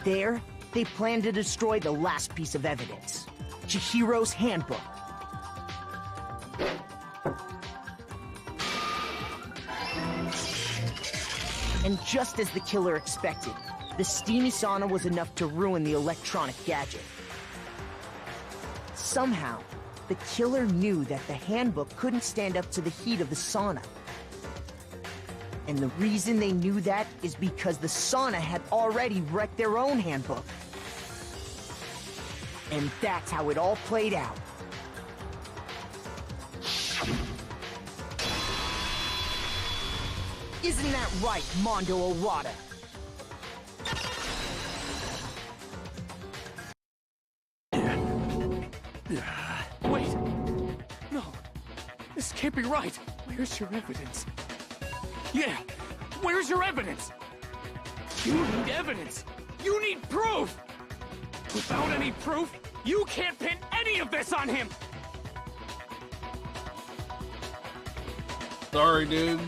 There, they planned to destroy the last piece of evidence, Chihiro's handbook. And just as the killer expected, the steamy sauna was enough to ruin the electronic gadget. Somehow, the killer knew that the handbook couldn't stand up to the heat of the sauna. And the reason they knew that is because the sauna had already wrecked their own handbook. And that's how it all played out. Isn't that right, Mondo Owada? Wait! No! This can't be right! Where's your evidence? Yeah! Where's your evidence? You need evidence! You need proof! Without any proof, you can't pin any of this on him! Sorry, dude.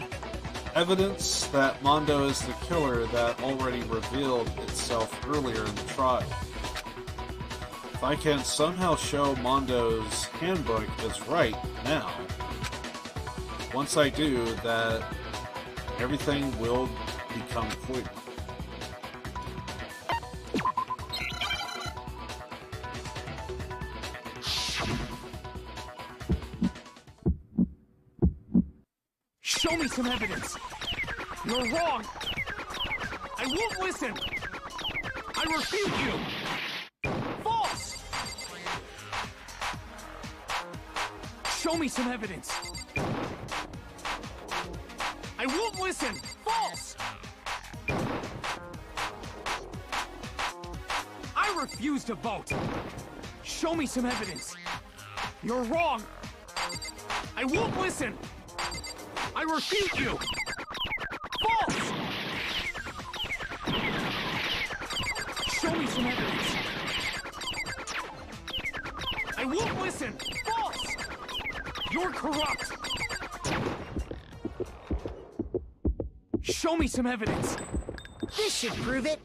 Evidence that Mondo is the killer that already revealed itself earlier in the trial. If I can somehow show Mondo's handbook is right now, once I do, that everything will become clear. Show me some evidence! You're wrong! I won't listen! I refute you! False! Show me some evidence! I won't listen! False! I refuse to vote! Show me some evidence! You're wrong! I won't listen! I refute you! False! Show me some evidence! I won't listen! False! You're corrupt! Show me some evidence! This should prove it!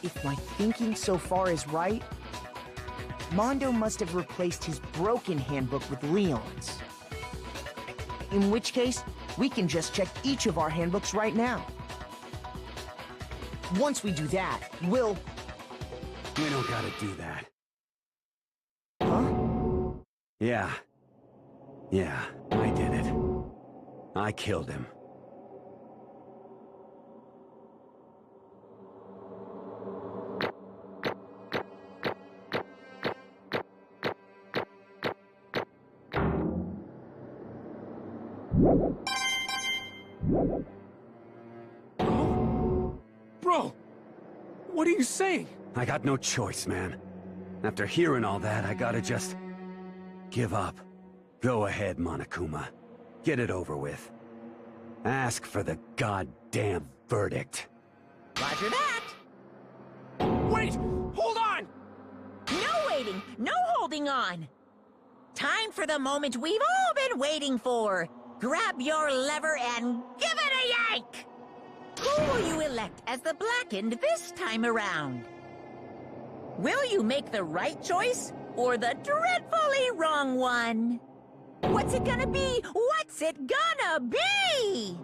If my thinking so far is right, Mondo must have replaced his broken handbook with Leon's. In which case, we can just check each of our handbooks right now. Once we do that, we'll... We don't gotta do that. Huh? Yeah. Yeah, I did it. I killed him. Bro! What are you saying? I got no choice, man. After hearing all that, I gotta just... give up. Go ahead, Monokuma. Get it over with. Ask for the goddamn verdict. Roger that. Wait! Hold on! No waiting, no holding on. Time for the moment we've all been waiting for. Grab your lever and give it a yank! Who will you elect as the Blackened this time around? Will you make the right choice or the dreadfully wrong one? What's it gonna be? What's it gonna be?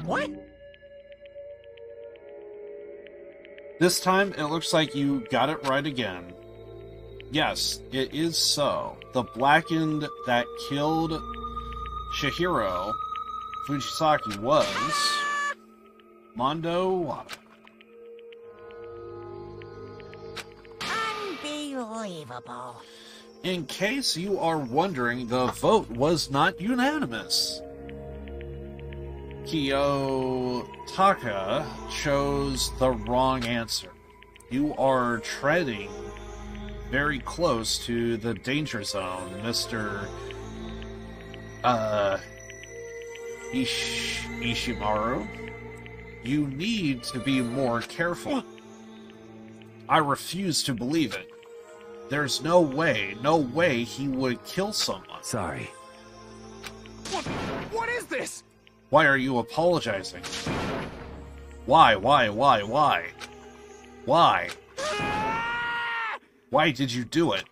What? This time, it looks like you got it right again. Yes, it is so. The Blackened that killed Chihiro Fujisaki was... Mondo Wada. Unbelievable. In case you are wondering, the vote was not unanimous. Kiyotaka chose the wrong answer. You are treading very close to the danger zone, Mr. Ishimaru. You need to be more careful. I refuse to believe it. There's no way he would kill someone. Sorry. What is this? Why are you apologizing? Why? Why? Why did you do it?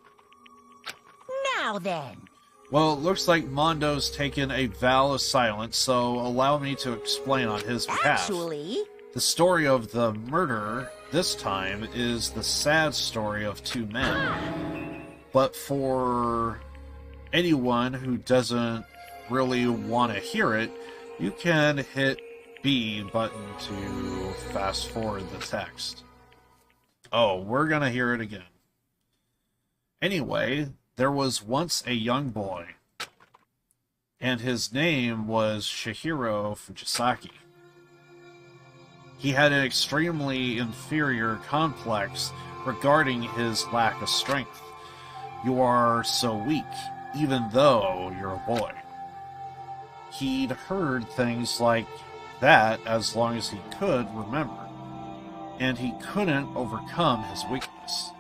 Now then. Well, it looks like Mondo's taken a vow of silence, so allow me to explain on his behalf. Actually... The story of the murder, this time, is the sad story of two men. But for anyone who doesn't really want to hear it, you can hit B button to fast forward the text. Oh, we're gonna hear it again. Anyway, there was once a young boy, and his name was Chihiro Fujisaki. He had an extremely inferior complex regarding his lack of strength. You are so weak, even though you're a boy. He'd heard things like that as long as he could remember, and he couldn't overcome his weakness.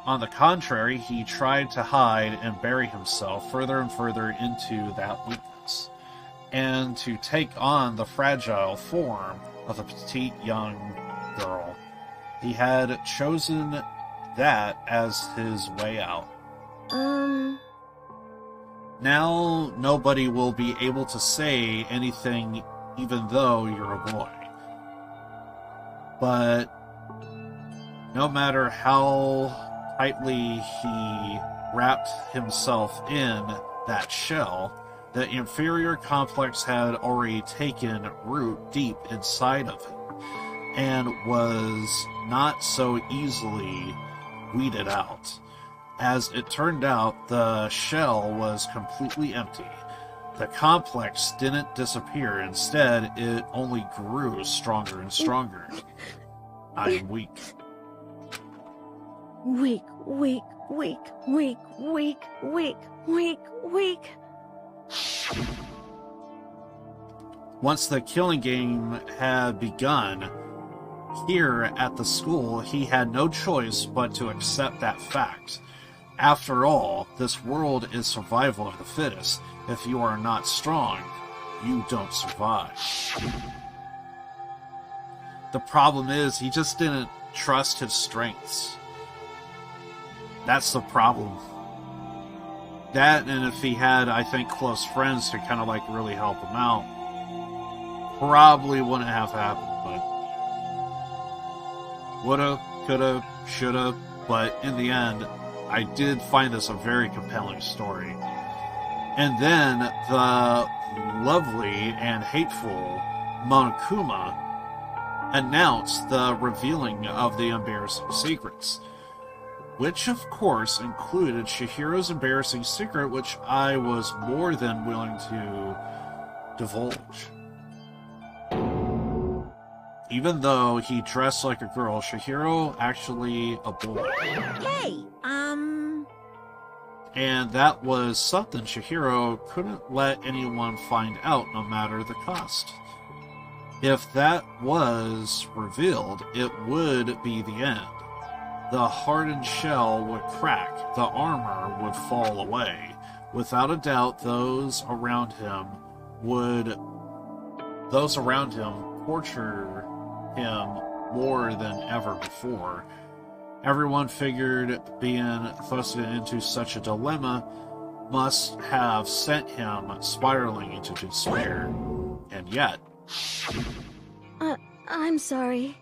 On the contrary, he tried to hide and bury himself further and further into that weakness, and to take on the fragile form of a petite young girl. He had chosen that as his way out. Now, nobody will be able to say anything even though you're a boy. But no matter how tightly he wrapped himself in that shell, the inferior complex had already taken root deep inside of him and was not so easily weeded out. As it turned out, the shell was completely empty. The complex didn't disappear. Instead, it only grew stronger and stronger. I'm weak. Weak. Once the killing game had begun, here at the school, he had no choice but to accept that fact. After all, this world is survival of the fittest. If you are not strong, you don't survive. The problem is, he just didn't trust his strengths. That's the problem. That, and if he had, I think, close friends to kind of like really help him out, probably wouldn't have happened, but woulda, coulda, shoulda, but in the end, I did find this a very compelling story. And then the lovely and hateful Monokuma announced the revealing of the embarrassing secrets, which of course included Chihiro's embarrassing secret, which I was more than willing to divulge. Even though he dressed like a girl, Chihiro actually a boy. Hey, And that was something Chihiro couldn't let anyone find out, no matter the cost. If that was revealed, it would be the end. The hardened shell would crack, the armor would fall away. Without a doubt, those around him torture him more than ever before. Everyone figured being thrust into such a dilemma must have sent him spiraling into despair. And yet, I'm sorry.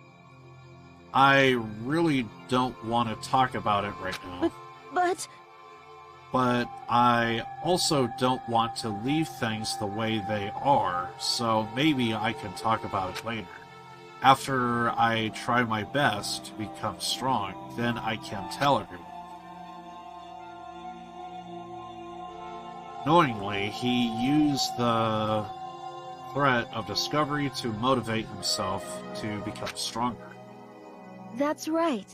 I really don't want to talk about it right now. But I also don't want to leave things the way they are, so maybe I can talk about it later. After I try my best to become strong, then I can tell everyone. Knowingly, he used the threat of discovery to motivate himself to become stronger. That's right.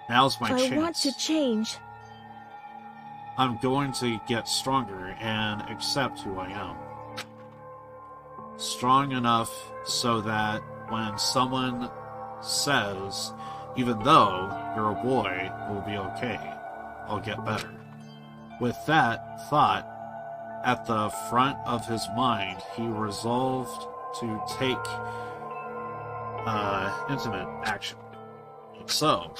Now's my chance. I want to change. I'm going to get stronger and accept who I am. Strong enough so that when someone says, even though you're a boy, we'll be okay, I'll get better. With that thought at the front of his mind, he resolved to take intimate action. So,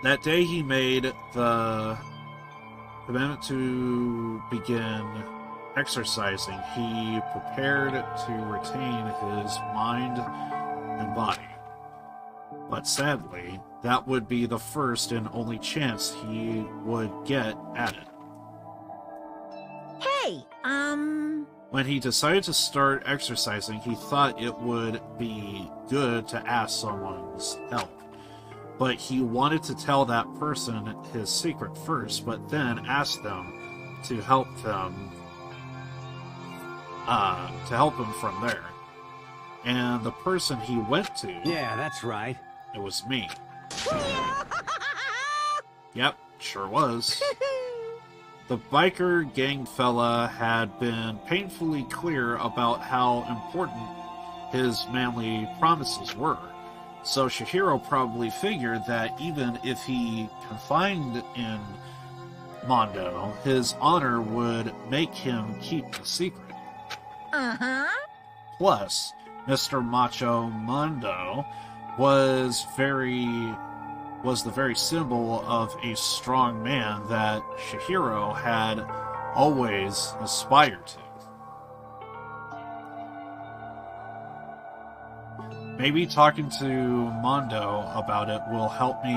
that day he made the commitment to begin exercising. He prepared to retain his mind and body. But sadly, that would be the first and only chance he would get at it. Hey, When he decided to start exercising, he thought it would be good to ask someone's help. But he wanted to tell that person his secret first, but then ask them to help him from there. And the person he went to... Yeah, that's right. It was me. Yep, sure was. The biker gang fella had been painfully clear about how important his manly promises were. So Chihiro probably figured that even if he confined in Mondo, his honor would make him keep the secret. Plus, Mr. Macho Mondo was the very symbol of a strong man that Chihiro had always aspired to. Maybe talking to Mondo about it will help me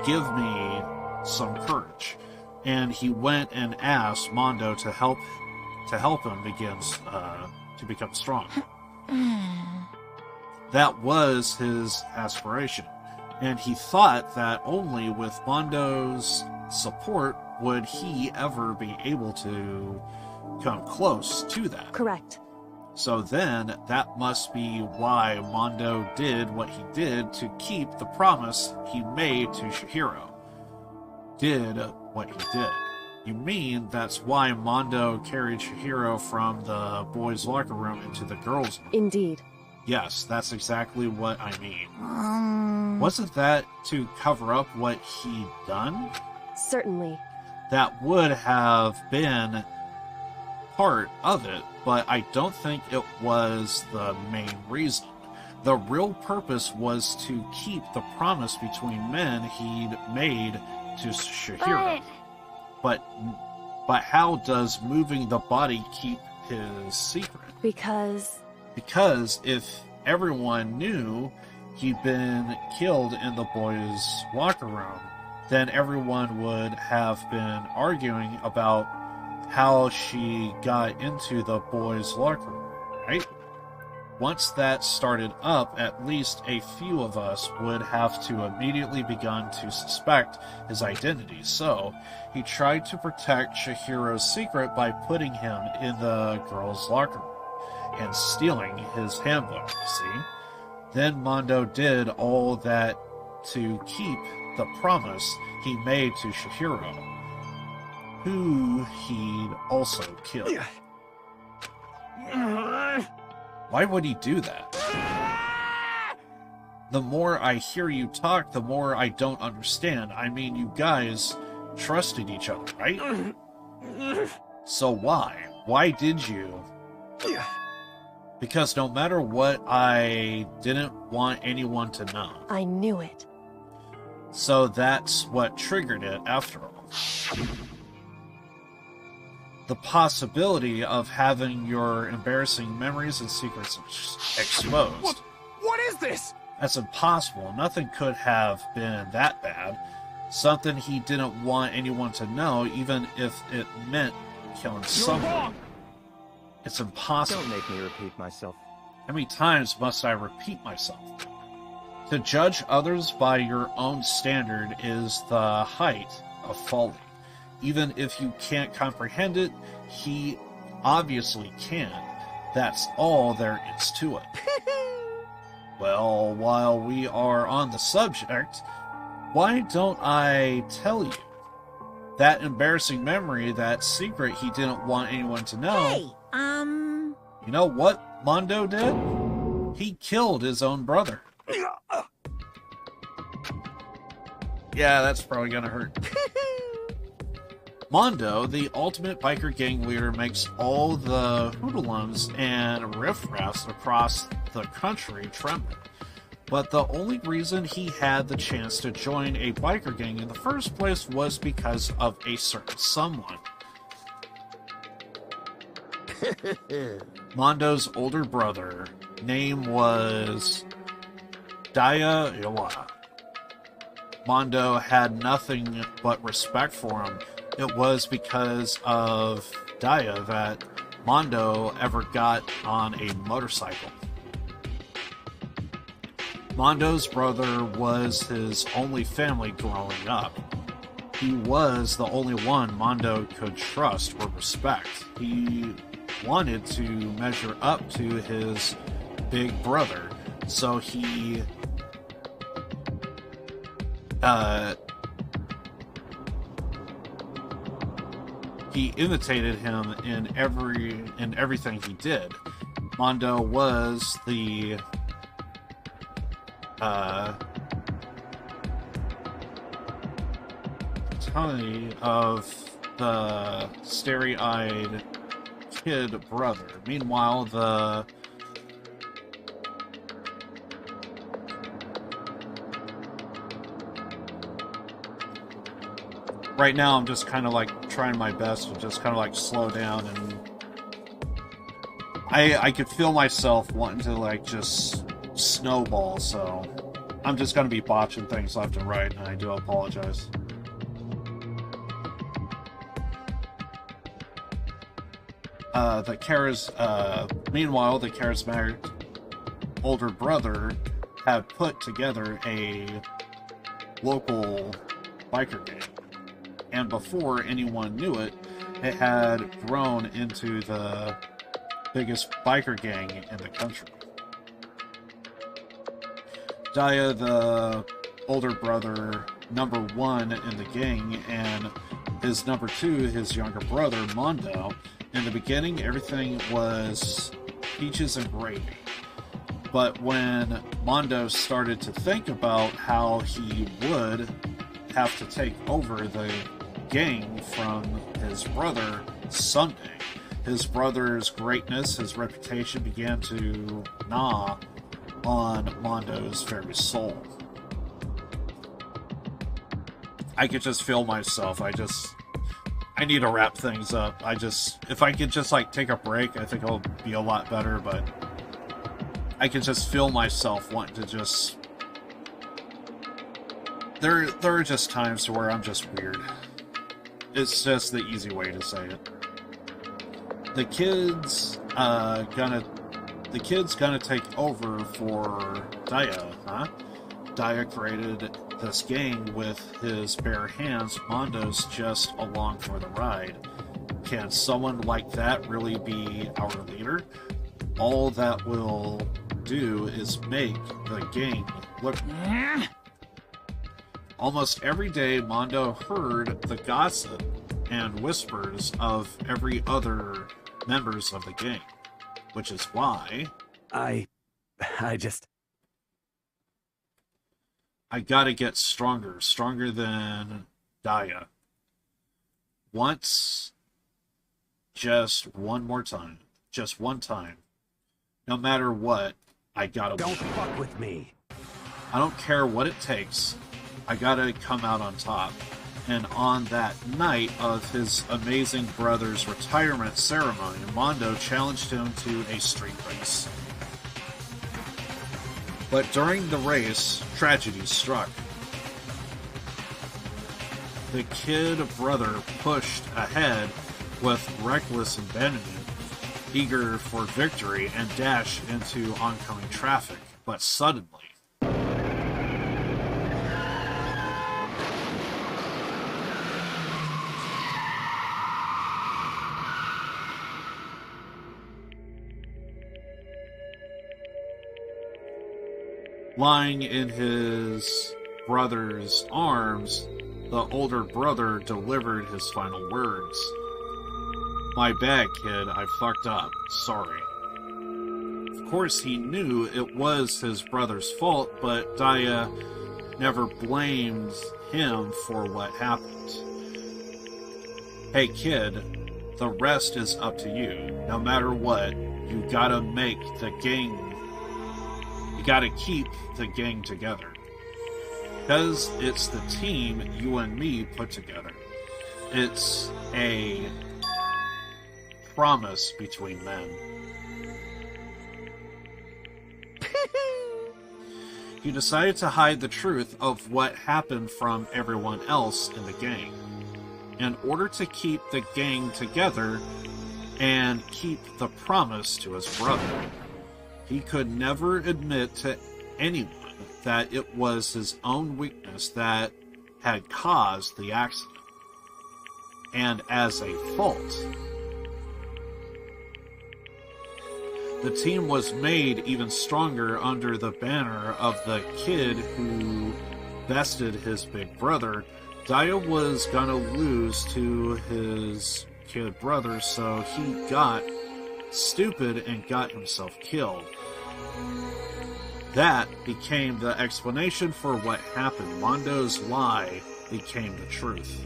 give me some courage. And he went and asked Mondo to help him to become strong. That was his aspiration, and he thought that only with Mondo's support would he ever be able to come close to that. Correct. So then, that must be why Mondo did what he did to keep the promise he made to Chihiro. did what he did. You mean that's why Mondo carried Chihiro from the boys' locker room into the girls' room? Indeed. Yes, that's exactly what I mean. Wasn't that to cover up what he'd done? Certainly. That would have been part of it, but I don't think it was the main reason. The real purpose was to keep the promise between men he'd made to Chihiro. But how does moving the body keep his secret? Because if everyone knew he'd been killed in the boys' locker room, then everyone would have been arguing about how she got into the boys' locker room, right? Once that started up, at least a few of us would have to immediately begun to suspect his identity. So, he tried to protect Chihiro's secret by putting him in the girls' locker room and stealing his handbook, you see? Then Mondo did all that to keep the promise he made to Chihiro, who he'd also killed. Why would he do that? The more I hear you talk, the more I don't understand. I mean, you guys trusted each other, right? So why? Why did you? Because no matter what, I didn't want anyone to know. I knew it. So that's what triggered it after all. The possibility of having your embarrassing memories and secrets exposed. What is this? That's impossible. Nothing could have been that bad. Something he didn't want anyone to know, even if it meant killing someone. Wrong. It's impossible. Don't make me repeat myself. How many times must I repeat myself? To judge others by your own standard is the height of folly. Even if you can't comprehend it, he obviously can. That's all there is to it. Well, while we are on the subject, why don't I tell you? That embarrassing memory, that secret he didn't want anyone to know. Hey, You know what Mondo did? He killed his own brother. Yeah, that's probably gonna hurt. Mondo, the ultimate biker gang leader, makes all the hoodlums and riffraffs across the country tremble. But the only reason he had the chance to join a biker gang in the first place was because of a certain someone. Mondo's older brother, name was Daya Iwa. Mondo had nothing but respect for him. It was because of Daya that Mondo ever got on a motorcycle. Mondo's brother was his only family growing up. He was the only one Mondo could trust or respect. He wanted to measure up to his big brother, so he imitated him in everything he did. Mondo was the tummy of the starry-eyed kid brother. Meanwhile, right now I'm just kind of like trying my best to just kind of like slow down, and I could feel myself wanting to like just snowball, so I'm just going to be botching things left and right, and I do apologize. Meanwhile, the charismatic older brother had put together a local biker gang. And before anyone knew it, it had grown into the biggest biker gang in the country. Daya, the older brother, number one in the gang, and his number two, his younger brother, Mondo. In the beginning, everything was peaches and gravy. But when Mondo started to think about how he would have to take over the gang from his brother someday, his brother's greatness, his reputation began to gnaw on Mondo's very soul. I could just feel myself. I need to wrap things up. If I could just like take a break, I think it'll be a lot better, but I can just feel myself wanting to just... There are just times where I'm just weird. It's just the easy way to say it. The kid's gonna take over for Daya, huh? Daya created this gang with his bare hands. Mondo's just along for the ride. Can someone like that really be our leader? All that will do is make the gang look... Almost every day, Mondo heard the gossip and whispers of every other members of the gang, which is why... I gotta get stronger than Daya. Once, just one more time, just one time. No matter what, I gotta... Don't fuck with me. I don't care what it takes. I gotta come out on top. And on that night of his amazing brother's retirement ceremony, Mondo challenged him to a street race. But during the race, tragedy struck. The kid brother pushed ahead with reckless abandonment, eager for victory, and dashed into oncoming traffic. But suddenly... Lying in his brother's arms, the older brother delivered his final words. "My bad, kid. I fucked up. Sorry." Of course, he knew it was his brother's fault, but Daya never blamed him for what happened. "Hey, kid, the rest is up to you. No matter what, you gotta make the gang... You gotta keep the gang together. Because it's the team you and me put together. It's a promise between men." He decided to hide the truth of what happened from everyone else in the gang, in order to keep the gang together and keep the promise to his brother. He could never admit to anyone that it was his own weakness that had caused the accident, and as a fault. The team was made even stronger under the banner of the kid who bested his big brother. Daya was gonna lose to his kid brother, so he got stupid and got himself killed. That became the explanation for what happened. Mondo's lie became the truth.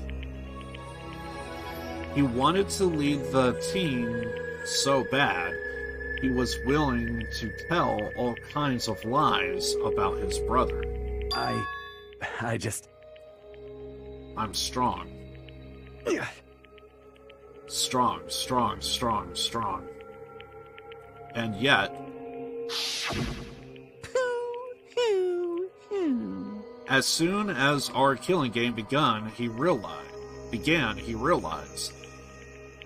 He wanted to lead the team so bad, he was willing to tell all kinds of lies about his brother. I'm strong. Strong. And yet... As soon as our killing game began, he realized,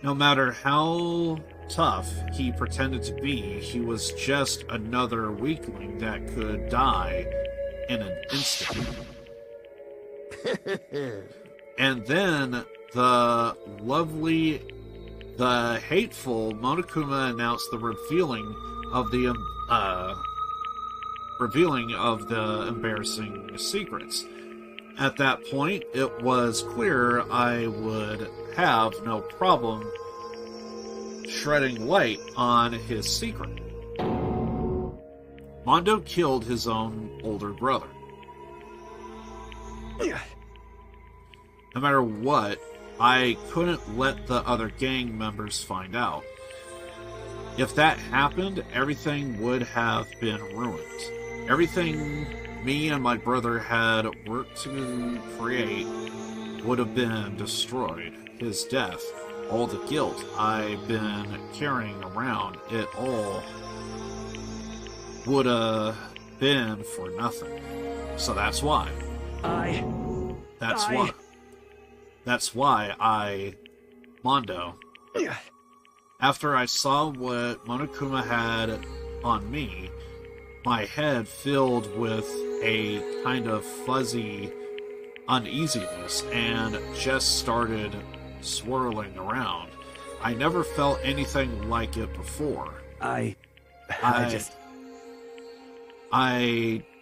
no matter how tough he pretended to be, he was just another weakling that could die in an instant. And then the hateful Monokuma announced the revealing of the embarrassing secrets. At that point, it was clear I would have no problem shredding light on his secret. Mondo killed his own older brother. No matter what, I couldn't let the other gang members find out. If that happened, everything would have been ruined. Everything me and my brother had worked to create would have been destroyed. His death, all the guilt I've been carrying around, it all would have been for nothing. So that's why. That's why I, Mondo, after I saw what Monokuma had on me, my head filled with a kind of fuzzy uneasiness and just started swirling around. I never felt anything like it before. I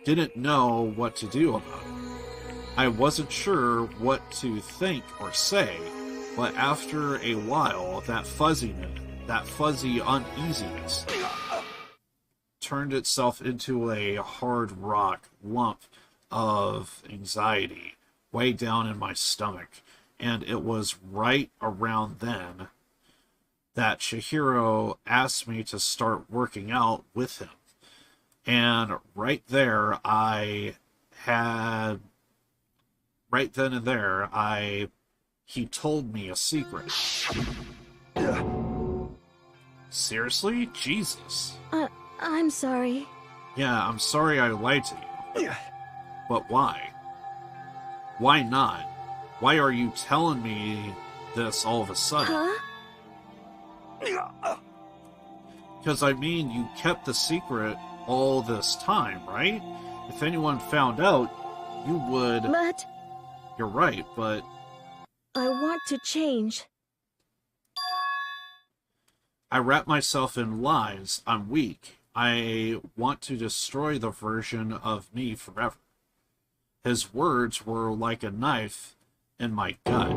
didn't know what to do about it. I wasn't sure what to think or say, but after a while, that fuzzy uneasiness turned itself into a hard rock lump of anxiety way down in my stomach. And it was right around then that Chihiro asked me to start working out with him. And right then and there, he told me a secret. Seriously? Jesus. I'm sorry. Yeah, I'm sorry I lied to you. But why? Why not? Why are you telling me this all of a sudden? Huh? Because, I mean, you kept the secret all this time, right? If anyone found out, you would... But... You're right, but... I want to change. I wrap myself in lies. I'm weak. I want to destroy the version of me forever. His words were like a knife in my gut.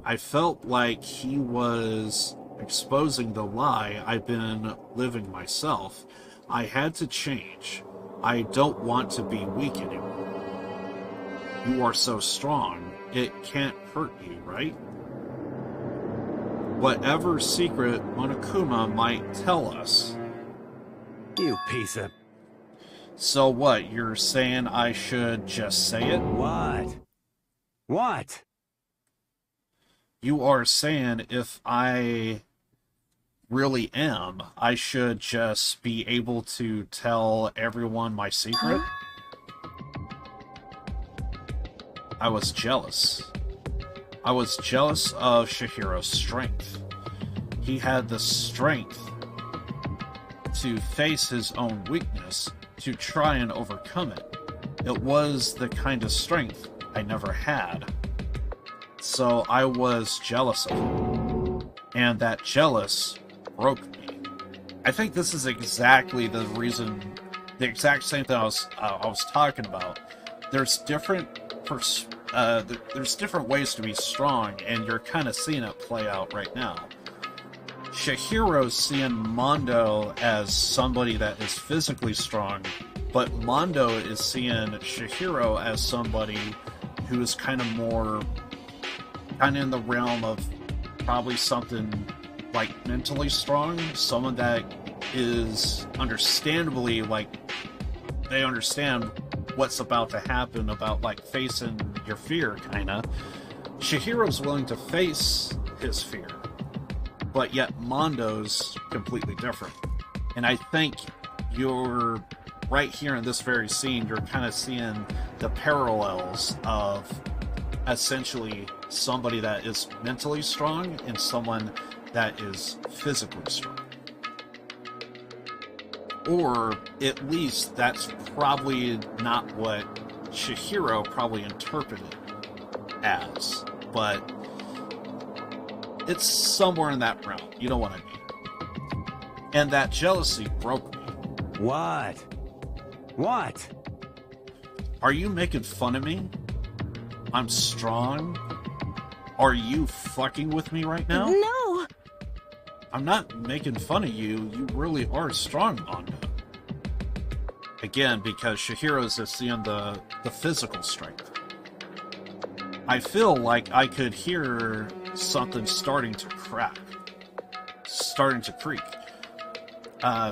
I felt like he was exposing the lie I've been living myself. I had to change. I don't want to be weak anymore. You are so strong. It can't hurt you, right? Whatever secret Monokuma might tell us. You piece of... So what, you're saying I should just say it? What? What? You are saying if I really am, I should just be able to tell everyone my secret? I was jealous. I was jealous of Chihiro's strength. He had the strength to face his own weakness, to try and overcome it. It was the kind of strength I never had. So I was jealous of him. And that jealous broke me. I think this is exactly the reason, the exact same thing I was talking about. There's different ways to be strong, and you're kind of seeing it play out right now. Chihiro's seeing Mondo as somebody that is physically strong, but Mondo is seeing Chihiro as somebody who is kind of more, kind of in the realm of probably something like mentally strong, someone that is understandably, like, they understand what's about to happen, about like facing your fear, kinda. Chihiro's willing to face his fear, but yet Mondo's completely different. And I think you're right here in this very scene, you're kind of seeing the parallels of essentially somebody that is mentally strong and someone that is physically strong. Or at least that's probably not what Chihiro probably interpreted as, but it's somewhere in that realm. You know what I mean? And that jealousy broke me. What? What? Are you making fun of me? I'm strong? Are you fucking with me right now? No! I'm not making fun of you. You really are strong, Mondo. Again, because Chihiro's is seeing the physical strength. I feel like I could hear something starting to crack. Starting to creak.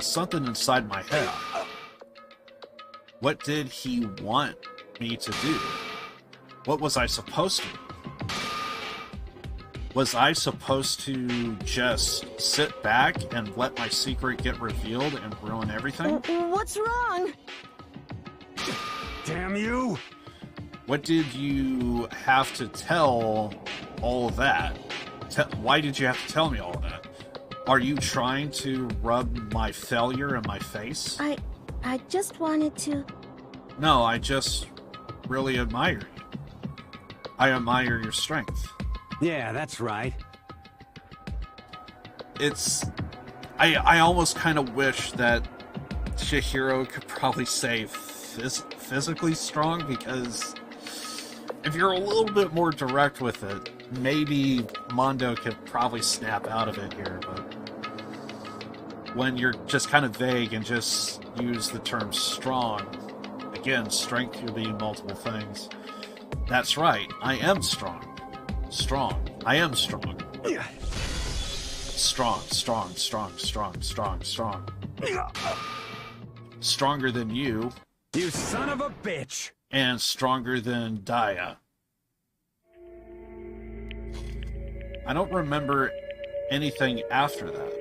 Something inside my head. What did he want me to do? What was I supposed to do? Was I supposed to just sit back and let my secret get revealed and ruin everything? What's wrong? Damn you! What did you have to tell all of that? Why did you have to tell me all of that? Are you trying to rub my failure in my face? I just wanted to... No, I just really admire you. I admire your strength. Yeah, that's right. I almost kind of wish that Chihiro could probably say physically strong, because if you're a little bit more direct with it, maybe Mondo could probably snap out of it here, but when you're just kind of vague and just use the term strong, again, strength could be multiple things. That's right, I am strong. Strong. I am strong. Strong. Stronger than you. You son of a bitch! And stronger than Daya. I don't remember anything after that.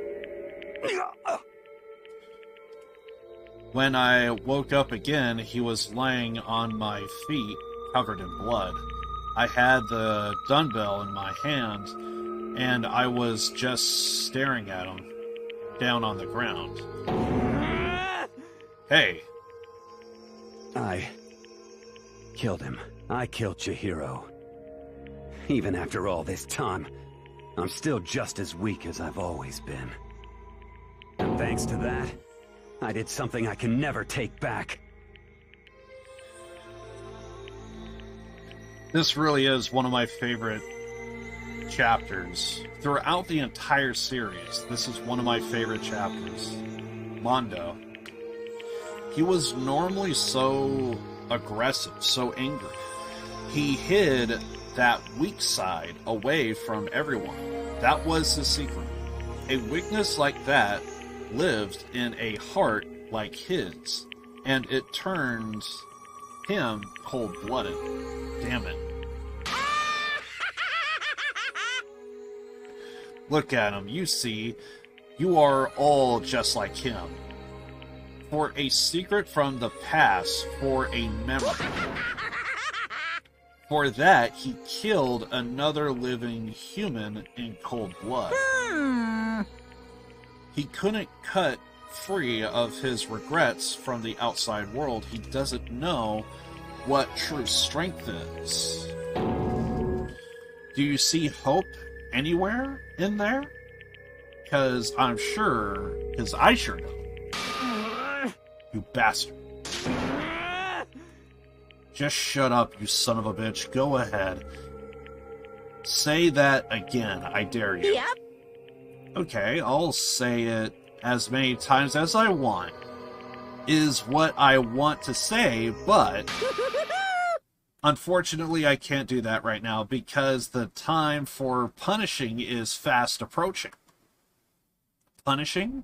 When I woke up again, he was laying on my feet, covered in blood. I had the dumbbell in my hand, and I was just staring at him, down on the ground. Hey. I killed him. I killed Chihiro. Even after all this time, I'm still just as weak as I've always been. And thanks to that, I did something I can never take back. This really is one of my favorite chapters. Throughout the entire series, this is one of my favorite chapters. Mondo. He was normally so aggressive, so angry. He hid that weak side away from everyone. That was his secret. A weakness like that lived in a heart like his, and it turned him cold-blooded. Damn it. Look at him, you see, you are all just like him. For a secret from the past, for a memory. For that, he killed another living human in cold blood. He couldn't cut free of his regrets from the outside world. He doesn't know what true strength is. Do you see hope anywhere in there? Because I'm sure, because I sure don't. You bastard. Just shut up, you son of a bitch. Go ahead. Say that again, I dare you. Yep. Okay, I'll say it as many times as I want. Is what I want to say, but unfortunately I can't do that right now because the time for punishing is fast approaching. Punishing?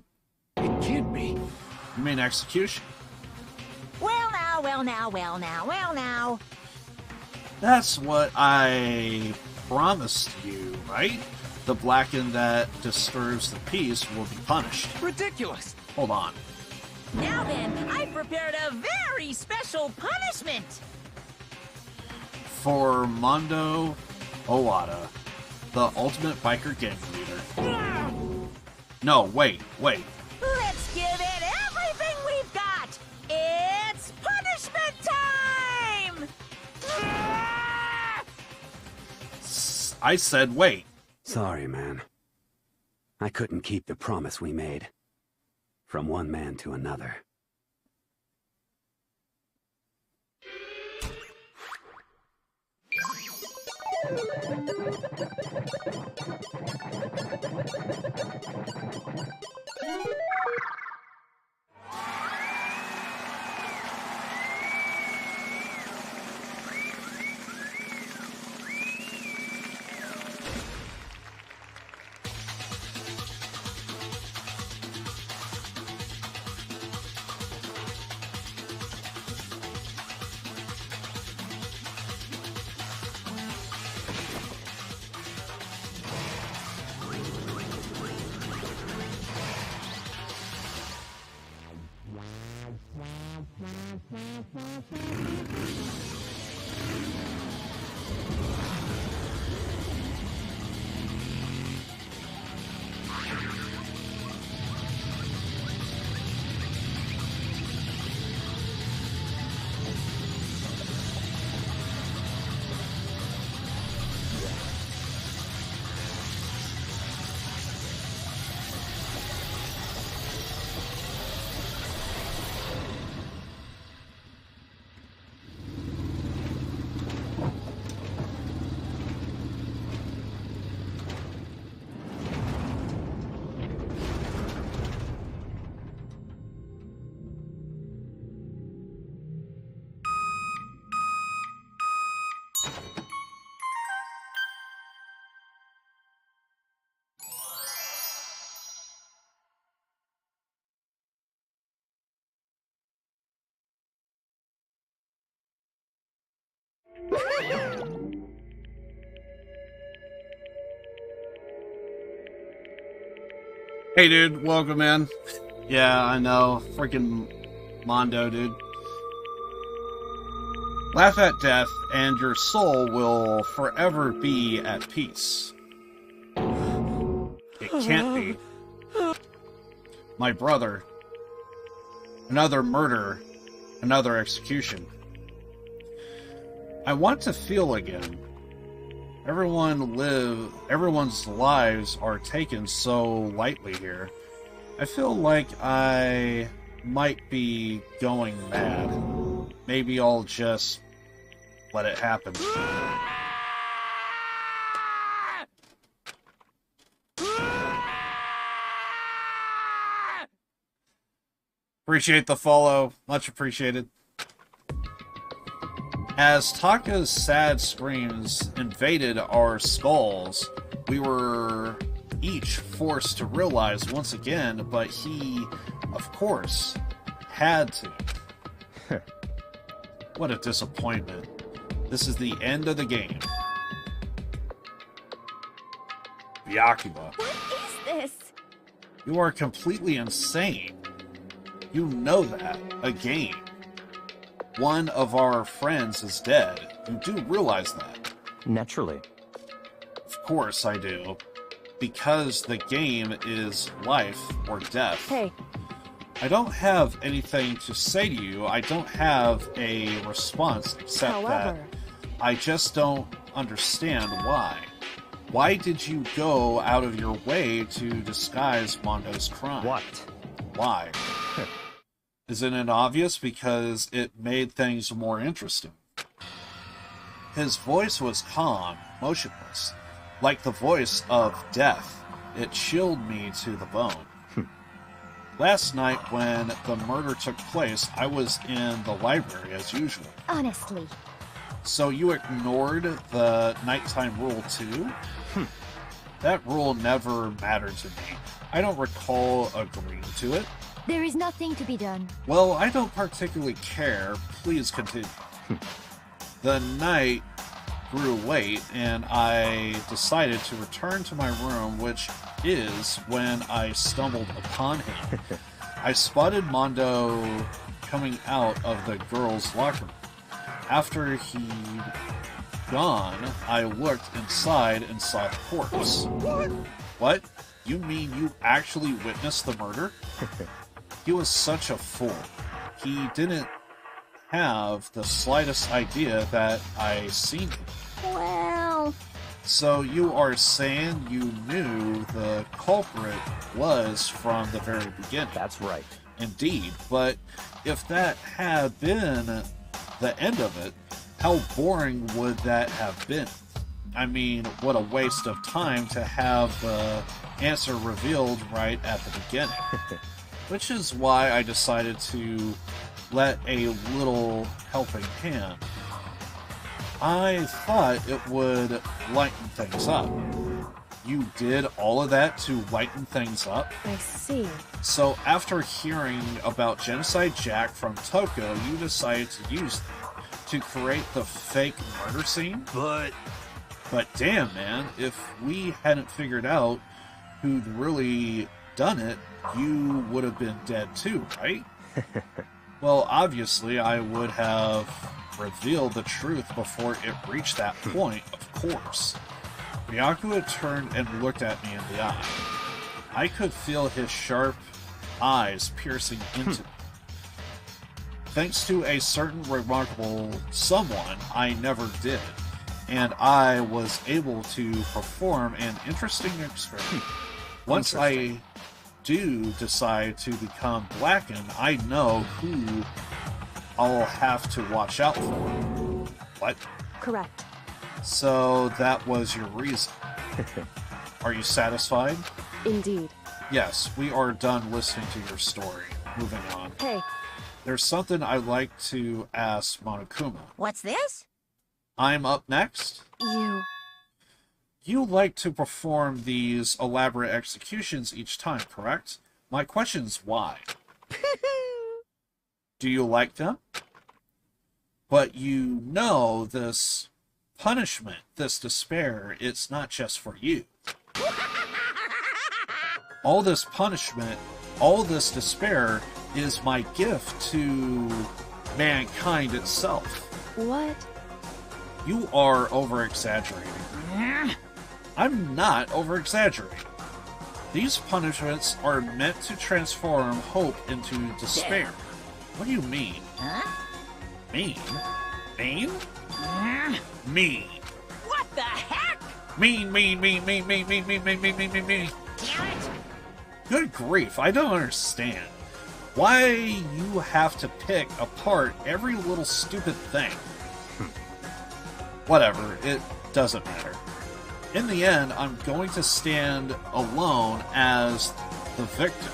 It can't be. You mean execution? Well now, well now, well now, well now. That's what I promised you, right? The blackened that disturbs the peace will be punished. Ridiculous! Hold on. Now then, I've prepared a very special punishment. For Mondo Owada, the ultimate biker gang leader. No, wait. Let's give it everything we've got. It's punishment time! I said wait. Sorry, man. I couldn't keep the promise we made. From one man to another. Hey dude, welcome in. Yeah, I know. Freaking Mondo, dude. Laugh at death, and your soul will forever be at peace. It can't be. My brother. Another murder. Another execution. I want to feel again. Everyone's lives are taken so lightly here. I feel like I might be going mad. Maybe I'll just let it happen. Appreciate the follow. Much appreciated. As Taka's sad screams invaded our skulls, we were each forced to realize once again, but he, of course, had to. What a disappointment. This is the end of the game. Byakuya. What is this? You are completely insane. You know that. A game. One of our friends is dead. You do realize that. Naturally. Of course I do. Because the game is life or death. Hey. I don't have anything to say to you. I don't have a response except that I just don't understand why. Why did you go out of your way to disguise Mondo's crime? What? Why? Isn't it obvious? Because it made things more interesting. His voice was calm, motionless, like the voice of death. It chilled me to the bone. Last night, when the murder took place, I was in the library as usual. Honestly. So you ignored the nighttime rule too? That rule never mattered to me. I don't recall agreeing to it. There is nothing to be done. Well, I don't particularly care. Please continue. The night grew late, and I decided to return to my room, which is when I stumbled upon him. I spotted Mondo coming out of the girls' locker room. After he'd gone, I looked inside and saw the corpse. What? You mean you actually witnessed the murder? He was such a fool. He didn't have the slightest idea that I seen him. Well... So you are saying you knew the culprit was from the very beginning? That's right. Indeed, but if that had been the end of it, how boring would that have been? I mean, what a waste of time to have the answer revealed right at the beginning. Which is why I decided to let a little helping hand. I thought it would lighten things up. You did all of that to lighten things up? I see. So after hearing about Genocide Jack from Toko, you decided to use them to create the fake murder scene? But damn, man, if we hadn't figured out who'd really done it, you would have been dead too, right? Well, obviously, I would have revealed the truth before it reached that point, of course. Byakuya turned and looked at me in the eye. I could feel his sharp eyes piercing into me. Thanks to a certain remarkable someone, I never did, and I was able to perform an interesting experiment. Once I do decide to become blackened, I know who I'll have to watch out for. What? Correct. So that was your reason. Are you satisfied? Indeed. Yes, we are done listening to your story. Moving on. Hey. There's something I'd like to ask Monokuma. What's this? I'm up next? You like to perform these elaborate executions each time, correct? My question's why? Do you like them? But you know this punishment, this despair, it's not just for you. All this punishment, all this despair is my gift to mankind itself. What? You are over-exaggerating. I'm not over-exaggerating. These punishments are meant to transform hope into despair. What do you mean? Mean? Mean? Mean. What the heck? Mean. Damn it! Good grief, I don't understand. Why you have to pick apart every little stupid thing. Whatever, it doesn't matter. In the end, I'm going to stand alone as the victor,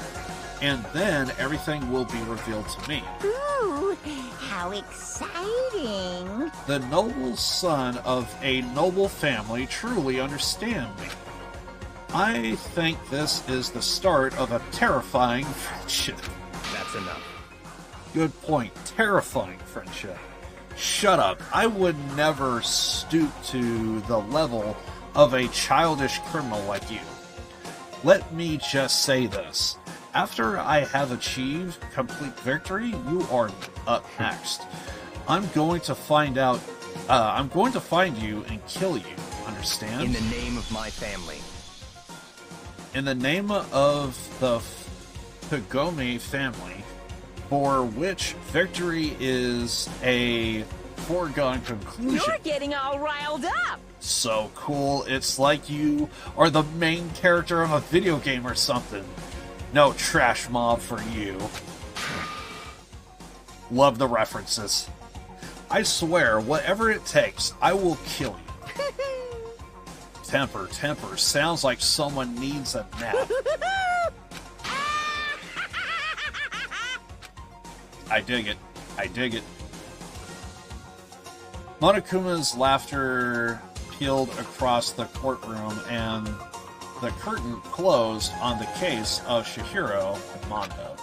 and then everything will be revealed to me. Ooh, how exciting! The noble son of a noble family truly understand me. I think this is the start of a terrifying friendship. That's enough. Good point. Terrifying friendship. Shut up. I would never stoop to the level of a childish criminal like you. Let me just say this. After I have achieved complete victory, you are up next. I'm going to find you and kill you. Understand? In the name of my family. In the name of the Pagome family, for which victory is a foregone conclusion. You're getting all riled up! So cool, it's like you are the main character of a video game or something. No trash mob for you. Love the references. I swear, whatever it takes, I will kill you. Temper, sounds like someone needs a nap. I dig it. Monokuma's laughter peeled across the courtroom and the curtain closed on the case of Shihiro and Mondo.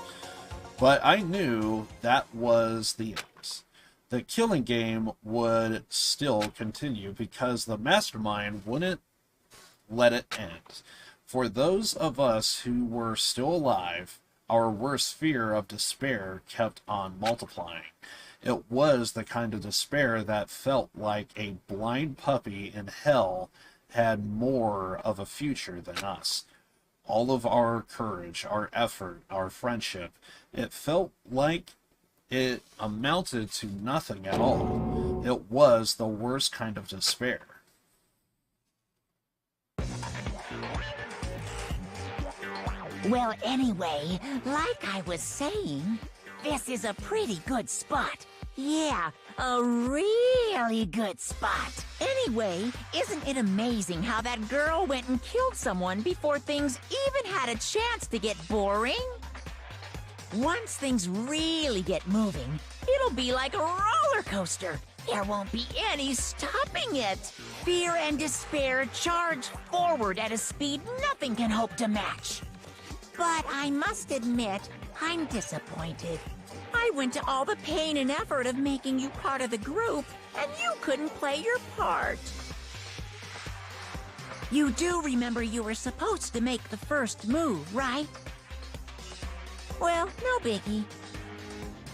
But I knew that was the end. The killing game would still continue because the mastermind wouldn't let it end. For those of us who were still alive, our worst fear of despair kept on multiplying. It was the kind of despair that felt like a blind puppy in hell had more of a future than us. All of our courage, our effort, our friendship, it felt like it amounted to nothing at all. It was the worst kind of despair. Well, anyway, like I was saying, this is a pretty good spot. Yeah, a really good spot. Anyway, isn't it amazing how that girl went and killed someone before things even had a chance to get boring? Once things really get moving, it'll be like a roller coaster. There won't be any stopping it. Fear and despair charge forward at a speed nothing can hope to match. But I must admit, I'm disappointed. I went to all the pain and effort of making you part of the group, and you couldn't play your part. You do remember you were supposed to make the first move, right? Well, no biggie.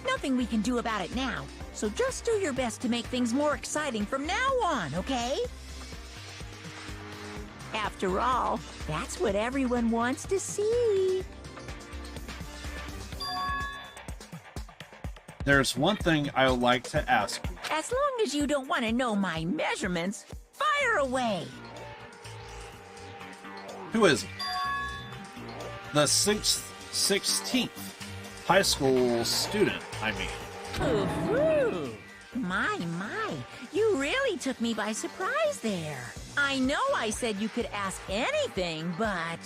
Nothing we can do about it now, so just do your best to make things more exciting from now on, okay? After all, that's what everyone wants to see. There's one thing I would like to ask you. As long as you don't want to know my measurements, fire away. Who is it? The 16th high school student, I mean. Ooh, my, you really took me by surprise there. I know I said you could ask anything, but...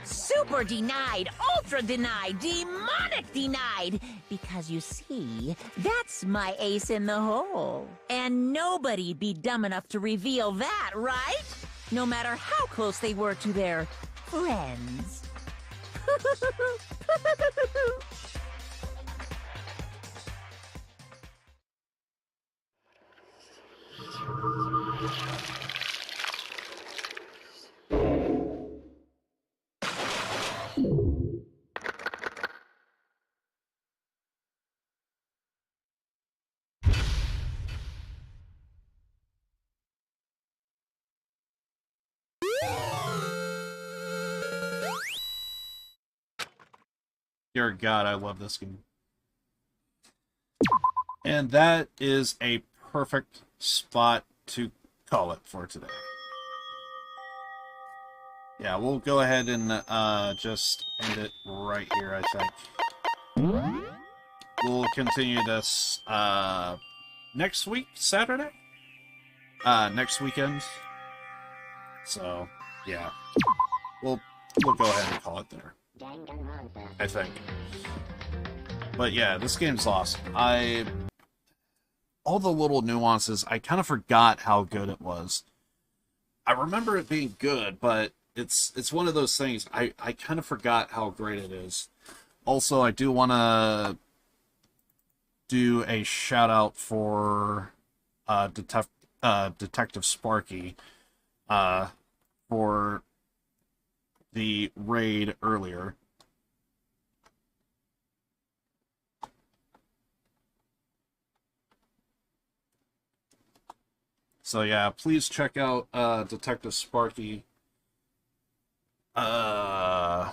Super denied, ultra denied, demonic denied! Because you see, that's my ace in the hole. And nobody'd be dumb enough to reveal that, right? No matter how close they were to their friends. Dear God, I love this game. And that is a perfect spot to call it for today. Yeah, we'll go ahead and just end it right here, I think. We'll continue this next week, Saturday? Next weekend. So, yeah. We'll go ahead and call it there. I think. But yeah, this game's awesome. All the little nuances, I kind of forgot how good it was. I remember it being good, but it's one of those things, I kind of forgot how great it is. Also, I do want to do a shout out for Detective Sparky for the raid earlier. So yeah, please check out Detective Sparky. Oh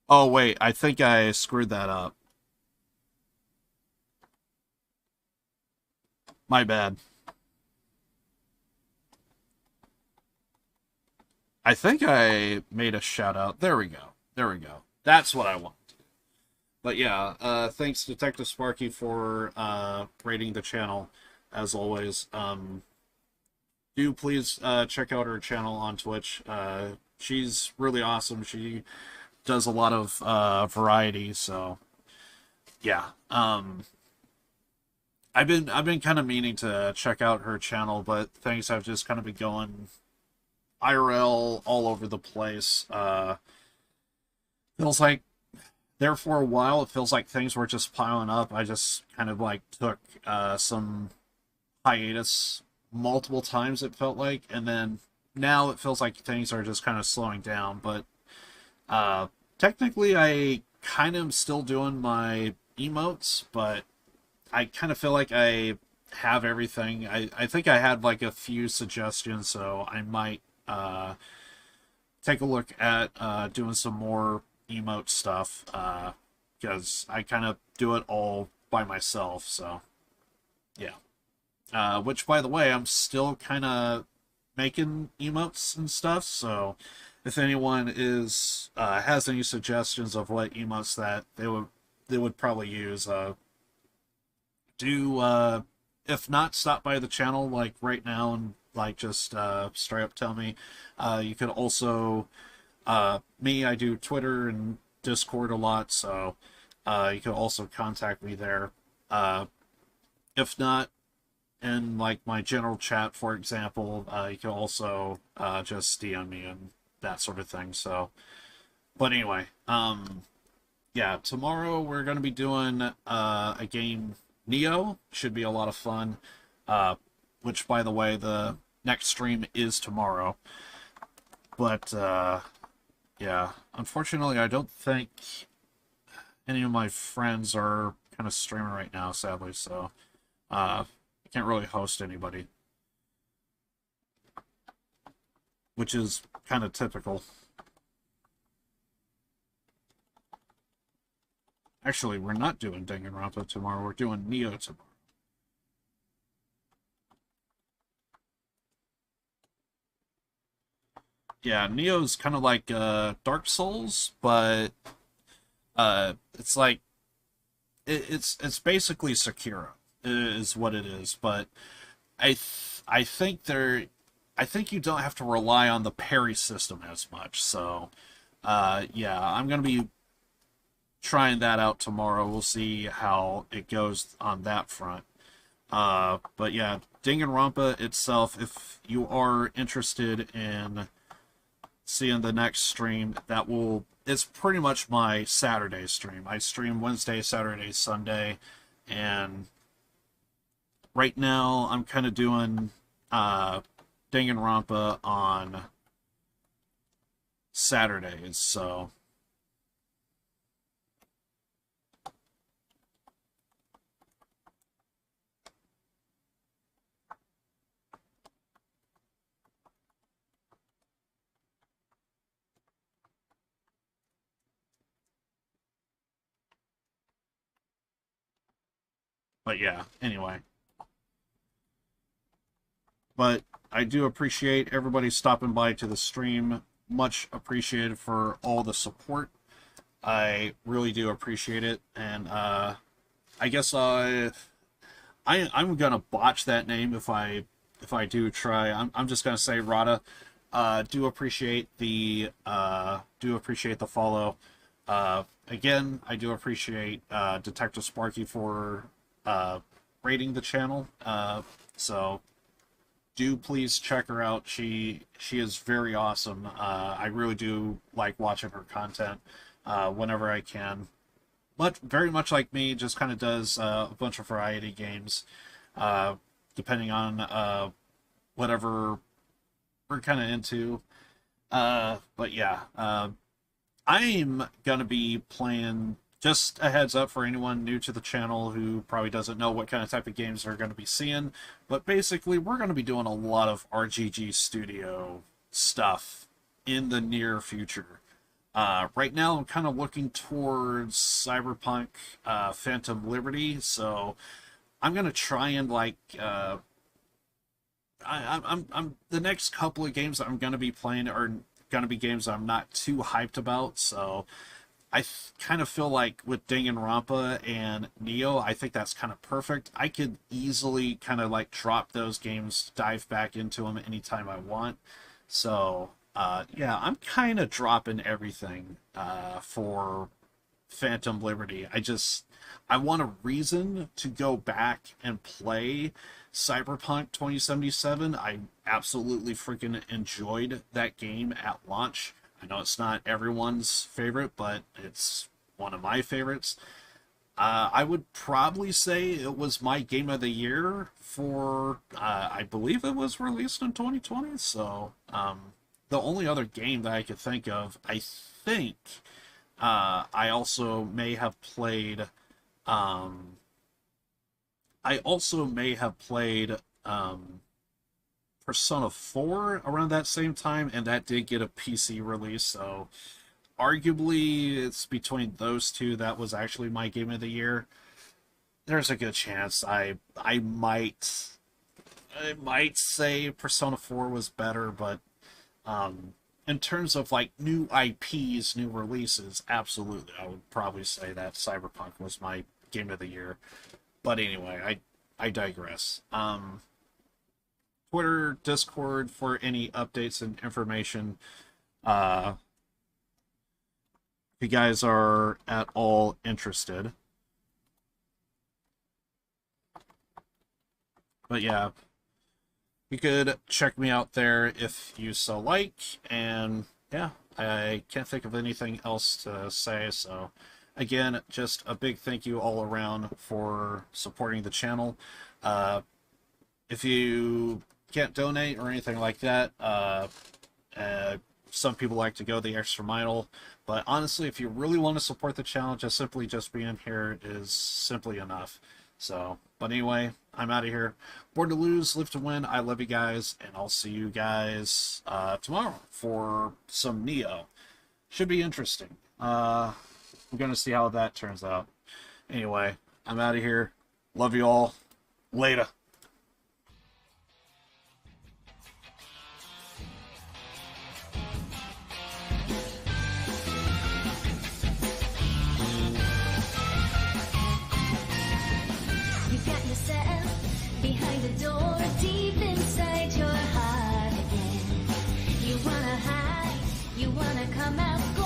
wait, I think I screwed that up. My bad. I think I made a shout out. There we go. There we go. That's what I want. But yeah, thanks Detective Sparky for rating the channel, as always. Do please check out her channel on Twitch. She's really awesome. She does a lot of variety, so yeah. I've been kind of meaning to check out her channel, but things have just kind of been going IRL all over the place. Feels like there for a while, it feels like things were just piling up. I just kind of like took some hiatus multiple times, it felt like, and then now it feels like things are just kind of slowing down. But technically I kind of am still doing my emotes, but I kind of feel like I have everything. I think I had like a few suggestions, so I might take a look at doing some more emote stuff, because I kind of do it all by myself, so yeah. Which, by the way, I'm still kind of making emotes and stuff, so if anyone is has any suggestions of what emotes that they would probably use, if not, stop by the channel like right now and like just straight up tell me. You could also I do Twitter and Discord a lot, so you could also contact me there. If not, in like my general chat, for example, you can also just DM me and that sort of thing. So, but anyway, yeah, tomorrow we're going to be doing a game, Nioh. Should be a lot of fun. Which, by the way, the next stream is tomorrow. But yeah, unfortunately, I don't think any of my friends are kind of streaming right now, sadly. So I can't really host anybody, which is kind of typical. Actually, we're not doing Danganronpa tomorrow. We're doing Nioh tomorrow. Yeah, Nioh's kind of like Dark Souls, but it's like it's basically Sekiro is what it is. But I think you don't have to rely on the parry system as much. So yeah, I'm gonna be trying that out tomorrow. We'll see how it goes on that front. But yeah, Danganronpa itself, if you are interested in seeing the next stream, it's pretty much my Saturday stream. I stream Wednesday, Saturday, Sunday, and right now I'm kind of doing Danganronpa on Saturdays, so but yeah, anyway. But I do appreciate everybody stopping by to the stream. Much appreciated for all the support. I really do appreciate it. And I guess I'm gonna botch that name if I do try. I'm just gonna say Rada. Do appreciate the follow. Again, I do appreciate Detective Sparky for rating the channel. So do please check her out. She is very awesome. I really do like watching her content whenever I can. Very much like me, just kind of does a bunch of variety games, depending on whatever we're kind of into. But yeah, I'm gonna be playing. Just a heads up for anyone new to the channel who probably doesn't know what kind of type of games they're going to be seeing. But basically, we're going to be doing a lot of RGG Studio stuff in the near future. Right now, I'm kind of looking towards Cyberpunk Phantom Liberty. So I'm going to try and like... I'm the next couple of games that I'm going to be playing are going to be games that I'm not too hyped about. So I kind of feel like with Danganronpa and Nioh, I think that's kind of perfect. I could easily kind of like drop those games, dive back into them anytime I want. So, yeah, I'm kind of dropping everything for Phantom Liberty. I want a reason to go back and play Cyberpunk 2077. I absolutely freaking enjoyed that game at launch. I know it's not everyone's favorite, but it's one of my favorites. I would probably say it was my game of the year for, I believe it was released in 2020. So the only other game that I could think of, I think I also may have played, Persona 4 around that same time, and that did get a PC release, so arguably it's between those two that was actually my game of the year. There's a good chance I might say Persona 4 was better, but in terms of like new IPs, new releases, absolutely I would probably say that Cyberpunk was my game of the year. But anyway, I digress. Twitter, Discord for any updates and information. If you guys are at all interested. But yeah, you could check me out there if you so like. And yeah, I can't think of anything else to say. So again, just a big thank you all around for supporting the channel. If you can't donate or anything like that, some people like to go the extra mile, but honestly, if you really want to support the channel, just being here is simply enough. So, but anyway, I'm out of here. Born to lose, live to win. I love you guys, and I'll see you guys tomorrow for some Nioh. Should be interesting. We're gonna see how that turns out. Anyway, I'm out of here. Love you all. Later. Behind the door, deep inside your heart again. You wanna hide, you wanna come out.